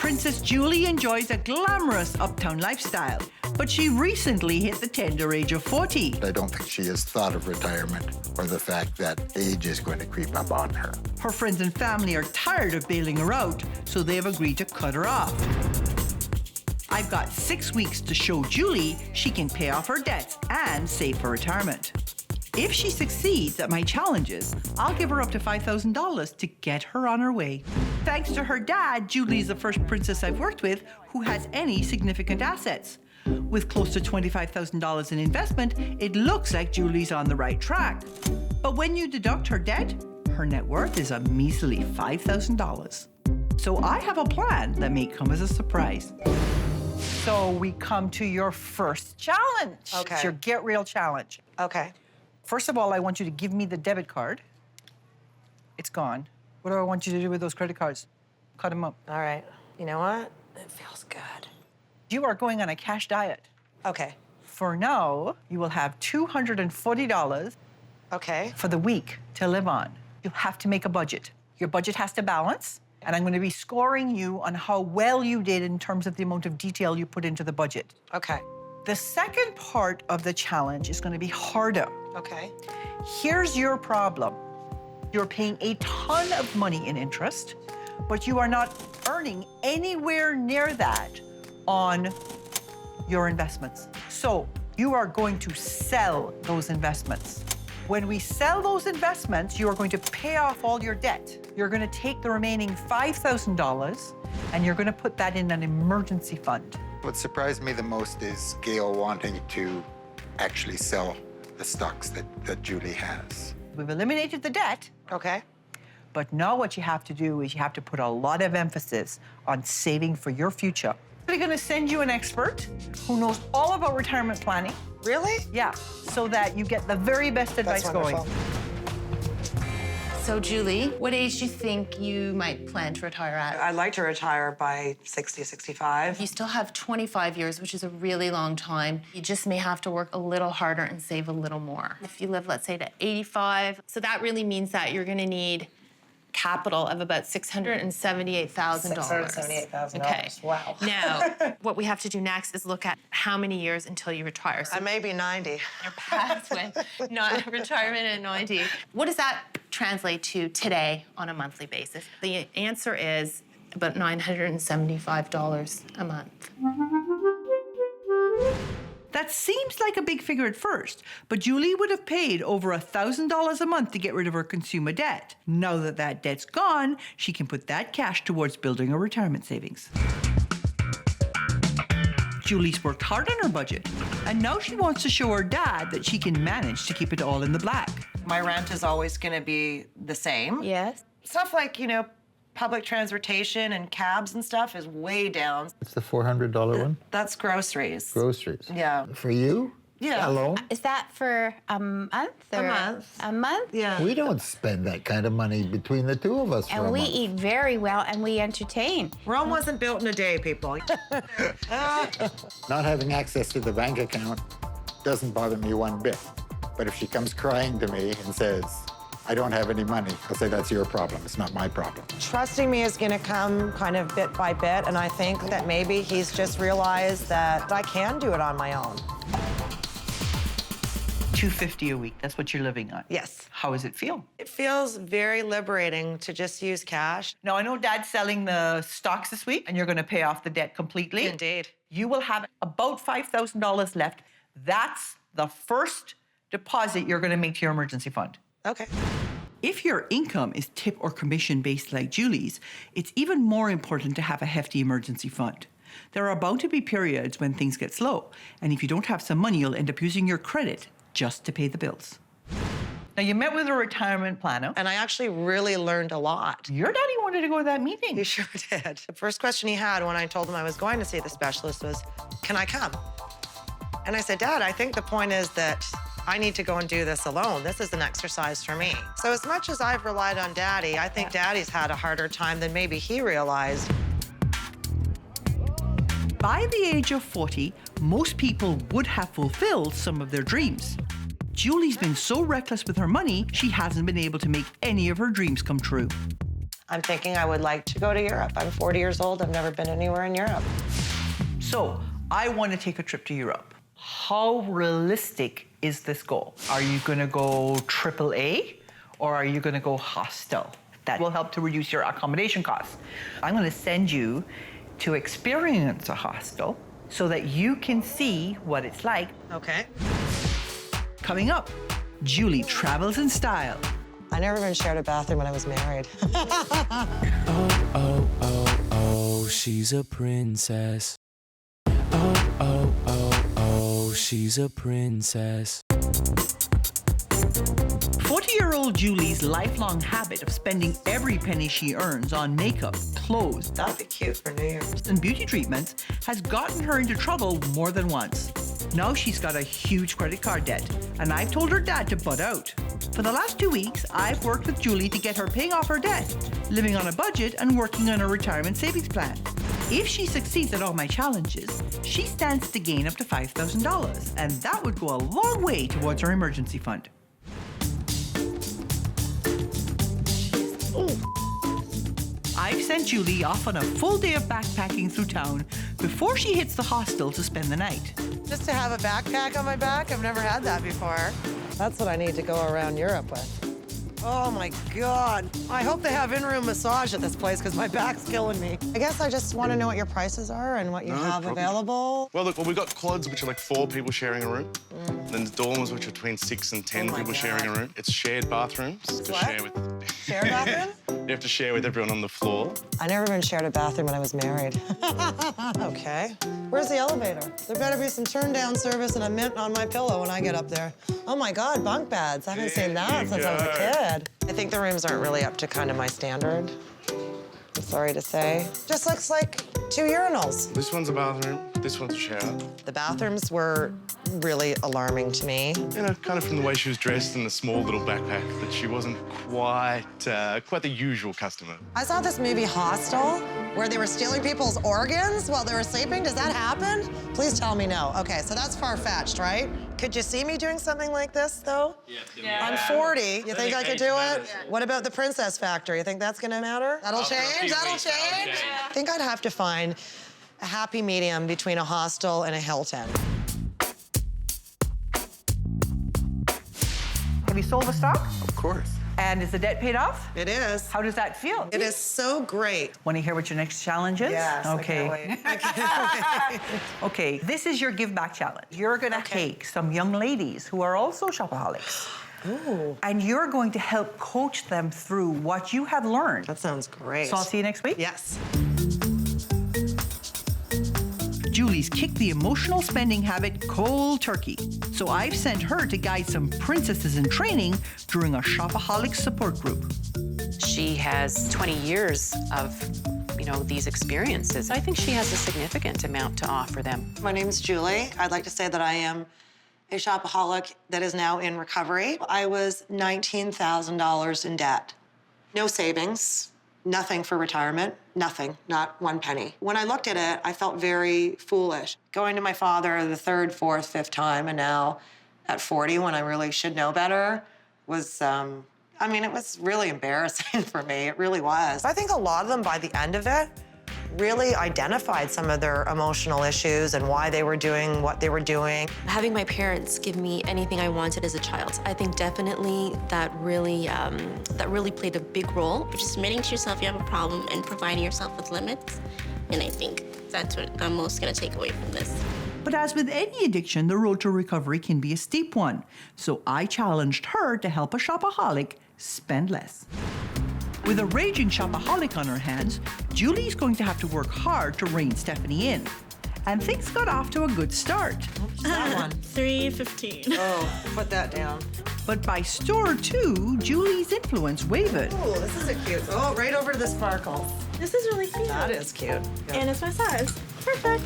Princess Julie enjoys a glamorous uptown lifestyle, but she recently hit the tender age of 40. I don't think she has thought of retirement or the fact that age is going to creep up on her. Her friends and family are tired of bailing her out, so they have agreed to cut her off. I've got 6 weeks to show Julie she can pay off her debts and save for retirement. If she succeeds at my challenges, I'll give her up to $5,000 to get her on her way. Thanks to her dad, Julie's the first princess I've worked with who has any significant assets. With close to $25,000 in investment, it looks like Julie's on the right track. But when you deduct her debt, her net worth is a measly $5,000. So I have a plan that may come as a surprise. So we come to your first challenge. Okay. It's your Get Real challenge. Okay. First of all, I want you to give me the debit card. It's gone. What do I want you to do with those credit cards? Cut them up. All right. You know what? It feels good. You are going on a cash diet. Okay. For now, you will have $240 for the week to live on. You'll have to make a budget. Your budget has to balance, and I'm going to be scoring you on how well you did in terms of the amount of detail you put into the budget. Okay. The second part of the challenge is going to be harder. Okay. Here's your problem. You're paying a ton of money in interest, but you are not earning anywhere near that on your investments. So you are going to sell those investments. When we sell those investments, you are going to pay off all your debt. You're going to take the remaining $5,000 and you're going to put that in an emergency fund. What surprised me the most is Gail wanting to actually sell the stocks that Julie has. We've eliminated the debt. Okay. But now what you have to do is you have to put a lot of emphasis on saving for your future. We're going to send you an expert who knows all about retirement planning. Really? Yeah, so that you get the very best advice going. So, Julie, what age do you think you might plan to retire at? I'd like to retire by 60, 65. You still have 25 years, which is a really long time. You just may have to work a little harder and save a little more. If you live, let's say, to 85, so that really means that you're going to need capital of about $678,000. $678,000. Okay. Wow. Now, what we have to do next is look at how many years until you retire. So I may be 90. Your pathway, not retirement at 90. What does that translate to today on a monthly basis? The answer is about $975 a month. That seems like a big figure at first, but Julie would have paid over $1,000 a month to get rid of her consumer debt. Now that that debt's gone, she can put that cash towards building her retirement savings. Julie's worked hard on her budget, and now she wants to show her dad that she can manage to keep it all in the black. My rent is always going to be the same. Yes. Stuff like, you know, public transportation and cabs and stuff is way down. It's the $400 one? That's groceries. Groceries. Yeah. For you? Yeah. Alone? Is that for a month? A month. A month? Yeah. We don't spend that kind of money between the two of us for And a we month. eat very well and we entertain. Rome wasn't built in a day, people. Not having access to the bank account doesn't bother me one bit. But if she comes crying to me and says, I don't have any money, I'll say, that's your problem. It's not my problem. Trusting me is going to come kind of bit by bit, and I think that maybe he's just realized that I can do it on my own. $250 a week, that's what you're living on. Yes. How does it feel? It feels very liberating to just use cash. Now, I know Dad's selling the stocks this week, and you're going to pay off the debt completely. Indeed. You will have about $5,000 left. That's the first deposit you're going to make to your emergency fund. Okay. If your income is tip or commission based like Julie's, it's even more important to have a hefty emergency fund. There are bound to be periods when things get slow, and if you don't have some money, you'll end up using your credit just to pay the bills. Now, you met with a retirement planner. And I actually really learned a lot. Your daddy wanted to go to that meeting. He sure did. The first question he had when I told him I was going to see the specialist was, can I come? And I said, Dad, I think the point is that I need to go and do this alone. This is an exercise for me. So as much as I've relied on Daddy, I think Daddy's had a harder time than maybe he realized. By the age of 40, most people would have fulfilled some of their dreams. Julie's been so reckless with her money, she hasn't been able to make any of her dreams come true. I'm thinking I would like to go to Europe. I'm 40 years old. I've never been anywhere in Europe. So, I want to take a trip to Europe. How realistic is this goal? Are you going to go AAA or are you going to go Hostel? That will help to reduce your accommodation costs. I'm going to send you to experience a hostel so that you can see what it's like. Okay. Coming up, Julie travels in style. I never even shared a bathroom when I was married. Oh, she's a princess. Oh, she's a princess. 40-year-old Julie's lifelong habit of spending every penny she earns on makeup, clothes, That'd be cute for New Year's. and beauty treatments has gotten her into trouble more than once. Now she's got a huge credit card debt, and I've told her dad to butt out. For the last 2 weeks, I've worked with Julie to get her paying off her debt, living on a budget and working on a retirement savings plan. If she succeeds at all my challenges, she stands to gain up to $5,000, and that would go a long way towards her emergency fund. I've sent Julie off on a full day of backpacking through town before she hits the hostel to spend the night. Just to have a backpack on my back, I've never had that before. That's what I need to go around Europe with. Oh my God. I hope they have in-room massage at this place because my back's killing me. I guess I just want to know what your prices are and what you have available. Well, look, we've got quads, which are like 4 people sharing a room. Then the dormers, which are between 6 and 10 people sharing a room. It's shared bathrooms. Shared bathroom? You have to share with everyone on the floor. I never even shared a bathroom when I was married. Okay. Where's the elevator? There better be some turn-down service and a mint on my pillow when I get up there. Oh my God, bunk beds. I haven't seen that since I was a kid. I think the rooms aren't really up to kind of my standard. I'm sorry to say. Just looks like 2 urinals. This one's a bathroom, this one's a shower. The bathrooms were really alarming to me. You know, kind of from the way she was dressed and the small little backpack, that she wasn't quite the usual customer. I saw this movie Hostel, where they were stealing people's organs while they were sleeping. Does that happen? Please tell me no. Okay, so that's far-fetched, right? Could you see me doing something like this, though? Yeah. I'm 40. You think I could do it? What about the princess factor? You think that's gonna matter? That'll change? That'll change? I think I'd have to find a happy medium between a hostel and a Hilton. Have you sold the stock? Of course. And is the debt paid off? It is. How does that feel? It is so great. Want to hear what your next challenge is? Yes, Okay. I can't wait. Okay, this is your give back challenge. You're gonna take some young ladies who are also shopaholics. Ooh. And you're going to help coach them through what you have learned. That sounds great. So I'll see you next week? Yes. Julie's kicked the emotional spending habit cold turkey. So I've sent her to guide some princesses in training during a shopaholic support group. She has 20 years of, these experiences. I think she has a significant amount to offer them. My name's Julie. I'd like to say that I am a shopaholic that is now in recovery. I was $19,000 in debt. No savings, nothing for retirement, nothing, not 1 penny. When I looked at it, I felt very foolish. Going to my father the 3rd, 4th, 5th time, and now at 40, when I really should know better, was, it was really embarrassing for me. It really was. I think a lot of them, by the end of it, really identified some of their emotional issues and why they were doing what they were doing. Having my parents give me anything I wanted as a child, I think definitely that really played a big role. Just admitting to yourself you have a problem and providing yourself with limits. And I think that's what I'm most gonna take away from this. But as with any addiction, the road to recovery can be a steep one. So I challenged her to help a shopaholic spend less. With a raging shopaholic on her hands, Julie's going to have to work hard to rein Stephanie in. And things got off to a good start. That one. 3:15. Oh, put that down. But by store 2, Julie's influence wavered. Oh, this is a cute. Oh, right over to the sparkles. This is really cute. That is cute. And it's my size. Perfect.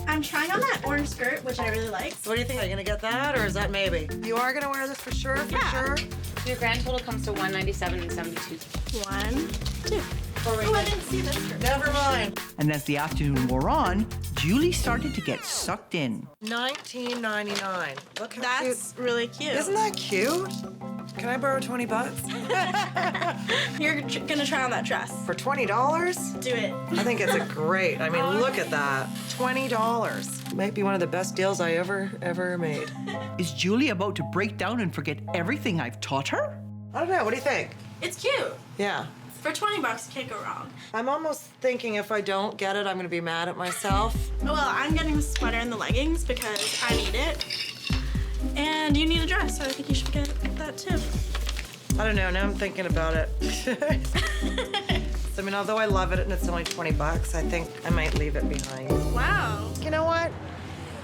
I'm trying on that orange skirt, which I really like. So what do you think? Are you gonna get that, or is that maybe? You are gonna wear this for sure, for sure? Your grand total comes to $197.72. 1, 2. Oh, I didn't see this. Never mind. And as the afternoon wore on, Julie started to get sucked in. $19.99. Look how That's really cute. Isn't that cute? Can I borrow 20 bucks? You're gonna try on that dress. For $20? Do it. I think it's a great. I mean, look at that. $20. Might be one of the best deals I ever made. Is Julie about to break down and forget everything I've taught her? I don't know. What do you think? It's cute. Yeah. For 20 bucks, you can't go wrong. I'm almost thinking if I don't get it, I'm going to be mad at myself. Well, I'm getting the sweater and the leggings because I need it. And you need a dress, so I think you should get that too. I don't know. Now I'm thinking about it. I mean, although I love it and it's only 20 bucks, I think I might leave it behind. Wow. You know what?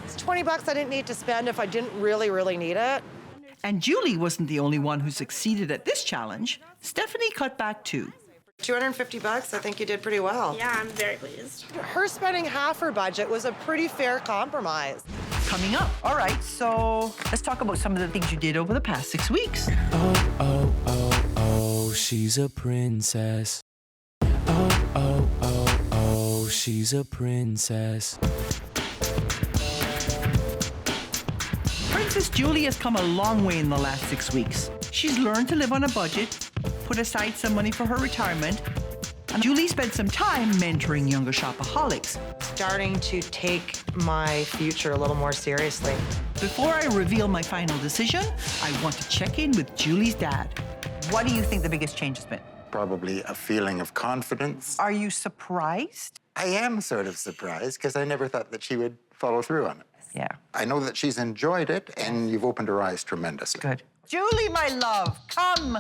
It's 20 bucks I didn't need to spend if I didn't really need it. And Julie wasn't the only one who succeeded at this challenge. Stephanie cut back too. 250 bucks, I think you did pretty well. Yeah, I'm very pleased. Her spending half her budget was a pretty fair compromise. Coming up. All right, so let's talk about some of the things you did over the past 6 weeks. Oh, oh, oh, oh, she's a princess. Oh, oh, oh, oh, she's a princess. Princess Julie has come a long way in the last 6 weeks. She's learned to live on a budget, put aside some money for her retirement, and Julie spent some time mentoring younger shopaholics. Starting to take my future a little more seriously. Before I reveal my final decision, I want to check in with Julie's dad. What do you think the biggest change has been? Probably a feeling of confidence. Are you surprised? I am sort of surprised because I never thought that she would follow through on it. Yeah. I know that she's enjoyed it and you've opened her eyes tremendously. Good. Julie, my love, come.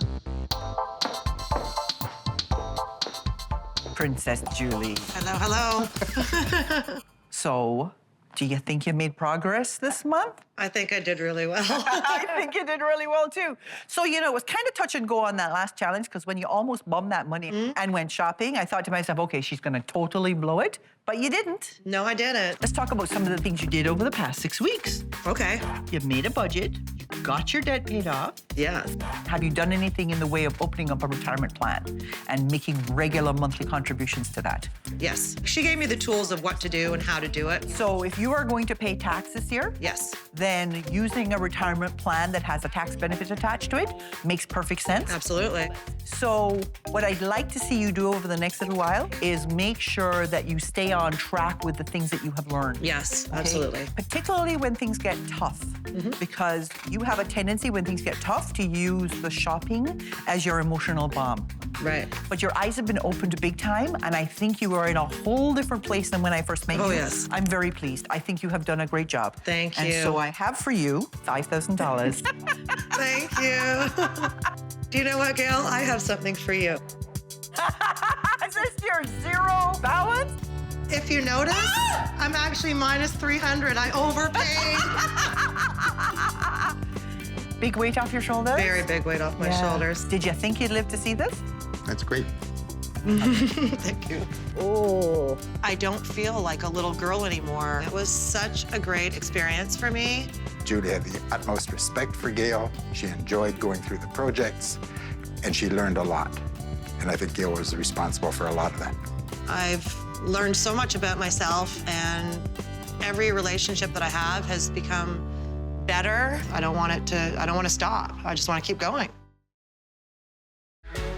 Princess Julie. Hello, hello. So, do you think you made progress this month? I think I did really well. I think you did really well, too. So, you know, it was kind of touch and go on that last challenge because when you almost bummed that money and went shopping, I thought to myself, okay, she's going to totally blow it. But you didn't. No, I didn't. Let's talk about some of the things you did over the past 6 weeks. Okay. You made a budget. You got your debt paid off. Yes. Have you done anything in the way of opening up a retirement plan and making regular monthly contributions to that? Yes. She gave me the tools of what to do and how to do it. So if you are going to pay tax this year, yes, then using a retirement plan that has a tax benefit attached to it makes perfect sense. Absolutely. So what I'd like to see you do over the next little while is make sure that you stay on track with the things that you have learned. Yes, okay? absolutely. Particularly when things get tough, because you have a tendency when things get tough to use the shopping as your emotional bomb. Right. But your eyes have been opened big time, and I think you are in a whole different place than when I first met you. Oh, yes. I'm very pleased. I think you have done a great job. Thank you. And so I have for you $5,000. Thank you. Do you know what, Gail? I have something for you. Is this your zero balance? If you notice, I'm actually minus 300. I overpaid. Big weight off your shoulders? Very big weight off my shoulders. Did you think you'd live to see this? That's great. Thank you. Oh, I don't feel like a little girl anymore. It was such a great experience for me. Julie had the utmost respect for Gail. She enjoyed going through the projects, and she learned a lot. And I think Gail was responsible for a lot of that. I've learned so much about myself, and every relationship that I have has become better. I don't want to stop. I just want to keep going.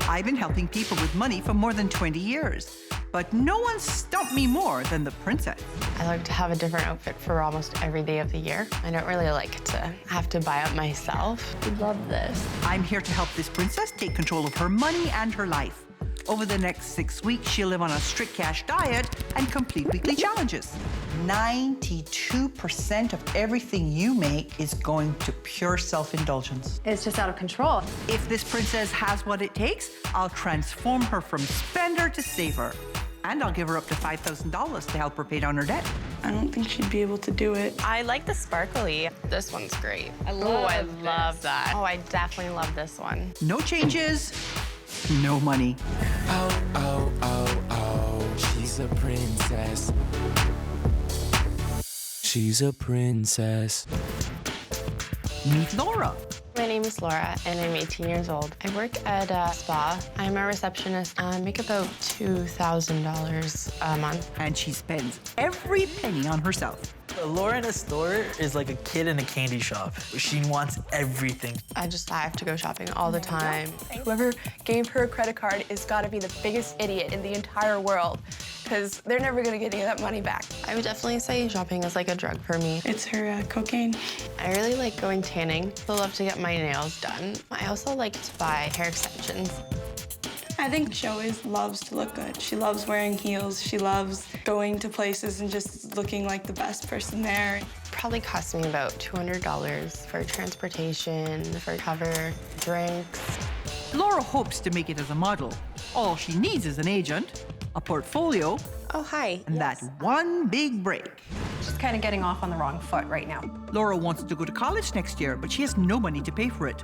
I've been helping people with money for more than 20 years, but no one stumped me more than the princess. I like to have a different outfit for almost every day of the year. I don't really like to have to buy it myself. I love this. I'm here to help this princess take control of her money and her life. Over the next 6 weeks, she'll live on a strict cash diet and complete weekly challenges. 92% of everything you make is going to pure self-indulgence. It's just out of control. If this princess has what it takes, I'll transform her from spender to saver. And I'll give her up to $5,000 to help her pay down her debt. I don't think she'd be able to do it. I like the sparkly. This one's great. I love that. Oh, I definitely love this one. No changes, no money. Oh, oh, oh, oh, she's a princess. She's a princess. Meet Laura. My name is Laura, and I'm 18 years old. I work at a spa. I'm a receptionist. I make about $2,000 a month. And she spends every penny on herself. Laura in a store is like a kid in a candy shop. She wants everything. I have to go shopping all the time. Whoever gave her a credit card has got to be the biggest idiot in the entire world, because they're never going to get any of that money back. I would definitely say shopping is like a drug for me. It's her cocaine. I really like going tanning. I love to get my nails done. I also like to buy hair extensions. I think she always loves to look good. She loves wearing heels. She loves going to places and just looking like the best person there. Probably cost me about $200 for transportation, for cover, drinks. Laura hopes to make it as a model. All she needs is an agent, a portfolio, oh, hi. And that one big break. She's kind of getting off on the wrong foot right now. Laura wants to go to college next year, but she has no money to pay for it.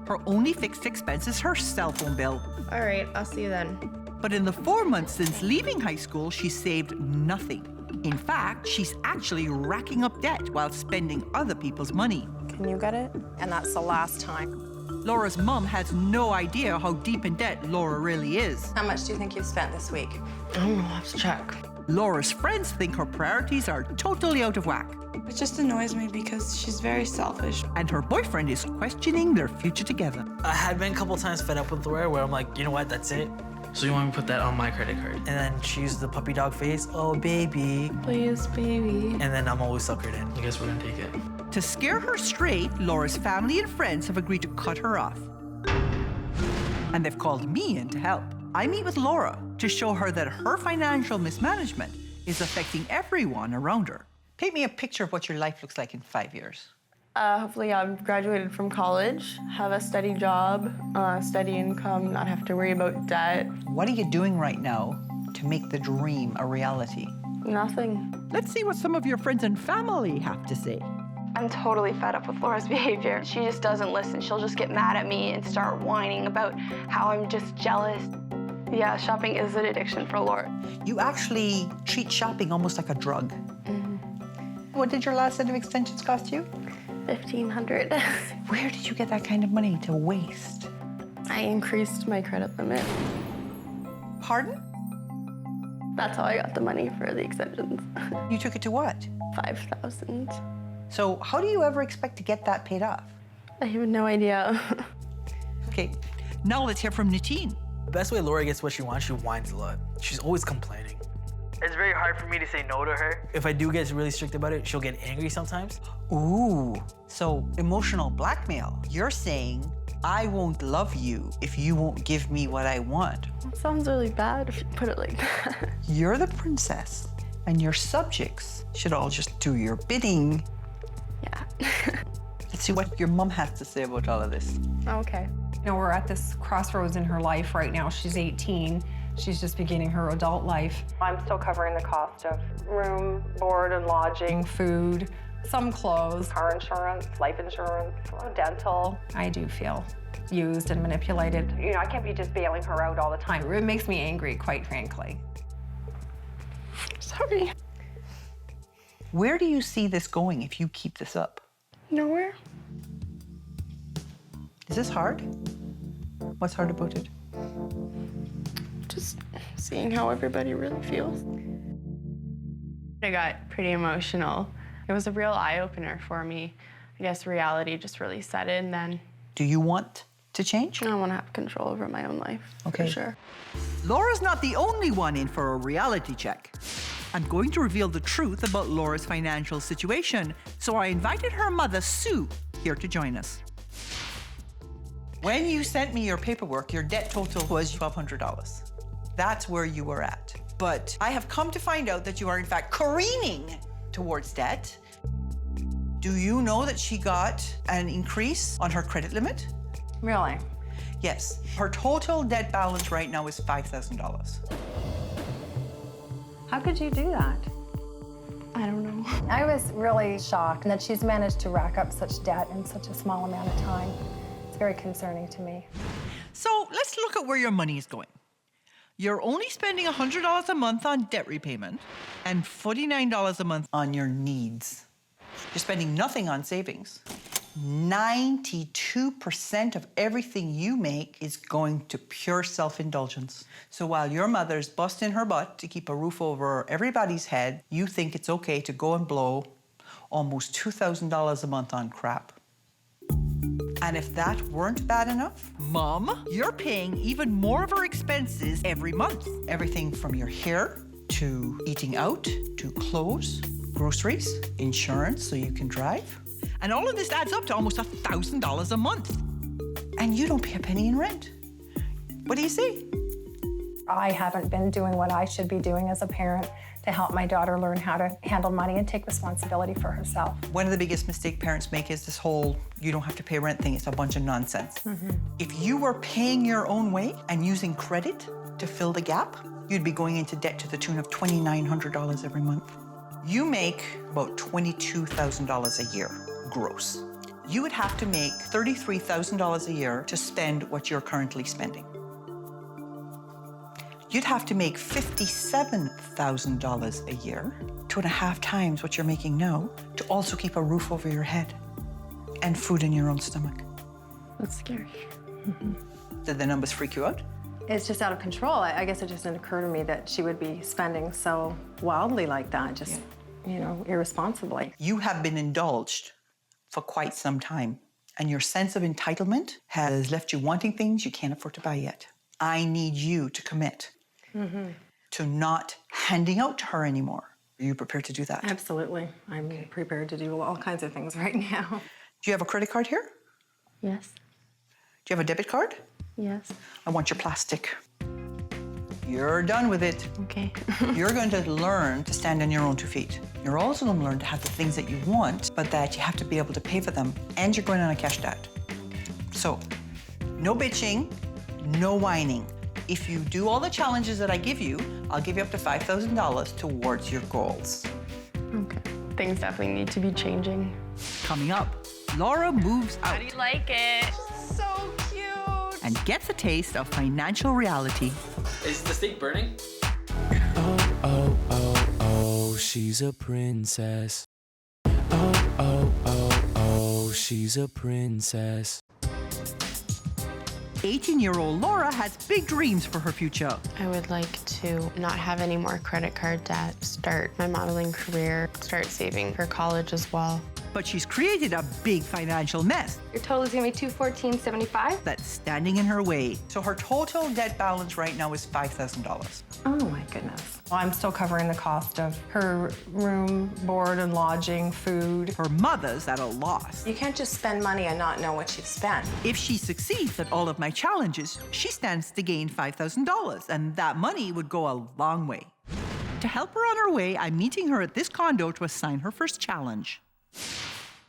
Her only fixed expense is her cell phone bill. All right, I'll see you then. But in the 4 months since leaving high school, she's saved nothing. In fact, she's actually racking up debt while spending other people's money. Can you get it? And that's the last time. Laura's mom has no idea how deep in debt Laura really is. How much do you think you've spent this week? I don't know, I'll have to check. Laura's friends think her priorities are totally out of whack. It just annoys me because she's very selfish. And her boyfriend is questioning their future together. I had been a couple times fed up with Laura where I'm like, you know what, that's it. So you want me to put that on my credit card? And then she used the puppy dog face, oh baby. Please, baby. And then I'm always suckered in. I guess we're gonna take it. To scare her straight, Laura's family and friends have agreed to cut her off. And they've called me in to help. I meet with Laura to show her that her financial mismanagement is affecting everyone around her. Paint me a picture of what your life looks like in 5 years. Hopefully I've graduated from college, have a steady job, steady income, not have to worry about debt. What are you doing right now to make the dream a reality? Nothing. Let's see what some of your friends and family have to say. I'm totally fed up with Laura's behavior. She just doesn't listen. She'll just get mad at me and start whining about how I'm just jealous. Yeah, shopping is an addiction for Laura. You actually treat shopping almost like a drug. What did your last set of extensions cost you? $1,500. Where did you get that kind of money to waste? I increased my credit limit. Pardon? That's how I got the money for the extensions. You took it to what? $5,000. So how do you ever expect to get that paid off? I have no idea. Okay, now let's hear from Natine. The best way Laura gets what she wants, she whines a lot. She's always complaining. It's very hard for me to say no to her. If I do get really strict about it, she'll get angry sometimes. Ooh, so emotional blackmail. You're saying, I won't love you if you won't give me what I want. That sounds really bad if you put it like that. You're the princess, and your subjects should all just do your bidding. Yeah. Let's see what your mom has to say about all of this. Okay. You know, we're at this crossroads in her life right now. She's 18. She's just beginning her adult life. I'm still covering the cost of room, board, and lodging, Food, some clothes. car insurance, life insurance, dental. I do feel used and manipulated. You know, I can't be just bailing her out all the time. It makes me angry, quite frankly. Sorry. Where do you see this going if you keep this up? Nowhere. Is this hard? What's hard about it? Just seeing how everybody really feels. I got pretty emotional. It was a real eye-opener for me. I guess reality just really set in then. Do you want to change? I want to have control over my own life, Okay. for sure. Laura's not the only one in for a reality check. I'm going to reveal the truth about Laura's financial situation, so I invited her mother, Sue, here to join us. When you sent me your paperwork, your debt total was $1,200. That's where you were at. But I have come to find out that you are in fact careening towards debt. Do you know that she got an increase on her credit limit? Really? Yes. Her total debt balance right now is $5,000. How could you do that? I don't know. I was really shocked that she's managed to rack up such debt in such a small amount of time. It's very concerning to me. So let's look at where your money is going. You're only spending $100 a month on debt repayment and $49 a month on your needs. You're spending nothing on savings. 92% of everything you make is going to pure self-indulgence. So while your mother's busting her butt to keep a roof over everybody's head, you think it's okay to go and blow almost $2,000 a month on crap. And if that weren't bad enough, Mom, you're paying even more of her expenses every month. Everything from your hair to eating out to clothes, groceries, insurance so you can drive. And all of this adds up to almost $1,000 a month. And you don't pay a penny in rent. What do you say? I haven't been doing what I should be doing as a parent to help my daughter learn how to handle money and take responsibility for herself. One of the biggest mistakes parents make is this whole you don't have to pay rent thing. It's a bunch of nonsense. If you were paying your own way and using credit to fill the gap, you'd be going into debt to the tune of $2,900 every month. You make about $22,000 a year gross. You would have to make $33,000 a year to spend what you're currently spending. You'd have to make $57,000 a year, 2.5 times what you're making now, to also keep a roof over your head and food in your own stomach. That's scary. Did the numbers freak you out? It's just out of control. I guess it just didn't occur to me that she would be spending so wildly like that, just, you know, irresponsibly. You have been indulged for quite some time, and your sense of entitlement has left you wanting things you can't afford to buy yet. I need you to commit to not handing out to her anymore. Are you prepared to do that? Absolutely. I'm prepared to do all kinds of things right now. Do you have a credit card here? Yes. Do you have a debit card? Yes. I want your plastic. You're done with it. Okay. You're going to learn to stand on your own 2 feet. You're also going to learn to have the things that you want, but that you have to be able to pay for them, and you're going on a cash diet. So, no bitching, no whining. If you do all the challenges that I give you, I'll give you up to $5,000 towards your goals. Okay. Things definitely need to be changing. Coming up, Laura moves out. How do you like it? So cute. And gets a taste of financial reality. Is the steak burning? Oh, oh, oh, oh, she's a princess. Oh, oh, oh, oh, she's a princess. 18-year-old Laura has big dreams for her future. I would like to not have any more credit card debt, start my modeling career, start saving for college as well. But she's created a big financial mess Your total is gonna be $214.75. that's standing in her way. So her total debt balance right now is $5,000. Oh my goodness. Well, I'm still covering the cost of her room, board and lodging, food. Her mother's at a loss. You can't just spend money and not know what you've spent. If she succeeds at all of my challenges, she stands to gain $5,000, and that money would go a long way. To help her on her way, I'm meeting her at this condo to assign her first challenge.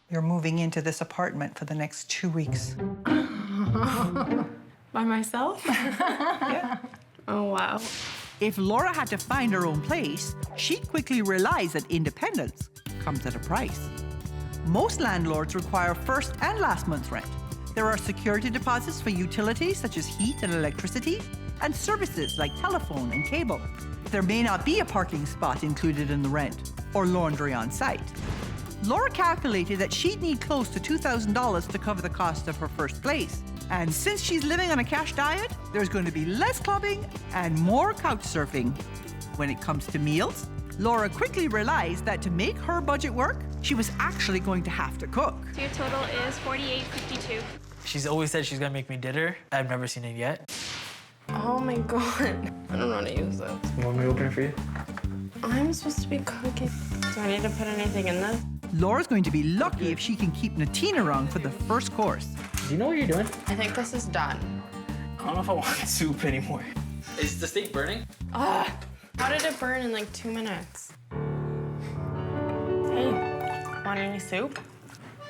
You're moving into this apartment for the next 2 weeks. By myself? Yeah. Oh, wow. If Laura had to find her own place, she'd quickly realize that independence comes at a price. Most landlords require first and last month's rent. There are security deposits for utilities such as heat and electricity, and services like telephone and cable. There may not be a parking spot included in the rent, or laundry on site. Laura calculated that she'd need close to $2,000 to cover the cost of her first place. And since she's living on a cash diet, there's going to be less clubbing and more couch surfing. When it comes to meals, Laura quickly realized that to make her budget work, she was actually going to have to cook. So your total is $48.52. She's always said she's gonna make me dinner. I've never seen it yet. Oh my God. I don't know how to use this. You want me to open it for you? I'm supposed to be cooking. Do I need to put anything in this? Laura's going to be lucky if she can keep Natina around for the first course. Do you know what you're doing? I think this is done. I don't know if I want soup anymore. Is the steak burning? How did it burn in like 2 minutes? Hey, want any soup?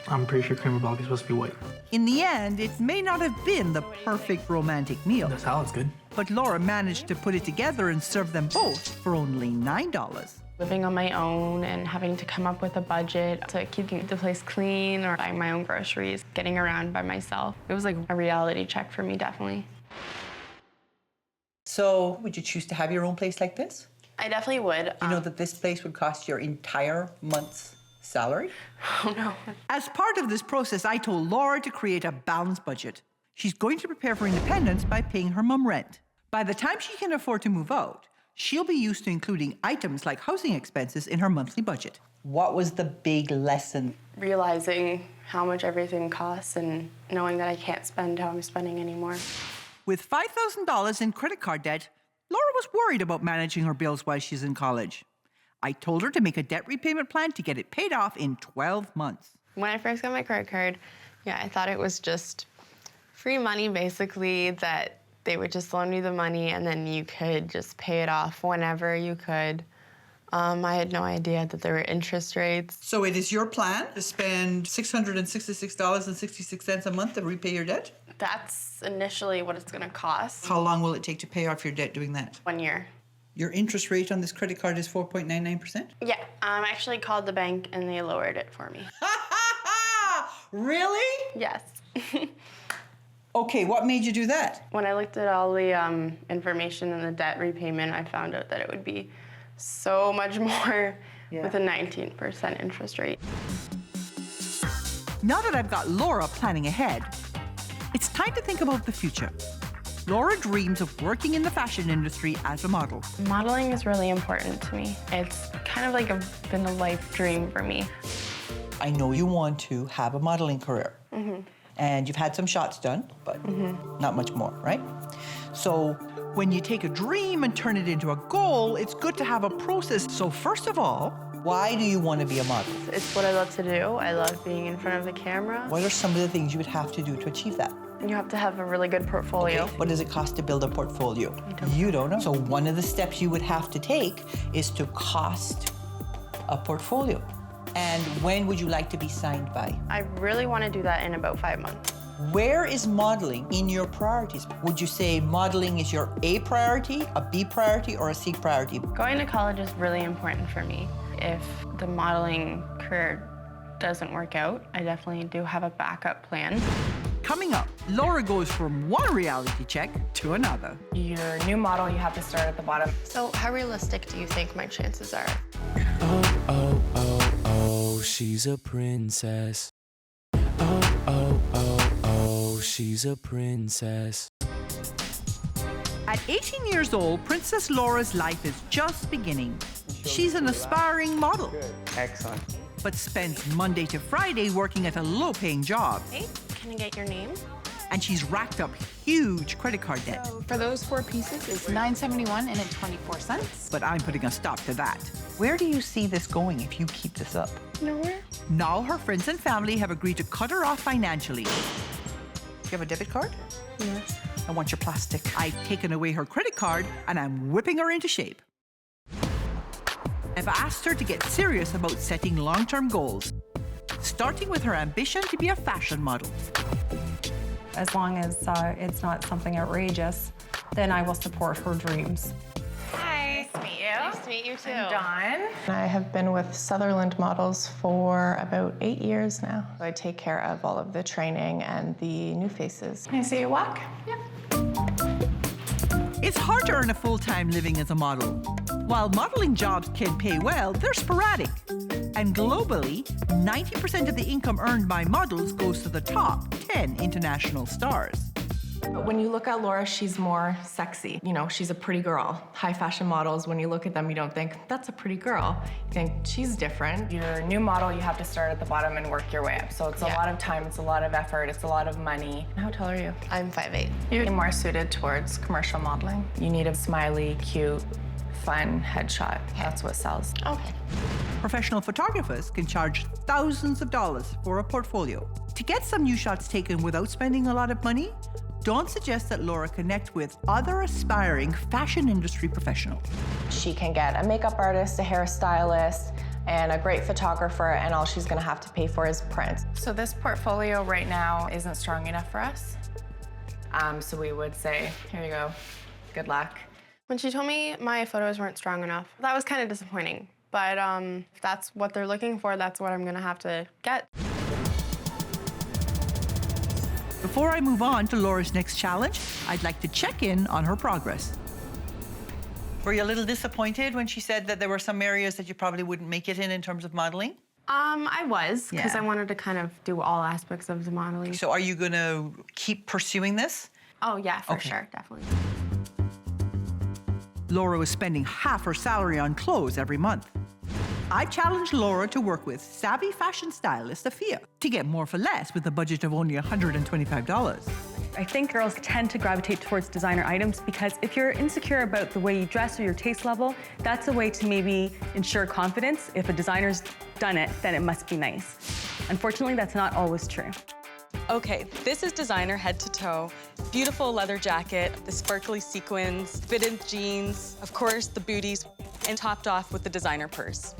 I'm pretty sure cream of block is supposed to be white. In the end, it may not have been the perfect romantic meal. The salad's good. But Laura managed to put it together and serve them both for only $9. Living on my own and having to come up with a budget to keep the place clean or buying my own groceries, getting around by myself. It was like a reality check for me, definitely. So, would you choose to have your own place like this? I definitely would. You know that this place would cost your entire month's Salary? Oh, no. As part of this process, I told Laura to create a balanced budget. She's going to prepare for independence by paying her mum rent. By the time she can afford to move out, she'll be used to including items like housing expenses in her monthly budget. What was the big lesson? Realizing how much everything costs and knowing that I can't spend how I'm spending anymore. With $5,000 in credit card debt, Laura was worried about managing her bills while she's in college. I told her to make a debt repayment plan to get it paid off in 12 months. When I first got my credit card, I thought it was just free money, basically, that they would just loan you the money and then you could just pay it off whenever you could. I had no idea that there were interest rates. So it is your plan to spend $666.66 a month to repay your debt? That's initially what it's going to cost. How long will it take to pay off your debt doing that? 1 year. Your interest rate on this credit card is 4.99%? Yeah, I actually called the bank and they lowered it for me. Really? Yes. Okay, what made you do that? When I looked at all the information and the debt repayment, I found out that it would be so much more with a 19% interest rate. Now that I've got Laura planning ahead, it's time to think about the future. Laura dreams of working in the fashion industry as a model. Modeling is really important to me. It's kind of like been a life dream for me. I know you want to have a modeling career. And you've had some shots done, but not much more, right? So when you take a dream and turn it into a goal, it's good to have a process. So first of all, why do you want to be a model? It's what I love to do. I love being in front of the camera. What are some of the things you would have to do to achieve that? You have to have a really good portfolio. Okay. What does it cost to build a portfolio? You don't know. So one of the steps you would have to take is to cost a portfolio. And when would you like to be signed by? I really want to do that in about 5 months. Where is modeling in your priorities? Would you say modeling is your A priority, a B priority, or a C priority? Going to college is really important for me. If the modeling career doesn't work out, I definitely do have a backup plan. Coming up, Laura goes from one reality check to another. Your new model, you have to start at the bottom. So how realistic do you think my chances are? Oh, she's a princess. Oh, she's a princess. At 18 years old, Princess Laura's life is just beginning. She's an aspiring model. Excellent. But spends Monday to Friday working at a low-paying job. Hey, can I get your name? And she's racked up huge credit card debt. So for those 4 pieces, it's $9.71 and 24 cents. But I'm putting a stop to that. Where do you see this going if you keep this up? Nowhere. Now her friends and family have agreed to cut her off financially. You have a debit card? Yes. I want your plastic. I've taken away her credit card and I'm whipping her into shape. I've asked her to get serious about setting long-term goals, starting with her ambition to be a fashion model. As long as it's not something outrageous, then I will support her dreams. Hi. Nice to meet you. Nice to meet you too. I'm Dawn. I have been with Sutherland Models for about 8 years now. I take care of all of the training and the new faces. Can I see you walk? Yeah. It's hard to earn a full-time living as a model. While modeling jobs can pay well, they're sporadic. And globally, 90% of the income earned by models goes to the top 10 international stars. But when you look at Laura, she's more sexy. You know, she's a pretty girl. High fashion models, when you look at them, you don't think, that's a pretty girl. You think, she's different. Your new model, you have to start at the bottom and work your way up. So it's a lot of time, it's a lot of effort, it's a lot of money. How tall are you? I'm 5'8". You're more suited towards commercial modeling. You need a smiley, cute, fun headshot. That's what sells. Okay. Professional photographers can charge thousands of dollars for a portfolio. To get some new shots taken without spending a lot of money, Dawn suggests that Laura connect with other aspiring fashion industry professionals. She can get a makeup artist, a hairstylist, and a great photographer, and all she's gonna have to pay for is print. So this portfolio right now isn't strong enough for us. So we would say, here you go, good luck. When she told me my photos weren't strong enough, that was kind of disappointing. But if that's what they're looking for, that's what I'm gonna have to get. Before I move on to Laura's next challenge, I'd like to check in on her progress. Were you a little disappointed when she said that there were some areas that you probably wouldn't make it in terms of modeling? I was, because Yeah. I wanted to kind of do all aspects of the modeling. So are you gonna keep pursuing this? Oh, yeah, for Okay. sure, definitely. Laura was spending half her salary on clothes every month. I challenged Laura to work with savvy fashion stylist Afia to get more for less with a budget of only $125. I think girls tend to gravitate towards designer items because if you're insecure about the way you dress or your taste level, that's a way to maybe ensure confidence. If a designer's done it, then it must be nice. Unfortunately, that's not always true. Okay, this is designer head to toe. Beautiful leather jacket, the sparkly sequins, fitted jeans, of course, the booties, and topped off with the designer purse.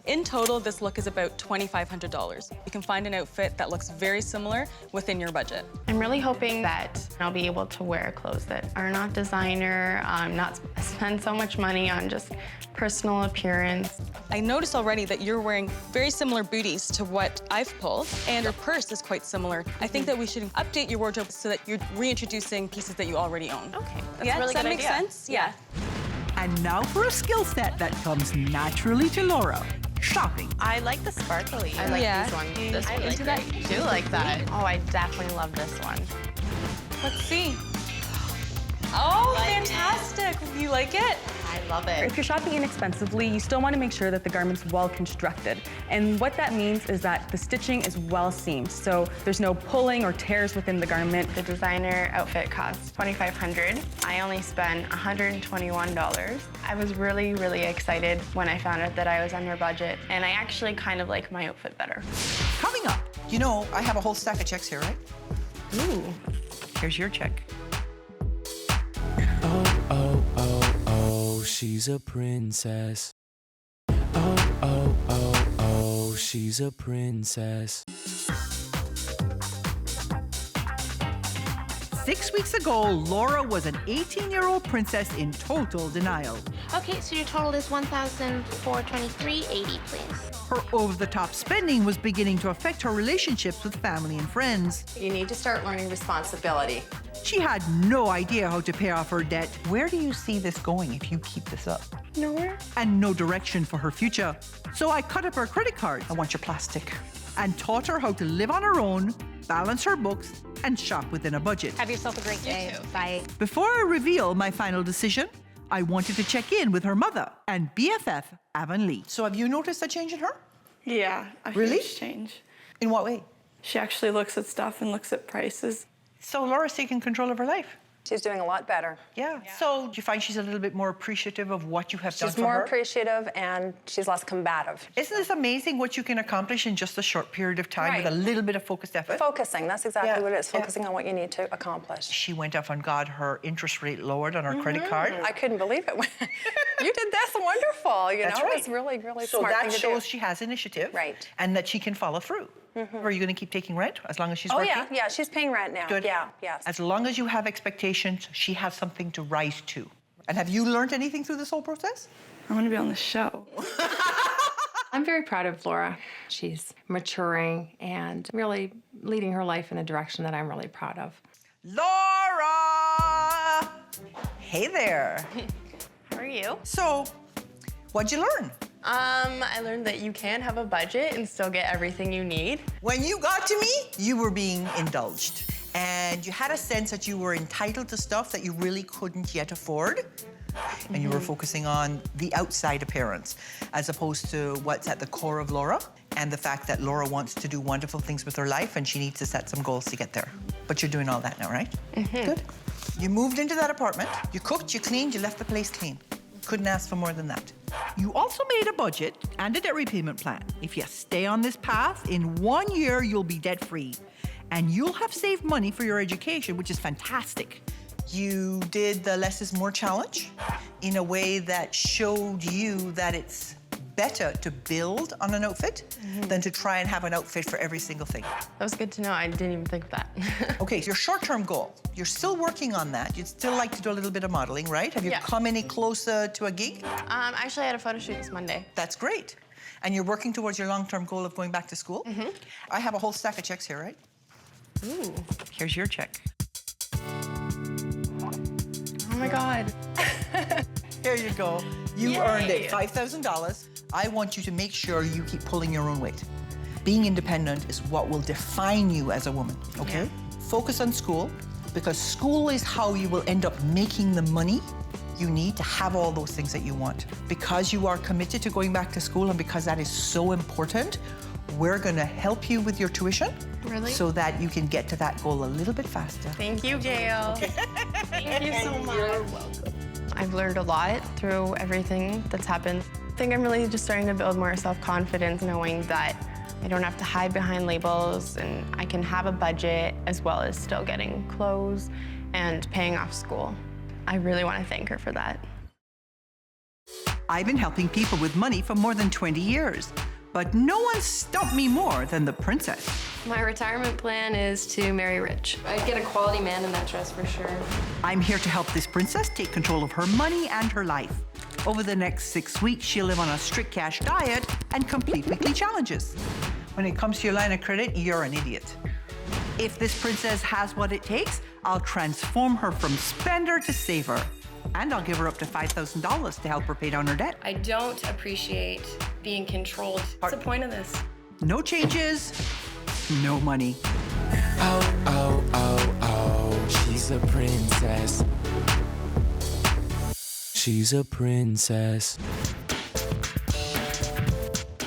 In total, this look is about $2,500. You can find an outfit that looks very similar within your budget. I'm really hoping that I'll be able to wear clothes that are not designer, not spend so much money on just personal appearance. I noticed already that you're wearing very similar booties to what I've pulled, and your purse is quite similar. I think that we should update your wardrobe so that you're reintroducing pieces that you already own. Okay, that's yeah, does that make sense? Yeah. And now for a skill set that comes naturally to Laura. Shopping. I like the sparkly. I like these ones. This one is great. I do like that. Oh, I definitely love this one. Let's see. Oh, fantastic. You like it? I love it. If you're shopping inexpensively, you still want to make sure that the garment's well constructed. And what that means is that the stitching is well seamed, so there's no pulling or tears within the garment. The designer outfit costs $2,500. I only spent $121. I was really, really excited when I found out that I was under budget, and I actually kind of like my outfit better. Coming up, you know, I have a whole stack of checks here, right? Ooh, here's your check. Oh, oh, oh, she's a princess. Oh, oh, oh, oh, she's a princess. 6 weeks ago, Laura was an 18-year-old princess in total denial. Okay, so your total is $1,423.80, please. Her over-the-top spending was beginning to affect her relationships with family and friends. You need to start learning responsibility. She had no idea how to pay off her debt. Where do you see this going if you keep this up? Nowhere. And no direction for her future. So I cut up her credit card. I want your plastic. And taught her how to live on her own, balance her books, and shop within a budget. Have yourself a great day. Bye. Before I reveal my final decision, I wanted to check in with her mother and BFF, Avonlea. So have you noticed a change in her? Yeah, a huge change. In what way? She actually looks at stuff and looks at prices. So Laura's taking control of her life. She's doing a lot better. Yeah. So do you find she's a little bit more appreciative of what you have done for her? She's more appreciative and she's less combative. Isn't this amazing what you can accomplish in just a short period of time with a little bit of focused effort? Focusing, that's exactly what it is, focusing on what you need to accomplish. She went off and got her interest rate lowered on her credit card. I couldn't believe it. You did this, wonderful. You That's know, right. It was really, really so smart that thing to shows do. she has initiative. Right. And that she can follow through. Are you going to keep taking rent as long as she's working? Oh, yeah, she's paying rent now. Good. Yeah, yes. As long as you have expectations, she has something to rise to. And have you learned anything through this whole process? I want to be on the show. I'm very proud of Laura. She's maturing and really leading her life in a direction that I'm really proud of. Laura! Hey there. How are you? So, what'd you learn? I learned that you can have a budget and still get everything you need. When you got to me, you were being indulged. And you had a sense that you were entitled to stuff that you really couldn't yet afford. And you were focusing on the outside appearance, as opposed to what's at the core of Laura, and the fact that Laura wants to do wonderful things with her life and she needs to set some goals to get there. But you're doing all that now, right? Good. You moved into that apartment, you cooked, you cleaned, you left the place clean. Couldn't ask for more than that. You also made a budget and a debt repayment plan. If you stay on this path, in 1 year, you'll be debt-free. And you'll have saved money for your education, which is fantastic. You did the less is more challenge in a way that showed you that it's better to build on an outfit than to try and have an outfit for every single thing. That was good to know. I didn't even think of that. Okay, so your short-term goal, you're still working on that. You'd still like to do a little bit of modeling, right? Have you come any closer to a gig? Actually, I had a photo shoot this Monday. That's great. And you're working towards your long-term goal of going back to school? I have a whole stack of checks here, right? Ooh. Here's your check. Oh my God. Here you go. You earned it, $5,000. I want you to make sure you keep pulling your own weight. being independent is what will define you as a woman, okay? Focus on school, because school is how you will end up making the money you need to have all those things that you want. Because you are committed to going back to school and because that is so important, we're gonna help you with your tuition. Really? So that you can get to that goal a little bit faster. Thank you, Gail. Thank you so much. You're welcome. I've learned a lot through everything that's happened. I think I'm really just starting to build more self-confidence, knowing that I don't have to hide behind labels and I can have a budget as well as still getting clothes and paying off school. I really want to thank her for that. I've been helping people with money for more than 20 years, but no one stumped me more than the princess. My retirement plan is to marry rich. I'd get a quality man in that dress for sure. I'm here to help this princess take control of her money and her life. Over the next 6 weeks, she'll live on a strict cash diet and complete weekly challenges. When it comes to your line of credit, you're an idiot. If this princess has what it takes, I'll transform her from spender to saver. And I'll give her up to $5,000 to help her pay down her debt. I don't appreciate being controlled. What's the point of this? No changes, no money. Oh, oh, oh, oh, she's a princess. She's a princess.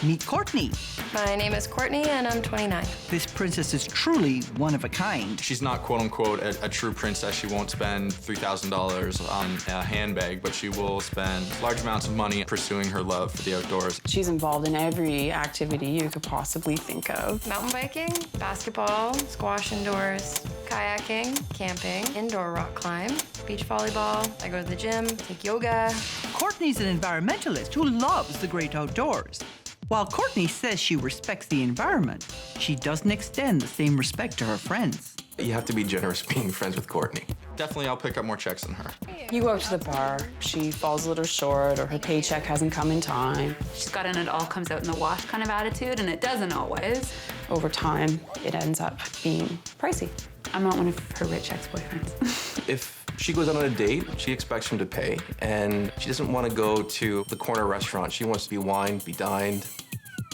Meet Courtney. My name is Courtney and I'm 29. This princess is truly one of a kind. She's not quote unquote a true princess. She won't spend $3,000 on a handbag, but she will spend large amounts of money pursuing her love for the outdoors. She's involved in every activity you could possibly think of. Mountain biking, basketball, squash indoors, kayaking, camping, indoor rock climb, beach volleyball. I go to the gym, take yoga. Courtney's an environmentalist who loves the great outdoors. While Courtney says she respects the environment, she doesn't extend the same respect to her friends. You have to be generous being friends with Courtney. Definitely, I'll pick up more checks than her. You go out to the bar, she falls a little short, or her paycheck hasn't come in time. She's got an it all comes out in the wash kind of attitude, and it doesn't always. Over time, it ends up being pricey. I'm not one of her rich ex-boyfriends. If she goes out on a date, she expects him to pay, and she doesn't want to go to the corner restaurant. She wants to be wined, be dined.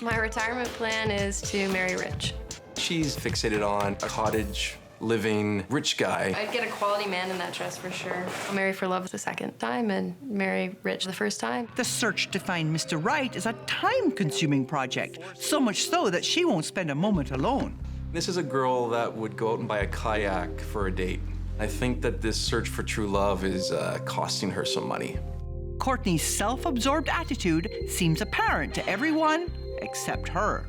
My retirement plan is to marry rich. She's fixated on a cottage living rich guy. I'd get a quality man in that dress for sure. I'll marry for love the second time and marry rich the first time. The search to find Mr. Right is a time-consuming project, so much so that she won't spend a moment alone. This is a girl that would go out and buy a kayak for a date. I think that this search for true love is costing her some money. Courtney's self-absorbed attitude seems apparent to everyone except her.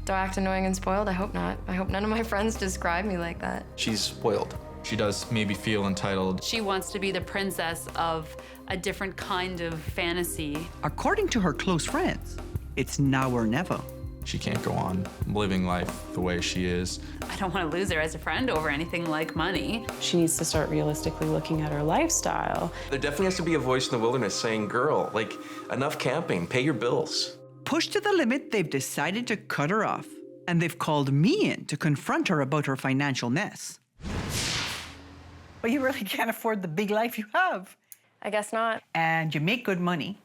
Do I act annoying and spoiled? I hope not. I hope none of my friends describe me like that. She's spoiled. She does maybe feel entitled. She wants to be the princess of a different kind of fantasy. According to her close friends, it's now or never. She can't go on living life the way she is. I don't want to lose her as a friend over anything like money. She needs to start realistically looking at her lifestyle. There definitely has to be a voice in the wilderness saying, girl, like, enough camping, pay your bills. Pushed to the limit, they've decided to cut her off. And they've called me in to confront her about her financial mess. Well, you really can't afford the big life you have. I guess not. And you make good money.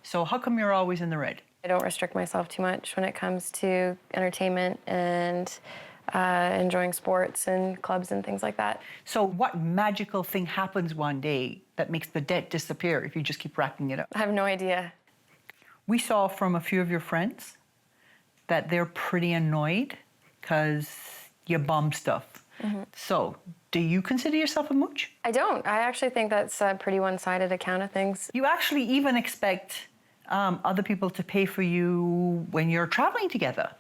So how come you're always in the red? I don't restrict myself too much when it comes to entertainment and enjoying sports and clubs and things like that. So what magical thing happens one day that makes the debt disappear if you just keep racking it up? I have no idea. We saw from a few of your friends that they're pretty annoyed because you bum stuff. So do you consider yourself a mooch? I don't. I actually think that's a pretty one-sided account of things. You actually even expect other people to pay for you when you're traveling together.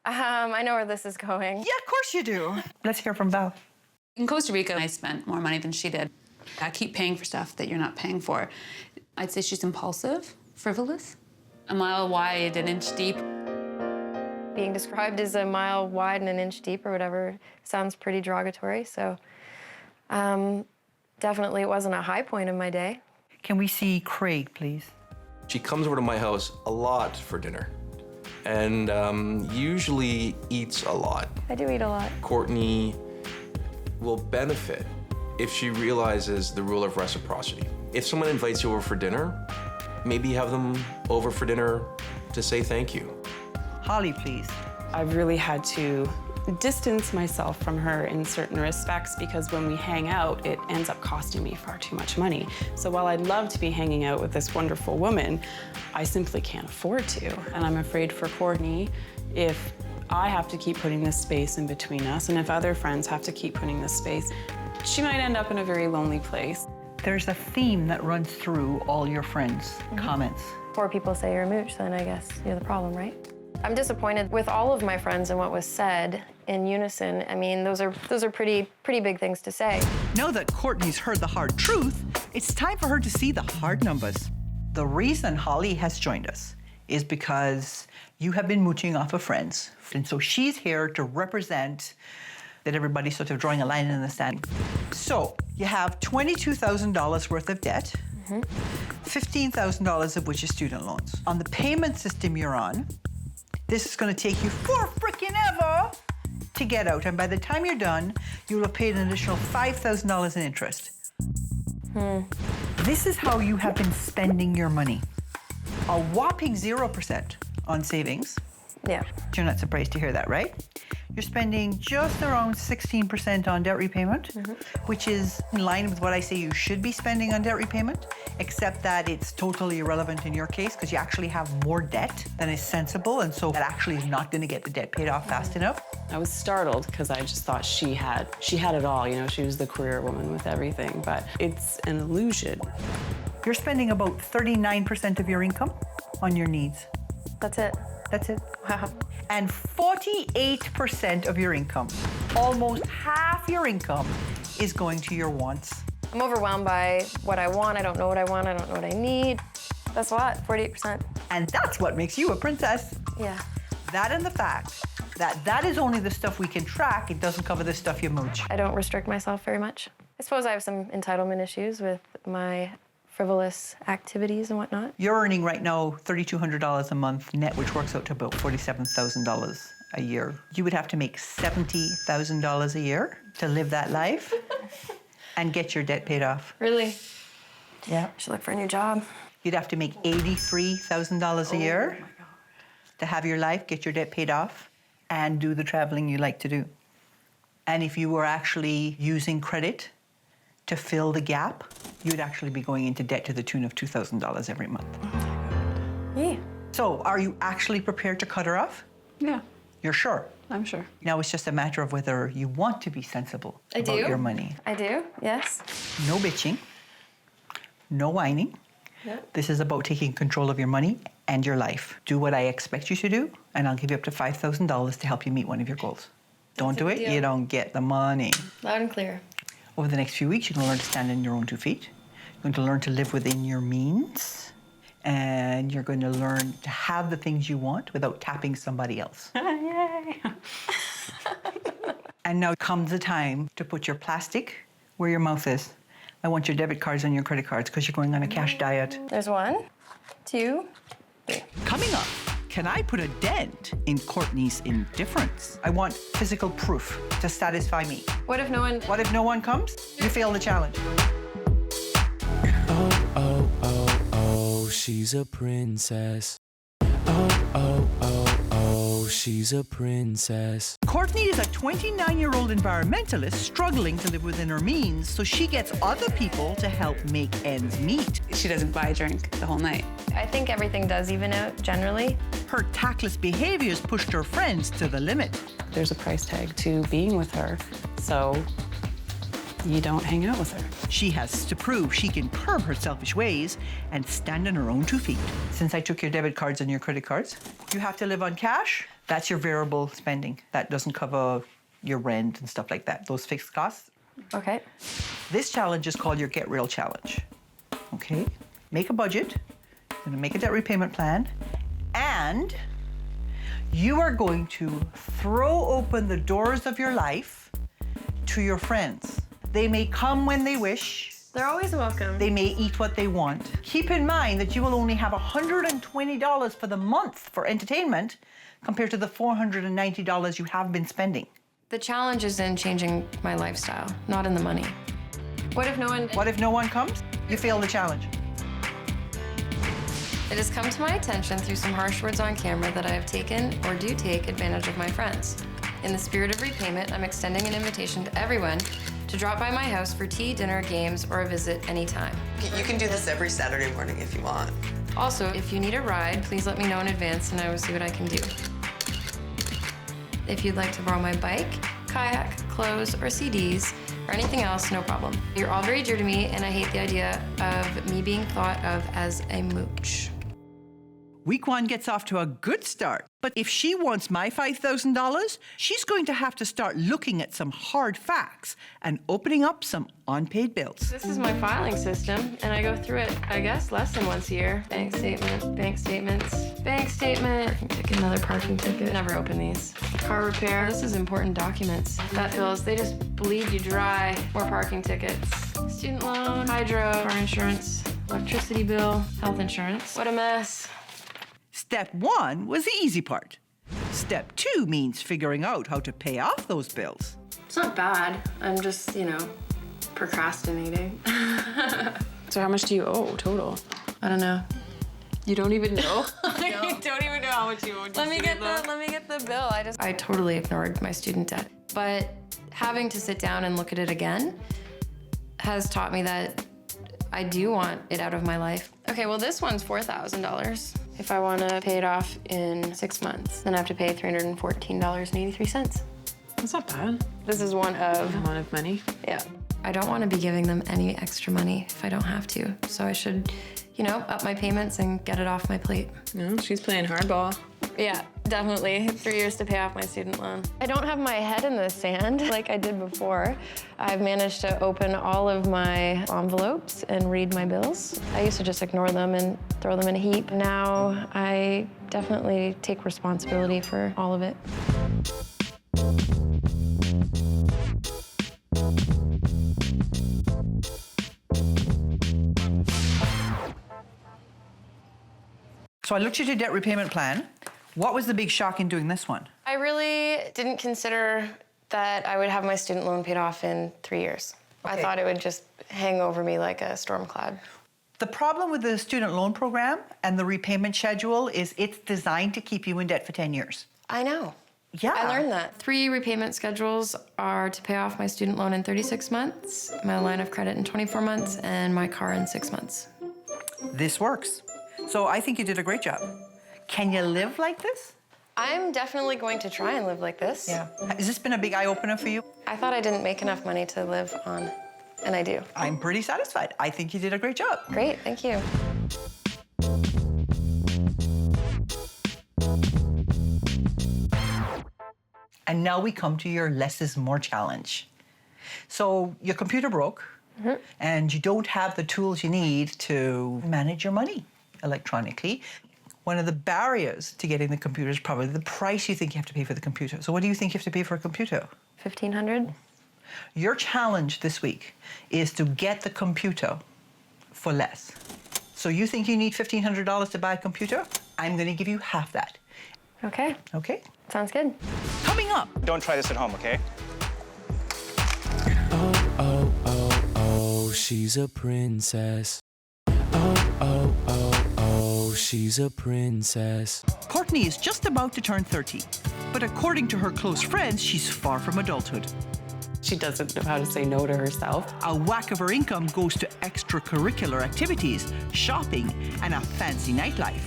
I know where this is going. Yeah, of course you do. Let's hear from Val. In Costa Rica, I spent more money than she did. I keep paying for stuff that you're not paying for. I'd say she's impulsive, frivolous, a mile wide, an inch deep. Being described as a mile wide and an inch deep or whatever sounds pretty derogatory, so definitely it wasn't a high point of my day. Can we see Craig, please? She comes over to my house a lot for dinner and usually eats a lot. I do eat a lot. Courtney will benefit if she realizes the rule of reciprocity. If someone invites you over for dinner, maybe have them over for dinner to say thank you. Holly, please. I've really had to distance myself from her in certain respects because when we hang out, it ends up costing me far too much money. So while I'd love to be hanging out with this wonderful woman, I simply can't afford to. And I'm afraid for Courtney, if I have to keep putting this space in between us, and if other friends have to keep putting this space, she might end up in a very lonely place. There's a theme that runs through all your friends' comments. Poor people say you're a mooch, then I guess you're the problem, right? I'm disappointed with all of my friends and what was said in unison. I mean, those are pretty big things to say. Now that Courtney's heard the hard truth, it's time for her to see the hard numbers. The reason Holly has joined us is because you have been mooching off of friends. And so she's here to represent that everybody's sort of drawing a line in the sand. So you have $22,000 worth of debt, $15,000 of which is student loans. On the payment system you're on, this is gonna take you for frickin' ever to get out. And by the time you're done, you'll have paid an additional $5,000 in interest. This is how you have been spending your money. A whopping 0% on savings. Yeah. You're not surprised to hear that, right? You're spending just around 16% on debt repayment, which is in line with what I say you should be spending on debt repayment, except that it's totally irrelevant in your case because you actually have more debt than is sensible, and so that actually is not going to get the debt paid off fast enough. I was startled because I just thought she had it all, you know, she was the career woman with everything, but it's an illusion. You're spending about 39% of your income on your needs. That's it. That's it. Wow. And 48% of your income, almost half your income, is going to your wants. I'm overwhelmed by what I want. I don't know what I want. I don't know what I need. That's a lot, 48%. And that's what makes you a princess. Yeah. That and the fact that that is only the stuff we can track. It doesn't cover the stuff you mooch. I don't restrict myself very much. I suppose I have some entitlement issues with my frivolous activities and whatnot. You're earning right now $3,200 a month net, which works out to about $47,000 a year. You would have to make $70,000 a year to live that life and get your debt paid off. Really? Yeah. I should look for a new job. You'd have to make $83,000 a year to have your life, get your debt paid off, and do the traveling you like to do. And if you were actually using credit to fill the gap, you'd actually be going into debt to the tune of $2,000 every month. Yeah. So are you actually prepared to cut her off? Yeah. You're sure? I'm sure. Now it's just a matter of whether you want to be sensible about your money. I do, yes. No bitching, no whining. Yep. This is about taking control of your money and your life. Do what I expect you to do, and I'll give you up to $5,000 to help you meet one of your goals. Don't do it, you don't get the money. Loud and clear. Over the next few weeks, you're going to learn to stand on your own 2 feet. You're going to learn to live within your means. And you're going to learn to have the things you want without tapping somebody else. Yay! And now comes the time to put your plastic where your mouth is. I want your debit cards and your credit cards because you're going on a cash diet. There's 1, 2, 3. Coming up, can I put a dent in Courtney's indifference? I want physical proof to satisfy me. What if no one... What if no one comes? You fail the challenge. Oh, oh, oh, oh, she's a princess. Oh, oh, oh, oh, she's a princess. Courtney is a 29-year-old environmentalist struggling to live within her means, so she gets other people to help make ends meet. She doesn't buy a drink the whole night. I think everything does even out, generally. Her tactless behaviors pushed her friends to the limit. There's a price tag to being with her, so you don't hang out with her. She has to prove she can curb her selfish ways and stand on her own 2 feet. Since I took your debit cards and your credit cards, you have to live on cash. That's your variable spending. That doesn't cover your rent and stuff like that, those fixed costs. Okay. This challenge is called your Get Real Challenge. Okay? Make a budget, you're gonna make a debt repayment plan, and you are going to throw open the doors of your life to your friends. They may come when they wish. They're always welcome. They may eat what they want. Keep in mind that you will only have $120 for the month for entertainment compared to the $490 you have been spending. The challenge is in changing my lifestyle, not in the money. What if no one... What if no one comes? You fail the challenge. It has come to my attention through some harsh words on camera that I have taken or do take advantage of my friends. In the spirit of repayment, I'm extending an invitation to everyone to drop by my house for tea, dinner, games, or a visit anytime. You can do this every Saturday morning if you want. Also, if you need a ride, please let me know in advance and I will see what I can do. If you'd like to borrow my bike, kayak, clothes, or CDs, or anything else, no problem. You're all very dear to me, and I hate the idea of me being thought of as a mooch. Week 1 gets off to a good start, but if she wants my $5,000, she's going to have to start looking at some hard facts and opening up some unpaid bills. This is my filing system, and I go through it, I guess, less than once a year. Bank statement, bank statements, bank statement. Pick another parking ticket. Never open these. Car repair. This is important documents. Vet bills, they just bleed you dry. More parking tickets. Student loan, hydro, car insurance, electricity bill, health insurance. What a mess. Step 1 was the easy part. Step 2 means figuring out how to pay off those bills. It's not bad. I'm just, procrastinating. So how much do you owe total? I don't know. You don't even know? You don't even know how much you owe. Let me get the bill. I totally ignored my student debt. But having to sit down and look at it again has taught me that I do want it out of my life. Okay, well, this one's $4,000. If I want to pay it off in 6 months, then I have to pay $314.83. That's not bad. This is one of... A amount of money? Yeah. I don't want to be giving them any extra money if I don't have to. So I should, up my payments and get it off my plate. No, she's playing hardball. Yeah, definitely. 3 years to pay off my student loan. I don't have my head in the sand like I did before. I've managed to open all of my envelopes and read my bills. I used to just ignore them and throw them in a heap. Now I definitely take responsibility for all of it. So I looked at your debt repayment plan. What was the big shock in doing this one? I really didn't consider that I would have my student loan paid off in 3 years. I thought it would just hang over me like a storm cloud. The problem with the student loan program and the repayment schedule is it's designed to keep you in debt for 10 years. I know. Yeah. I learned that. 3 repayment schedules are to pay off my student loan in 36 months, my line of credit in 24 months, and my car in 6 months. This works. So I think you did a great job. Can you live like this? I'm definitely going to try and live like this. Yeah. Has this been a big eye-opener for you? I thought I didn't make enough money to live on, and I do. I'm pretty satisfied. I think you did a great job. Great, thank you. And now we come to your less is more challenge. So your computer broke, and you don't have the tools you need to manage your money electronically. One of the barriers to getting the computer is probably the price you think you have to pay for the computer. So what do you think you have to pay for a computer? $1,500. Your challenge this week is to get the computer for less. So you think you need $1,500 to buy a computer? I'm going to give you half that. Okay. Okay? Sounds good. Coming up. Don't try this at home, okay? Oh, oh, oh, oh, she's a princess. Oh, oh, oh, oh, she's a princess. Courtney is just about to turn 30, but according to her close friends, she's far from adulthood. She doesn't know how to say no to herself. A whack of her income goes to extracurricular activities, shopping, and a fancy nightlife.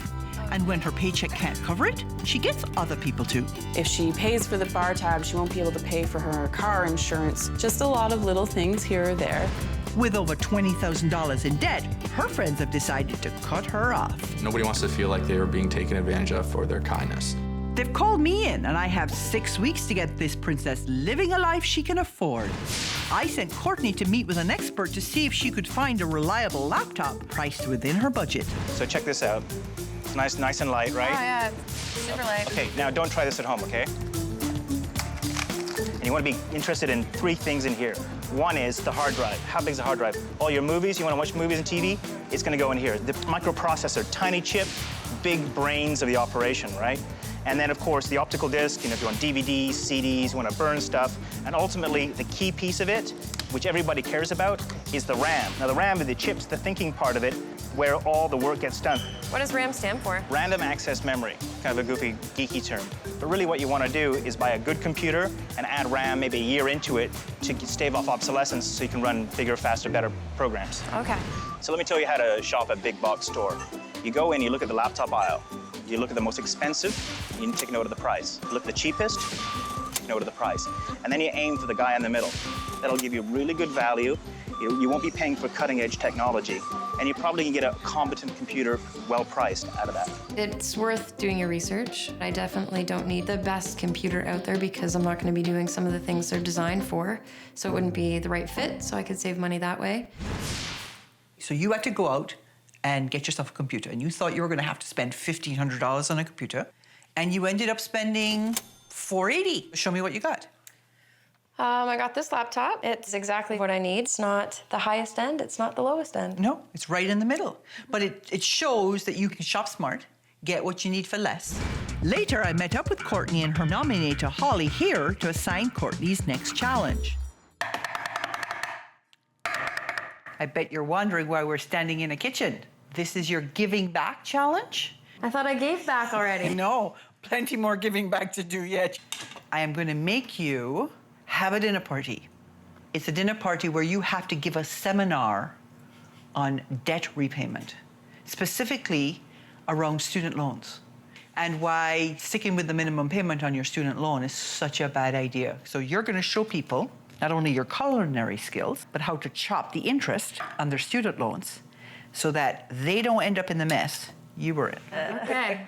And when her paycheck can't cover it, she gets other people to. If she pays for the bar tab, she won't be able to pay for her car insurance. Just a lot of little things here or there. With over $20,000 in debt, her friends have decided to cut her off. Nobody wants to feel like they are being taken advantage of for their kindness. They've called me in, and I have 6 weeks to get this princess living a life she can afford. I sent Courtney to meet with an expert to see if she could find a reliable laptop priced within her budget. So check this out. It's nice and light, right? Oh, yeah, super light. Okay, now don't try this at home, okay? And you want to be interested in 3 things in here. One is the hard drive. How big is the hard drive? All your movies, you want to watch movies and TV? It's going to go in here. The microprocessor, tiny chip, big brains of the operation, right? And then, of course, the optical disc, if you want DVDs, CDs, you want to burn stuff. And ultimately, the key piece of it, which everybody cares about, is the RAM. Now, the RAM is the chips, the thinking part of it. where all the work gets done. What does RAM stand for? Random access memory, kind of a goofy, geeky term. But really what you want to do is buy a good computer and add RAM maybe a year into it to stave off obsolescence so you can run bigger, faster, better programs. Okay. So let me tell you how to shop at a big box store. You go in, you look at the laptop aisle. You look at the most expensive, you take note of the price. You look at the cheapest, take note of the price. And then you aim for the guy in the middle. That'll give you really good value. You won't be paying for cutting-edge technology, and you probably can get a competent computer well-priced out of that. It's worth doing your research. I definitely don't need the best computer out there because I'm not going to be doing some of the things they're designed for, so it wouldn't be the right fit, so I could save money that way. So you had to go out and get yourself a computer, and you thought you were going to have to spend $1,500 on a computer, and you ended up spending $480. Show me what you got. I got this laptop. It's exactly what I need. It's not the highest end. It's not the lowest end. No, it's right in the middle. But it shows that you can shop smart, get what you need for less. Later, I met up with Courtney and her nominator, Holly, here to assign Courtney's next challenge. I bet you're wondering why we're standing in a kitchen. This is your giving back challenge? I thought I gave back already. No, plenty more giving back to do yet. I am going to make you have a dinner party. It's a dinner party where you have to give a seminar on debt repayment, specifically around student loans, and why sticking with the minimum payment on your student loan is such a bad idea. So you're going to show people not only your culinary skills, but how to chop the interest on their student loans so that they don't end up in the mess you were in. Okay.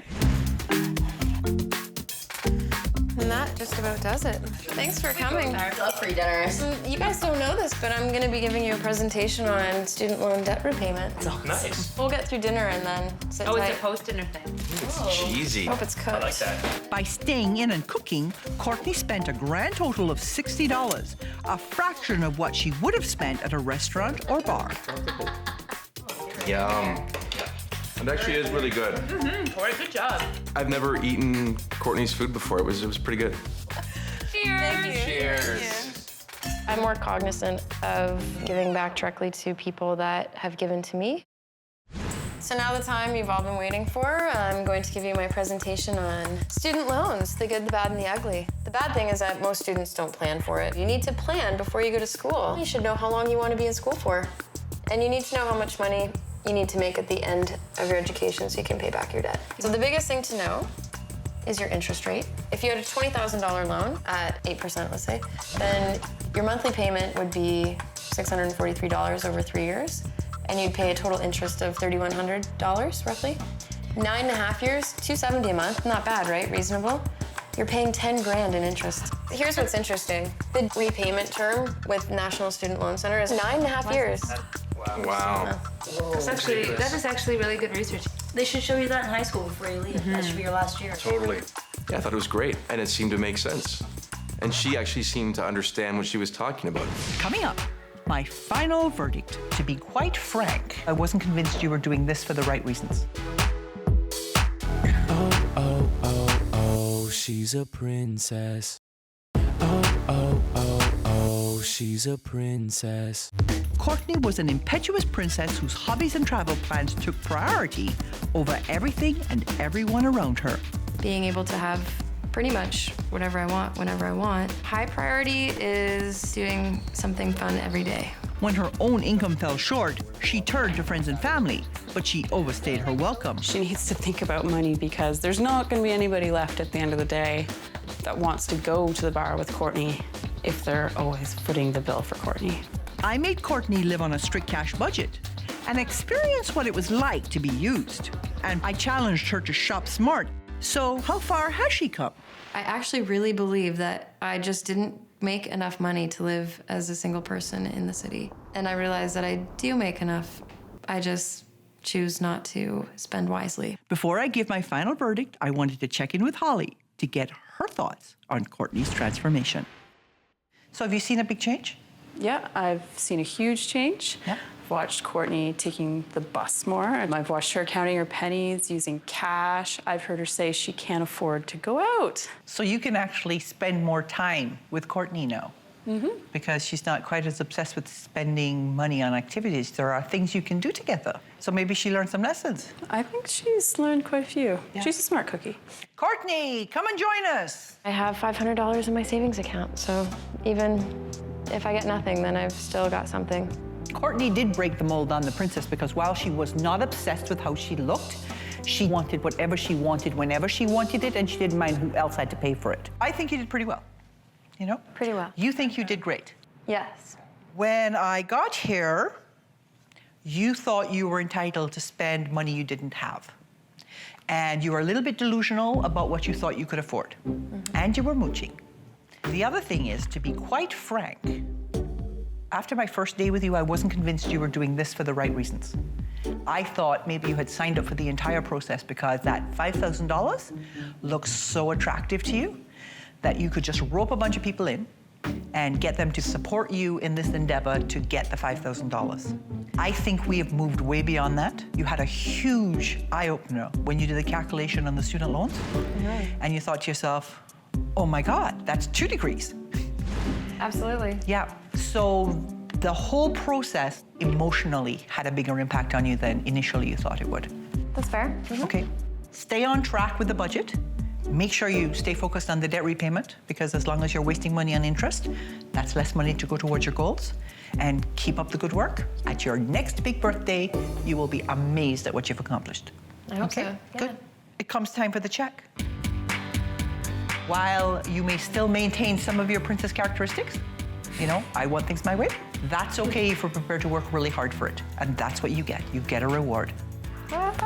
And that just about does it. Thanks for coming. I love free dinners. You guys don't know this, but I'm going to be giving you a presentation on student loan debt repayment. Oh, nice. We'll get through dinner and then sit Oh, tight. it's a post-dinner thing. It's cheesy. Hope it's cooked. I like that. By staying in and cooking, Courtney spent a grand total of $60, a fraction of what she would have spent at a restaurant or bar. Yum. It actually is really good. Corey, good job. I've never eaten Courtney's food before. It was pretty good. Cheers. Cheers. I'm more cognizant of giving back directly to people that have given to me. So now the time you've all been waiting for, I'm going to give you my presentation on student loans, the good, the bad, and the ugly. The bad thing is that most students don't plan for it. You need to plan before you go to school. You should know how long you want to be in school for. And you need to know how much money you need to make at the end of your education so you can pay back your debt. So the biggest thing to know is your interest rate. If you had a $20,000 loan at 8%, let's say, then your monthly payment would be $643 over 3 years, and you'd pay a total interest of $3,100 roughly. 9.5 years, $270 a month, not bad, right? Reasonable. You're paying 10 grand in interest. Here's what's interesting. The repayment term with National Student Loan Center is 9.5 years. Wow. That is actually really good research. They should show you that in high school before you leave. That should be your last year. Totally. Yeah, I thought it was great, and it seemed to make sense. And she actually seemed to understand what she was talking about. Coming up, my final verdict. To be quite frank, I wasn't convinced you were doing this for the right reasons. Oh, oh, oh, oh, she's a princess. Oh, oh, oh, oh, she's a princess. Courtney was an impetuous princess whose hobbies and travel plans took priority over everything and everyone around her. Being able to have pretty much whatever I want, whenever I want. High priority is doing something fun every day. When her own income fell short, she turned to friends and family, but she overstayed her welcome. She needs to think about money because there's not going to be anybody left at the end of the day that wants to go to the bar with Courtney if they're always footing the bill for Courtney. I made Courtney live on a strict cash budget and experience what it was like to be used. And I challenged her to shop smart. So how far has she come? I actually really believe that I just didn't make enough money to live as a single person in the city. And I realized that I do make enough. I just choose not to spend wisely. Before I give my final verdict, I wanted to check in with Holly to get her thoughts on Courtney's transformation. So have you seen a big change? Yeah, I've seen a huge change. Yeah. I've watched Courtney taking the bus more. I've watched her counting her pennies, using cash. I've heard her say she can't afford to go out. So you can actually spend more time with Courtney now. because she's not quite as obsessed with spending money on activities. There are things you can do together. So maybe she learned some lessons. I think she's learned quite a few. Yeah. She's a smart cookie. Courtney, come and join us. I have $500 in my savings account, so even if I get nothing, then I've still got something. Courtney did break the mold on the princess because while she was not obsessed with how she looked, she wanted whatever she wanted whenever she wanted it, and she didn't mind who else had to pay for it. I think you did pretty well, you know? Pretty well. You think you did great? Yes. When I got here, you thought you were entitled to spend money you didn't have. And you were a little bit delusional about what you thought you could afford. And you were mooching. The other thing is, to be quite frank, after my first day with you, I wasn't convinced you were doing this for the right reasons. I thought maybe you had signed up for the entire process because that $5,000 looks so attractive to you that you could just rope a bunch of people in and get them to support you in this endeavor to get the $5,000. I think we have moved way beyond that. You had a huge eye-opener when you did the calculation on the student loans, and you thought to yourself, oh my God, that's 2 degrees. Absolutely. Yeah, so the whole process emotionally had a bigger impact on you than initially you thought it would. That's fair. Okay, stay on track with the budget. Make sure you stay focused on the debt repayment, because as long as you're wasting money on interest, that's less money to go towards your goals. And keep up the good work. At your next big birthday, you will be amazed at what you've accomplished. I hope so. Good. It comes time for the check. While you may still maintain some of your princess characteristics, you know, I want things my way, that's okay if you're prepared to work really hard for it. And that's what you get. You get a reward. That's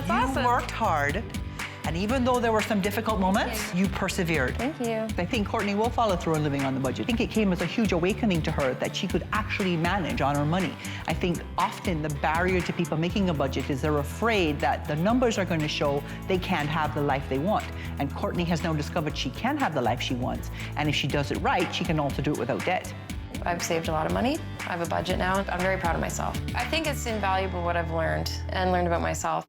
awesome. You worked hard, and even though there were some difficult moments, you persevered. Thank you. I think Courtney will follow through on living on the budget. I think it came as a huge awakening to her that she could actually manage on her money. I think often the barrier to people making a budget is they're afraid that the numbers are going to show they can't have the life they want. And Courtney has now discovered she can have the life she wants. And if she does it right, she can also do it without debt. I've saved a lot of money. I have a budget now. I'm very proud of myself. I think it's invaluable what I've learned and learned about myself.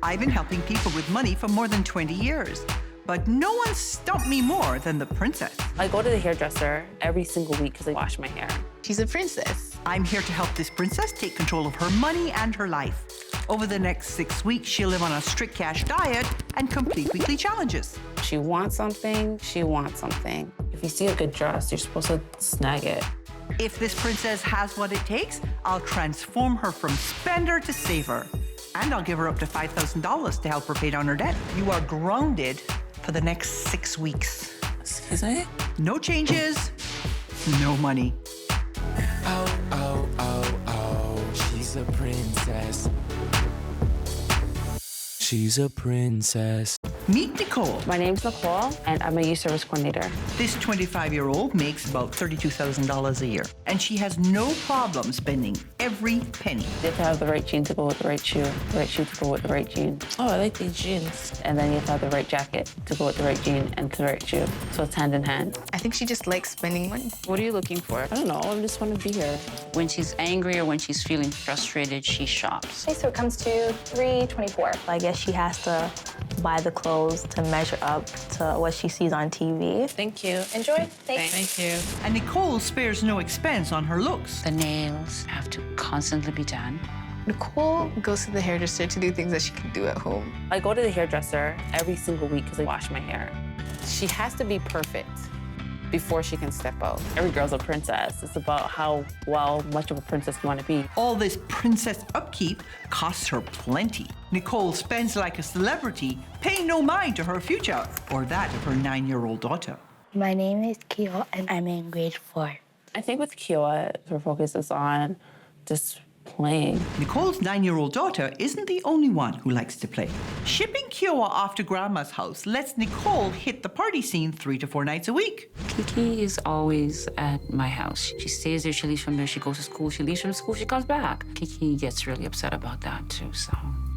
I've been helping people with money for more than 20 years, but no one stumped me more than the princess. I go to the hairdresser every single week because I wash my hair. She's a princess. I'm here to help this princess take control of her money and her life. Over the next 6 weeks, she'll live on a strict cash diet and complete weekly challenges. She wants something, she wants something. If you see a good dress, you're supposed to snag it. If this princess has what it takes, I'll transform her from spender to saver. And I'll give her up to $5,000 to help her pay down her debt. You are grounded for the next 6 weeks. Excuse me? No changes, no money. Oh, oh, oh, oh, she's a princess. She's a princess. Meet Nicole. My name's Nicole, and I'm a youth service coordinator. This 25-year-old makes about $32,000 a year, and she has no problem spending every penny. You have to have the right jean to go with the right shoe to go with the right jean. Oh, I like these jeans. And then you have to have the right jacket to go with the right jean and the right shoe. So it's hand in hand. I think she just likes spending money. What are you looking for? I don't know, I just want to be here. When she's angry or when she's feeling frustrated, she shops. Okay, so it comes to $324. I guess she has to buy the clothes to measure up to what she sees on TV. Thank you. Enjoy. Thanks. Thank you. And Nicole spares no expense on her looks. The nails have to constantly be done. Nicole goes to the hairdresser to do things that she can do at home. I go to the hairdresser every single week because I wash my hair. She has to be perfect before she can step out. Every girl's a princess. It's about how much of a princess you want to be. All this princess upkeep costs her plenty. Nicole spends like a celebrity, paying no mind to her future or that of her 9-year-old daughter. My name is Kyo, and I'm in grade 4. I think with Kyo, her focus is on just playing. Nicole's 9-year-old daughter isn't the only one who likes to play. Shipping Kiowa off to Grandma's house lets Nicole hit the party scene 3 to 4 nights a week. Kiki is always at my house. She stays there, she leaves from there, she goes to school, she leaves from school, she comes back. Kiki gets really upset about that too, so.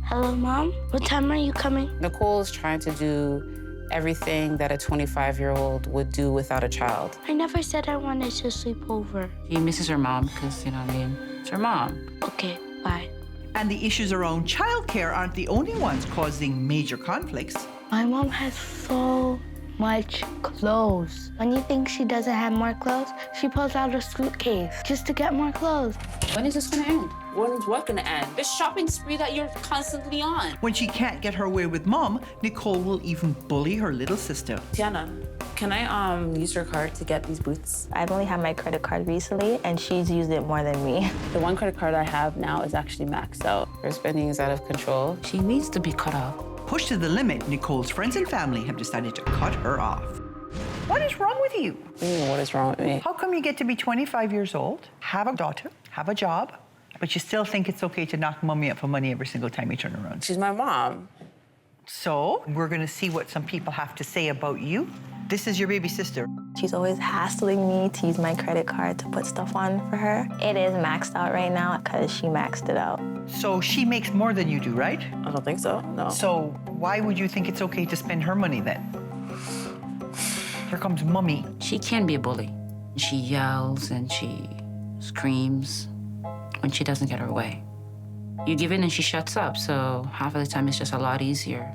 Hello, Mom. What time are you coming? Nicole is trying to do everything that a 25-year-old would do without a child. I never said I wanted to sleep over. She misses her mom because, you know what I mean, it's her mom. Okay, bye. And the issues around childcare aren't the only ones causing major conflicts. My mom has so much clothes. When you think she doesn't have more clothes, she pulls out a suitcase just to get more clothes. When is this gonna end? When is what gonna end? This shopping spree that you're constantly on. When she can't get her way with Mom, Nicole will even bully her little sister. Tiana, can I use your card to get these boots? I've only had my credit card recently, and she's used it more than me. The one credit card I have now is actually maxed out. Her spending is out of control. She needs to be cut off. Pushed to the limit, Nicole's friends and family have decided to cut her off. What is wrong with you? What is wrong with me? How come you get to be 25 years old, have a daughter, have a job, but you still think it's okay to knock Mommy up for money every single time you turn around? She's my mom. So, we're gonna see what some people have to say about you. This is your baby sister. She's always hassling me to use my credit card to put stuff on for her. It is maxed out right now because she maxed it out. So she makes more than you do, right? I don't think so, no. So why would you think it's okay to spend her money then? Here comes Mommy. She can be a bully. She yells and she screams when she doesn't get her way. You give in and she shuts up, so half of the time it's just a lot easier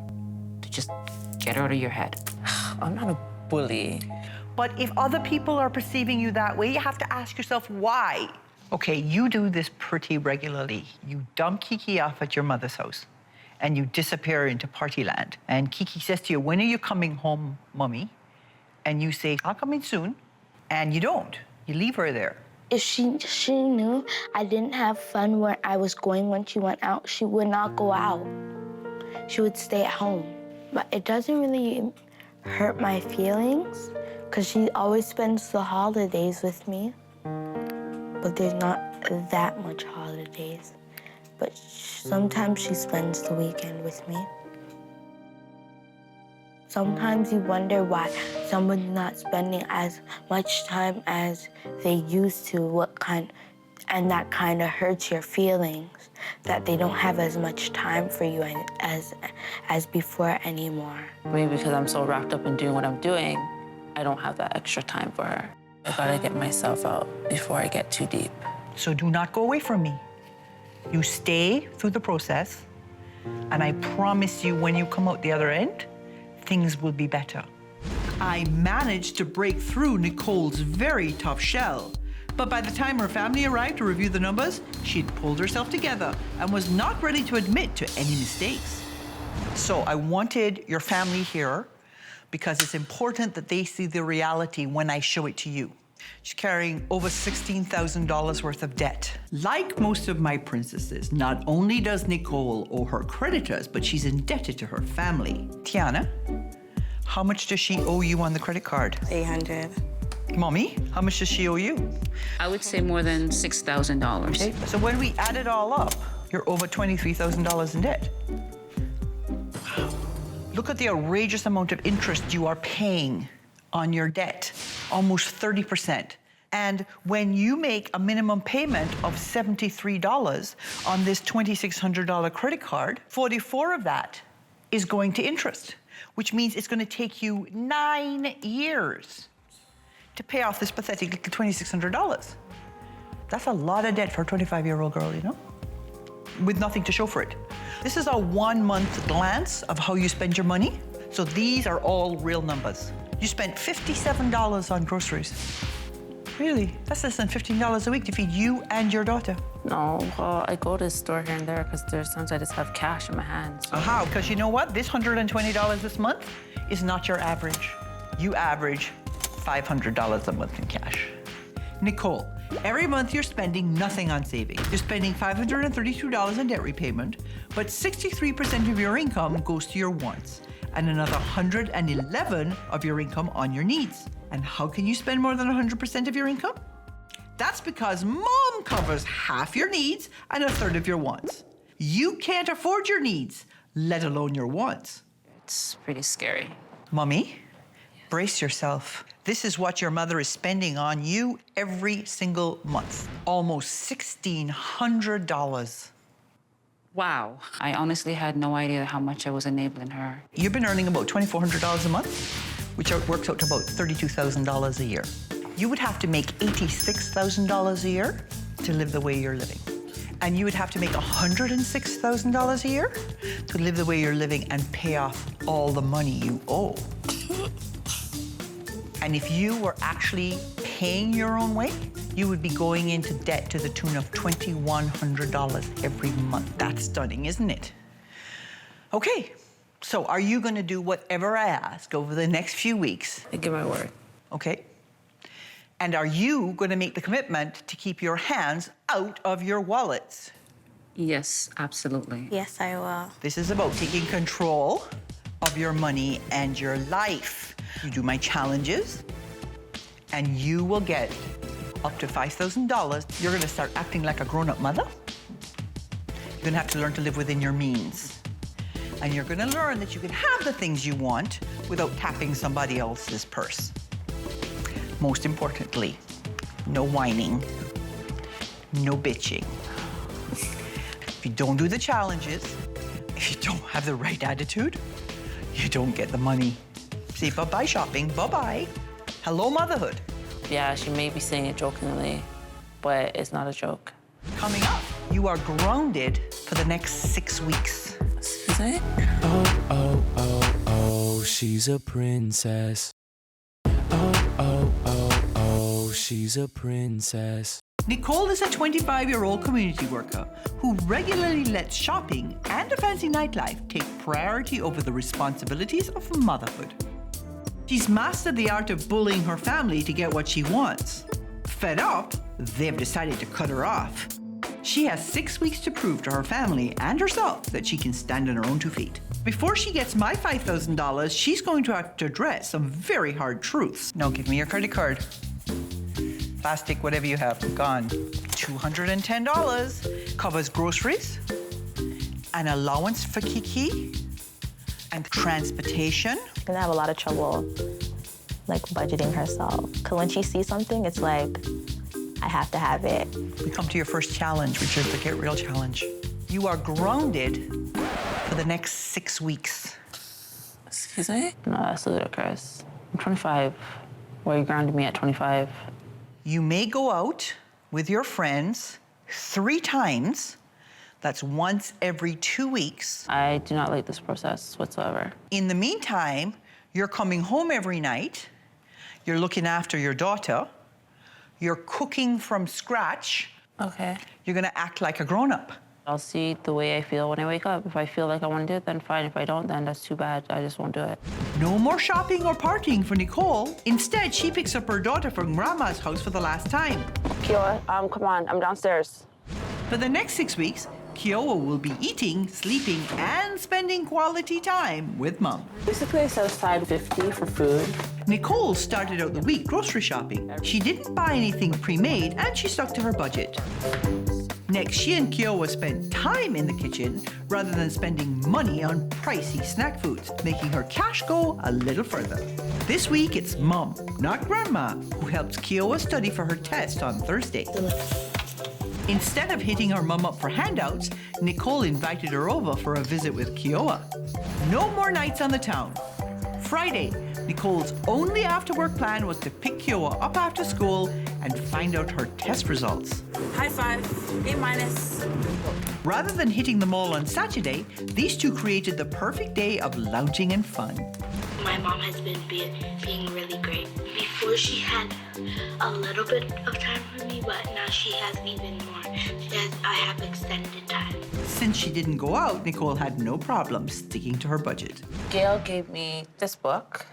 to just get her out of your head. I'm not a bully. But if other people are perceiving you that way, you have to ask yourself why. Okay, you do this pretty regularly. You dump Kiki off at your mother's house and you disappear into party land. And Kiki says to you, when are you coming home, Mommy? And you say, I'll come in soon. And you don't. You leave her there. If she knew I didn't have fun where I was going when she went out, she would not go out. She would stay at home. But it doesn't really hurt my feelings because she always spends the holidays with me. But there's not that much holidays. But sometimes she spends the weekend with me. Sometimes you wonder why someone's not spending as much time as they used to, and that kind of hurts your feelings, that they don't have as much time for you as before anymore. Maybe because I'm so wrapped up in doing what I'm doing, I don't have that extra time for her. I gotta get myself out before I get too deep. So do not go away from me. You stay through the process, and I promise you when you come out the other end, things will be better. I managed to break through Nicole's very tough shell, but by the time her family arrived to review the numbers, she'd pulled herself together and was not ready to admit to any mistakes. So I wanted your family here because it's important that they see the reality when I show it to you. She's carrying over $16,000 worth of debt. Like most of my princesses, not only does Nicole owe her creditors, but she's indebted to her family. Tiana, how much does she owe you on the credit card? $800. Mommy, how much does she owe you? I would say more than $6,000. Okay, so when we add it all up, you're over $23,000 in debt. Look at the outrageous amount of interest you are paying on your debt, almost 30%. And when you make a minimum payment of $73 on this $2,600 credit card, 44 of that is going to interest, which means it's going to take you 9 years to pay off this pathetic $2,600. That's a lot of debt for a 25-year-old girl, you know, with nothing to show for it. This is a 1-month glance of how you spend your money. So these are all real numbers. You spent $57 on groceries. Really? That's less than $15 a week to feed you and your daughter. No, well, I go to the store here and there because there's times I just have cash in my hands. So. How? Because you know what? This $120 this month is not your average. You average $500 a month in cash. Nicole, every month you're spending nothing on saving. You're spending $532 in debt repayment, but 63% of your income goes to your wants, and another 111 of your income on your needs. And how can you spend more than 100% of your income? That's because Mom covers half your needs and a third of your wants. You can't afford your needs, let alone your wants. It's pretty scary. Mommy, brace yourself. This is what your mother is spending on you every single month. Almost $1,600. Wow. I honestly had no idea how much I was enabling her. You've been earning about $2,400 a month, which works out to about $32,000 a year. You would have to make $86,000 a year to live the way you're living. And you would have to make $106,000 a year to live the way you're living and pay off all the money you owe. And if you were actually paying your own way, you would be going into debt to the tune of $2,100 every month. That's stunning, isn't it? Okay, so are you going to do whatever I ask over the next few weeks? I give my word. Okay. And are you going to make the commitment to keep your hands out of your wallets? Yes, absolutely. Yes, I will. This is about taking control of your money and your life. You do my challenges, and you will get up to $5,000. You're going to start acting like a grown-up mother. You're going to have to learn to live within your means. And you're going to learn that you can have the things you want without tapping somebody else's purse. Most importantly, no whining, no bitching. If you don't do the challenges, if you don't have the right attitude, you don't get the money. See, bye-bye shopping, bye-bye. Hello, motherhood. Yeah, she may be saying it jokingly, but it's not a joke. Coming up, you are grounded for the next 6 weeks. Excuse me? Oh, oh, oh, oh, she's a princess. Oh, oh, oh, oh, she's a princess. Nicole is a 25-year-old community worker who regularly lets shopping and a fancy nightlife take priority over the responsibilities of motherhood. She's mastered the art of bullying her family to get what she wants. Fed up, they've decided to cut her off. She has 6 weeks to prove to her family and herself that she can stand on her own 2 feet. Before she gets my $5,000, she's going to have to address some very hard truths. Now give me your credit card. Plastic, whatever you have, gone. $210 covers groceries, an allowance for Kiki, and transportation. She's gonna have a lot of trouble, like, budgeting herself. Because when she sees something, it's like, I have to have it. We come to your first challenge, which is the Get Real Challenge. You are grounded for the next 6 weeks. Excuse me? No, that's ludicrous. I'm 25. Why are you grounding me at 25? You may go out with your friends 3 times. That's once every 2 weeks. I do not like this process whatsoever. In the meantime, you're coming home every night. You're looking after your daughter. You're cooking from scratch. Okay. You're gonna act like a grown-up. I'll see the way I feel when I wake up. If I feel like I want to do it, then fine. If I don't, then that's too bad. I just won't do it. No more shopping or partying for Nicole. Instead, she picks up her daughter from Grandma's house for the last time. Kiowa, come on. I'm downstairs. For the next 6 weeks, Kiowa will be eating, sleeping, and spending quality time with Mom. Basically, I set aside $50 for food. Nicole started out the week grocery shopping. She didn't buy anything pre-made, and she stuck to her budget. Next, she and Kiowa spent time in the kitchen rather than spending money on pricey snack foods, making her cash go a little further. This week, it's Mom, not Grandma, who helps Kiowa study for her test on Thursday. Instead of hitting her mom up for handouts, Nicole invited her over for a visit with Kiowa. No more nights on the town. Friday, Nicole's only after-work plan was to pick Kiowa up after school and find out her test results. High five, A-. Rather than hitting the mall on Saturday, these two created the perfect day of lounging and fun. My mom has been being really great. Before she had a little bit of time for me, but now she has even more. I have extended time. Since she didn't go out, Nicole had no problem sticking to her budget. Gail gave me this book,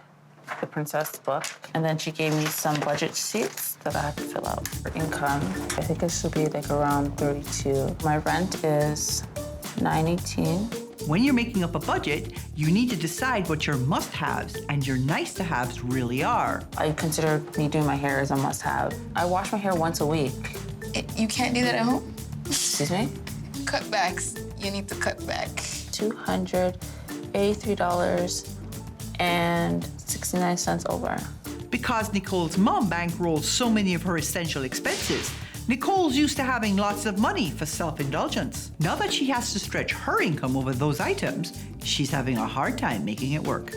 the Princess book, and then she gave me some budget sheets that I have to fill out for income. I think it should be like around 32. My rent is $9.18. When you're making up a budget, you need to decide what your must-haves and your nice-to-haves really are. I consider me doing my hair as a must-have. I wash my hair once a week. You can't do that at home? Excuse me? Cutbacks. You need to cut back. $283.69 over. Because Nicole's mom bankrolls so many of her essential expenses, Nicole's used to having lots of money for self-indulgence. Now that she has to stretch her income over those items, she's having a hard time making it work.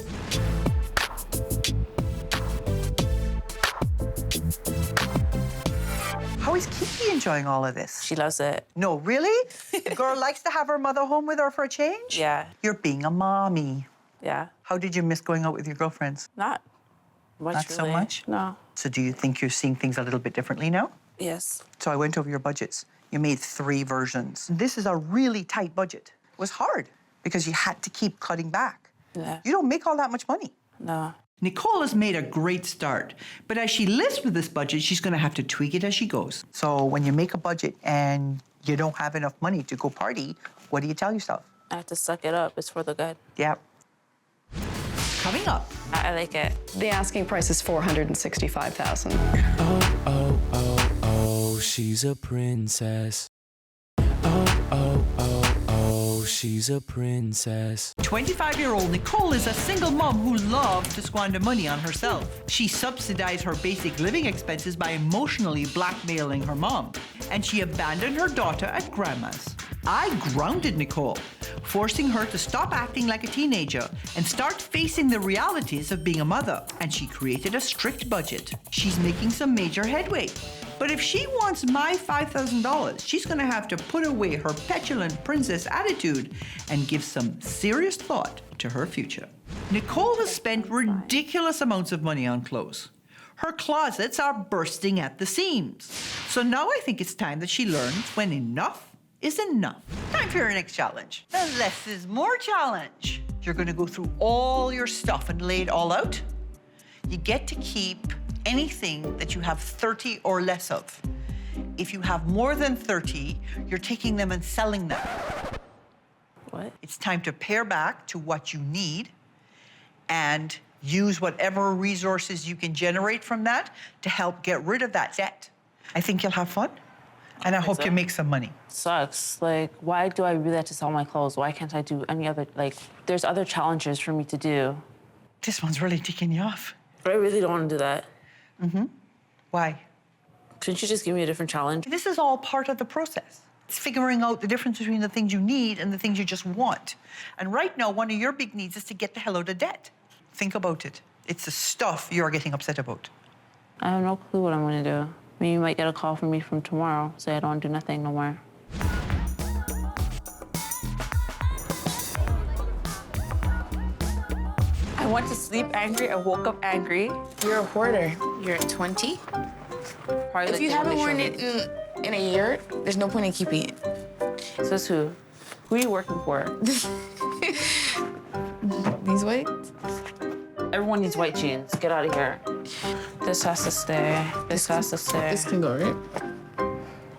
How is Kiki enjoying all of this? She loves it. No, really? The girl likes to have her mother home with her for a change? Yeah. You're being a mommy. Yeah. How did you miss going out with your girlfriends? Not much. Not so really. much? No. So do you think you're seeing things a little bit differently now? Yes. So I went over your budgets. You made 3 versions. This is a really tight budget. It was hard because you had to keep cutting back. Yeah. You don't make all that much money. No. Nicola's made a great start, but as she lives with this budget, she's going to have to tweak it as she goes. So when you make a budget and you don't have enough money to go party, what do you tell yourself? I have to suck it up. It's for the good. Yeah. Coming up. I like it. The asking price is $465,000. Oh, oh, oh, she's a princess. Oh, oh, oh, oh, she's a princess. 25-year-old Nicole is a single mom who loves to squander money on herself. She subsidized her basic living expenses by emotionally blackmailing her mom, and she abandoned her daughter at grandma's. I grounded Nicole, forcing her to stop acting like a teenager and start facing the realities of being a mother. And she created a strict budget. She's making some major headway. But if she wants my $5,000, she's gonna have to put away her petulant princess attitude and give some serious thought to her future. Nicole has spent ridiculous amounts of money on clothes. Her closets are bursting at the seams. So now I think it's time that she learns when enough is enough. Time for your next challenge. The less is more challenge. You're gonna go through all your stuff and lay it all out. You get to keep anything that you have 30 or less of. If you have more than 30, you're taking them and selling them. What? It's time to pare back to what you need and use whatever resources you can generate from that to help get rid of that debt. I think you'll have fun, and I hope you make some money. Sucks. Like, why do I really have to sell my clothes? Why can't I do any other, like, there's other challenges for me to do. This one's really ticking you off. But I really don't want to do that. Mm-hmm. Why? Couldn't you just give me a different challenge? This is all part of the process. It's figuring out the difference between the things you need and the things you just want. And right now, one of your big needs is to get the hell out of debt. Think about it. It's the stuff you're getting upset about. I have no clue what I'm going to do. Maybe you might get a call from me from tomorrow, say I don't want to do nothing no more. I went to sleep angry, I woke up angry. You're a hoarder. You're 20. If you haven't worn it in a year, there's no point in keeping it. Says who? Who are you working for? These whites? Everyone needs white jeans. Get out of here. This has to stay. This has to stay. This can go, right?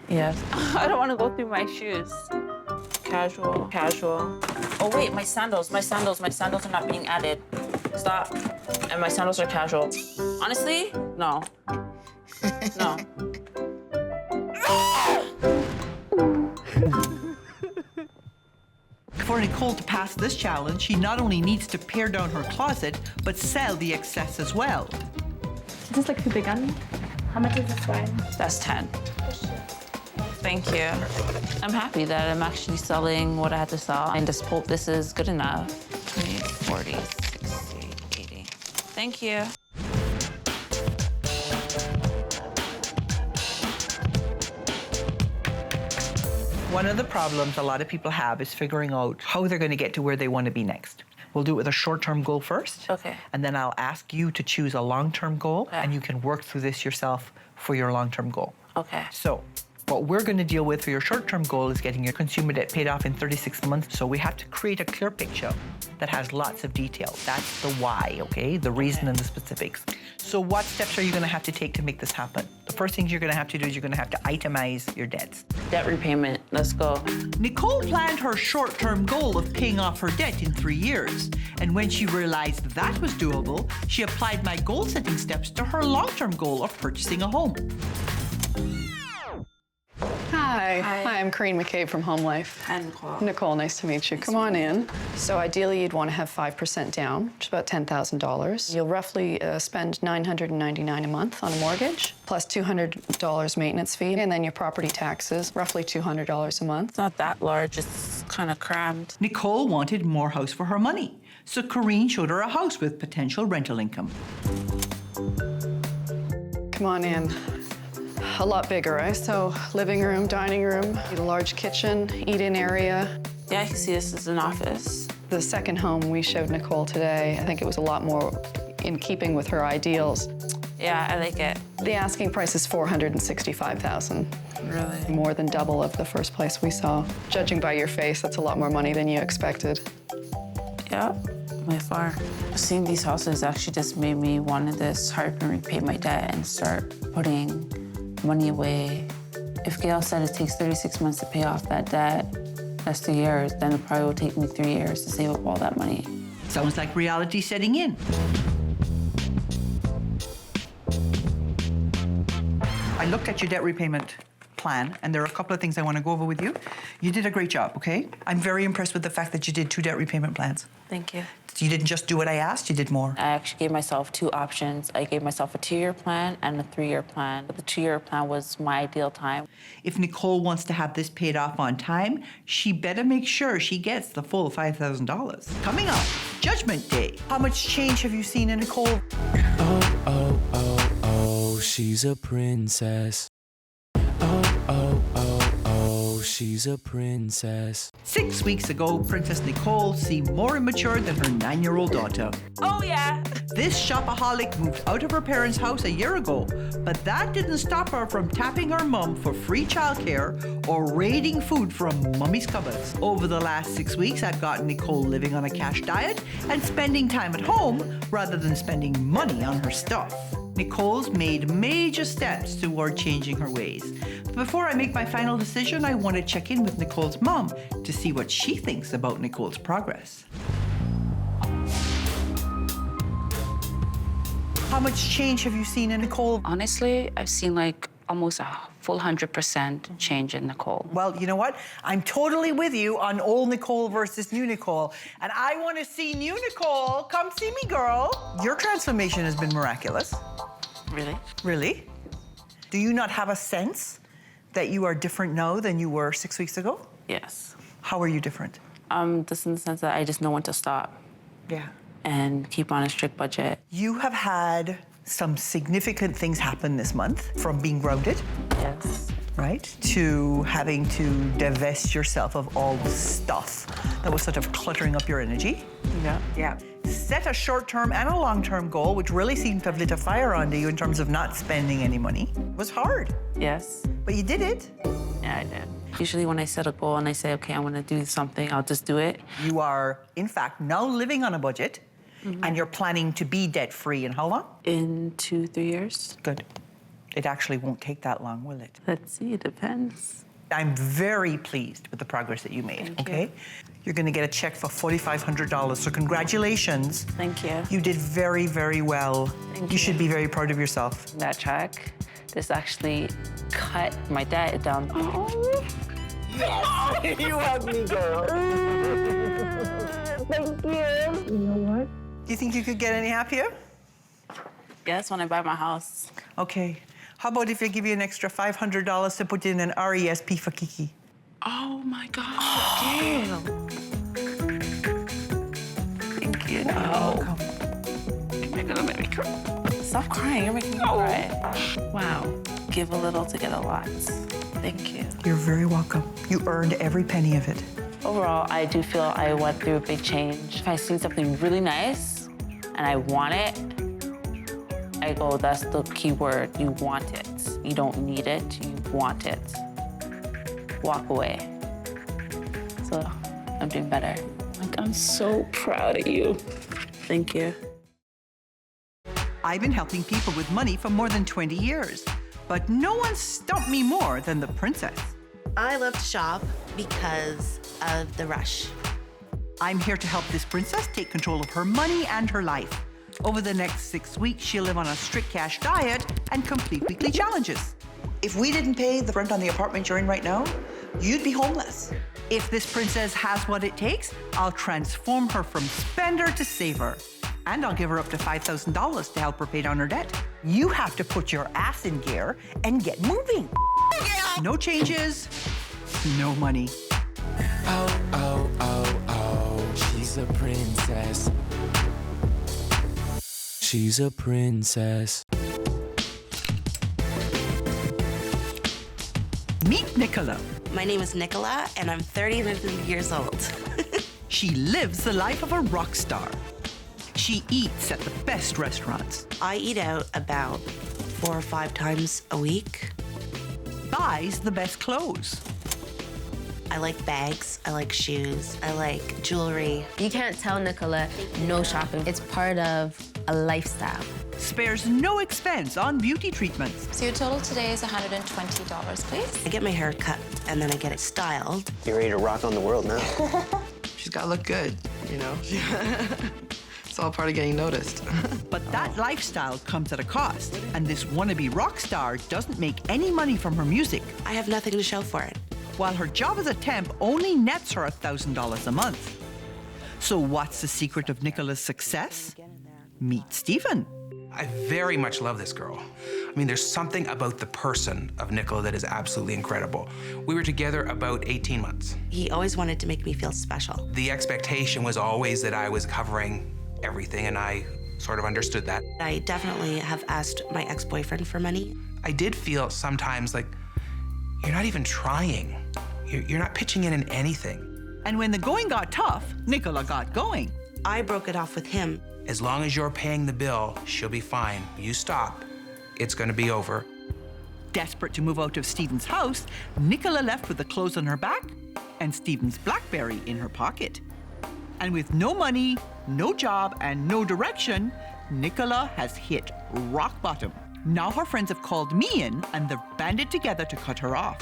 Yes. I don't want to go through my shoes. Casual, casual. Oh wait, my sandals are not being added. Stop. And my sandals are casual. Honestly, no. No. For Nicole to pass this challenge, she not only needs to pare down her closet, but sell the excess as well. Is this like too big on me? How much is this one? That's 10. Thank you. I'm happy that I'm actually selling what I had to sell. And this is good enough. 20, 40, 60, 80. Thank you. One of the problems a lot of people have is figuring out how they're going to get to where they want to be next. We'll do it with a short-term goal first. Okay. And then I'll ask you to choose a long-term goal, and you can work through this yourself for your long-term goal. Okay. So what we're going to deal with for your short-term goal is getting your consumer debt paid off in 36 months. So we have to create a clear picture that has lots of detail. That's the why, okay? The reason and the specifics. So what steps are you going to have to take to make this happen? The first thing you're going to have to do is you're going to have to itemize your debts. Debt repayment. Let's go. Nicole planned her short-term goal of paying off her debt in 3 years. And when she realized that was doable, she applied my goal-setting steps to her long-term goal of purchasing a home. Hi. Hi, I'm Corinne McCabe from Home Life. Hi, Nicole. Nicole, nice to meet you. Come on in. So ideally, you'd want to have 5% down, which is about $10,000. You'll roughly spend $999 a month on a mortgage, plus $200 maintenance fee, and then your property taxes, roughly $200 a month. It's not that large. It's kind of crammed. Nicole wanted more house for her money, so Corinne showed her a house with potential rental income. Come on in. A lot bigger, right? So living room, dining room, a large kitchen, eat-in area. Yeah, I can see this as an office. The second home we showed Nicole today, I think it was a lot more in keeping with her ideals. Yeah, I like it. The asking price is $465,000. Really? More than double of the first place we saw. Judging by your face, that's a lot more money than you expected. Yeah, by far. Seeing these houses actually just made me want to just hurry up and repay my debt and start putting money away. If Gail said it takes 36 months to pay off that debt, that's 2 years, then it probably will take me 3 years to save up all that money. Sounds like reality setting in. I looked at your debt repayment plan, and there are a couple of things I want to go over with you. You did a great job, okay? I'm very impressed with the fact that you did 2 debt repayment plans. Thank you. You didn't just do what I asked, you did more. I actually gave myself 2 options. I gave myself a 2-year plan and a 3-year plan. But the 2-year plan was my ideal time. If Nicole wants to have this paid off on time, she better make sure she gets the full $5,000. Coming up, Judgment Day. How much change have you seen in Nicole? Oh, oh, oh, oh, she's a princess. Oh, oh, oh, oh, she's a princess. 6 weeks ago, Princess Nicole seemed more immature than her 9-year-old daughter. Oh, yeah. This shopaholic moved out of her parents' house a year ago, but that didn't stop her from tapping her mum for free childcare or raiding food from mummy's cupboards. Over the last 6 weeks, I've gotten Nicole living on a cash diet and spending time at home rather than spending money on her stuff. Nicole's made major steps toward changing her ways. But before I make my final decision, I want to check in with Nicole's mom to see what she thinks about Nicole's progress. How much change have you seen in Nicole? Honestly, I've seen like almost a full 100% change in Nicole. Well, you know what? I'm totally with you on old Nicole versus new Nicole. And I want to see new Nicole. Come see me, girl. Your transformation has been miraculous. Really? Really? Do you not have a sense that you are different now than you were 6 weeks ago? Yes. How are you different? Just in the sense that I just know when to stop. Yeah. And keep on a strict budget. You have had some significant things happen this month, from being grounded. Yes. Right? To having to divest yourself of all the stuff that was sort of cluttering up your energy. Yeah. Yeah. Set a short-term and a long-term goal, which really seemed to have lit a fire under you in terms of not spending any money. It was hard. Yes. But you did it. Yeah, I did. Usually when I set a goal and I say, okay, I want to do something, I'll just do it. You are, in fact, now living on a budget, and you're planning to be debt-free in how long? In 2-3 years. Good. It actually won't take that long, will it? Let's see, it depends. I'm very pleased with the progress that you made, okay? You're gonna get a check for $4,500, so congratulations. Thank you. You did very, very well. Thank You should be very proud of yourself. That check, this actually cut my debt down. Oh, yes! You hug me, girl. Thank you. You know what? Do you think you could get any happier? Yes, when I buy my house. Okay. How about if I give you an extra $500 to put in an RESP for Kiki? Oh my God, Gail. Thank you. Welcome. You're gonna make me cry. Stop crying, you're making me cry. Wow. Give a little to get a lot. Thank you. You're very welcome. You earned every penny of it. Overall, I do feel I went through a big change. If I see something really nice and I want it, I go, that's the key word, you want it. You don't need it, you want it. Walk away. So I'm doing better. Like, I'm so proud of you. Thank you. I've been helping people with money for more than 20 years, but no one stumped me more than the princess. I love to shop because of the rush. I'm here to help this princess take control of her money and her life. Over the next 6 weeks, she'll live on a strict cash diet and complete weekly challenges. If we didn't pay the rent on the apartment you're in right now, you'd be homeless. If this princess has what it takes, I'll transform her from spender to saver. And I'll give her up to $5,000 to help her pay down her debt. You have to put your ass in gear and get moving. No changes, no money. Oh, oh, oh, oh, she's a princess. She's a princess. Meet Nicola. My name is Nicola, and I'm 33 years old. She lives the life of a rock star. She eats at the best restaurants. I eat out about 4 or 5 times a week. Buys the best clothes. I like bags, I like shoes, I like jewelry. You can't tell Nicola no shopping. It's part of a lifestyle. Spares no expense on beauty treatments. So your total today is $120, please. I get my hair cut and then I get it styled. You're ready to rock on the world now. She's got to look good, you know? It's all part of getting noticed. But that lifestyle comes at a cost, and this wannabe rock star doesn't make any money from her music. I have nothing to show for it. While her job as a temp only nets her $1,000 a month. So what's the secret of Nicola's success? Meet Stephen. I very much love this girl. I mean, there's something about the person of Nicola that is absolutely incredible. We were together about 18 months. He always wanted to make me feel special. The expectation was always that I was covering everything, and I sort of understood that. I definitely have asked my ex-boyfriend for money. I did feel sometimes like, you're not even trying. You're not pitching in anything. And when the going got tough, Nicola got going. I broke it off with him. As long as you're paying the bill, she'll be fine. You stop, it's gonna be over. Desperate to move out of Stephen's house, Nicola left with the clothes on her back and Stephen's BlackBerry in her pocket. And with no money, no job, and no direction, Nicola has hit rock bottom. Now her friends have called me in and they've banded together to cut her off.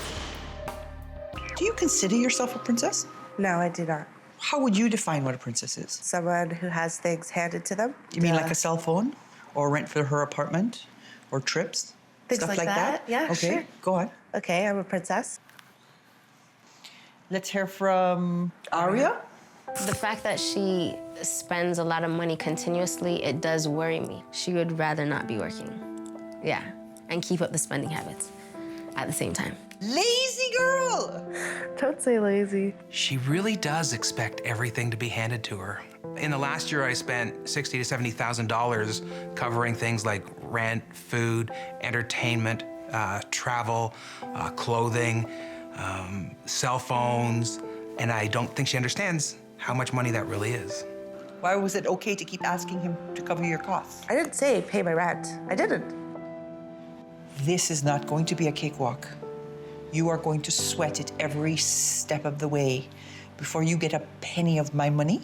Do you consider yourself a princess? No, I do not. How would you define what a princess is? Someone who has things handed to them. Do you mean like a cell phone? Or rent for her apartment? Or trips? Things Stuff like that? Yeah, okay, sure. Go on. Okay, I'm a princess. Let's hear from Aria. The fact that she spends a lot of money continuously, it does worry me. She would rather not be working. Yeah, and keep up the spending habits at the same time. Lazy girl! Don't say lazy. She really does expect everything to be handed to her. In the last year, I spent $60,000 to $70,000 covering things like rent, food, entertainment, travel, clothing, cell phones, and I don't think she understands how much money that really is. Why was it okay to keep asking him to cover your costs? I didn't say pay my rent. I didn't. This is not going to be a cakewalk. You are going to sweat it every step of the way. Before you get a penny of my money,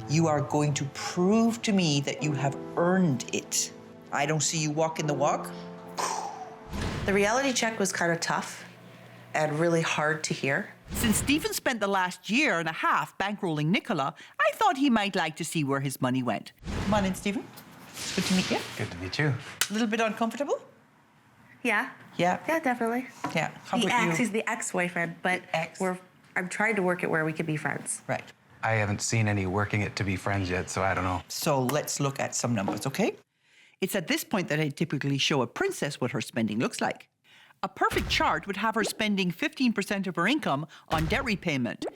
you are going to prove to me that you have earned it. I don't see you walking the walk. The reality check was kind of tough and really hard to hear. Since Stephen spent the last year and a half bankrolling Nicola, I thought he might like to see where his money went. Come on in, Stephen. It's good to meet you. Good to meet you. A little bit uncomfortable? Yeah. Yeah. Yeah, definitely. Yeah. How about you? He's the ex-boyfriend, but I'm trying to work it where we could be friends. Right. I haven't seen any working it to be friends yet, so I don't know. So let's look at some numbers, okay? It's at this point that I typically show a princess what her spending looks like. A perfect chart would have her spending 15% of her income on debt repayment,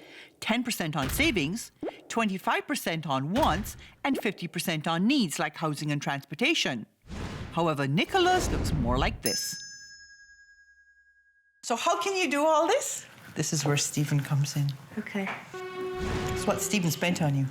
10% on savings, 25% on wants, and 50% on needs like housing and transportation. However, Nicola's looks more like this. So how can you do all this? This is where Stephen comes in. Okay. It's what Stephen spent on you.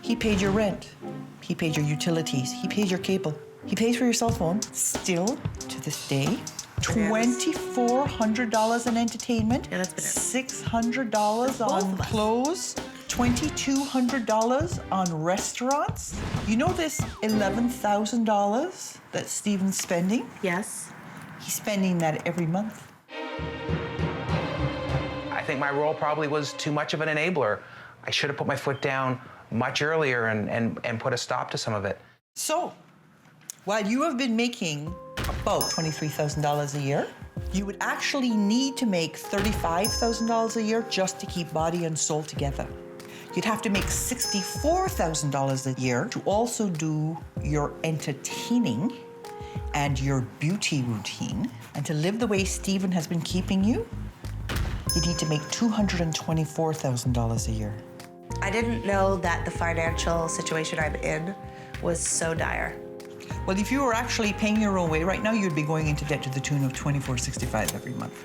He paid your rent. He paid your utilities. He paid your cable. He pays for your cell phone. Still, to this day, $2,400 in entertainment. Yeah, that's been $600 on clothes. $2,200 on restaurants. You know this $11,000 that Stephen's spending? Yes. He's spending that every month. I think my role probably was too much of an enabler. I should have put my foot down much earlier and put a stop to some of it. So, while you have been making about $23,000 a year, you would actually need to make $35,000 a year just to keep body and soul together. You'd have to make $64,000 a year to also do your entertaining and your beauty routine. And to live the way Stephen has been keeping you, you need to make $224,000 a year. I didn't know that the financial situation I'm in was so dire. Well, if you were actually paying your own way right now, you'd be going into debt to the tune of $24.65 every month.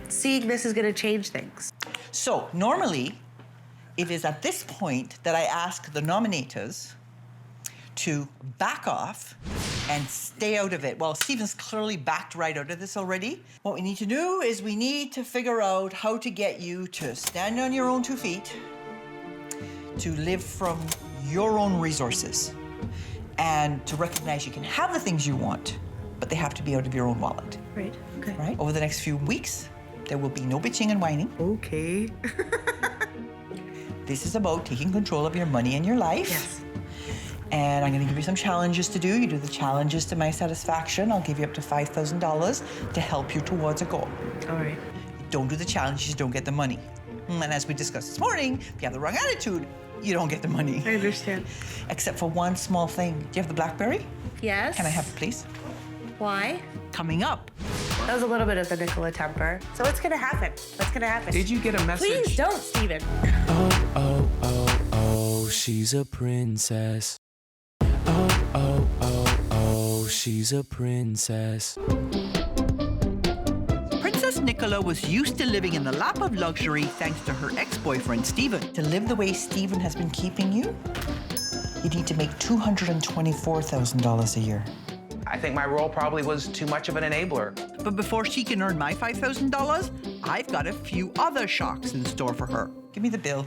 Seeing this is going to change things. So normally, It is at this point that I ask the nominators to back off and stay out of it. Well, Stephen's clearly backed right out of this already. What we need to do is we need to figure out how to get you to stand on your own 2 feet, to live from your own resources, and to recognize you can have the things you want, but they have to be out of your own wallet. Right, okay. Right? Over the next few weeks, there will be no bitching and whining. Okay. This is about taking control of your money and your life. Yes. And I'm gonna give you some challenges to do. You do the challenges to my satisfaction. I'll give you up to $5,000 to help you towards a goal. All right. Don't do the challenges, you don't get the money. And as we discussed this morning, if you have the wrong attitude, you don't get the money. I understand. Except for one small thing. Do you have the BlackBerry? Yes. Can I have it, please? Why? Coming up. That was a little bit of the Nicola temper. So what's gonna happen? What's gonna happen? Did you get a message? Please don't, Stephen. Oh, oh, oh, oh, she's a princess. Oh, oh, oh, oh, she's a princess. Princess Nicola was used to living in the lap of luxury thanks to her ex-boyfriend, Stephen. To live the way Stephen has been keeping you, you need to make $224,000 a year. I think my role probably was too much of an enabler. But before she can earn my $5,000, I've got a few other shocks in store for her. Give me the bill.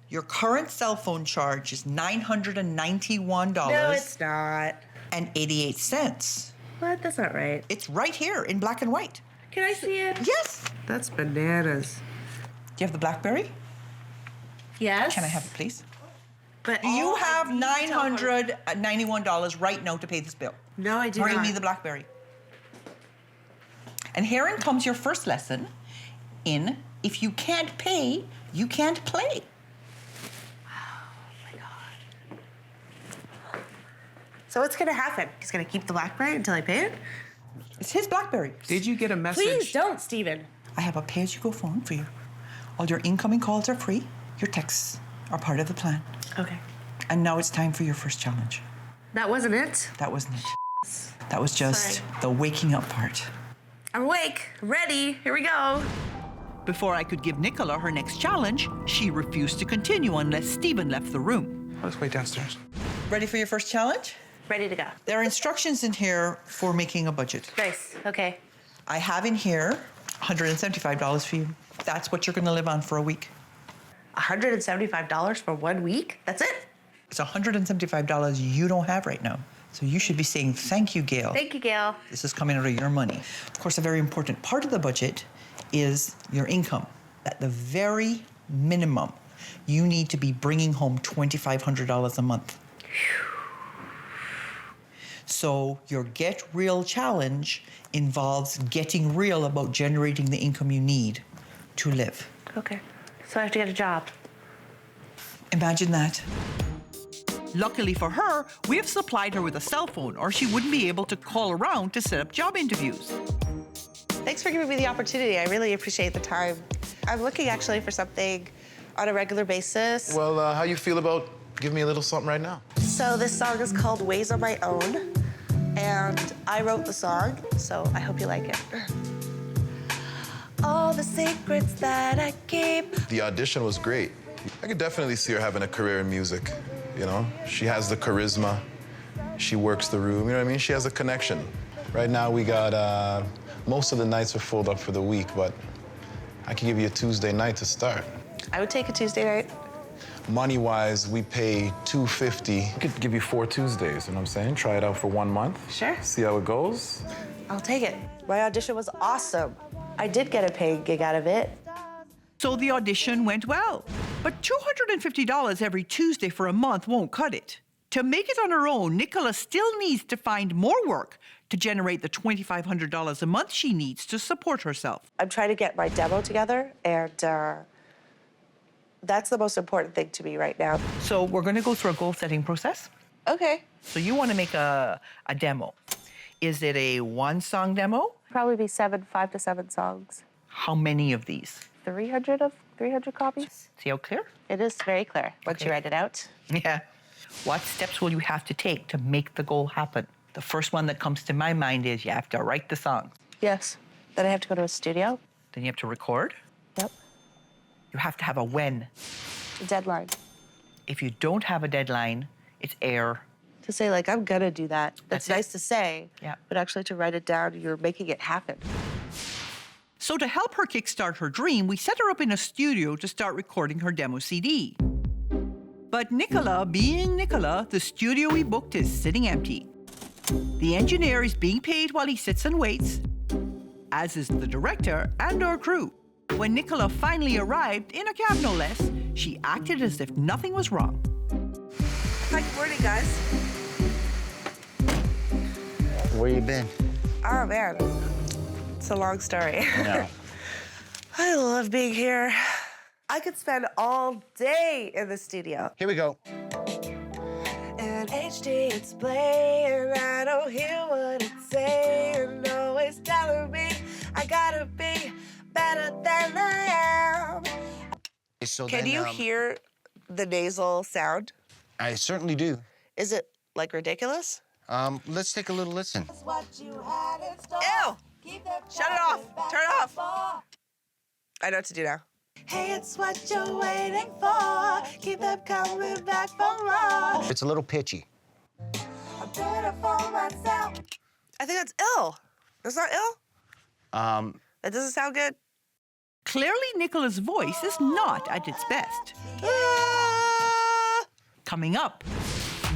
Your current cell phone charge is $991. No, it's not. And 88 cents. What? That's not right. It's right here in black and white. Can I see it? Yes. That's bananas. Do you have the BlackBerry? Yes. Can I have it, please? But Do you have $991 right now to pay this bill? No, I do Bring not. me the BlackBerry. And herein comes your first lesson in if you can't pay, you can't play. So what's gonna happen? He's gonna keep the BlackBerry until I pay it? It's his BlackBerry. Did you get a message? Please don't, Stephen. I have a pay-as-you-go phone for you. All your incoming calls are free. Your texts are part of the plan. Okay. And now it's time for your first challenge. That wasn't it. That wasn't it. That was just the waking up part. I'm awake, ready, here we go. Before I could give Nicola her next challenge, she refused to continue unless Stephen left the room. Let's wait downstairs. Ready for your first challenge? Ready to go. There are instructions in here for making a budget. Nice, okay. I have in here $175 for you. That's what you're gonna live on for a week. $175 for 1 week? That's it? It's $175 you don't have right now. So you should be saying, thank you, Gail. Thank you, Gail. This is coming out of your money. Of course, a very important part of the budget is your income. At the very minimum, you need to be bringing home $2,500 a month. So your Get Real challenge involves getting real about generating the income you need to live. Okay, so I have to get a job. Imagine that. Luckily for her, we have supplied her with a cell phone or she wouldn't be able to call around to set up job interviews. Thanks for giving me the opportunity. I really appreciate the time. I'm looking actually for something on a regular basis. Well, how you feel about giving me a little something right now? So this song is called Ways on My Own, and I wrote the song, so I hope you like it. All the secrets that I keep. The audition was great. I could definitely see her having a career in music, you know? She has the charisma. She works the room, you know what I mean? She has a connection. Right now we got, most of the nights are filled up for the week, but I could give you a Tuesday night to start. I would take a Tuesday night. Money-wise, we pay $250. I could give you 4 Tuesdays, you know what I'm saying? Try it out for 1 month. Sure. See how it goes. I'll take it. My audition was awesome. I did get a paying gig out of it. So the audition went well. But $250 every Tuesday for a month won't cut it. To make it on her own, Nicola still needs to find more work to generate the $2,500 a month she needs to support herself. I'm trying to get my demo together, and that's the most important thing to me right now. So we're gonna go through a goal setting process. Okay. So you wanna make a demo. Is it a 1-song demo? Probably be 5 to 7 songs. How many of these? 300 copies. See how clear? It is very clear once you write it out. Yeah. What steps will you have to take to make the goal happen? The first one that comes to my mind is you have to write the song. Yes. Then I have to go to a studio. Then you have to record. Yep. You have to have a when. Deadline. If you don't have a deadline, it's air. To say, like, I'm gonna do that. That's nice to say. Yeah. But actually, to write it down, you're making it happen. So to help her kickstart her dream, we set her up in a studio to start recording her demo CD. But Nicola, being Nicola, the studio we booked is sitting empty. The engineer is being paid while he sits and waits, as is the director and our crew. When Nicola finally arrived, in a cab no less, she acted as if nothing was wrong. Hi, good morning, guys. Where you been? Oh, man. It's a long story. No. I love being here. I could spend all day in the studio. Here we go. And HD, it's playing. I don't hear what it's saying. No, it's telling me I gotta be better than I am. So Can you hear the nasal sound? I certainly do. Is it, like, ridiculous? Let's take a little listen. Ew! Shut it off! Turn it off! I know what to do now. Hey, it's what you're waiting for. Keep them coming back for more. It's a little pitchy. I'm better for myself. I think that's ill. That's not ill? That doesn't sound good. Clearly, Nicola's voice is not at its best. Coming up,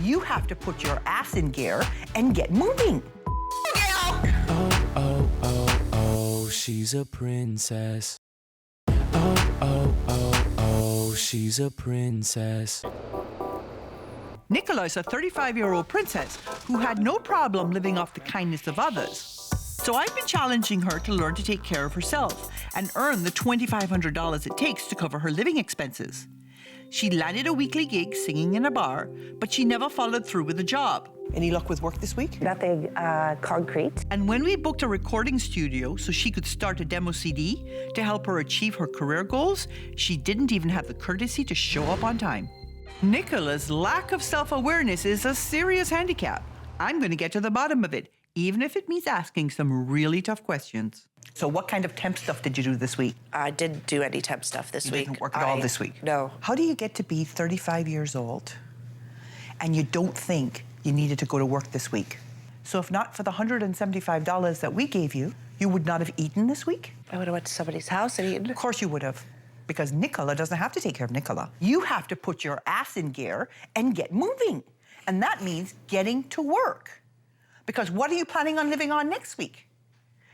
you have to put your ass in gear and get moving. Oh, she's a princess. Oh, she's a princess. Nicola is a 35-year-old princess who had no problem living off the kindness of others. So I've been challenging her to learn to take care of herself and earn the $2,500 it takes to cover her living expenses. She landed a weekly gig singing in a bar, but she never followed through with a job. Any luck with work this week? Nothing concrete. And when we booked a recording studio so she could start a demo CD to help her achieve her career goals, she didn't even have the courtesy to show up on time. Nicola's lack of self-awareness is a serious handicap. I'm going to get to the bottom of it, even if it means asking some really tough questions. So what kind of temp stuff did you do this week? I didn't do any temp stuff this week. You didn't work at all this week? No. How do you get to be 35 years old and you don't think you needed to go to work this week? So if not for the $175 that we gave you, you would not have eaten this week? I would have went to somebody's house and eaten. Of course you would have, because Nicola doesn't have to take care of Nicola. You have to put your ass in gear and get moving. And that means getting to work. Because what are you planning on living on next week?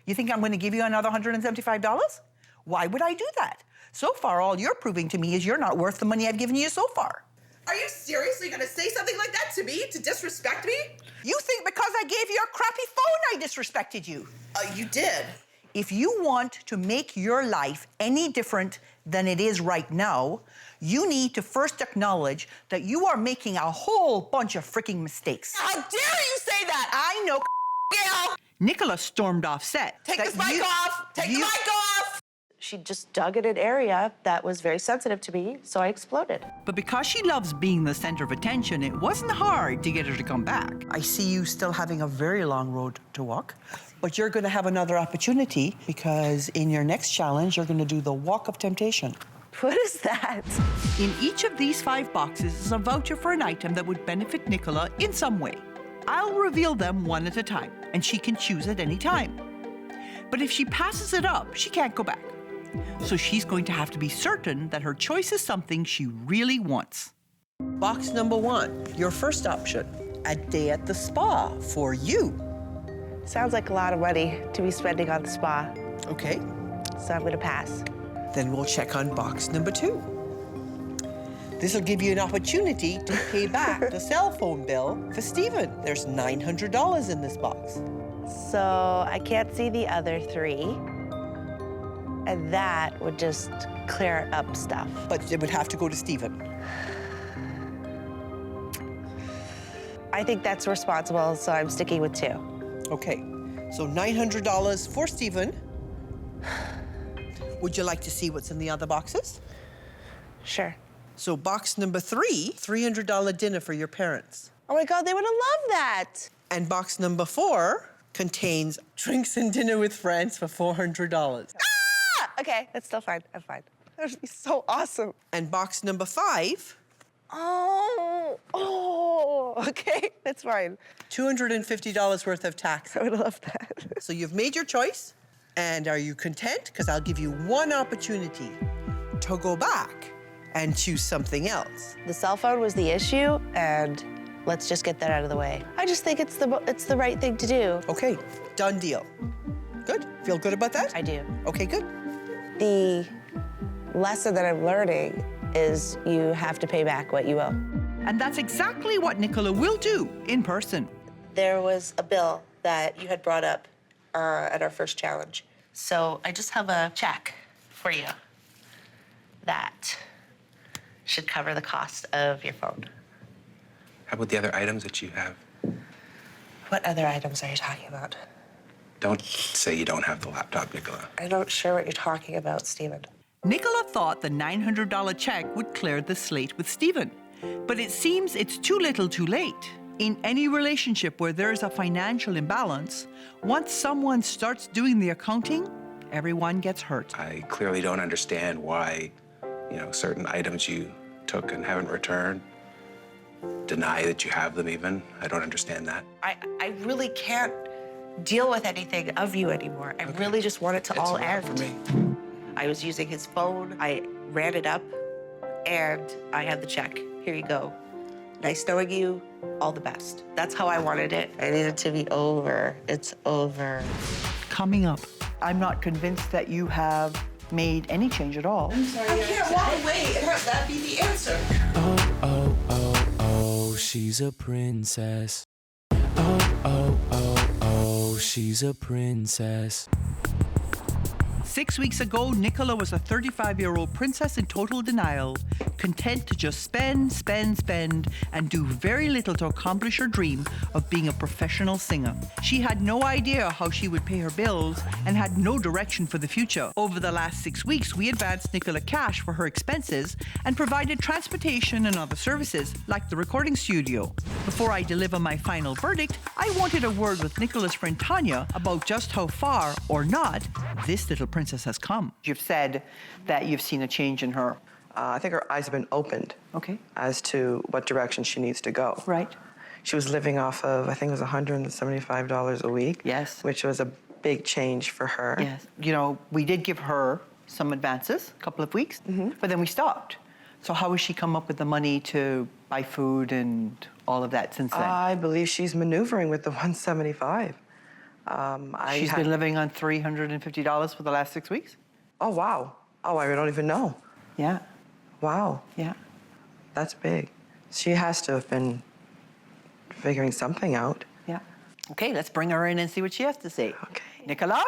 You think I'm going to give you another $175? Why would I do that? So far, all you're proving to me is you're not worth the money I've given you so far. Are you seriously gonna say something like that to me, to disrespect me? You think because I gave you a crappy phone, I disrespected you? You did. If you want to make your life any different than it is right now, you need to first acknowledge that you are making a whole bunch of freaking mistakes. How dare you say that? I know, Gail! Nicola stormed off set. Take this mic off! Take the mic off! She just dug in an area that was very sensitive to me, so I exploded. But because she loves being the center of attention, it wasn't hard to get her to come back. I see you still having a very long road to walk, but you're going to have another opportunity because in your next challenge, you're going to do the Walk of Temptation. What is that? In each of these 5 boxes is a voucher for an item that would benefit Nicola in some way. I'll reveal them one at a time, and she can choose at any time. But if she passes it up, she can't go back. So she's going to have to be certain that her choice is something she really wants. Box number 1, your first option, a day at the spa for you. Sounds like a lot of money to be spending on the spa. Okay. So I'm gonna pass. Then we'll check on box number 2. This will give you an opportunity to pay back the cell phone bill for Stephen. There's $900 in this box. So I can't see the other 3. And that would just clear up stuff. But it would have to go to Stephen. I think that's responsible, so I'm sticking with 2. Okay, so $900 for Stephen. Would you like to see what's in the other boxes? Sure. So box number 3, $300 dinner for your parents. Oh my God, they would have loved that. And box number 4 contains drinks and dinner with friends for $400. Okay, that's still fine. I'm fine. That would be so awesome. And box number 5. Okay, that's fine. $250 worth of tax. I would love that. So you've made your choice, and are you content? Because I'll give you one opportunity to go back and choose something else. The cell phone was the issue, and let's just get that out of the way. I just think it's the right thing to do. Okay, done deal. Good? Feel good about that? I do. Okay, good. The lesson that I'm learning is you have to pay back what you owe. And that's exactly what Nicola will do in person. There was a bill that you had brought up at our first challenge. So I just have a check for you that should cover the cost of your phone. How about the other items that you have? What other items are you talking about? Don't say you don't have the laptop, Nicola. I'm not sure what you're talking about, Stephen. Nicola thought the $900 check would clear the slate with Stephen. But it seems it's too little too late. In any relationship where there's a financial imbalance, once someone starts doing the accounting, everyone gets hurt. I clearly don't understand why, certain items you took and haven't returned, deny that you have them even. I don't understand that. I really can't deal with anything of you anymore. I really just want it to all end. For me. I was using his phone. I ran it up, and I had the check. Here you go. Nice knowing you. All the best. That's how I wanted it. I need it to be over. It's over. Coming up, I'm not convinced that you have made any change at all. I can't walk away and have that be the answer. Oh, oh, oh, oh, she's a princess. Oh, oh, oh, oh, she's a princess. 6 weeks ago, Nicola was a 35-year-old princess in total denial, content to just spend, spend, spend, and do very little to accomplish her dream of being a professional singer. She had no idea how she would pay her bills and had no direction for the future. Over the last 6 weeks, we advanced Nicola cash for her expenses and provided transportation and other services, like the recording studio. Before I deliver my final verdict, I wanted a word with Nicola's friend Tanya about just how far, or not, this little princess has come. You've said that you've seen a change in her. I think her eyes have been opened. Okay. As to what direction she needs to go. Right. She was living off of, I think it was $175 a week. Yes. Which was a big change for her. Yes. We did give her some advances, a couple of weeks, but then we stopped. So how has she come up with the money to buy food and all of that since then? I believe she's maneuvering with the $175. She's been living on $350 for the last 6 weeks? Oh, wow. Oh, I don't even know. Yeah. Wow. Yeah. That's big. She has to have been figuring something out. Yeah. Okay, let's bring her in and see what she has to say. Okay. Nicola?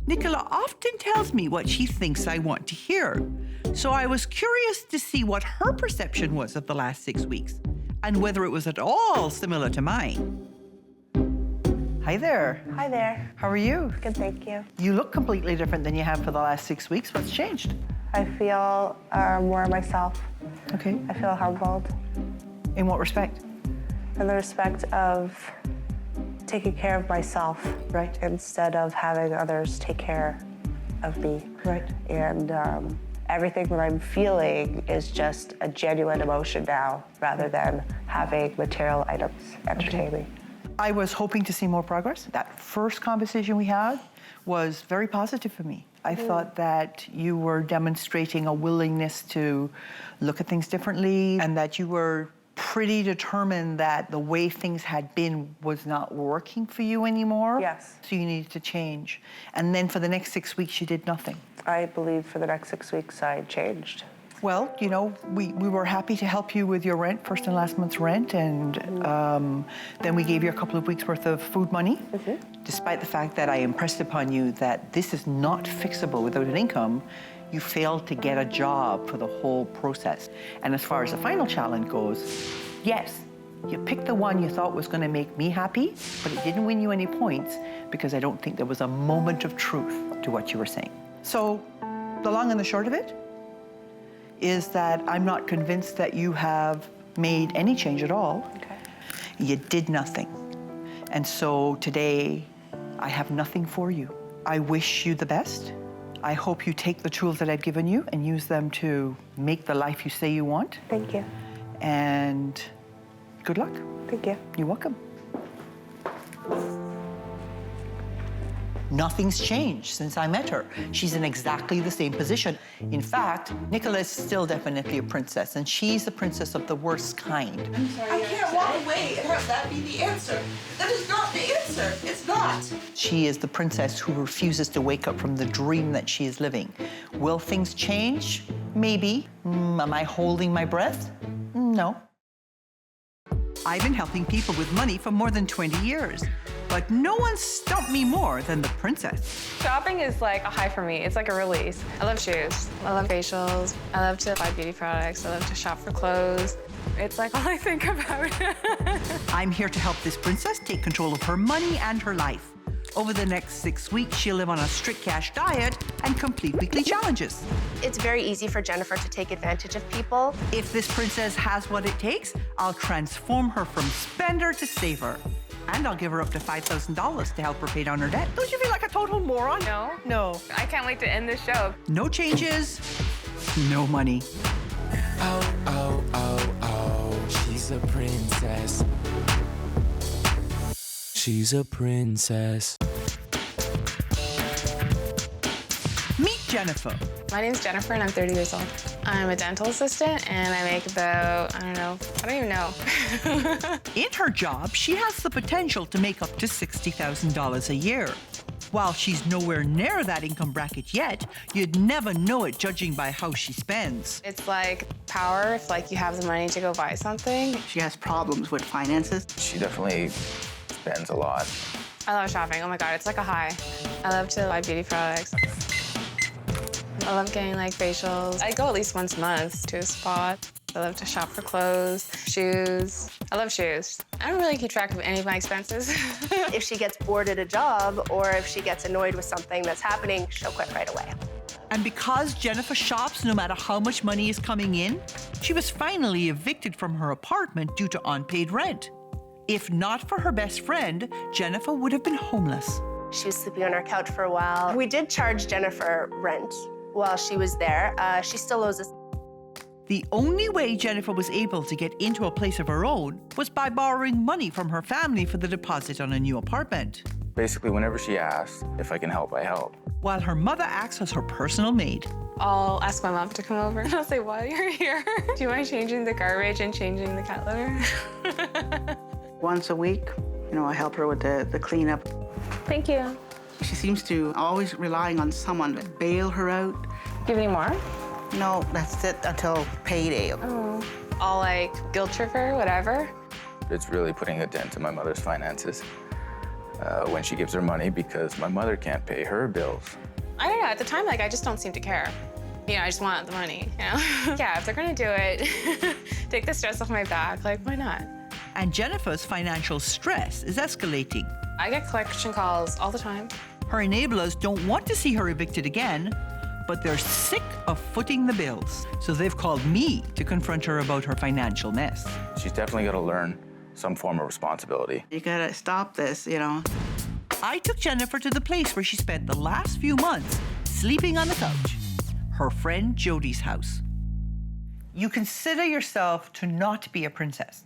Nicola often tells me what she thinks I want to hear. So I was curious to see what her perception was of the last 6 weeks and whether it was at all similar to mine. Hi there. Hi there. How are you? Good, thank you. You look completely different than you have for the last 6 weeks. What's changed? I feel more myself. Okay. I feel humbled. In what respect? In the respect of taking care of myself. Right. Instead of having others take care of me. Right. And everything that I'm feeling is just a genuine emotion now, rather than having material items entertain me. I was hoping to see more progress. That first conversation we had was very positive for me. I thought that you were demonstrating a willingness to look at things differently and that you were pretty determined that the way things had been was not working for you anymore. Yes. So you needed to change. And then for the next 6 weeks, you did nothing. I believe for the next 6 weeks, I changed. Well, we were happy to help you with your rent, first and last month's rent, and then we gave you a couple of weeks' worth of food money, despite the fact that I impressed upon you that this is not fixable without an income. You failed to get a job for the whole process. And as far as the final challenge goes, yes, you picked the one you thought was going to make me happy, but it didn't win you any points because I don't think there was a moment of truth to what you were saying. So the long and the short of it is that I'm not convinced that you have made any change at all. Okay. You did nothing. And so today, I have nothing for you. I wish you the best. I hope you take the tools that I've given you and use them to make the life you say you want. Thank you. And good luck. Thank you. You're welcome. Nothing's changed since I met her. She's in exactly the same position. In fact, Nicola is still definitely a princess, and she's the princess of the worst kind. I can't walk away and have that be the answer. That is not the answer. It's not. She is the princess who refuses to wake up from the dream that she is living. Will things change? Maybe. Am I holding my breath? No. I've been helping people with money for more than 20 years. But no one stumped me more than the princess. Shopping is like a high for me. It's like a release. I love shoes. I love facials. I love to buy beauty products. I love to shop for clothes. It's like all I think about. I'm here to help this princess take control of her money and her life. Over the next 6 weeks, she'll live on a strict cash diet and complete weekly challenges. It's very easy for Jennifer to take advantage of people. If this princess has what it takes, I'll transform her from spender to saver. And I'll give her up to $5,000 to help her pay down her debt. Don't you feel like a total moron? No. No. I can't wait to end this show. No changes, no money. Oh, oh, oh, oh, she's a princess. She's a princess. Meet Jennifer. My name's Jennifer and I'm 30 years old. I'm a dental assistant and I make about, I don't even know. In her job, she has the potential to make up to $60,000 a year. While she's nowhere near that income bracket yet, you'd never know it judging by how she spends. It's like power if like you have the money to go buy something. She has problems with finances. She definitely spends a lot. I love shopping. Oh my God, it's like a high. I love to buy beauty products. I love getting like facials. I go at least once a month to a spa. I love to shop for clothes, shoes. I love shoes. I don't really keep track of any of my expenses. If she gets bored at a job or if she gets annoyed with something that's happening, she'll quit right away. And because Jennifer shops no matter how much money is coming in, she was finally evicted from her apartment due to unpaid rent. If not for her best friend, Jennifer would have been homeless. She was sleeping on our couch for a while. We did charge Jennifer rent while she was there. She still owes us. The only way Jennifer was able to get into a place of her own was by borrowing money from her family for the deposit on a new apartment. Basically, whenever she asks if I can help, I help. While her mother acts as her personal maid. I'll ask my mom to come over and I'll say, while you're here, do you mind changing the garbage and changing the cat litter? Once a week, I help her with the cleanup. Thank you. She seems to always relying on someone to bail her out. Give me more? No, that's it until payday. Oh. I'll like guilt trip her, whatever. It's really putting a dent in my mother's finances when she gives her money because my mother can't pay her bills. I don't know, at the time, like I just don't seem to care. I just want the money, Yeah, if they're gonna do it, take the stress off my back, like why not? And Jennifer's financial stress is escalating. I get collection calls all the time. Her enablers don't want to see her evicted again, but they're sick of footing the bills. So they've called me to confront her about her financial mess. She's definitely got to learn some form of responsibility. You gotta stop this, I took Jennifer to the place where she spent the last few months sleeping on the couch, her friend Jodi's house. You consider yourself to not be a princess.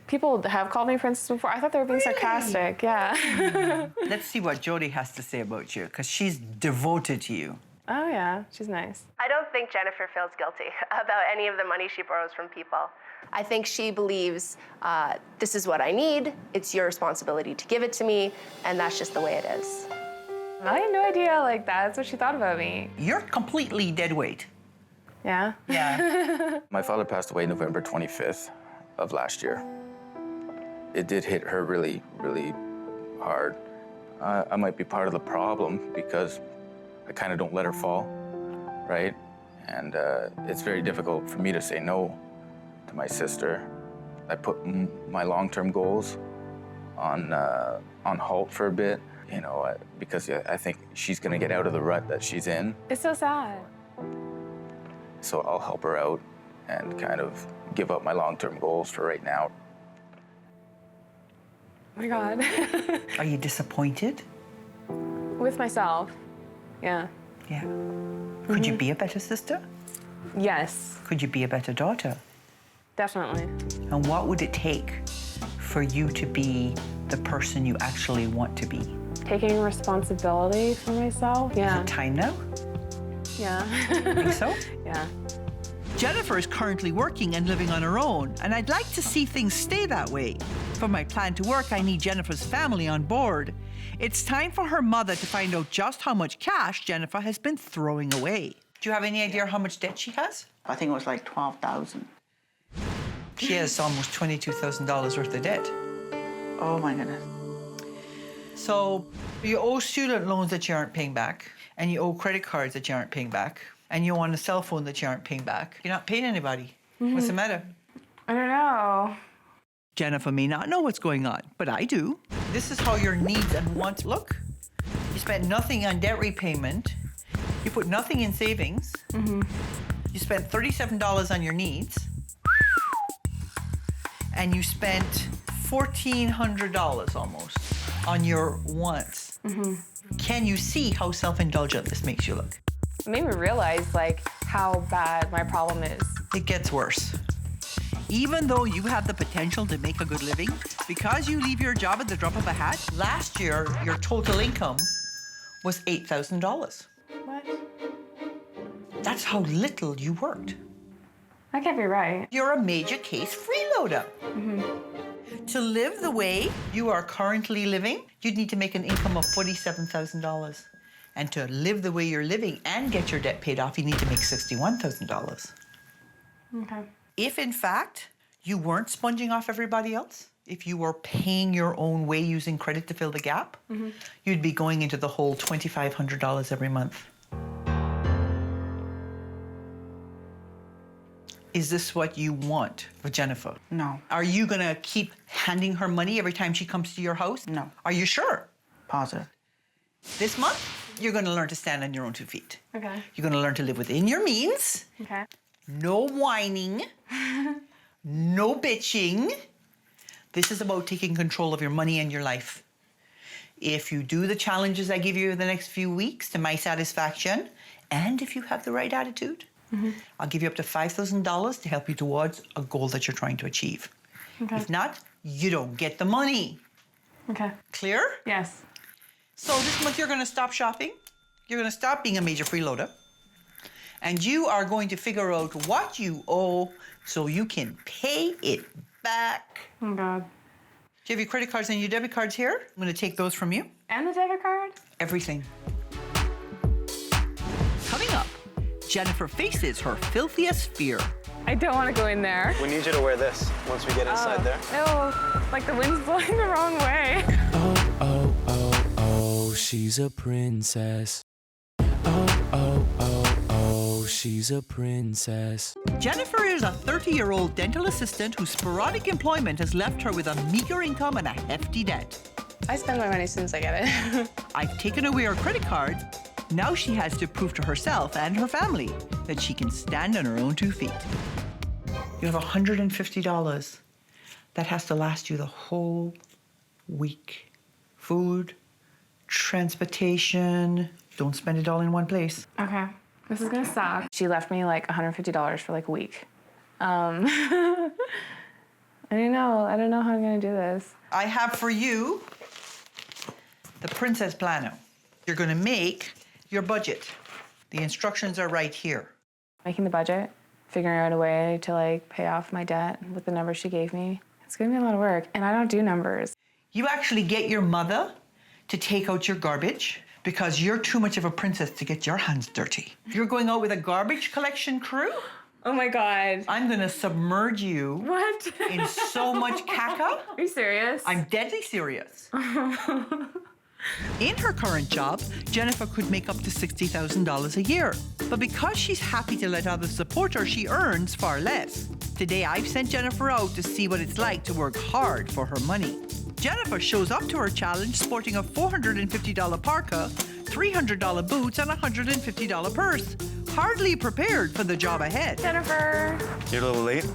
People have called me princess before. I thought they were being sarcastic, yeah. Let's see what Jodi has to say about you, because she's devoted to you. Oh, yeah, she's nice. I don't think Jennifer feels guilty about any of the money she borrows from people. I think she believes this is what I need, it's your responsibility to give it to me, and that's just the way it is. I had no idea, like, that's what she thought about me. You're completely dead weight. Yeah? Yeah. My father passed away November 25th of last year. It did hit her really, really hard. I might be part of the problem because I kind of don't let her fall, right? And it's very difficult for me to say no to my sister. I put my long-term goals on halt for a bit, because I think she's gonna get out of the rut that she's in. It's so sad. So I'll help her out and kind of give up my long-term goals for right now. Oh my God. Are you disappointed? With myself, yeah. Yeah. Could you be a better sister? Yes, Could you be a better daughter? definitely. And what would it take for you to be the person you actually want to be? Taking responsibility for myself. Yeah. Is it time now? Yeah. Think so? Yeah. Jennifer is currently working and living on her own, and I'd like to see things stay that way. For my plan to work, I need Jennifer's family on board. It's time for her mother to find out just how much cash Jennifer has been throwing away. Do you have any idea how much debt she has? I think it was like 12,000. She has almost $22,000 worth of debt. Oh my goodness. So you owe student loans that you aren't paying back, and you owe credit cards that you aren't paying back, and you owe on a cell phone that you aren't paying back. You're not paying anybody. What's the matter? I don't know. Jennifer may not know what's going on, but I do. This is how your needs and wants look. You spent nothing on debt repayment. You put nothing in savings. You spent $37 on your needs. And you spent $1,400 almost on your wants. Can you see how self-indulgent this makes you look? It made me realize like how bad my problem is. It gets worse. Even though you have the potential to make a good living, because you leave your job at the drop of a hat, last year your total income was $8,000. What? That's how little you worked. That can't be right. You're a major case freeloader. To live the way you are currently living, you'd need to make an income of $47,000. And to live the way you're living and get your debt paid off, you need to make $61,000. Okay. If, in fact, you weren't sponging off everybody else, if you were paying your own way using credit to fill the gap, you'd be going into the whole $2,500 every month. Is this what you want for Jennifer? No. Are you gonna keep handing her money every time she comes to your house? No. Are you sure? Positive. This month, you're gonna learn to stand on your own 2 feet. Okay. You're gonna learn to live within your means. Okay. No whining. No bitching. This is about taking control of your money and your life. If you do the challenges I give you the next few weeks to my satisfaction, and if you have the right attitude, I'll give you up to $5,000 to help you towards a goal that you're trying to achieve. Okay. If not, you don't get the money. Okay. Clear? Yes. So this month you're gonna stop shopping. You're gonna stop being a major freeloader. And you are going to figure out what you owe so you can pay it back. Oh, God. Do you have your credit cards and your debit cards here? I'm gonna take those from you. And the debit card? Everything. Coming up, Jennifer faces her filthiest fear. I don't want to go in there. We need you to wear this once we get inside there. Ew, like the wind's blowing the wrong way. Oh, oh, oh, oh, she's a princess. Oh, oh, oh, oh, she's a princess. Jennifer is a 30-year-old dental assistant whose sporadic employment has left her with a meager income and a hefty debt. I spend my money as soon as I get it. I've taken away her credit card. Now she has to prove to herself and her family that she can stand on her own 2 feet. You have $150. That has to last you the whole week. Food, transportation. Don't spend it all in one place. Okay. This is gonna suck. She left me like $150 for like a week. I don't know how I'm gonna do this. I have for you the Princess Plano. You're gonna make your budget. The instructions are right here. Making the budget, figuring out a way to like pay off my debt with the numbers she gave me. It's gonna be a lot of work, and I don't do numbers. You actually get your mother to take out your garbage because you're too much of a princess to get your hands dirty. You're going out with a garbage collection crew? Oh my God. I'm gonna submerge you What? in so much caca. Are you serious? I'm deadly serious. In her current job, Jennifer could make up to $60,000 a year. But because she's happy to let others support her, she earns far less. Today, I've sent Jennifer out to see what it's like to work hard for her money. Jennifer shows up to her challenge sporting a $450 parka, $300 boots, and a $150 purse. Hardly prepared for the job ahead. Jennifer. You're a little late.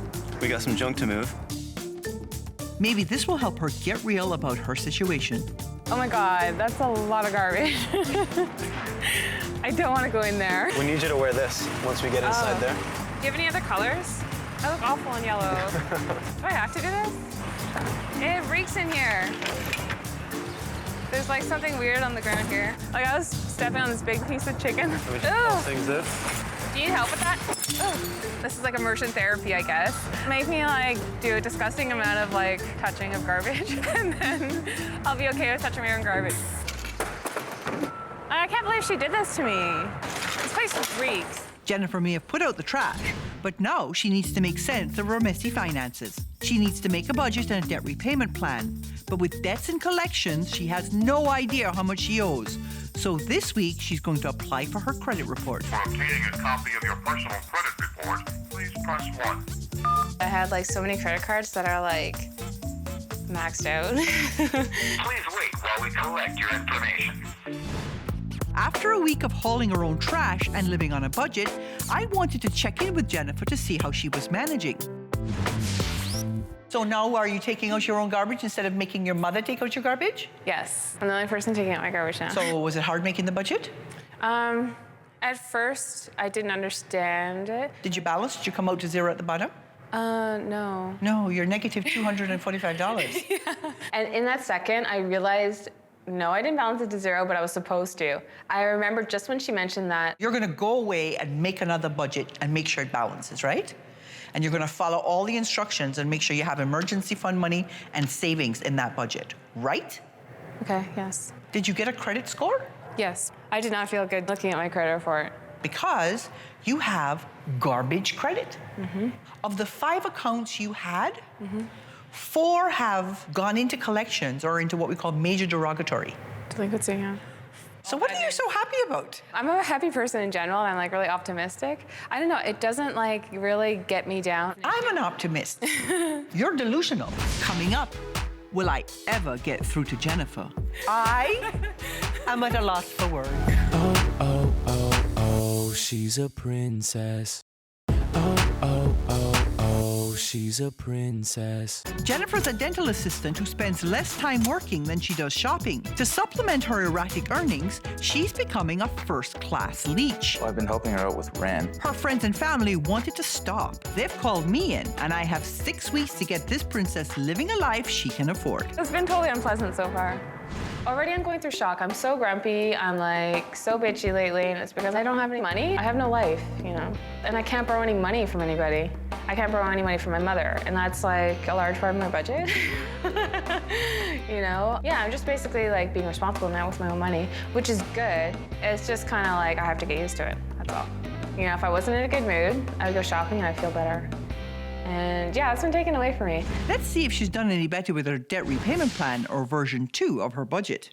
We got some junk to move. Maybe this will help her get real about her situation. Oh my God, that's a lot of garbage. I I don't want to go in there. We need you to wear this once we get inside there. Do you have any other colors? I look awful in yellow. Do I have to do this? It reeks in here. There's like something weird on the ground here. Like I was stepping on this big piece of chicken. We just call things this. Do you need help with that? Oh, this is like immersion therapy, I guess. Make me like do a disgusting amount of like touching of garbage, and then I'll be okay with touching my own garbage. I can't believe she did this to me. This place reeks. Jennifer may have put out the trash, but now she needs to make sense of her messy finances. She needs to make a budget and a debt repayment plan. But with debts and collections, she has no idea how much she owes. So this week, she's going to apply for her credit report. For obtaining a copy of your personal credit report, please press 1. I had like so many credit cards that are like maxed out. Please wait while we collect your information. After a week of hauling her own trash and living on a budget, I wanted to check in with Jennifer to see how she was managing. So now are you taking out your own garbage instead of making your mother take out your garbage? Yes, I'm the only person taking out my garbage now. So was it hard making the budget? At first, I didn't understand it. Did you balance? Did you come out to zero at the bottom? No. No, you're negative $245. Yeah. And in that second, I realized, no, I didn't balance it to zero, but I was supposed to. I remember just when she mentioned that. You're gonna go away and make another budget and make sure it balances, right? And you're gonna follow all the instructions and make sure you have emergency fund money and savings in that budget, right? Okay, yes. Did you get a credit score? Yes. I did not feel good looking at my credit report. Because you have garbage credit. Of the 5 accounts you had, 4 have gone into collections or into what we call major derogatory. Delinquency, yeah. So what are you so happy about? I'm a happy person in general, and I'm like really optimistic. I don't know, it doesn't like really get me down. I'm an optimist. You're delusional. Coming up, will I ever get through to Jennifer? I am at a loss for words. Oh, oh, oh, oh, she's a princess. Oh, oh, oh, oh, she's a princess. Jennifer's a dental assistant who spends less time working than she does shopping. To supplement her erratic earnings, she's becoming a first-class leech. Well, I've been helping her out with rent. Her friends and family wanted to stop. They've called me in, and I have 6 weeks to get this princess living a life she can afford. It's been totally unpleasant so far. Already I'm going through shock. I'm so grumpy. I'm like so bitchy lately, and it's because I don't have any money. I have no life, you know? And I can't borrow any money from anybody. I can't borrow any money from my mother, and that's like a large part of my budget. You know? Yeah, I'm just basically like being responsible now with my own money, which is good. It's just kind of like I have to get used to it, that's all. You know, if I wasn't in a good mood, I'd go shopping and I'd feel better. And yeah, it's been taken away from me. Let's see if she's done any better with her debt repayment plan or version 2 of her budget.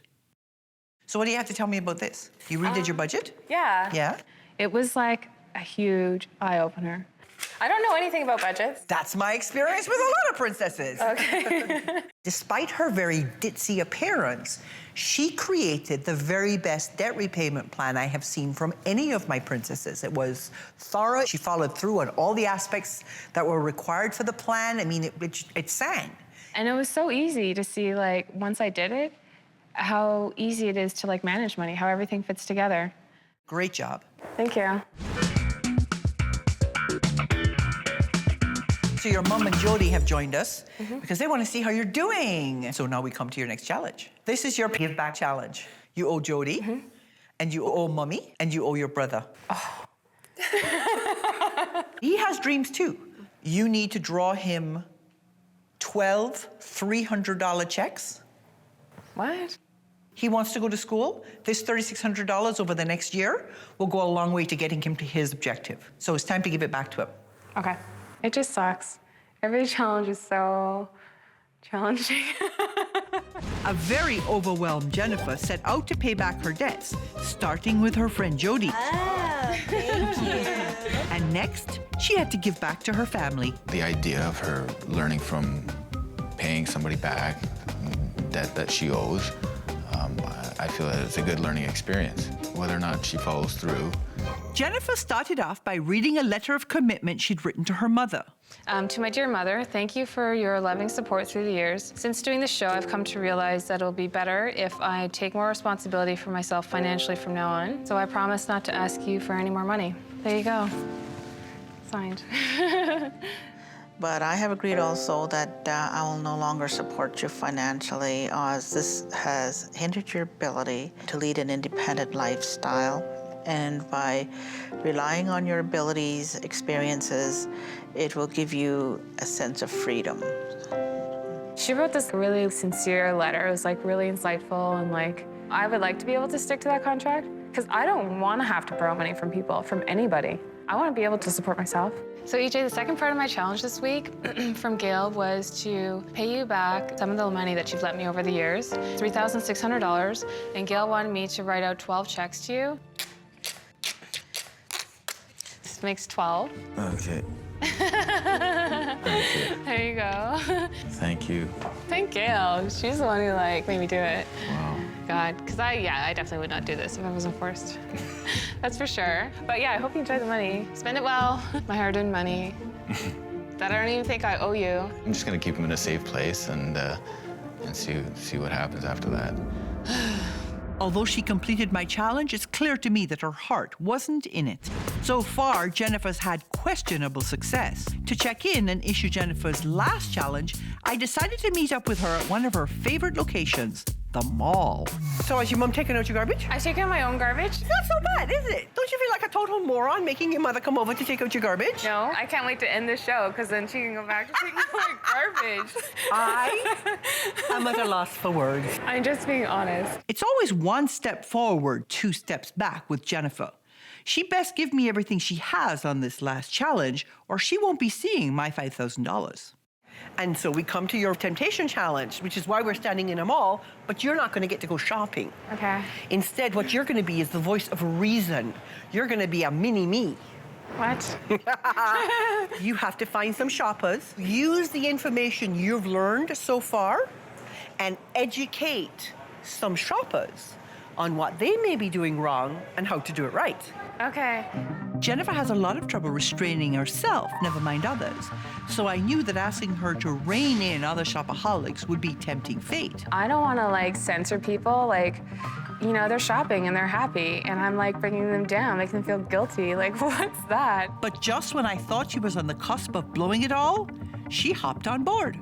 So what do you have to tell me about this? You redid your budget? Yeah. Yeah? It was like a huge eye-opener. I don't know anything about budgets. That's my experience with a lot of princesses. Okay. Despite her very ditzy appearance, she created the very best debt repayment plan I have seen from any of my princesses. It was thorough. She followed through on all the aspects that were required for the plan. I mean, it sang. And it was so easy to see, like, once I did it, how easy it is to, like, manage money, how everything fits together. Great job. Thank you. So your mom and Jody have joined us because they want to see how you're doing. So now we come to your next challenge. This is your give back challenge. You owe Jody, and you owe Mommy, and you owe your brother. Oh. He has dreams too. You need to draw him 12 $300 checks. What? He wants to go to school. This $3,600 over the next year will go a long way to getting him to his objective. So it's time to give it back to him. Okay. It just sucks. Every challenge is so challenging. A very overwhelmed Jennifer set out to pay back her debts, starting with her friend Jody. Oh, thank you. And next, she had to give back to her family. The idea of her learning from paying somebody back debt that she owes, I feel that it's a good learning experience. Whether or not she follows through, Jennifer started off by reading a letter of commitment she'd written to her mother. To my dear mother, thank you for your loving support through the years. Since doing the show, I've come to realize that it'll be better if I take more responsibility for myself financially from now on. So I promise not to ask you for any more money. There you go. Signed. But I have agreed also that I will no longer support you financially, as this has hindered your ability to lead an independent lifestyle. And by relying on your abilities, experiences, it will give you a sense of freedom. She wrote this really sincere letter. It was like really insightful, and like I would like to be able to stick to that contract because I don't want to have to borrow money from people, from anybody. I want to be able to support myself. So EJ, the second part of my challenge this week from Gail was to pay you back some of the money that you've lent me over the years, $3,600, and Gail wanted me to write out 12 checks to you. This makes 12. Okay. There you go. Thank you. Thank Gail. She's the one who like made me do it. Wow. God, because I definitely would not do this if I wasn't forced. That's for sure. But yeah, I hope you enjoy the money. Spend it well. My hard-earned money that I don't even think I owe you. I'm just gonna keep him in a safe place and see what happens after that. Although she completed my challenge, it's clear to me that her heart wasn't in it. So far, Jennifer's had questionable success. To check in and issue Jennifer's last challenge, I decided to meet up with her at one of her favorite locations, the mall. So has your mom taken out your garbage? I take out my own garbage. It's not so bad, is it? Don't you feel like a total moron making your mother come over to take out your garbage? No, I can't wait to end the show because then she can go back to taking out my garbage. I'm at a loss for words. I'm just being honest. It's always one step forward, two steps back with Jennifer. She best give me everything she has on this last challenge, or she won't be seeing my $5,000. And so we come to your temptation challenge, which is why we're standing in a mall, but you're not going to get to go shopping. Okay. Instead, what you're going to be is the voice of reason. You're going to be a mini-me. What? You have to find some shoppers, use the information you've learned so far, and educate some shoppers on what they may be doing wrong and how to do it right. Okay. Jennifer has a lot of trouble restraining herself, never mind others. So I knew that asking her to rein in other shopaholics would be tempting fate. I don't want to like censor people. Like, you know, they're shopping and they're happy, and I'm like bringing them down, making them feel guilty. Like, what's that? But just when I thought she was on the cusp of blowing it all, she hopped on board.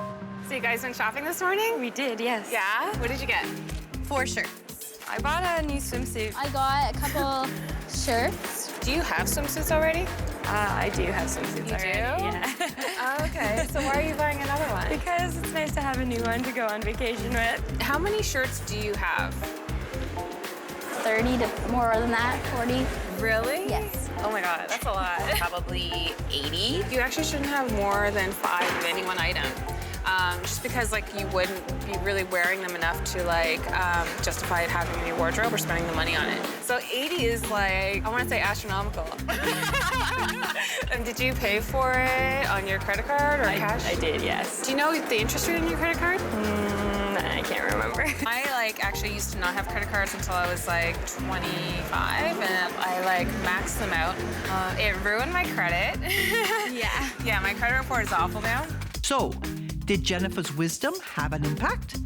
So you guys went shopping this morning? We did, yes. Yeah? What did you get? 4 shirts. I bought a new swimsuit. I got a couple shirts. Do you have swimsuits already? I do have swimsuits already. You do? Yeah. Oh, okay. So why are you buying another one? Because it's nice to have a new one to go on vacation with. How many shirts do you have? 30 to more than that, 40. Really? Yes. Oh my God, that's a lot. Probably 80. You actually shouldn't have more than 5 of any one item. Just because like you wouldn't be really wearing them enough to like justify it having in your wardrobe or spending the money on it. So 80 is like, I want to say astronomical. And did you pay for it on your credit card or cash? I did, yes. Do you know the interest rate on your credit card? I can't remember. I like actually used to not have credit cards until I was like 25, and I like maxed them out. It ruined my credit. Yeah. Yeah, my credit report is awful now. So, did Jennifer's wisdom have an impact?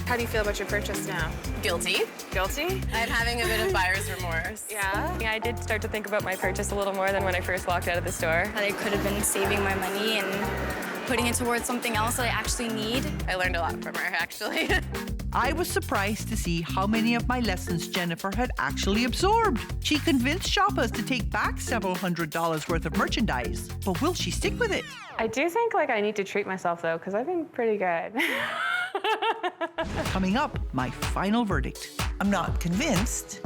How do you feel about your purchase now? Guilty. Guilty? I'm having a bit of buyer's remorse. Yeah? I did start to think about my purchase a little more than when I first walked out of the store. I could have been saving my money and putting it towards something else that I actually need. I learned a lot from her, actually. I was surprised to see how many of my lessons Jennifer had actually absorbed. She convinced shoppers to take back several $100s worth of merchandise. But will she stick with it? I do think like I need to treat myself though, because I've been pretty good. Coming up, my final verdict. I'm not convinced.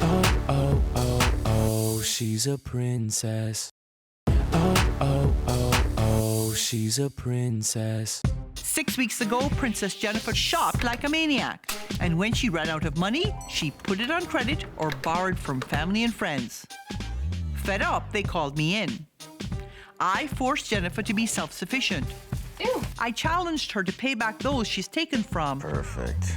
Oh, oh, oh, oh, she's a princess. Oh, oh, oh, oh, she's a princess. 6 weeks ago, Princess Jennifer shopped like a maniac. And when she ran out of money, she put it on credit or borrowed from family and friends. Fed up, they called me in. I forced Jennifer to be self-sufficient. Ew. I challenged her to pay back those she's taken from. Perfect.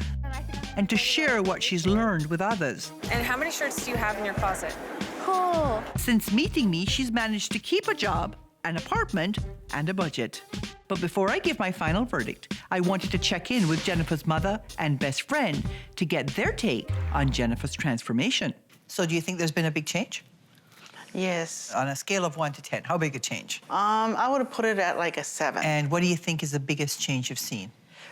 And to share what she's learned with others. And how many shirts do you have in your closet? cool. Since meeting me, she's managed to keep a job, an apartment, and a budget. But before I give my final verdict, I wanted to check in with Jennifer's mother and best friend to get their take on Jennifer's transformation. So do you think there's been a big change? Yes. On a scale of 1 to 10, how big a change? I would have put it at like a 7. And what do you think is the biggest change you've seen?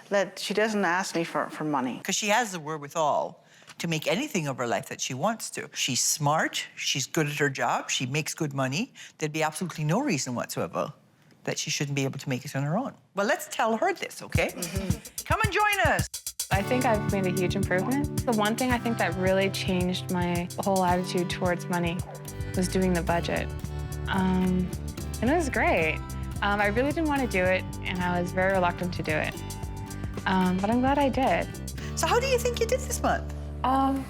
That she doesn't ask me for money. Because she has the wherewithal to make anything of her life that she wants to. She's smart, she's good at her job, she makes good money. There'd be absolutely no reason whatsoever that she shouldn't be able to make it on her own. Well, let's tell her this, okay? Come and join us. I think I've made a huge improvement. The one thing I think that really changed my whole attitude towards money was doing the budget. And it was great. I really didn't want to do it, and I was very reluctant to do it. But I'm glad I did. So how do you think you did this month? I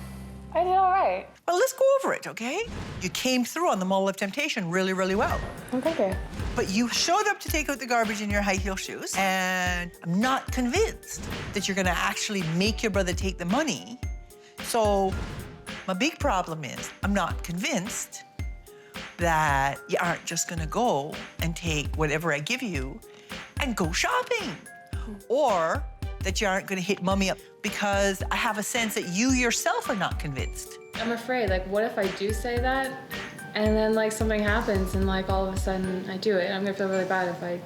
did all right. Well, let's go over it, okay? You came through on the Mall of Temptation really, really well. Oh, thank you. But you showed up to take out the garbage in your high heel shoes, and I'm not convinced that you're gonna actually make your brother take the money. So my big problem is I'm not convinced that you aren't just gonna go and take whatever I give you and go shopping. Or that you aren't gonna hit mommy up, because I have a sense that you yourself are not convinced. I'm afraid, like, what if I do say that, and then, like, something happens, and, like, all of a sudden I do it? I'm gonna feel really bad if I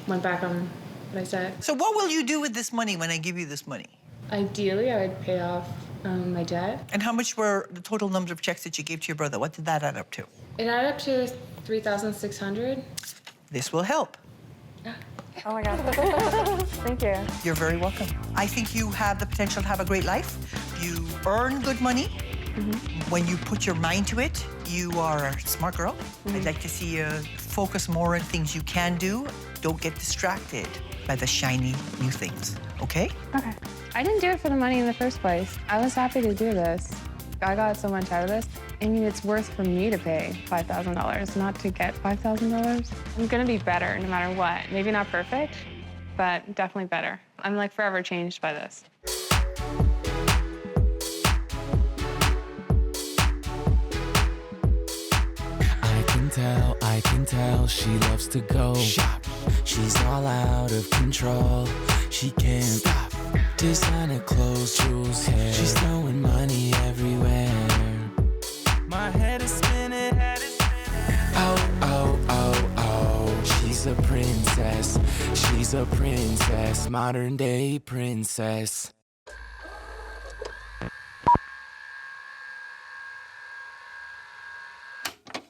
went back on what I said. So what will you do with this money when I give you this money? Ideally, I would pay off my debt. And how much were the total number of checks that you gave to your brother? What did that add up to? It added up to $3,600. This will help. Oh my God. Thank you. You're very welcome. I think you have the potential to have a great life. You earn good money. When you put your mind to it, you are a smart girl. I'd like to see you focus more on things you can do. Don't get distracted by the shiny new things, okay? Okay. I didn't do it for the money in the first place. I was happy to do this. I got so much out of this. I mean, it's worth for me to pay $5,000, not to get $5,000. I'm gonna be better no matter what. Maybe not perfect, but definitely better. I'm like forever changed by this. I can tell she loves to go shop. She's all out of control. She can't stop. Designer clothes, jewels, hair. She's throwing money everywhere. My head is spinning. Oh, oh, oh, oh. She's a princess. She's a princess. Modern day princess.